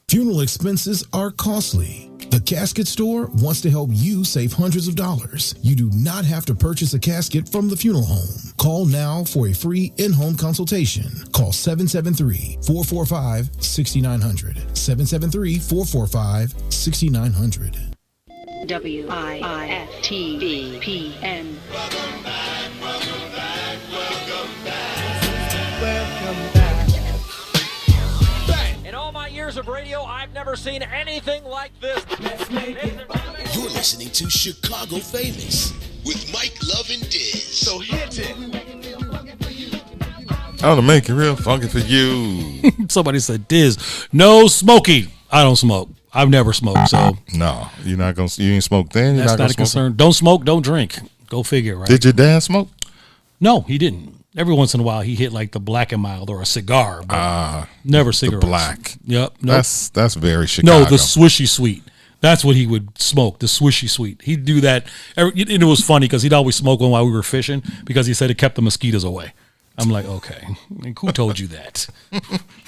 Funeral expenses are costly. The Casket Store wants to help you save hundreds of dollars. You do not have to purchase a casket from the funeral home. Call now for a free in-home consultation. Call 773-445-6900. 773-445-6900. WIFTVPN. In all my years of radio, I've never seen anything like this. You're listening to Chicago Famous with Mike Love and Diz. So hit it. I'll make it real funky for you. Somebody said, Diz, no smoking. I don't smoke. I've never smoked, so No, you're not gonna. You ain't smoke then. You're that's not not a gonna smoke. concern. Don't smoke, don't drink. Go figure, right? Did your dad smoke? No, he didn't. Every once in a while, he hit like the Black and Mild or a cigar, but never cigarettes. The black. Yep. Nope. That's very Chicago. No, the swishy sweet. That's what he would smoke, the swishy sweet. He'd do that. And it was funny because he'd always smoke one while we were fishing because he said it kept the mosquitoes away. I'm like, okay, like, who told you that?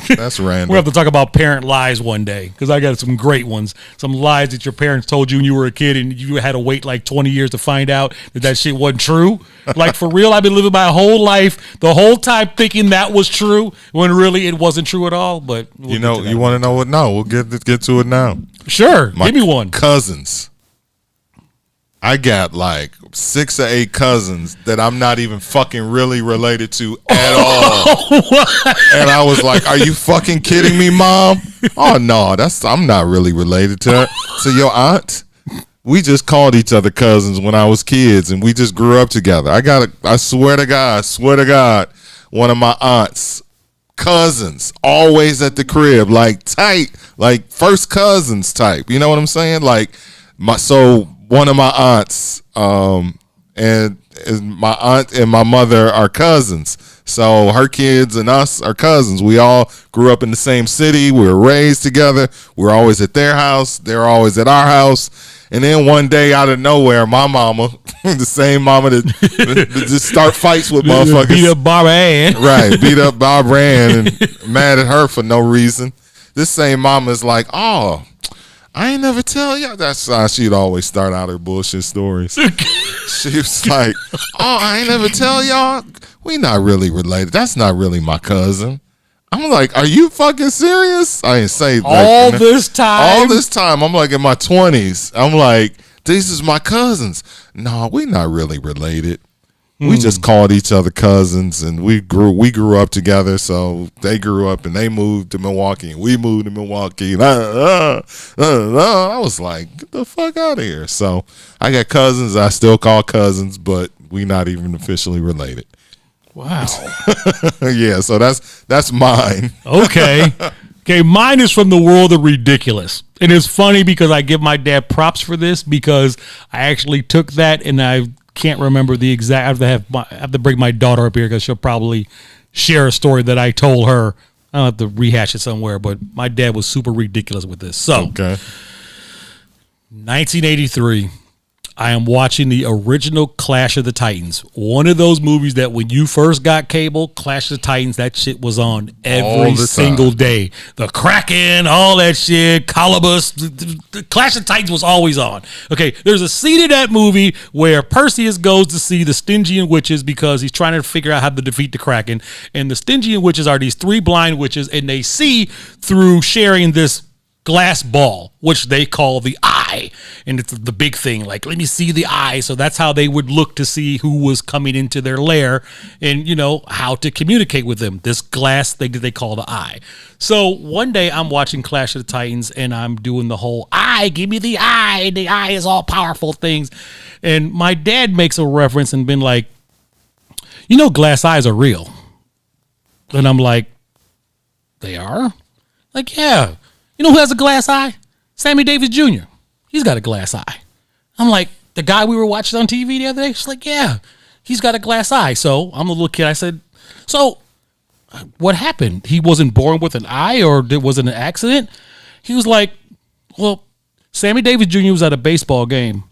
That's random. We'll have to talk about parent lies one day because I got some great ones. Some lies that your parents told you when you were a kid and you had to wait like 20 years to find out that shit wasn't true. Like, for real, I've been living my whole life the whole time thinking that was true when really it wasn't true at all. But You want to know what? No, we'll get to it now. Sure, My give me one. Cousins. I got like 6 or 8 cousins that I'm not even fucking really related to at all. And I was like, are you fucking kidding me, Mom? Oh, no, I'm not really related to her. To your aunt? we just called each other cousins when I was kids, and we just grew up together. I swear to God, one of my aunts, cousins, always at the crib, like tight, like first cousins type. You know what I'm saying? Like one of my aunts, and my aunt and my mother are cousins. So her kids and us are cousins. We all grew up in the same city. We were raised together. We're always at their house. They're always at our house. And then one day out of nowhere, my mama, the same mama that just start fights with motherfuckers. Beat up Barbara Ann. Right, beat up Barbara Ann and mad at her for no reason. This same mama is like, oh, I ain't never tell y'all. That's how she'd always start out her bullshit stories. She was like, oh, I ain't never tell y'all. We not really related. That's not really my cousin. I'm like, are you fucking serious? I ain't say all this time. I'm like in my 20s. I'm like, these is my cousins. No, we not really related. We just called each other cousins, and we grew up together. So they grew up and they moved to Milwaukee, and we moved to Milwaukee. And I was like, get the fuck out of here. So I got cousins I still call cousins, but we not even officially related. Wow. Yeah, so that's mine. Okay, mine is from the world of ridiculous. And it's funny because I give my dad props for this because I actually took that and I can't remember the exact. I have to bring my daughter up here because she'll probably share a story that I told her. I don't have to rehash it somewhere, but my dad was super ridiculous with this. So, 1983. I am watching the original Clash of the Titans. One of those movies that when you first got cable, Clash of the Titans, that shit was on every single day. The Kraken, all that shit, Calibus, the Clash of the Titans was always on. Okay, there's a scene in that movie where Perseus goes to see the Stygian witches because he's trying to figure out how to defeat the Kraken. And the Stygian witches are these three blind witches, and they see through sharing this glass ball, which they call the eye, and it's the big thing, like, let me see the eye. So that's how they would look to see who was coming into their lair and, you know, how to communicate with them. This glass thing that they call the eye. So one day I'm watching Clash of the Titans and I'm doing the whole eye, give me the eye is all powerful things. And my dad makes a reference and been like, you know, glass eyes are real. And I'm like, they are? Like, yeah. You know who has a glass eye? Sammy Davis Jr. He's got a glass eye. I'm like, the guy we were watching on TV the other day? She's like, yeah, he's got a glass eye. So I'm a little kid. I said, so what happened? He wasn't born with an eye, or was it an accident? He was like, well, Sammy Davis Jr. was at a baseball game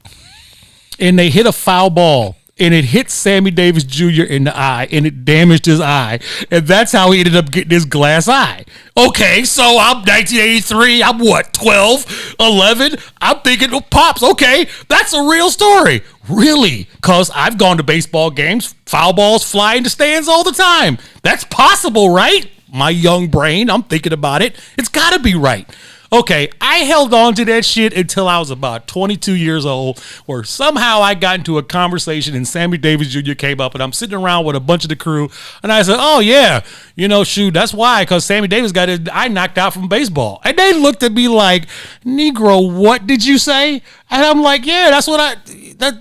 and they hit a foul ball. And it hit Sammy Davis Jr. in the eye, and it damaged his eye. And that's how he ended up getting his glass eye. Okay, so I'm 1983. I'm what, 12, 11? I'm thinking, oh, Pops, okay, that's a real story. Really? Because I've gone to baseball games, foul balls fly in the stands all the time. That's possible, right? My young brain, I'm thinking about it. It's got to be right. Okay, I held on to that shit until I was about 22 years old, where somehow I got into a conversation and Sammy Davis Jr. came up, and I'm sitting around with a bunch of the crew, and I said, oh, yeah, you know, shoot, that's why, because Sammy Davis got his eye knocked out from baseball. And they looked at me like, Negro, what did you say? And I'm like, yeah, that's what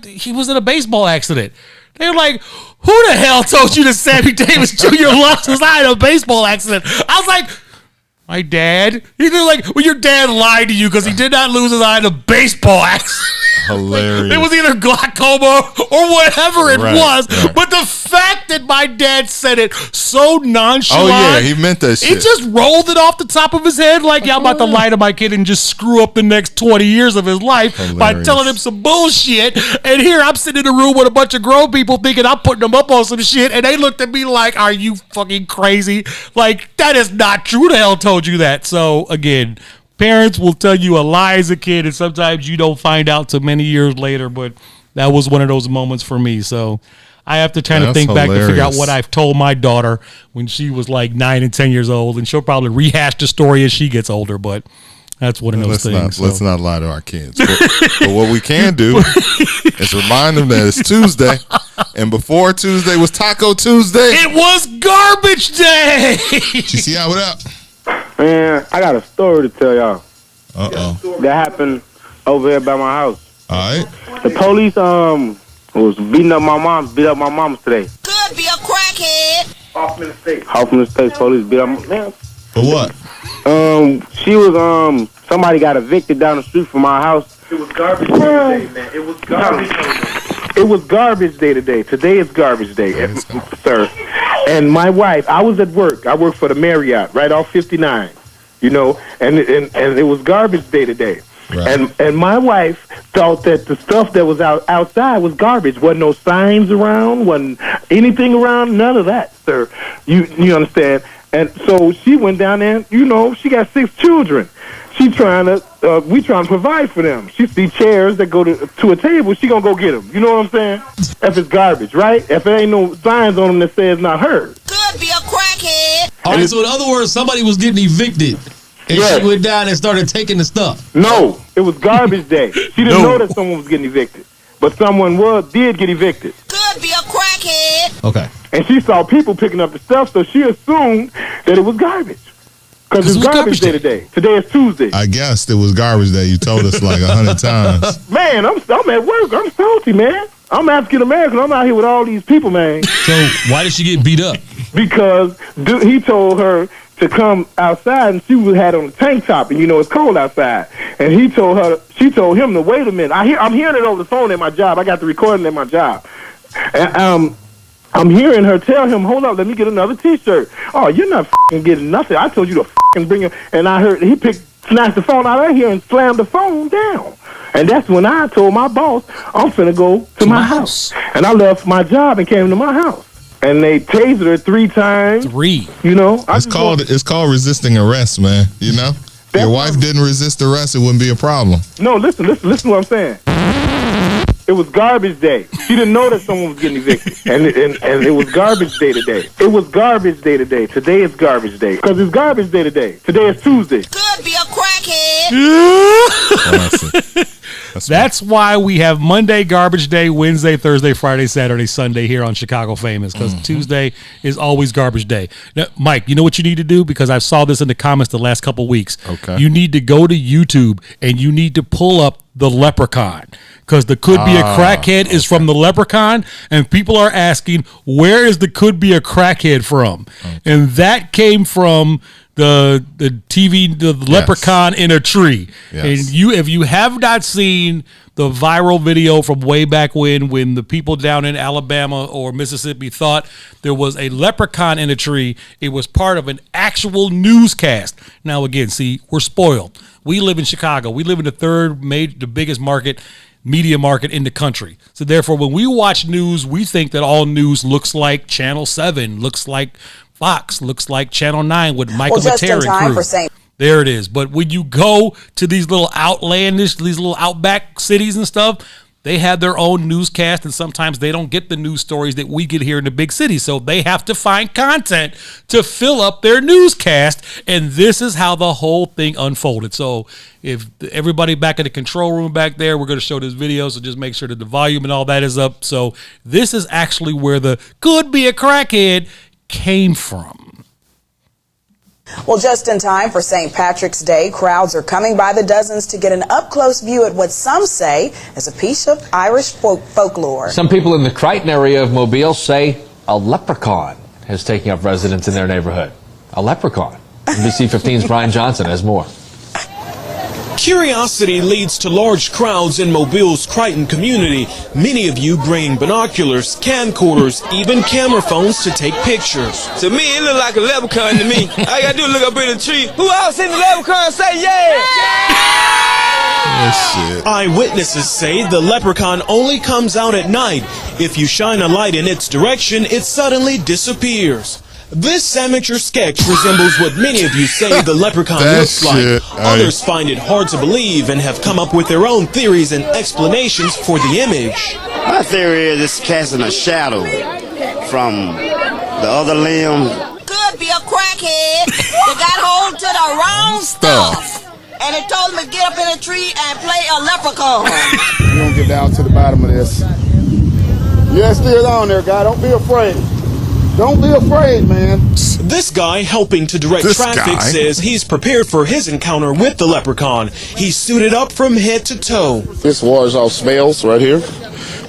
he was in a baseball accident. They were like, who the hell told you that Sammy Davis Jr. lost his eye in a baseball accident? I was like, my dad. He did like, well, your dad lied to you because he did not lose his eye in a baseball accident. Hilarious. It was either glaucoma or whatever it was. Right. But the fact that my dad said it so nonchalant. Oh, yeah, he meant that shit. He just rolled it off the top of his head like, yeah, I'm about to lie to my kid and just screw up the next 20 years of his life by telling him some bullshit. And here I'm sitting in a room with a bunch of grown people thinking I'm putting them up on some shit. And they looked at me like, are you fucking crazy? Like, that is not true. Who the hell told you that? So, again, parents will tell you a lie as a kid, and sometimes you don't find out till many years later, but that was one of those moments for me. So I have to kind of think back to figure out what I've told my daughter when she was like 9 and 10 years old, and she'll probably rehash the story as she gets older, but that's one of those things. Let's not lie to our kids. But what we can do is remind them that it's Tuesday, and before Tuesday was Taco Tuesday. It was Garbage Day. GCI, what up? Man, I got a story to tell y'all. Uh-oh. That happened over here by my house. All right. The police was beat up my mom today. Could be a crackhead. Hoffman State police beat up my man. For what? She was somebody got evicted down the street from our house. It was garbage day today, man. It was garbage day. It was garbage day today. Today is garbage day, sir. And my wife, I was at work. I work for the Marriott right off 59. You know, and it was garbage day today. Right. And my wife thought that the stuff that was outside was garbage. Wasn't no signs around, wasn't anything around, none of that, sir. You understand? And so she went down there, you know, she got 6 children. We trying to provide for them. She see chairs that go to a table, she gonna go get them. You know what I'm saying? If it's garbage, right? If there ain't no signs on them that says not hers. Could be a crackhead. All right, so in other words, somebody was getting evicted. And she went down and started taking the stuff. No, it was garbage day. She didn't know that someone was getting evicted. But someone did get evicted. Could be a crackhead. Okay. And she saw people picking up the stuff, so she assumed that it was garbage. Because it's garbage day today. Today is Tuesday. I guessed it was garbage day. You told us like 100 times. Man, I'm at work. I'm salty, man. I'm African American. I'm out here with all these people, man. So why did she get beat up? Because he told her to come outside, and she had on a tank top, and you know it's cold outside. And she told him to wait a minute. I'm hearing it over the phone at my job. I got the recording at my job. And I'm hearing her tell him, hold up, let me get another T-shirt. Oh, you're not f***ing getting nothing. I told you to f***ing bring it. And I heard he snatched the phone out of here and slammed the phone down. And that's when I told my boss, I'm finna go to my house. And I left my job and came to my house. And they tasered her 3 times. 3. You know? It's called resisting arrest, man. You know? Your wife didn't resist arrest, it wouldn't be a problem. No, listen to what I'm saying. It was garbage day. She didn't know that someone was getting evicted. And it was garbage day today. It was garbage day today. Today is garbage day. Because it's garbage day today. Today is Tuesday. Could be a crackhead. That's why we have Monday garbage day, Wednesday, Thursday, Friday, Saturday, Sunday here on Chicago Famous, because Tuesday is always garbage day. Now, Mike, you know what you need to do? Because I saw this in the comments the last couple weeks. Okay. You need to go to YouTube and you need to pull up the Leprechaun, because the Could Be a Crackhead is from the Leprechaun, and people are asking, where is the Could Be a Crackhead from? Okay. And that came from the TV, the Leprechaun in a tree. Yes. And if you have not seen the viral video from way back when the people down in Alabama or Mississippi thought there was a leprechaun in a tree, it was part of an actual newscast. Now, again, see, we're spoiled. We live in Chicago. We live in the biggest media market in the country. So therefore, when we watch news, we think that all news looks like Channel 7, looks like Fox, looks like Channel 9 with Michael Matera and crew. There it is. But when you go to these little these little outback cities and stuff, they have their own newscast, and sometimes they don't get the news stories that we get here in the big city. So they have to find content to fill up their newscast, and this is how the whole thing unfolded. So if everybody back in the control room back there, we're going to show this video, so just make sure that the volume and all that is up. So this is actually where the Could Be a Crackhead came from. Well, just in time for St. Patrick's Day, crowds are coming by the dozens to get an up-close view at what some say is a piece of Irish folklore. Some people in the Crichton area of Mobile say a leprechaun has taken up residence in their neighborhood. A leprechaun. NBC 15's Brian Johnson has more. Curiosity leads to large crowds in Mobile's Crichton community. Many of you bring binoculars, camcorders, even camera phones to take pictures. To me, it look like a leprechaun to me. All you gotta do is look up in the tree. Who else seen the leprechaun? Say yeah! Shit. Eyewitnesses say the leprechaun only comes out at night. If you shine a light in its direction, it suddenly disappears. This amateur sketch resembles what many of you say the leprechaun looks like. Others find it hard to believe and have come up with their own theories and explanations for the image. My theory is it's casting a shadow from the other limb. Could be a crackhead that got hold to the wrong stuff. And it told him to get up in a tree and play a leprechaun. We're going to get down to the bottom of this. Yeah, it's still on there, guy. Don't be afraid. Don't be afraid, man. This guy helping to direct traffic says he's prepared for his encounter with the leprechaun. He's suited up from head to toe. This wars off smells right here.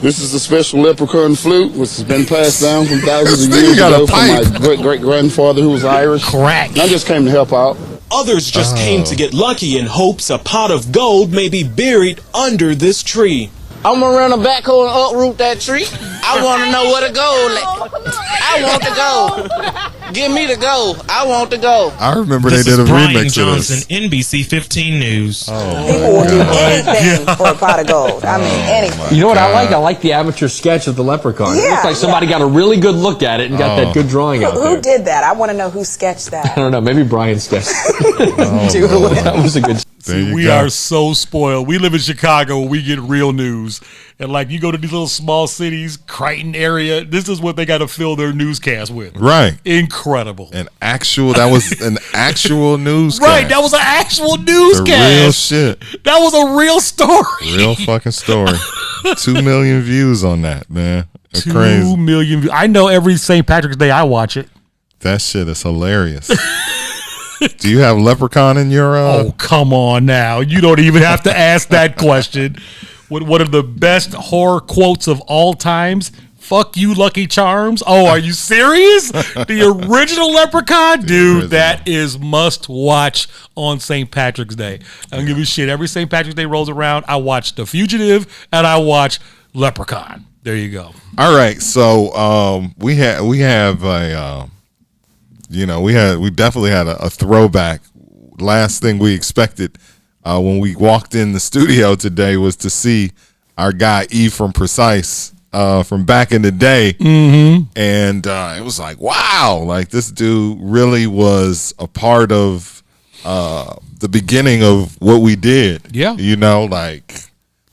This is a special leprechaun flute, which has been passed down from thousands of years ago from my great-great-grandfather who was Irish. Crack. And I just came to help out. Others just came to get lucky in hopes a pot of gold may be buried under this tree. I'm gonna run a backhoe and uproot that tree. I want to know where the gold at. I want the gold. Give me the gold. I want the gold. I remember This they did is a Brian remix Johnson, of this. NBC 15 News. People will do anything for a pot of gold. I mean, anything. You know what I like? I like the amateur sketch of the leprechaun. It Yeah, looks like somebody got a really good look at it and got that good drawing out Who there. did that? I want to know who sketched I that. don't know. Maybe Brian sketched it. That was a good. We are so spoiled. We live in Chicago. We get real news. And like you go to these little small cities, Crichton area, this is what they got to fill their newscast with. Right. Incredible. That was an actual newscast. Right. That was an actual newscast. The real shit. That was a real story. Real fucking story. 2 million views on that, man. It's 2 crazy. million views. I know every St. Patrick's Day I watch it. That shit is hilarious. Do you have Leprechaun in your Oh, come on now. You don't even have to ask that question. One of the best horror quotes of all times. Fuck you, Lucky Charms. Oh, are you serious? The original Leprechaun? Dude, that is must watch on St. Patrick's Day. I don't give a shit. Every St. Patrick's Day rolls around, I watch The Fugitive and I watch Leprechaun. There you go. All right, so we have a we definitely had a throwback. Last thing we expected when we walked in the studio today was to see our guy E from Precise from back in the day, and it was like, wow, like this dude really was a part of the beginning of what we did. Yeah, like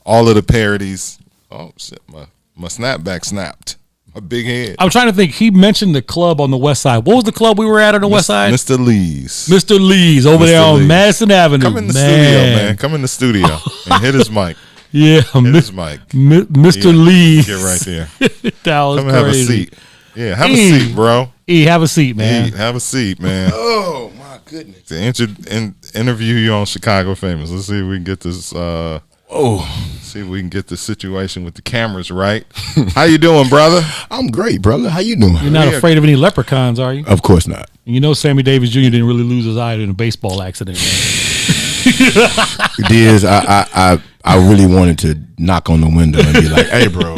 all of the parodies. Oh shit, my snapback snapped. A big head. I'm trying to think. He mentioned the club on the west side. What was the club we were at on the west side? Mr. Lee's. Mr. Lee's over there on Lee's. Madison Avenue. Come in the studio, man. Come in the studio and hit his mic. Yeah, hit his mic. Mr. Lee's. Get right there. That was Come and have a crazy. seat. Yeah, have a seat, bro. Have a seat, man. Have a seat, man. Oh my goodness. To interview you on Chicago Famous. Let's see if we can get this. See if we can get the situation with the cameras right. How you doing, brother? I'm great, brother. How you doing? You're not afraid of any leprechauns, are you? Of course not. You know Sammy Davis Jr. didn't really lose his eye in a baseball accident. It is. I really wanted to knock on the window and be like, "Hey, bro."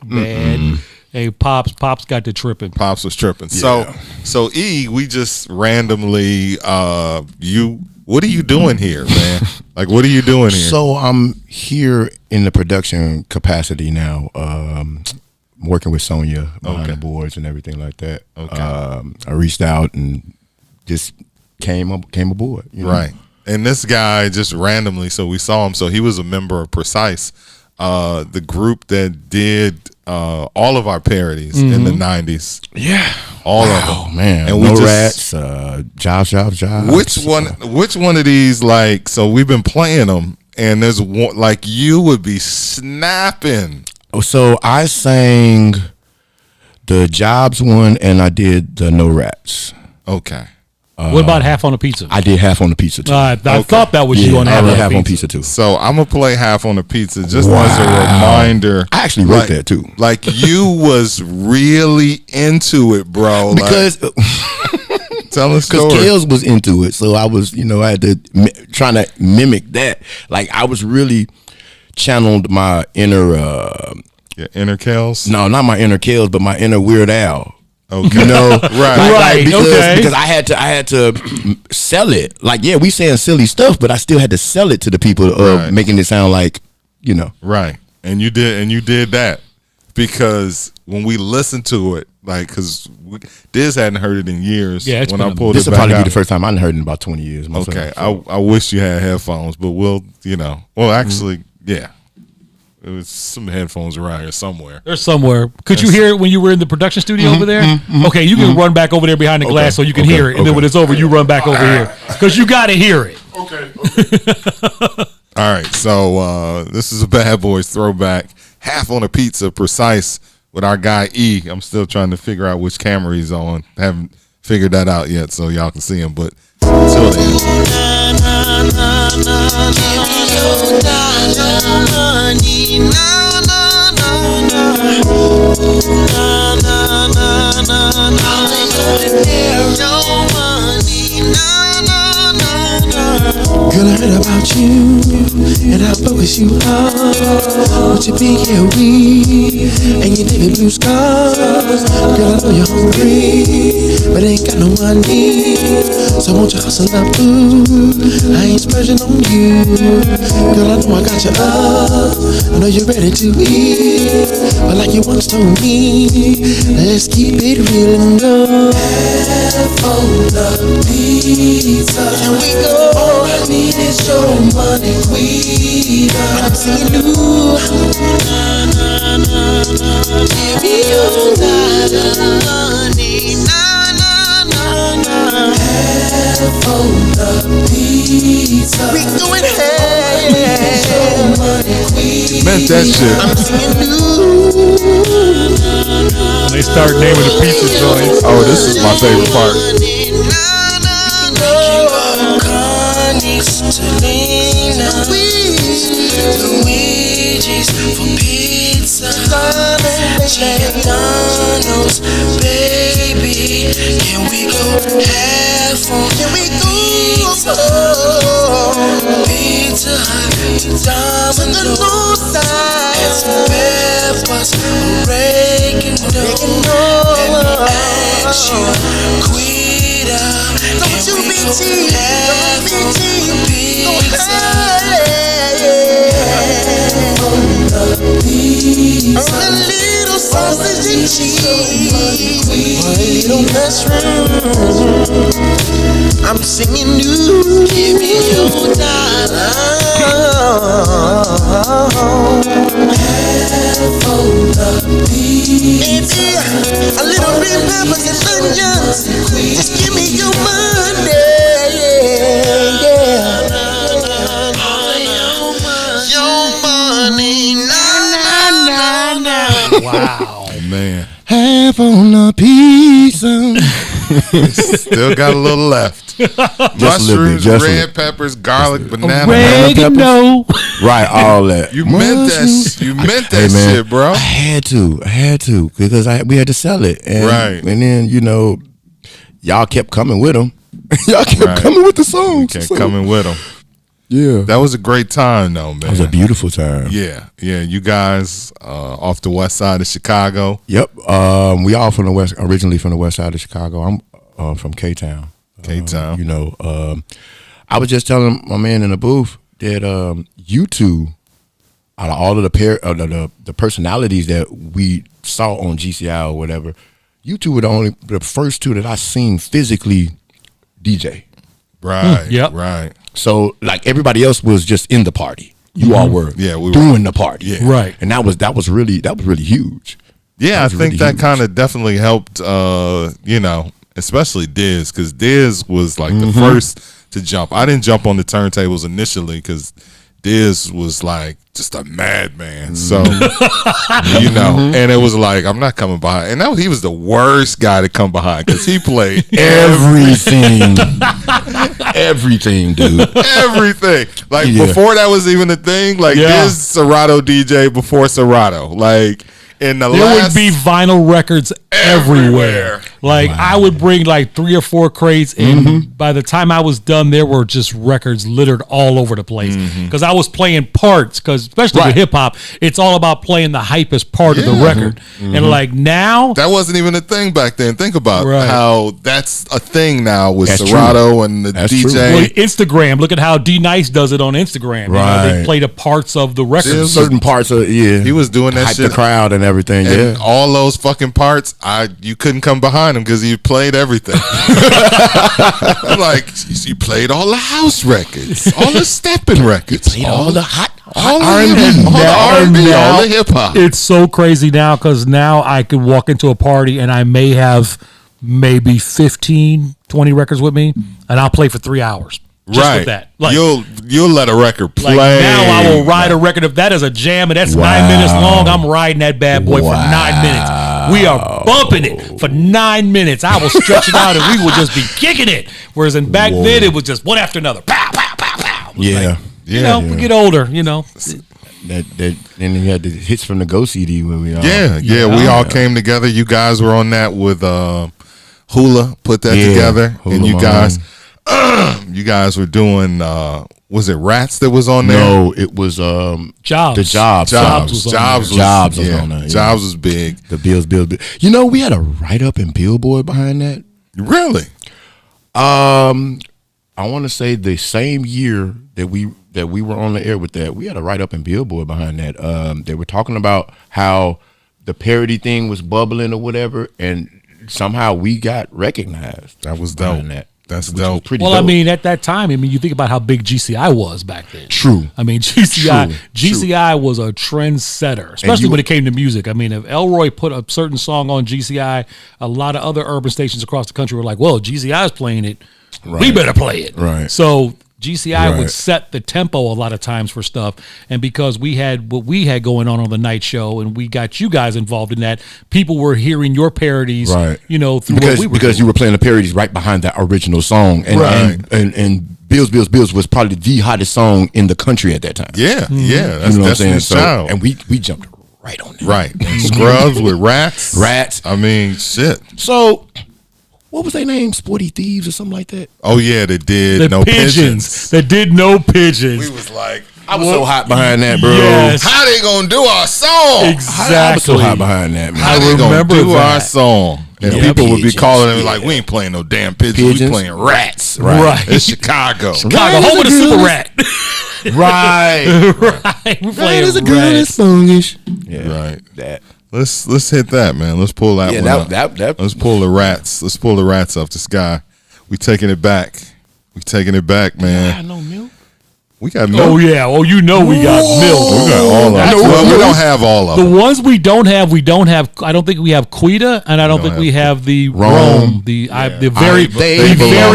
Man. Hey, Pops got to tripping. Pops was tripping. Yeah. So E, we just randomly what are you doing here, man? Like, what are you doing here? So I'm here in the production capacity now, working with Sonia behind the boards and everything like that. Okay. I reached out and just came aboard. You know? Right. And this guy just randomly, so we saw him. So he was a member of Precise, the group that did all of our parodies in the 90s. Yeah. All of them. Oh, man. And No we Rats, Jive. Which one of these, like, so we've been playing them, and there's one, like, you would be snapping. So I sang the Jobs one, and I did the No Rats. Okay. What about Half on a Pizza? I did Half on the Pizza too. I thought that was you on Half on Pizza too. So I'm gonna play Half on the Pizza just as a reminder. I actually wrote that too. Like you was really into it, bro. Because tell us because Kales was into it, so I was, I had to trying to mimic that. Like I was really channeled my inner. Your inner Kales? No, not my inner Kales, but my inner Weird Al. Okay. Right. Because I had to sell it. Like, yeah, we saying silly stuff, but I still had to sell it to the people, making it sound like, Right. And you did that because when we listened to it, like, because Diz hadn't heard it in years. Yeah, when I pulled this it will back probably out. be the first time I've heard it in about 20 years. Myself, okay. so. I wish you had headphones, but we'll, actually, yeah. There was some headphones around here somewhere. They're somewhere. Could you hear it when you were in the production studio over there? Okay, you can run back over there behind the glass so you can hear it. And then when it's over, you run back over here. Because you got to hear it. Okay. All right. So this is a Bad Boys throwback. Half on a Pizza, Precise. with our guy E. I'm still trying to figure out which camera he's on. Haven't figured that out yet, so y'all can see him. But until then. Girl, I heard about you and how focused you are with your big hair weave and your navy blue scarves. Girl, I know you're hungry, but ain't got no money, so won't you hustle up food? I ain't splurging on you. Girl, I know I got you up, I know you're ready to eat, but like you once told me, let's keep it real and go half on the pizza. Here we go. All I need is your money, queen. I'm singing you. Give me your money, half on the pizza. We going half. Meant that shit. I'm singing you. When they start naming the pizza joints. Oh, this is my favorite part. Selena, Luigi's for pizza, McDonald's, baby. Can we go half on? Can we go Pizza Hut, Domino's, and some peppers, oregano. Let me ask you, Quita, don't you be cheap, don't be cheap. A little sausage and cheese, a little mushroom. I'm singing you. Give me your dollar. Half on the pizza. A little green peppers and onions. Just give me your money. Yeah. Wow, man. Half on a pizza. Still got a little left. Mushrooms, red peppers, garlic, banana, oregano. Right, all that. You meant that. You meant that shit, bro. I had to because we had to sell it, and, right. And then y'all kept coming with them. Y'all kept coming with the songs. Kept coming with them. Yeah, that was a great time, though, man. It was a beautiful time. Yeah. You guys off the west side of Chicago. Yep, we all from the west, originally from the west side of Chicago. I'm from K-Town. K-Town. I was just telling my man in the booth that you two, out of all of the personalities that we saw on GCI or whatever, you two were the first two that I seen physically DJ. Right. Yep. Right. So like everybody else was just in the party. You all were doing the party. Yeah. Right. And that was really huge. Yeah, I think that kind of definitely helped especially Diz, because Diz was like the first to jump. I didn't jump on the turntables initially because Diz was like just a madman. So, and it was like, I'm not coming behind. And he was the worst guy to come behind because he played everything. Everything, dude. Everything. Like before that was even a thing, like Diz Serato DJ before Serato. Like in the there would be vinyl records everywhere. Like I would bring like 3 or 4 crates, and by the time I was done, there were just records littered all over the place because I was playing parts. Because especially with hip hop, it's all about playing the hypest part of the record. And like now, that wasn't even a thing back then. Think about how that's a thing now with Serato and the DJ. Well, Instagram. Look at how D Nice does it on Instagram. They play the parts of the record. Certain parts of he was doing that hype shit. The crowd and everything. And all those fucking parts, you couldn't come behind him because he played everything. Like you played all the house records, all the stepping records, played all the hot R&B, all the hip hop. It's so crazy now because now I could walk into a party and I may have maybe 15, 20 records with me, and I'll play for 3 hours. just with that. Like, you'll let a record play. Like now I will ride a record. If that is a jam and that's 9 minutes long, I'm riding that bad boy for 9 minutes. We are bumping it for 9 minutes. I will stretch it out and we will just be kicking it. Whereas back then it was just one after another. Pow, pow, pow, pow. Yeah. We get older, That then you had the hits from the Go CD when we all we all came together. You guys were on that with Hula put that together, Hula and you guys were doing. Was it Rats that was on there? No, it was Jobs. The Jobs. Jobs was on there. Jobs was big. The Bills. We had a write up in Billboard behind that. Really? I want to say the same year that we were on the air with that, we had a write up in Billboard behind that. They were talking about how the parody thing was bubbling or whatever, and somehow we got recognized. That was dope. That's dope. Pretty well, dope. I mean, at that time, you think about how big GCI was back then. True. I mean, GCI was a trendsetter, especially when it came to music. I mean, if Elroy put a certain song on GCI, a lot of other urban stations across the country were like, well, GCI is playing it. Right. We better play it. Right. So GCI would set the tempo a lot of times for stuff, and because we had what we had going on the night show, and we got you guys involved in that, people were hearing your parodies, through what we were doing. You were playing the parodies right behind that original song, and Bills was probably the hottest song in the country at that time. Yeah, That's you know what I'm saying. And we jumped right on that. Right, Scrubs with Rats. I mean, shit. So. What was their name? Sporty Thieves or something like that? Oh yeah, they did No Pigeons. They did No Pigeons. We was like, I was so hot behind that, bro. Yes. How they gonna do our song? Exactly. I was so hot behind that, man. How they gonna do our song? And people would be calling them like, we ain't playing no damn pigeons. We playing Rats. Right. It's Chicago. Home of the Super Rat. Right. We're playing Rats. Fungish. Yeah. Right. That. Let's hit that, man. Let's pull that one up. Let's pull the Rats. Let's pull the Rats off the sky. We taking it back. Man. I know milk. We got milk. Oh yeah. Oh, we got milk. We got all of them. Well, we don't have all of them. The ones we don't have. I don't think we have Quita, and I don't think we have the Rome. The very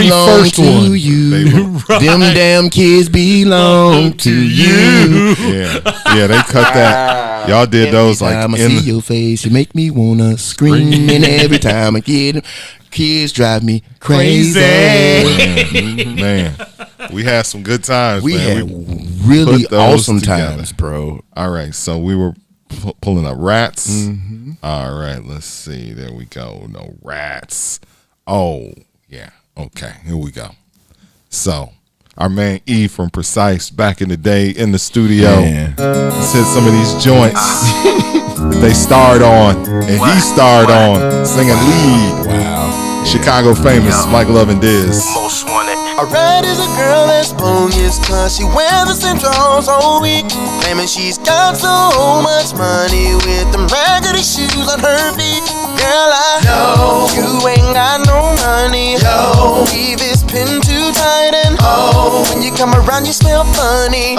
first one. You. Them damn kids belong to you. Yeah, they cut that. Y'all did those like I see your face, you make me wanna scream, and every time I get them, kids drive me crazy. Man, we had some good times. We man. had really awesome times, bro. All right, so we were pulling up Rats. All right, let's see. There we go. No Rats. Oh yeah. Okay, here we go. So. Our man E from Precise back in the day in the studio. Let's hit some of these joints that they starred on and he starred on singing lead. Wow. Chicago famous Mike Love and Diz. Most wanted. Alright, is a girl that's bogus, cause she wears the same drawers all week, claiming she's got so much money with them raggedy shoes on her feet. Girl, I know you ain't got no money. Yo, leave this pin too tight, and when you come around you smell funny.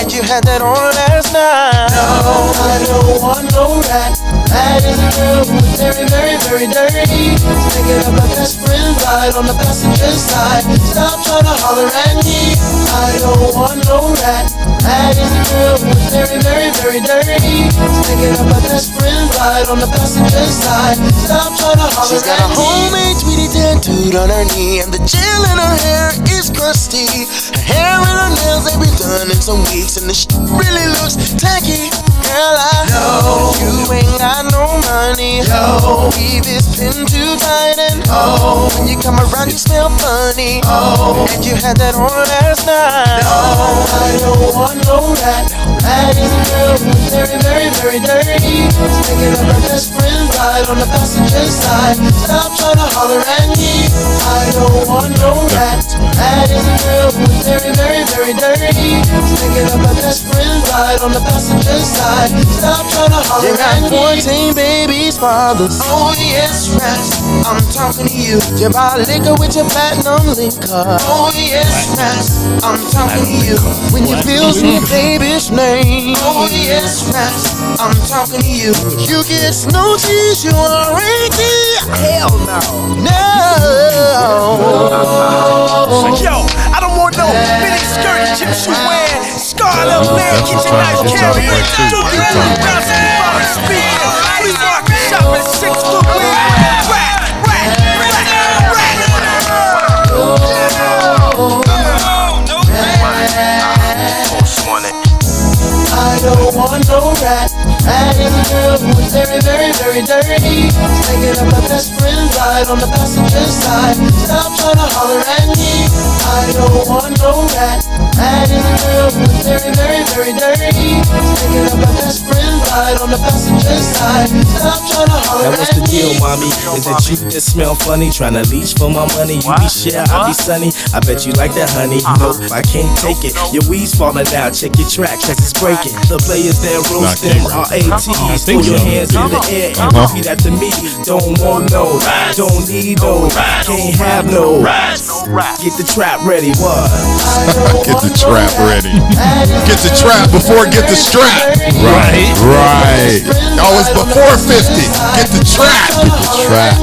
And you had that on last night. No, I don't want no rat. That is a girl who's very, very, very dirty. Thinking of my best friend right on the passenger side. Stop trying to holler at me. I don't want no rat. That is a girl who's very, very, very dirty. Thinking of my best friend right on the passenger side. Stop trying to holler at me. She's got a homemade Tweety tattooed on her knee, and the gel in her hair is crusty. Her hair and her nails, they've been done in some weeks, and the shit really looks tacky. Girl, I know you ain't got no money. Yo, leave this pin too tight, and when you come around you smell funny. And you had that on last night. No, I don't want no rat. That is a girl who's very, very, very dirty. Thinking of her best friend right on the passenger side. Stop trying to holler at me. I don't want no rat. That is a girl who's very, very, very dirty. Thinking of her best friend right on the passenger side. Stop trying to holler at me. You got 14 babies, fathers. Oh yes, rats. I'm talking to you. You buy liquor with your platinum link card. Oh yes, rats. I'm talking to you. When you bills in your baby's name. Oh yes, rats. I'm talking to you. You get no cheese, you are ready. Hell no. No. Yo, I don't want no yo, mini skirt, gym shoe wear, scar little man, kitchen knife carrier, dookie blue, bounce in the bottom speaker, flea market shopping, 6 foot wig, I don't want no rat. That is a girl who is very, very, very dirty. Taking up my best friend's ride on the passenger side. Stop trying to holler at me. I don't want no rat. That is a girl who is very, very, very dirty. Taking up my best friend's ride on the passenger side. Stop trying to holler at me. Now what's the deal, mommy? Is it you that smell funny? Trying to leech for my money? You be Cher, I be Sunny. I bet you like that, honey. Nope, I can't take it. Your weed's falling out. Check your track, cause it's breaking. The players that roast them are ATs. Throw your hands in the air and repeat after me. Don't want no, don't need no, can't have no. Get the trap ready, what? Get the trap ready. Get the trap before get the strap. Right. Oh, it's before 50. Get the trap. Get the trap.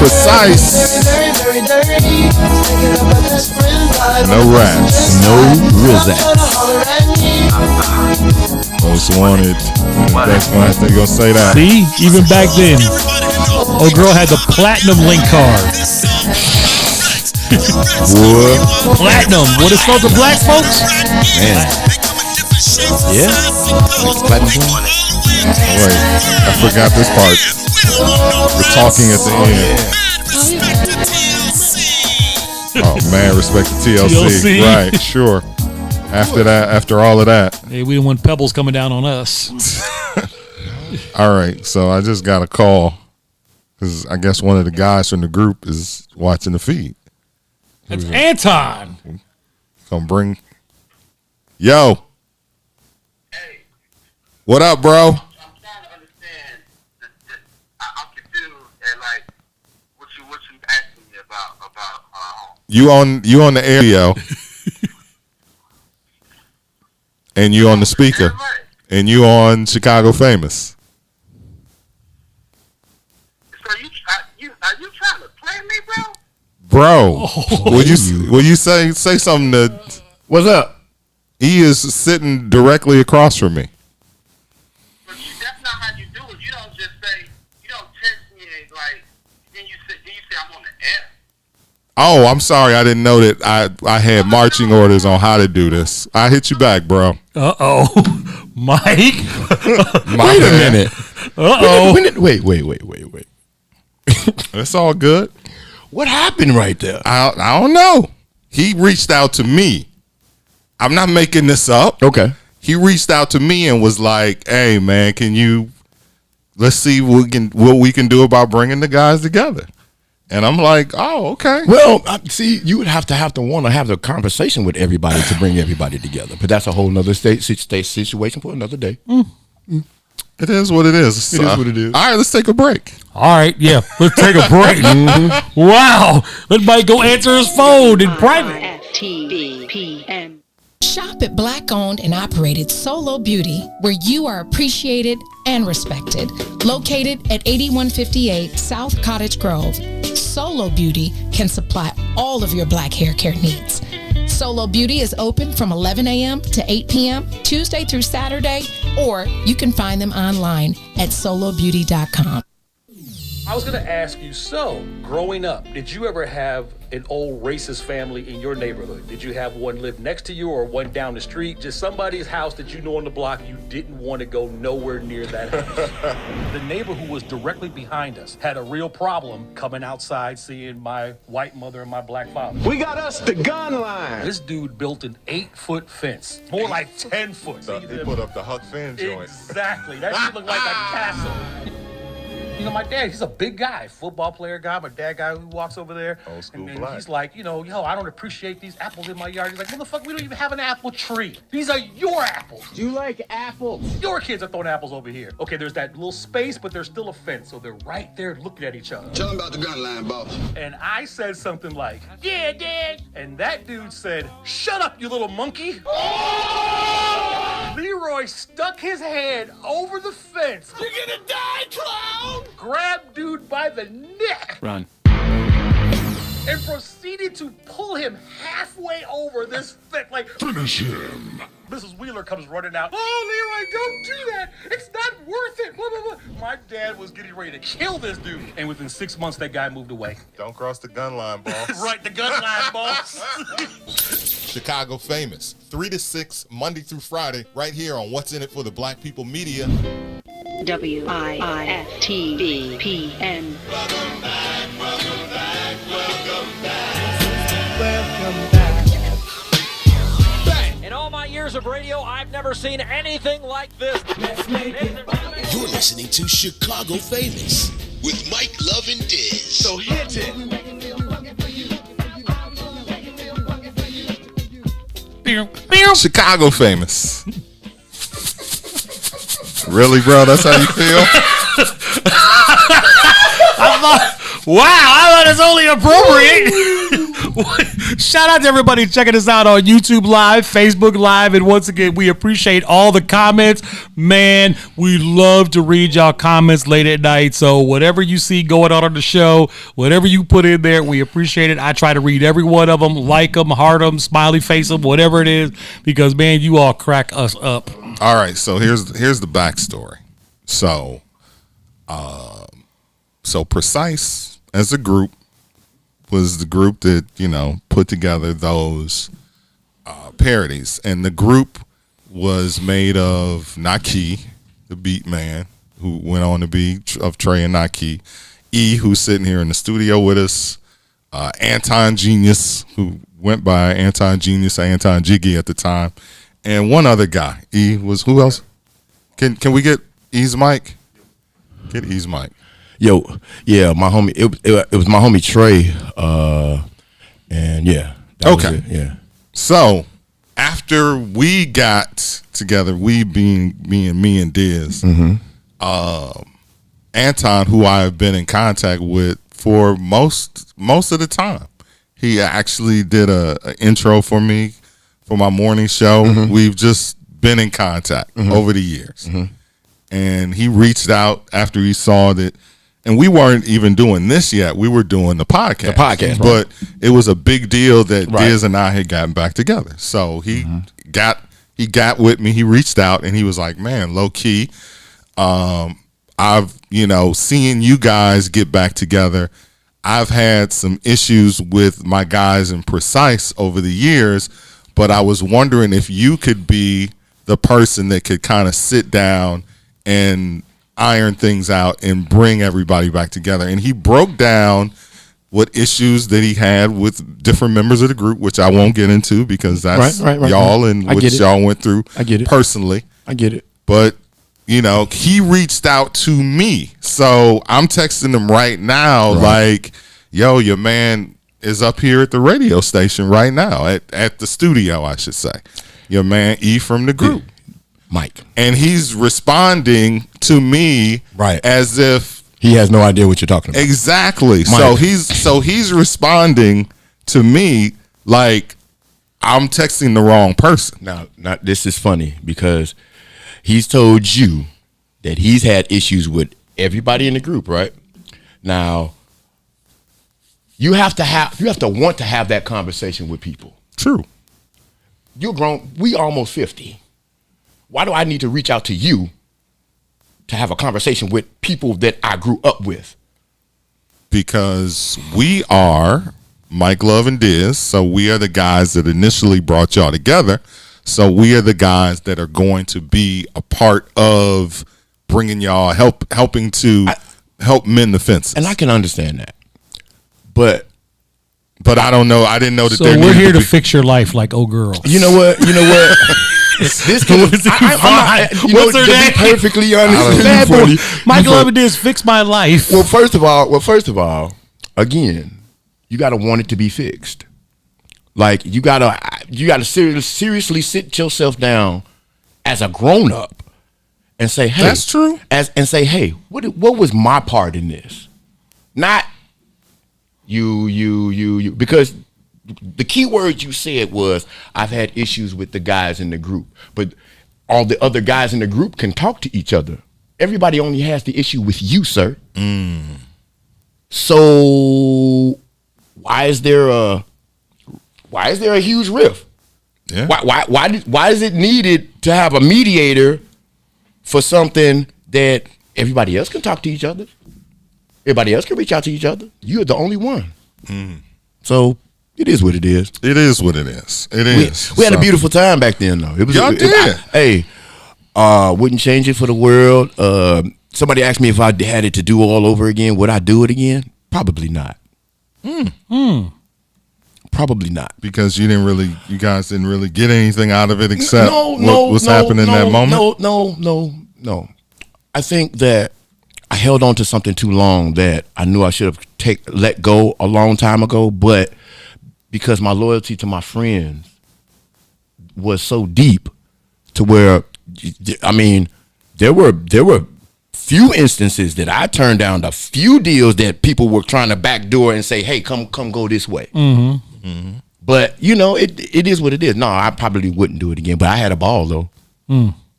Precise. No rats. No rizzats. Most wanted. That's why they gonna say that. See, even back then, old girl had the platinum link card. What? Platinum. What is sold to black folks? Man. Yeah. Platinum. Oh, wait, I forgot this part. We're talking at the end. Oh man, respect to TLC. Right, sure. After that, after all of that. Hey, we didn't want pebbles coming down on us. All right, so I just got a call because I guess one of the guys from the group is watching the feed. It's Anton. Come bring. Yo. Hey. What up, bro? You on the area, and you on the speaker, and you on Chicago Famous. So are you trying to play me, bro? Bro, will you say something to? What's up? He is sitting directly across from me. But that's not how you do it. You don't just say, you don't text me and like, then you say I'm on the air. Oh, I'm sorry. I didn't know that I had marching orders on how to do this. I hit you back, bro. Mike. Wait a minute. Wait. It's all good. What happened right there? I don't know. He reached out to me. I'm not making this up. Okay. He reached out to me and was like, "Hey, man, let's see what we can do about bringing the guys together." And I'm like, "Oh, okay." Well, see, you would have to want to have the conversation with everybody to bring everybody together. But that's a whole nother situation for another day. It is what it is. It is what it is. All right, let's take a break. All right, yeah, let's take a break. Wow, let Mike go answer his phone in private. FTBPM. Shop at Black-owned and operated Solo Beauty, where you are appreciated and respected. Located at 8158 South Cottage Grove, Solo Beauty can supply all of your black hair care needs. Solo Beauty is open from 11 a.m. to 8 p.m., Tuesday through Saturday, or you can find them online at solobeauty.com. I was going to ask you, so growing up, did you ever have an old racist family in your neighborhood? Did you have one live next to you or one down the street? Just somebody's house that you know on the block you didn't want to go nowhere near that house. The neighbor who was directly behind us had a real problem coming outside seeing my white mother and my black father. We got us the gun line. This dude built an 8-foot fence, more like 10 foot. He put up the Huck Finn joint. Exactly. That shit looked like a castle. You know, my dad, he's a big guy, football player guy. My dad guy who walks over there. Old school and black. He's like, yo, I don't appreciate these apples in my yard. He's like, motherfucker, we don't even have an apple tree. These are your apples. Do you like apples? Your kids are throwing apples over here. Okay, there's that little space, but there's still a fence. So they're right there looking at each other. Tell them about the gun line, boss. And I said something like, yeah, Dad. And that dude said, shut up, you little monkey. Leroy stuck his hand over the fence. You're gonna die, clown! Grabbed dude by the neck. Run. and proceeded to pull him halfway over this thick, like, Finish him. Mrs. Wheeler comes running out. Oh, Leroy, don't do that. It's not worth it. Blah, blah, blah. My dad was getting ready to kill this dude. And within 6 months, that guy moved away. Don't cross the gun line, boss. Right, the gun line, boss. Chicago Famous, 3 to 6, Monday through Friday, right here on What's in It for the Black People Media. WIIFTVPN. Welcome back. In all my years of radio, I've never seen anything like this. You're listening to Chicago Famous with Mike Love and Diz. So hit it. Chicago Famous. Really, bro? That's how you feel? I thought it's only appropriate. Shout out to everybody checking us out on YouTube Live, Facebook Live, and once again, we appreciate all the comments. Man, we love to read y'all comments late at night, so whatever you see going on the show, whatever you put in there, we appreciate it. I try to read every one of them, like them, heart them, smiley face them, whatever it is, because, man, you all crack us up. All right, so here's the backstory. So Precise as a group was the group that, put together those parodies. And the group was made of Naki, the beat man, who went on to be of Trey and Naki, E, who's sitting here in the studio with us, Anton Genius, who went by Anton Genius, Anton Jiggy at the time, and one other guy. E was, who else? Can we get E's mic? Get E's mic. Yo, yeah, my homie. It was my homie Trey, and yeah. Okay, was it, yeah. So after we got together, we being me and Diz, Anton, who I have been in contact with for most of the time, he actually did a intro for me for my morning show. We've just been in contact over the years, and he reached out after he saw that. And we weren't even doing this yet. We were doing the podcast. But it was a big deal that Diz and I had gotten back together. So he got with me. He reached out and he was like, "Man, low key, I've seeing you guys get back together. I've had some issues with my guys in Precise over the years, but I was wondering if you could be the person that could kind of sit down and iron things out and bring everybody back together." And he broke down what issues that he had with different members of the group, which I won't get into because that's y'all and what y'all went through personally. I get it. But, he reached out to me. So I'm texting him right now like, yo, your man is up here at the radio station right now, at the studio, I should say. Your man E from the group. Mike. And he's responding to me as if he has no idea what you're talking about. Exactly. Mike. So he's responding to me like I'm texting the wrong person. Now this is funny because he's told you that he's had issues with everybody in the group, right? Now you have to want to have that conversation with people. True. You're grown. We almost 50. Why do I need to reach out to you to have a conversation with people that I grew up with? Because we are Mike Love and Diz, so we are the guys that initially brought y'all together. So we are the guys that are going to be a part of bringing y'all helping to help mend the fences. And I can understand that, but I don't know. I didn't know that. So we're here to fix your life, like oh girl. You know what? This can, What's her name? Be perfectly honest, Mike Love did fix my life. Well, first of all, again, you got to want it to be fixed. Like you gotta seriously sit yourself down as a grown up and say, "Hey, that's true." And say, "Hey, what was my part in this?" Not you, because the key word you said was, "I've had issues with the guys in the group," but all the other guys in the group can talk to each other. Everybody only has the issue with you, sir. So why is there a huge rift? Yeah. Why is it needed to have a mediator for something that everybody else can talk to each other? Everybody else can reach out to each other. You're the only one. So it is what it is. It is what it is. It is. We had a beautiful time back then, though. It was. Y'all did. Wouldn't change it for the world. Somebody asked me if I had it to do all over again. Would I do it again? Probably not. Probably not. Because you guys didn't really get anything out of it except what was happening in that moment? No. I think that I held on to something too long that I knew I should have let go a long time ago, but because my loyalty to my friends was so deep to where, I mean, there were few instances that I turned down, the few deals that people were trying to backdoor and say, hey, come go this way. But, it is what it is. No, I probably wouldn't do it again, but I had a ball, though.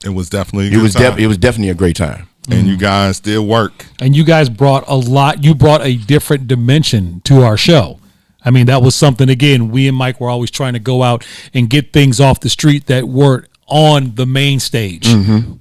It was definitely a good time. It was definitely a great time. And you guys did work. And you guys brought a lot. You brought a different dimension to our show. I mean, that was something, again, we and Mike were always trying to go out and get things off the street that weren't on the main stage,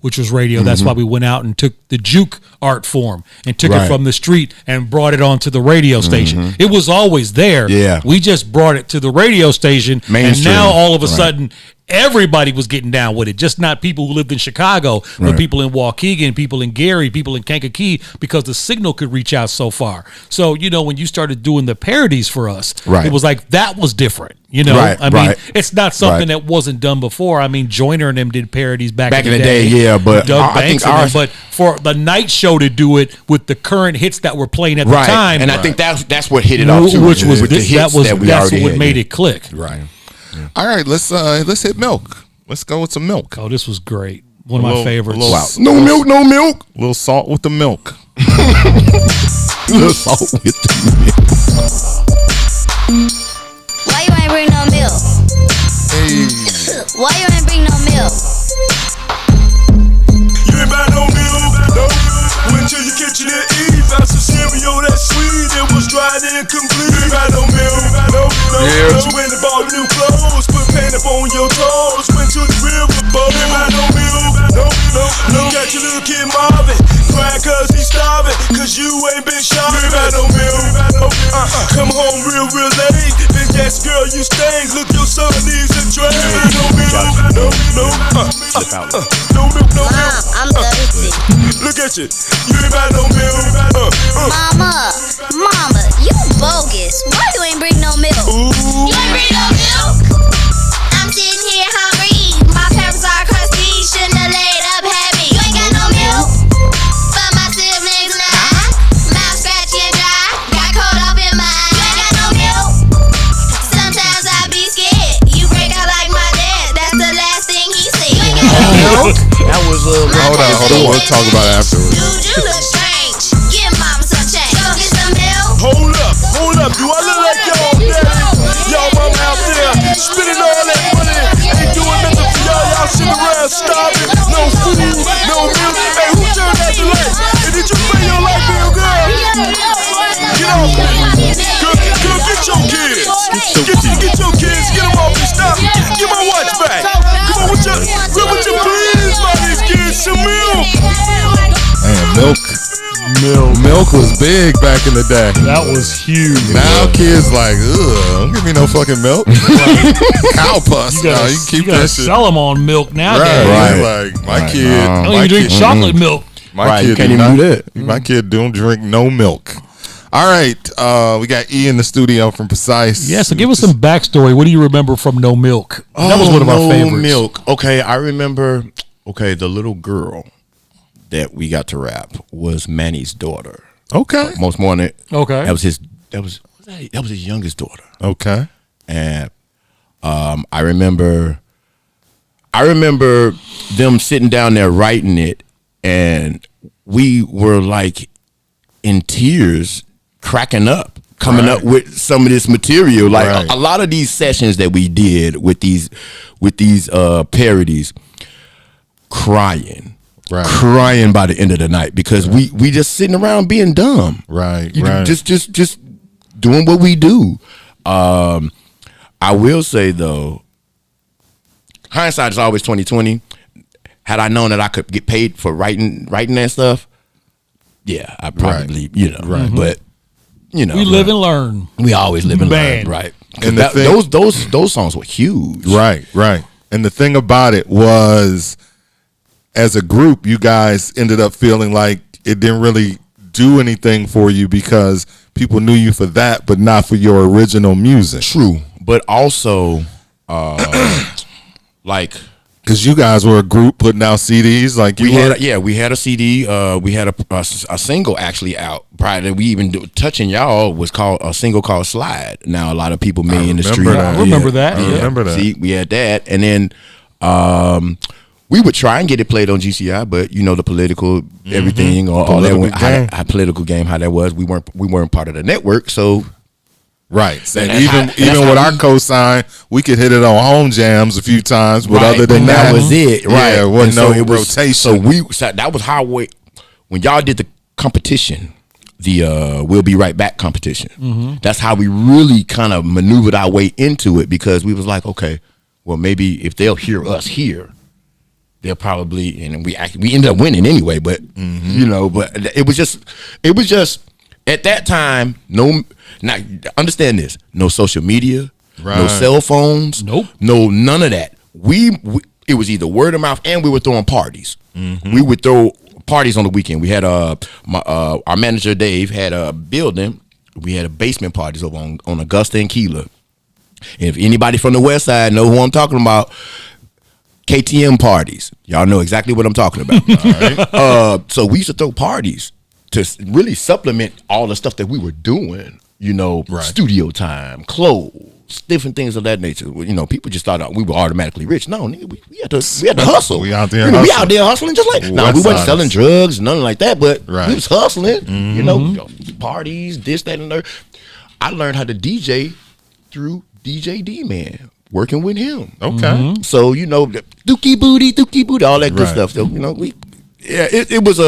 which was radio. That's why we went out and took the juke art form and took it from the street and brought it onto the radio station. It was always there. Yeah. We just brought it to the radio station. And now all of a sudden, everybody was getting down with it. Just not people who lived in Chicago, but people in Waukegan, people in Gary, people in Kankakee, because the signal could reach out so far. So, when you started doing the parodies for us, it was like that was different. I mean, it's not something that wasn't done before. I mean, Joyner and them did parodies back in the day. Yeah, but Doug Banks but for the night show to do it with the current hits that were playing at the time, and I think that's what hit it off too, which was with the hits that we that's already what had. made it click. Right. Yeah. All right, let's hit milk. Let's go with some milk. Oh, this was great. One of my favorites. No milk. A little salt with the milk. Little salt with the milk. Why you ain't bring no milk? Why you ain't bring no milk? You ain't buy no milk, no. Went to your kitchen and eat. Found some cereal that's sweet. It was dry and incomplete. You ain't buy no milk, no. You went and bought new clothes, put paint up on your toes. Went to the river, but you ain't buy no milk, no. Look at your little kid Marvin, crying cause he's starving, cause you ain't been shopping. You ain't buy no milk, no. Come home real late. Big ass girl, you stink. Look, your son needs a drink. No milk, no. No milk, no milk. I'm thirsty. Look at you. You ain't buy no milk. Mama, you bogus. Why you ain't bring no milk? You ain't bring no milk? I'm sitting here hungry. My parents are crusty. Shouldn't have laid up heavy. You ain't got no milk? But my siblings and I, mouth scratchy and dry, got caught up in mine. You ain't got no milk? Sometimes I be scared. You break out like my dad. That's the last thing he said. You ain't got no milk? That was hold on. We'll talk about it afterwards. Dude, you look strange. Give mama some change. Go get some milk. Hold up. Do I look like y'all daddy? Y'all mama out there spending all that money, ain't doing nothing for y'all. Y'all sitting around starving, no food, no milk. Hey, who turned that to life? And did you pay your light bill, girl? Get off me. Girl, get your kids. Get your kids. Get them off this stuff. Get my watch back. Come on, with your please, buy these kids some milk. Man, milk was big back in the day. That was huge. Now kids like, don't give me no fucking milk. Cow pus. You gotta keep that shit. sell them on milk nowadays. Right. Like my kid. I don't even drink chocolate milk. My kid can't even do that. My kid don't drink no milk. All right, we got E in the studio from Precise. Yeah, so give us some backstory. What do you remember from No Milk? That was one of our favorites. No Milk. Okay, I remember. Okay, the little girl that we got to rap was Manny's daughter. Okay, Most Morning. Okay, that was his youngest daughter. Okay, and I remember them sitting down there writing it, and we were like in tears, cracking up, coming up with some of this material. Like a lot of these sessions that we did with these parodies, crying by the end of the night because we just sitting around being dumb. Right. Just doing what we do. I will say though, hindsight is always 20/20. Had I known that I could get paid for writing that stuff, yeah, I probably, but we live and learn. We always live and learn, right? And those songs were huge, right. And the thing about it was, as a group, you guys ended up feeling like it didn't really do anything for you because people knew you for that, but not for your original music. True, but also, like, because you guys were a group putting out CDs, like we had a CD. We had a single actually out prior to we even touching y'all was called a single called Slide. Now a lot of people may in the street. I remember that. See, we had that, and then we would try and get it played on GCI, but the political everything or all that how political game, how that was. We weren't part of the network, so. Right, and even with our cosign, we could hit it on home jams a few times, but other than that was it. Right, yeah, wasn't no rotation. So that was how when y'all did the competition, the We'll Be Right Back competition. That's how we really kind of maneuvered our way into it, because we was like, okay, well maybe if they'll hear us here, they'll probably, and we ended up winning anyway. But but it was just at that time Now, understand this: no social media, no cell phones, no none of that. It was either word of mouth, and we were throwing parties. We would throw parties on the weekend. We had our manager Dave had a building. We had a basement parties over on Augusta and Keeler. And if anybody from the West Side know who I'm talking about, KTM parties, y'all know exactly what I'm talking about. All right. So we used to throw parties to really supplement all the stuff that we were doing. Studio time, clothes, different things of that nature. People just thought we were automatically rich. No, nigga, we had to hustle. We out there hustling. We out there hustling just like, we wasn't selling drugs, nothing like that, but we was hustling, parties, this, that, and that. I learned how to DJ through DJ D-Man, working with him. Okay. So, dookie booty, all that good stuff. So, it was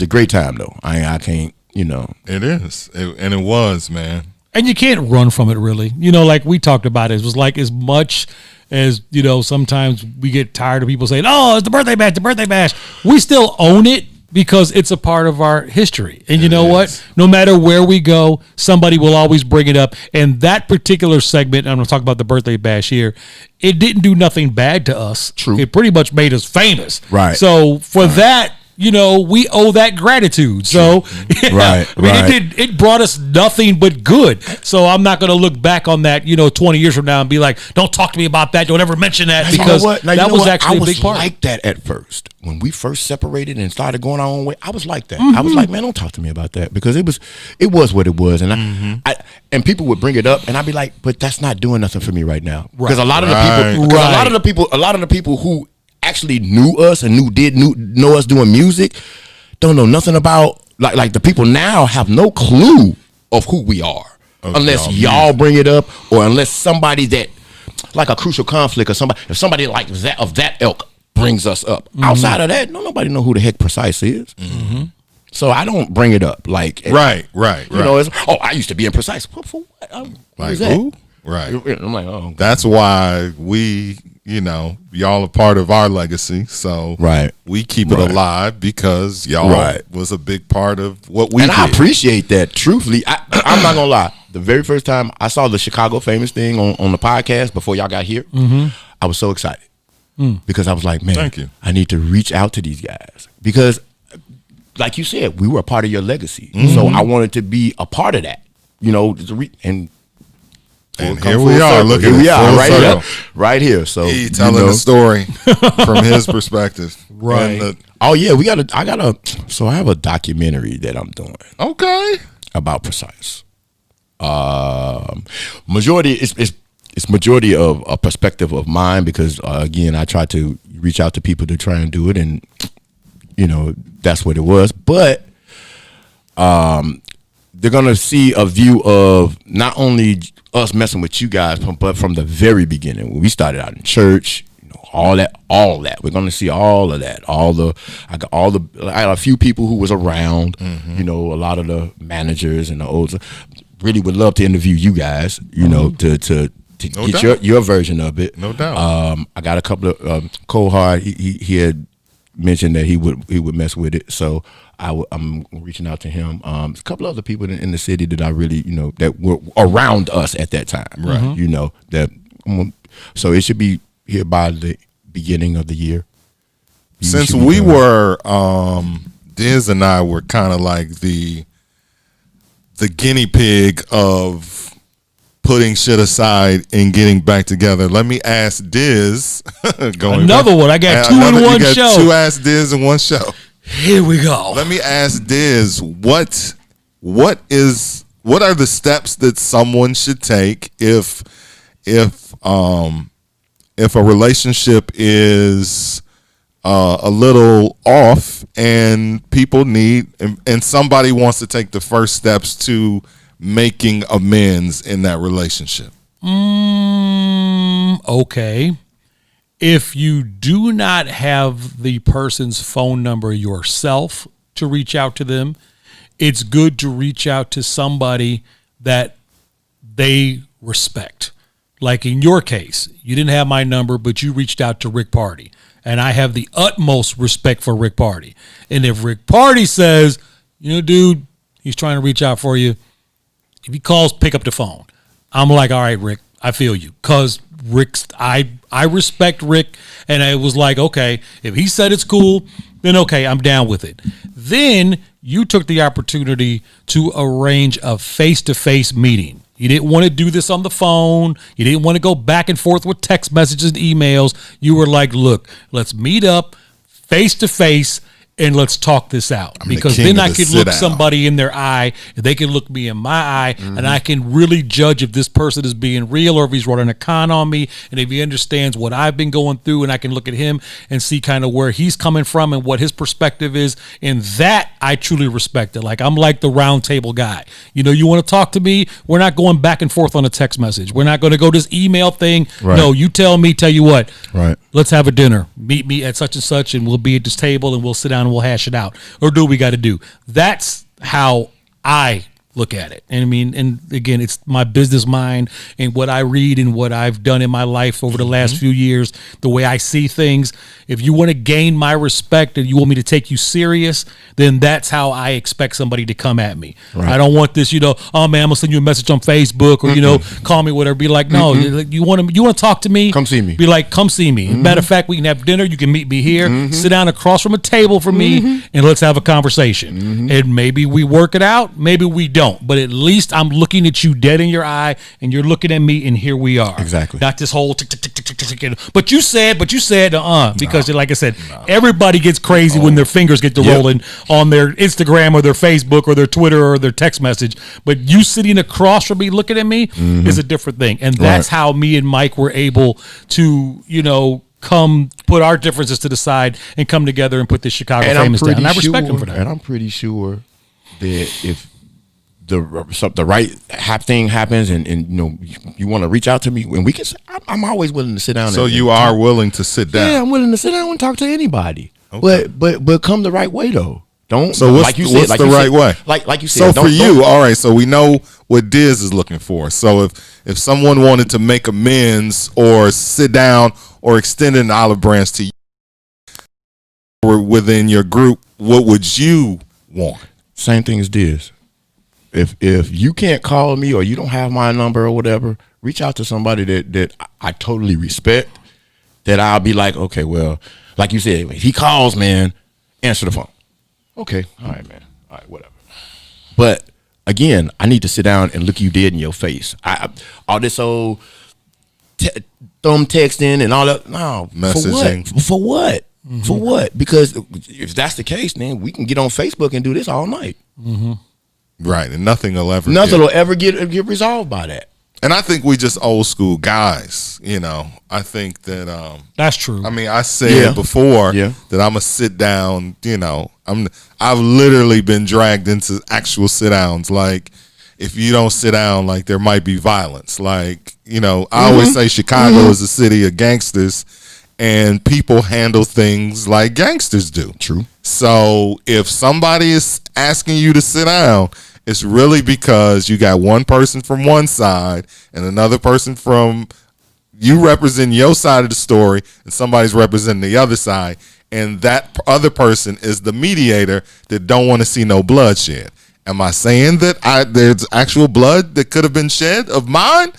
a great time though. I can't, It is. And it was, man. And you can't run from it, really. Like we talked about it was like, as much as, sometimes we get tired of people saying, oh, it's the birthday bash. We still own it because it's a part of our history. And you know what? No matter where we go, somebody will always bring it up. And that particular segment, I'm going to talk about the birthday bash here, it didn't do nothing bad to us. True. It pretty much made us famous. Right. So for that, we owe that gratitude. So, it brought us nothing but good. So I'm not going to look back on that, 20 years from now and be like, don't talk to me about that. Don't ever mention that, because that was actually a big part. I was like that at first. When we first separated and started going our own way, I was like that. I was like, man, don't talk to me about that, because it was what it was. And I and people would bring it up, and I'd be like, but that's not doing nothing for me right now. Because a lot of the people who actually knew us and know us doing music don't know nothing about like the people now have no clue of who we are, unless y'all bring it up, or unless somebody that like a Crucial Conflict or somebody like that of that ilk brings us up. Outside of that, nobody know who the heck Precise is. So I don't bring it up like right. It's, I used to be in Precise. For what? Like who? Right. I'm like, oh, that's why we, y'all are part of our legacy. So we keep it alive because y'all was a big part of what we did. I appreciate that. Truthfully, I'm not gonna lie. The very first time I saw the Chicago Famous thing on the podcast before y'all got here, I was so excited because I was like, man, thank you. I need to reach out to these guys because, like you said, we were a part of your legacy. So I wanted to be a part of that. And here we are. Look at it. Right here. So he telling the story from his perspective. Right. So I have a documentary that I'm doing. Okay. About Precise. Majority it's majority of a perspective of mine because again I try to reach out to people to try and do it, and that's what it was. But they're gonna see a view of not only us messing with you guys, but from the very beginning when we started out in church, all that. We're gonna see all of that. I got a few people who was around, a lot of the managers and the old. really would love to interview you guys. You know, to No get doubt. your version of it. No doubt. I got a couple of Cole Hard. He had mentioned that he would mess with it, so I'm reaching out to him. A couple other people in the city that I really, you know, that were around us at that time, Right. You know that. So it should be here by the beginning of the year. Since we were, Diz and I were kind of like the guinea pig of putting shit aside and getting back together. Let me ask Diz. Another one. I got two in one show. Two Ask Diz in one show. Here we go. Let me ask Diz, what are the steps that someone should take if a relationship is a little off and people need and somebody wants to take the first steps to making amends in that relationship? Okay. If you do not have the person's phone number yourself to reach out to them, it's good to reach out to somebody that they respect. Like in your case, you didn't have my number, but you reached out to Rick Party. And I have the utmost respect for Rick Party. And if Rick Party says, you know, dude, he's trying to reach out for you, if he calls, pick up the phone. I'm like, all right, Rick, I feel you. Because I respect Rick, and I was like, okay, if he said it's cool, then okay, I'm down with it. Then you took the opportunity to arrange a face-to-face meeting. You didn't want to do this on the phone. You didn't want to go back and forth with text messages and emails. You were like, look, let's meet up face-to-face and let's talk this out. Because then I could look somebody in their eye, and they can look me in my eye, and I can really judge if this person is being real or if he's running a con on me, and if he understands what I've been going through, and I can look at him and see kind of where he's coming from and what his perspective is. And that I truly respect it. Like, I'm like the round table guy. You know, you want to talk to me? We're not going back and forth on a text message. We're not going to go this email thing. Right. No, you tell me, tell you what. Right. Let's have a dinner. Meet me at such and such, and we'll be at this table, and we'll sit down and we'll hash it out, or do what we got to do. That's how I look at it. And I mean, and again, it's my business mind and what I read and what I've done in my life over the last few years, the way I see things. If you want to gain my respect and you want me to take you serious, then that's how I expect somebody to come at me. Right. I don't want this, you know, oh man, I'm gonna send you a message on Facebook, or, you know, call me, whatever. Be like, no, you want to talk to me? Come see me. Be like, come see me. Matter of fact, we can have dinner. You can meet me here, sit down across from a table from me, and let's have a conversation. And maybe we work it out, maybe we don't. But at least I'm looking at you dead in your eye, and you're looking at me, and here we are. Exactly. Not this whole tick, tick, tick, tick, tick, tick. But you said, because like I said, everybody gets crazy when their fingers get to rolling on their Instagram or their Facebook or their Twitter or their text message. But you sitting across from me looking at me is a different thing. And that's how me and Mike were able to, you know, come put our differences to the side and come together and put this Chicago Famous down. And I respect him for that. And I'm pretty sure that if the right thing happens, and you know, you want to reach out to me, and we can, I'm always willing to sit down. So you talk. are willing to sit down? Yeah, I'm willing to sit down and talk to anybody. Okay. But come the right way though. Don't. So what's, like you said, what's the right way? Like you said. So for you, all right. So we know what Diz is looking for. So if someone wanted to make amends or sit down or extend an olive branch to you or within your group, what would you want? Same thing as Diz. If you can't call me or you don't have my number or whatever, reach out to somebody that I totally respect, that I'll be like, okay, well, like you said, if he calls, man, answer the phone. Okay, all right, man. All right, whatever. But again, I need to sit down and look you dead in your face. All this old thumb texting and all that, no. Messaging. For what? For what? Because if that's the case, then we can get on Facebook and do this all night. Right, and nothing will ever get resolved by that. And I think we just old school guys, you know. I think that that's true. I mean, I said before that I'm gonna sit down, you know. I've literally been dragged into actual sit downs. Like, if you don't sit down, like, there might be violence. Like, you know, I always say Chicago is a city of gangsters, and people handle things like gangsters do. True. So if somebody is asking you to sit down It's really because you got one person from one side and another person from, you represent your side of the story and somebody's representing the other side, and that other person is the mediator that don't want to see no bloodshed. Am I saying that there's actual blood that could have been shed of mine?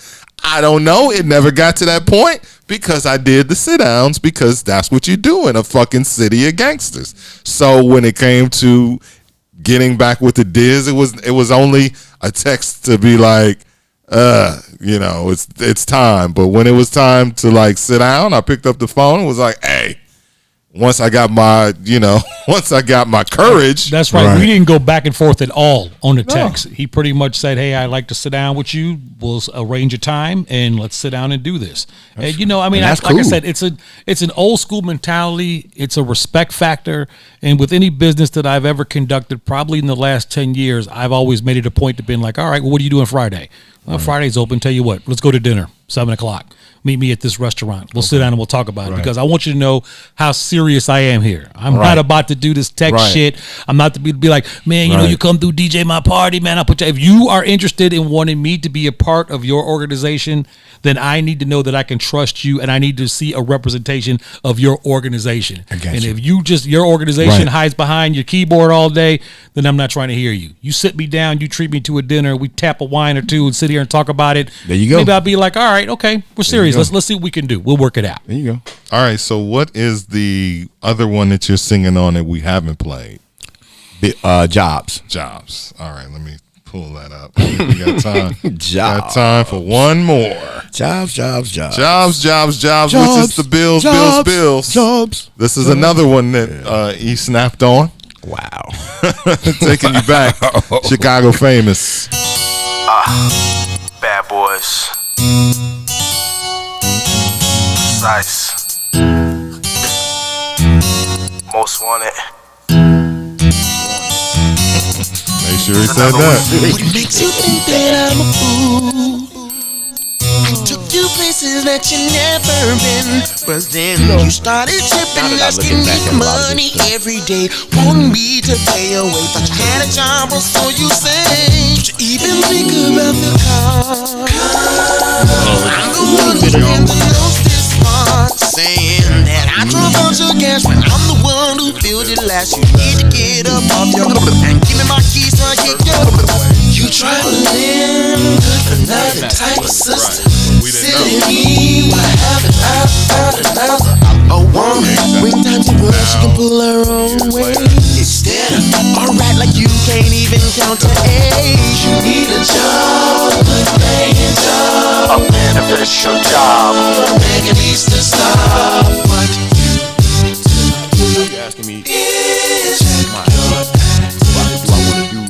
I don't know. It never got to that point because I did the sit downs, because that's what you do in a fucking city of gangsters. So when it came to getting back with the Diz, it was only a text to be like, it's time. But when it was time to like sit down, I picked up the phone and was like, hey, once I got my courage. That's right. We didn't go back and forth at all on the text. He pretty much said, hey, I'd like to sit down with you. We'll arrange a time and let's sit down and do this. And like I said, it's an old school mentality. It's a respect factor. And with any business that I've ever conducted, probably in the last 10 years, I've always made it a point to be like, all right, well, what are you doing Friday? Well, Friday's open. Tell you what, let's go to dinner, 7:00. Meet me at this restaurant. We'll sit down and we'll talk about it, because I want you to know how serious I am here. I'm not about to do this text shit. I'm not to be like, man, you come through DJ my party, man. I'll put you. If you are interested in wanting me to be a part of your organization, then I need to know that I can trust you, and I need to see a representation of your organization. And if your organization hides behind your keyboard all day, then I'm not trying to hear you. You sit me down, you treat me to a dinner, we tap a wine or two and sit here and talk about it. There you go. Maybe I'll be like, all right, okay, we're serious. Let's see what we can do. We'll work it out. There you go. All right. So what is the other one that you're singing on that we haven't played? Jobs. All right. Let me pull that up. We got time. Got time for one more. Jobs. Which is the Bills. Jobs. This is another one that he snapped on. Wow. Taking you back. Chicago famous. Bad boys. Precise. Most wanted. Make sure he said that. What makes you think that I'm a fool? I took you places that you never been, but then you started tripping, asking me for money every day, wanting me to pay away. Thought you had a job, or so you say. Don't you even think about the car? I'm the one who spent the most this part, saying that I drove out your cash when I'm the one who filled it last. You need to get up off your and give me my keys so I can go. You try to live another type of system. Silly me, why haven't I found another? A woman, bring time to work, she can pull her own way. Instead of alright, like you can't even count to 8. You need a job, good paying job, a beneficial job. Begging needs to stop. What you do? You asking me? Is why do I want to do?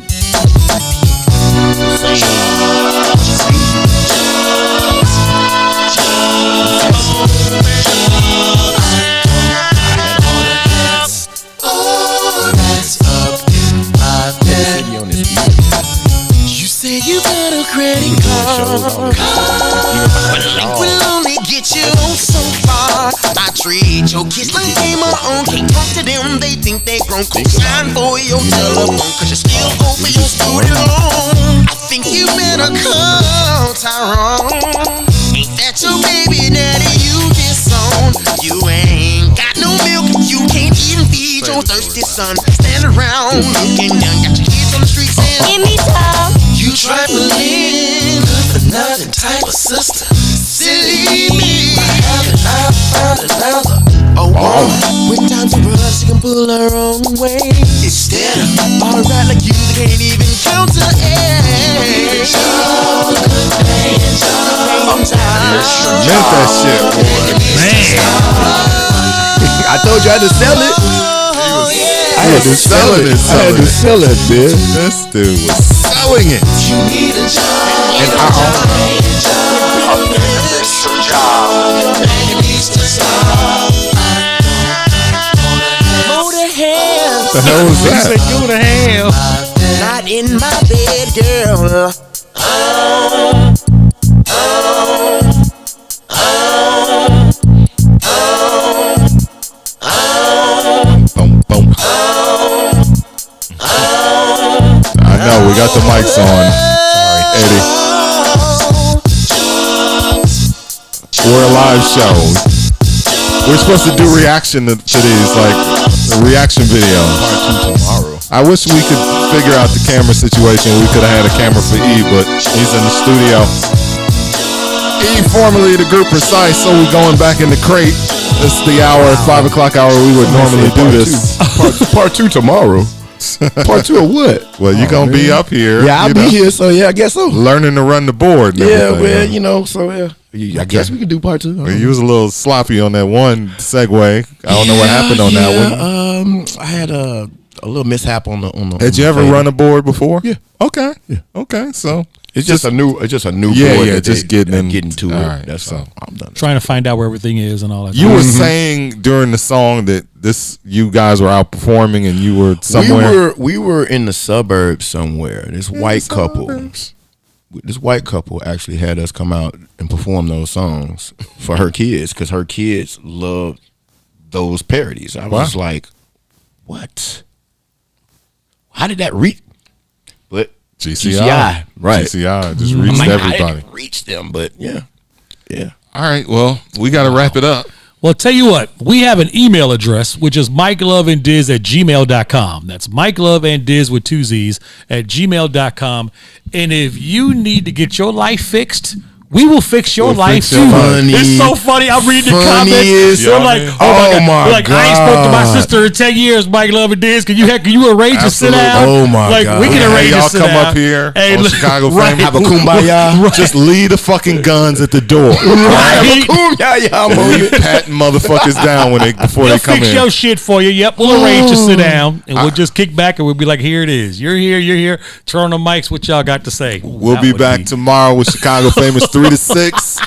Say you got a credit card, but link will only get you so far. I treat your kids like they my own. Can't talk to them, they think they grown. Co-sign for your telephone, cause you still owe for your student loan. I think you better call Tyrone. Ain't that your baby daddy you disown? You ain't got no milk, you can't even feed your thirsty son. Stand around looking down, got your kids on the streets and give me some. You try to live another type of system. Silly me, why haven't I found another? A woman with time to rush, she can pull her own way. Instead of alright like you, they can't even count to 8. Meant that shit, boy. Man. I told you I had to sell it. I had to sell it. I had to sell it, bitch. This dude was selling it. You need a job. And Go to hell. What the hell was that? Go to hell. Not in my bed, girl. Boom, boom. I know, we got the mics on. Sorry, Eddie. We're a live show. We're supposed to do reaction to these, like a reaction video. Tomorrow. I wish we could figure out the camera situation. We could have had a camera for E, but he's in the studio. E, formerly the group Precise, so we're going back in the crate. It's the hour, 5 o'clock hour we would normally do this. Part 2 tomorrow. Part 2 of what? Well, you're going to be up here. Yeah, I'll be here, so yeah, I guess so. Learning to run the board. And yeah, everything. well, you know, so yeah. I guess we can do part 2. Well, you was a little sloppy on that one segue. I don't know what happened on that one. I had a little mishap on the. Had you ever run a board before? Yeah. Okay. Yeah. Okay. So it's just a new. It's just a new board. Yeah. Just getting to it. Right, That's all. I'm done. Trying to find out where everything is and all that. You were saying during the song that you guys were out performing and you were somewhere. We were in the suburbs somewhere. This white couple actually had us come out and perform those songs for her kids because her kids loved those parodies. I was like, what? How did that reach? But GCI, right? GCI just reached everybody. I didn't reach them, but yeah. All right, well, we got to wrap it up. Well, tell you what, we have an email address, which is mikeloveanddiz@gmail.com. That's mikeloveanddiz with 2 Z's @gmail.com. And if you need to get your life fixed, we will fix your life too. It's so funny. I'm reading the comments. They're like, oh my God. I ain't spoke to my sister in 10 years, Mike Love and Diz. Can you arrange to sit down? Oh my God. We can arrange to sit down. Y'all come up here on Chicago Famous. Have a kumbaya. Right. Just leave the fucking guns at the door. Right. We'll be patting motherfuckers down before they come in. We'll fix your shit for you. Yep. We'll arrange to sit down and we'll just kick back and we'll be like, here it is. You're here. Turn on the mics. What y'all got to say? We'll be back tomorrow with Chicago Famous 3 to 6.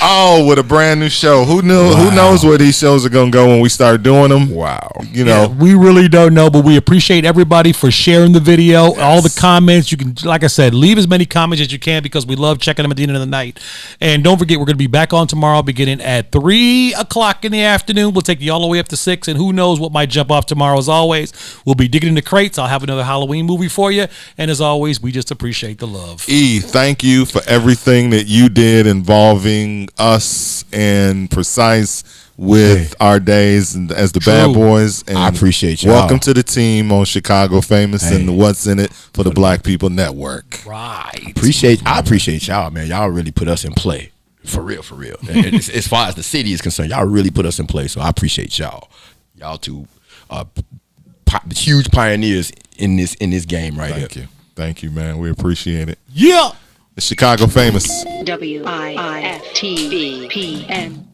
Oh, with a brand new show. Who knew? Wow. Who knows where these shows are gonna go when we start doing them? Wow. You know, we really don't know, but we appreciate everybody for sharing the video. Yes. All the comments. You can, like I said, leave as many comments as you can because we love checking them at the end of the night. And don't forget, we're gonna be back on tomorrow, beginning at 3 o'clock in the afternoon. We'll take you all the way up to 6, and who knows what might jump off tomorrow. As always, we'll be digging in the crates. I'll have another Halloween movie for you. And as always, we just appreciate the love. E, thank you for everything that you did involving us and Precise with our days and as the Bad Boys. And I appreciate you. Welcome to the team on Chicago Famous and the What's in It for the Black People Network. Right. I appreciate y'all, man. Y'all really put us in play. For real. As far as the city is concerned, y'all really put us in play. So I appreciate y'all. Y'all two huge pioneers in this game right here. Thank you, man. We appreciate it. Yeah. The Chicago Famous. WIFTBPN.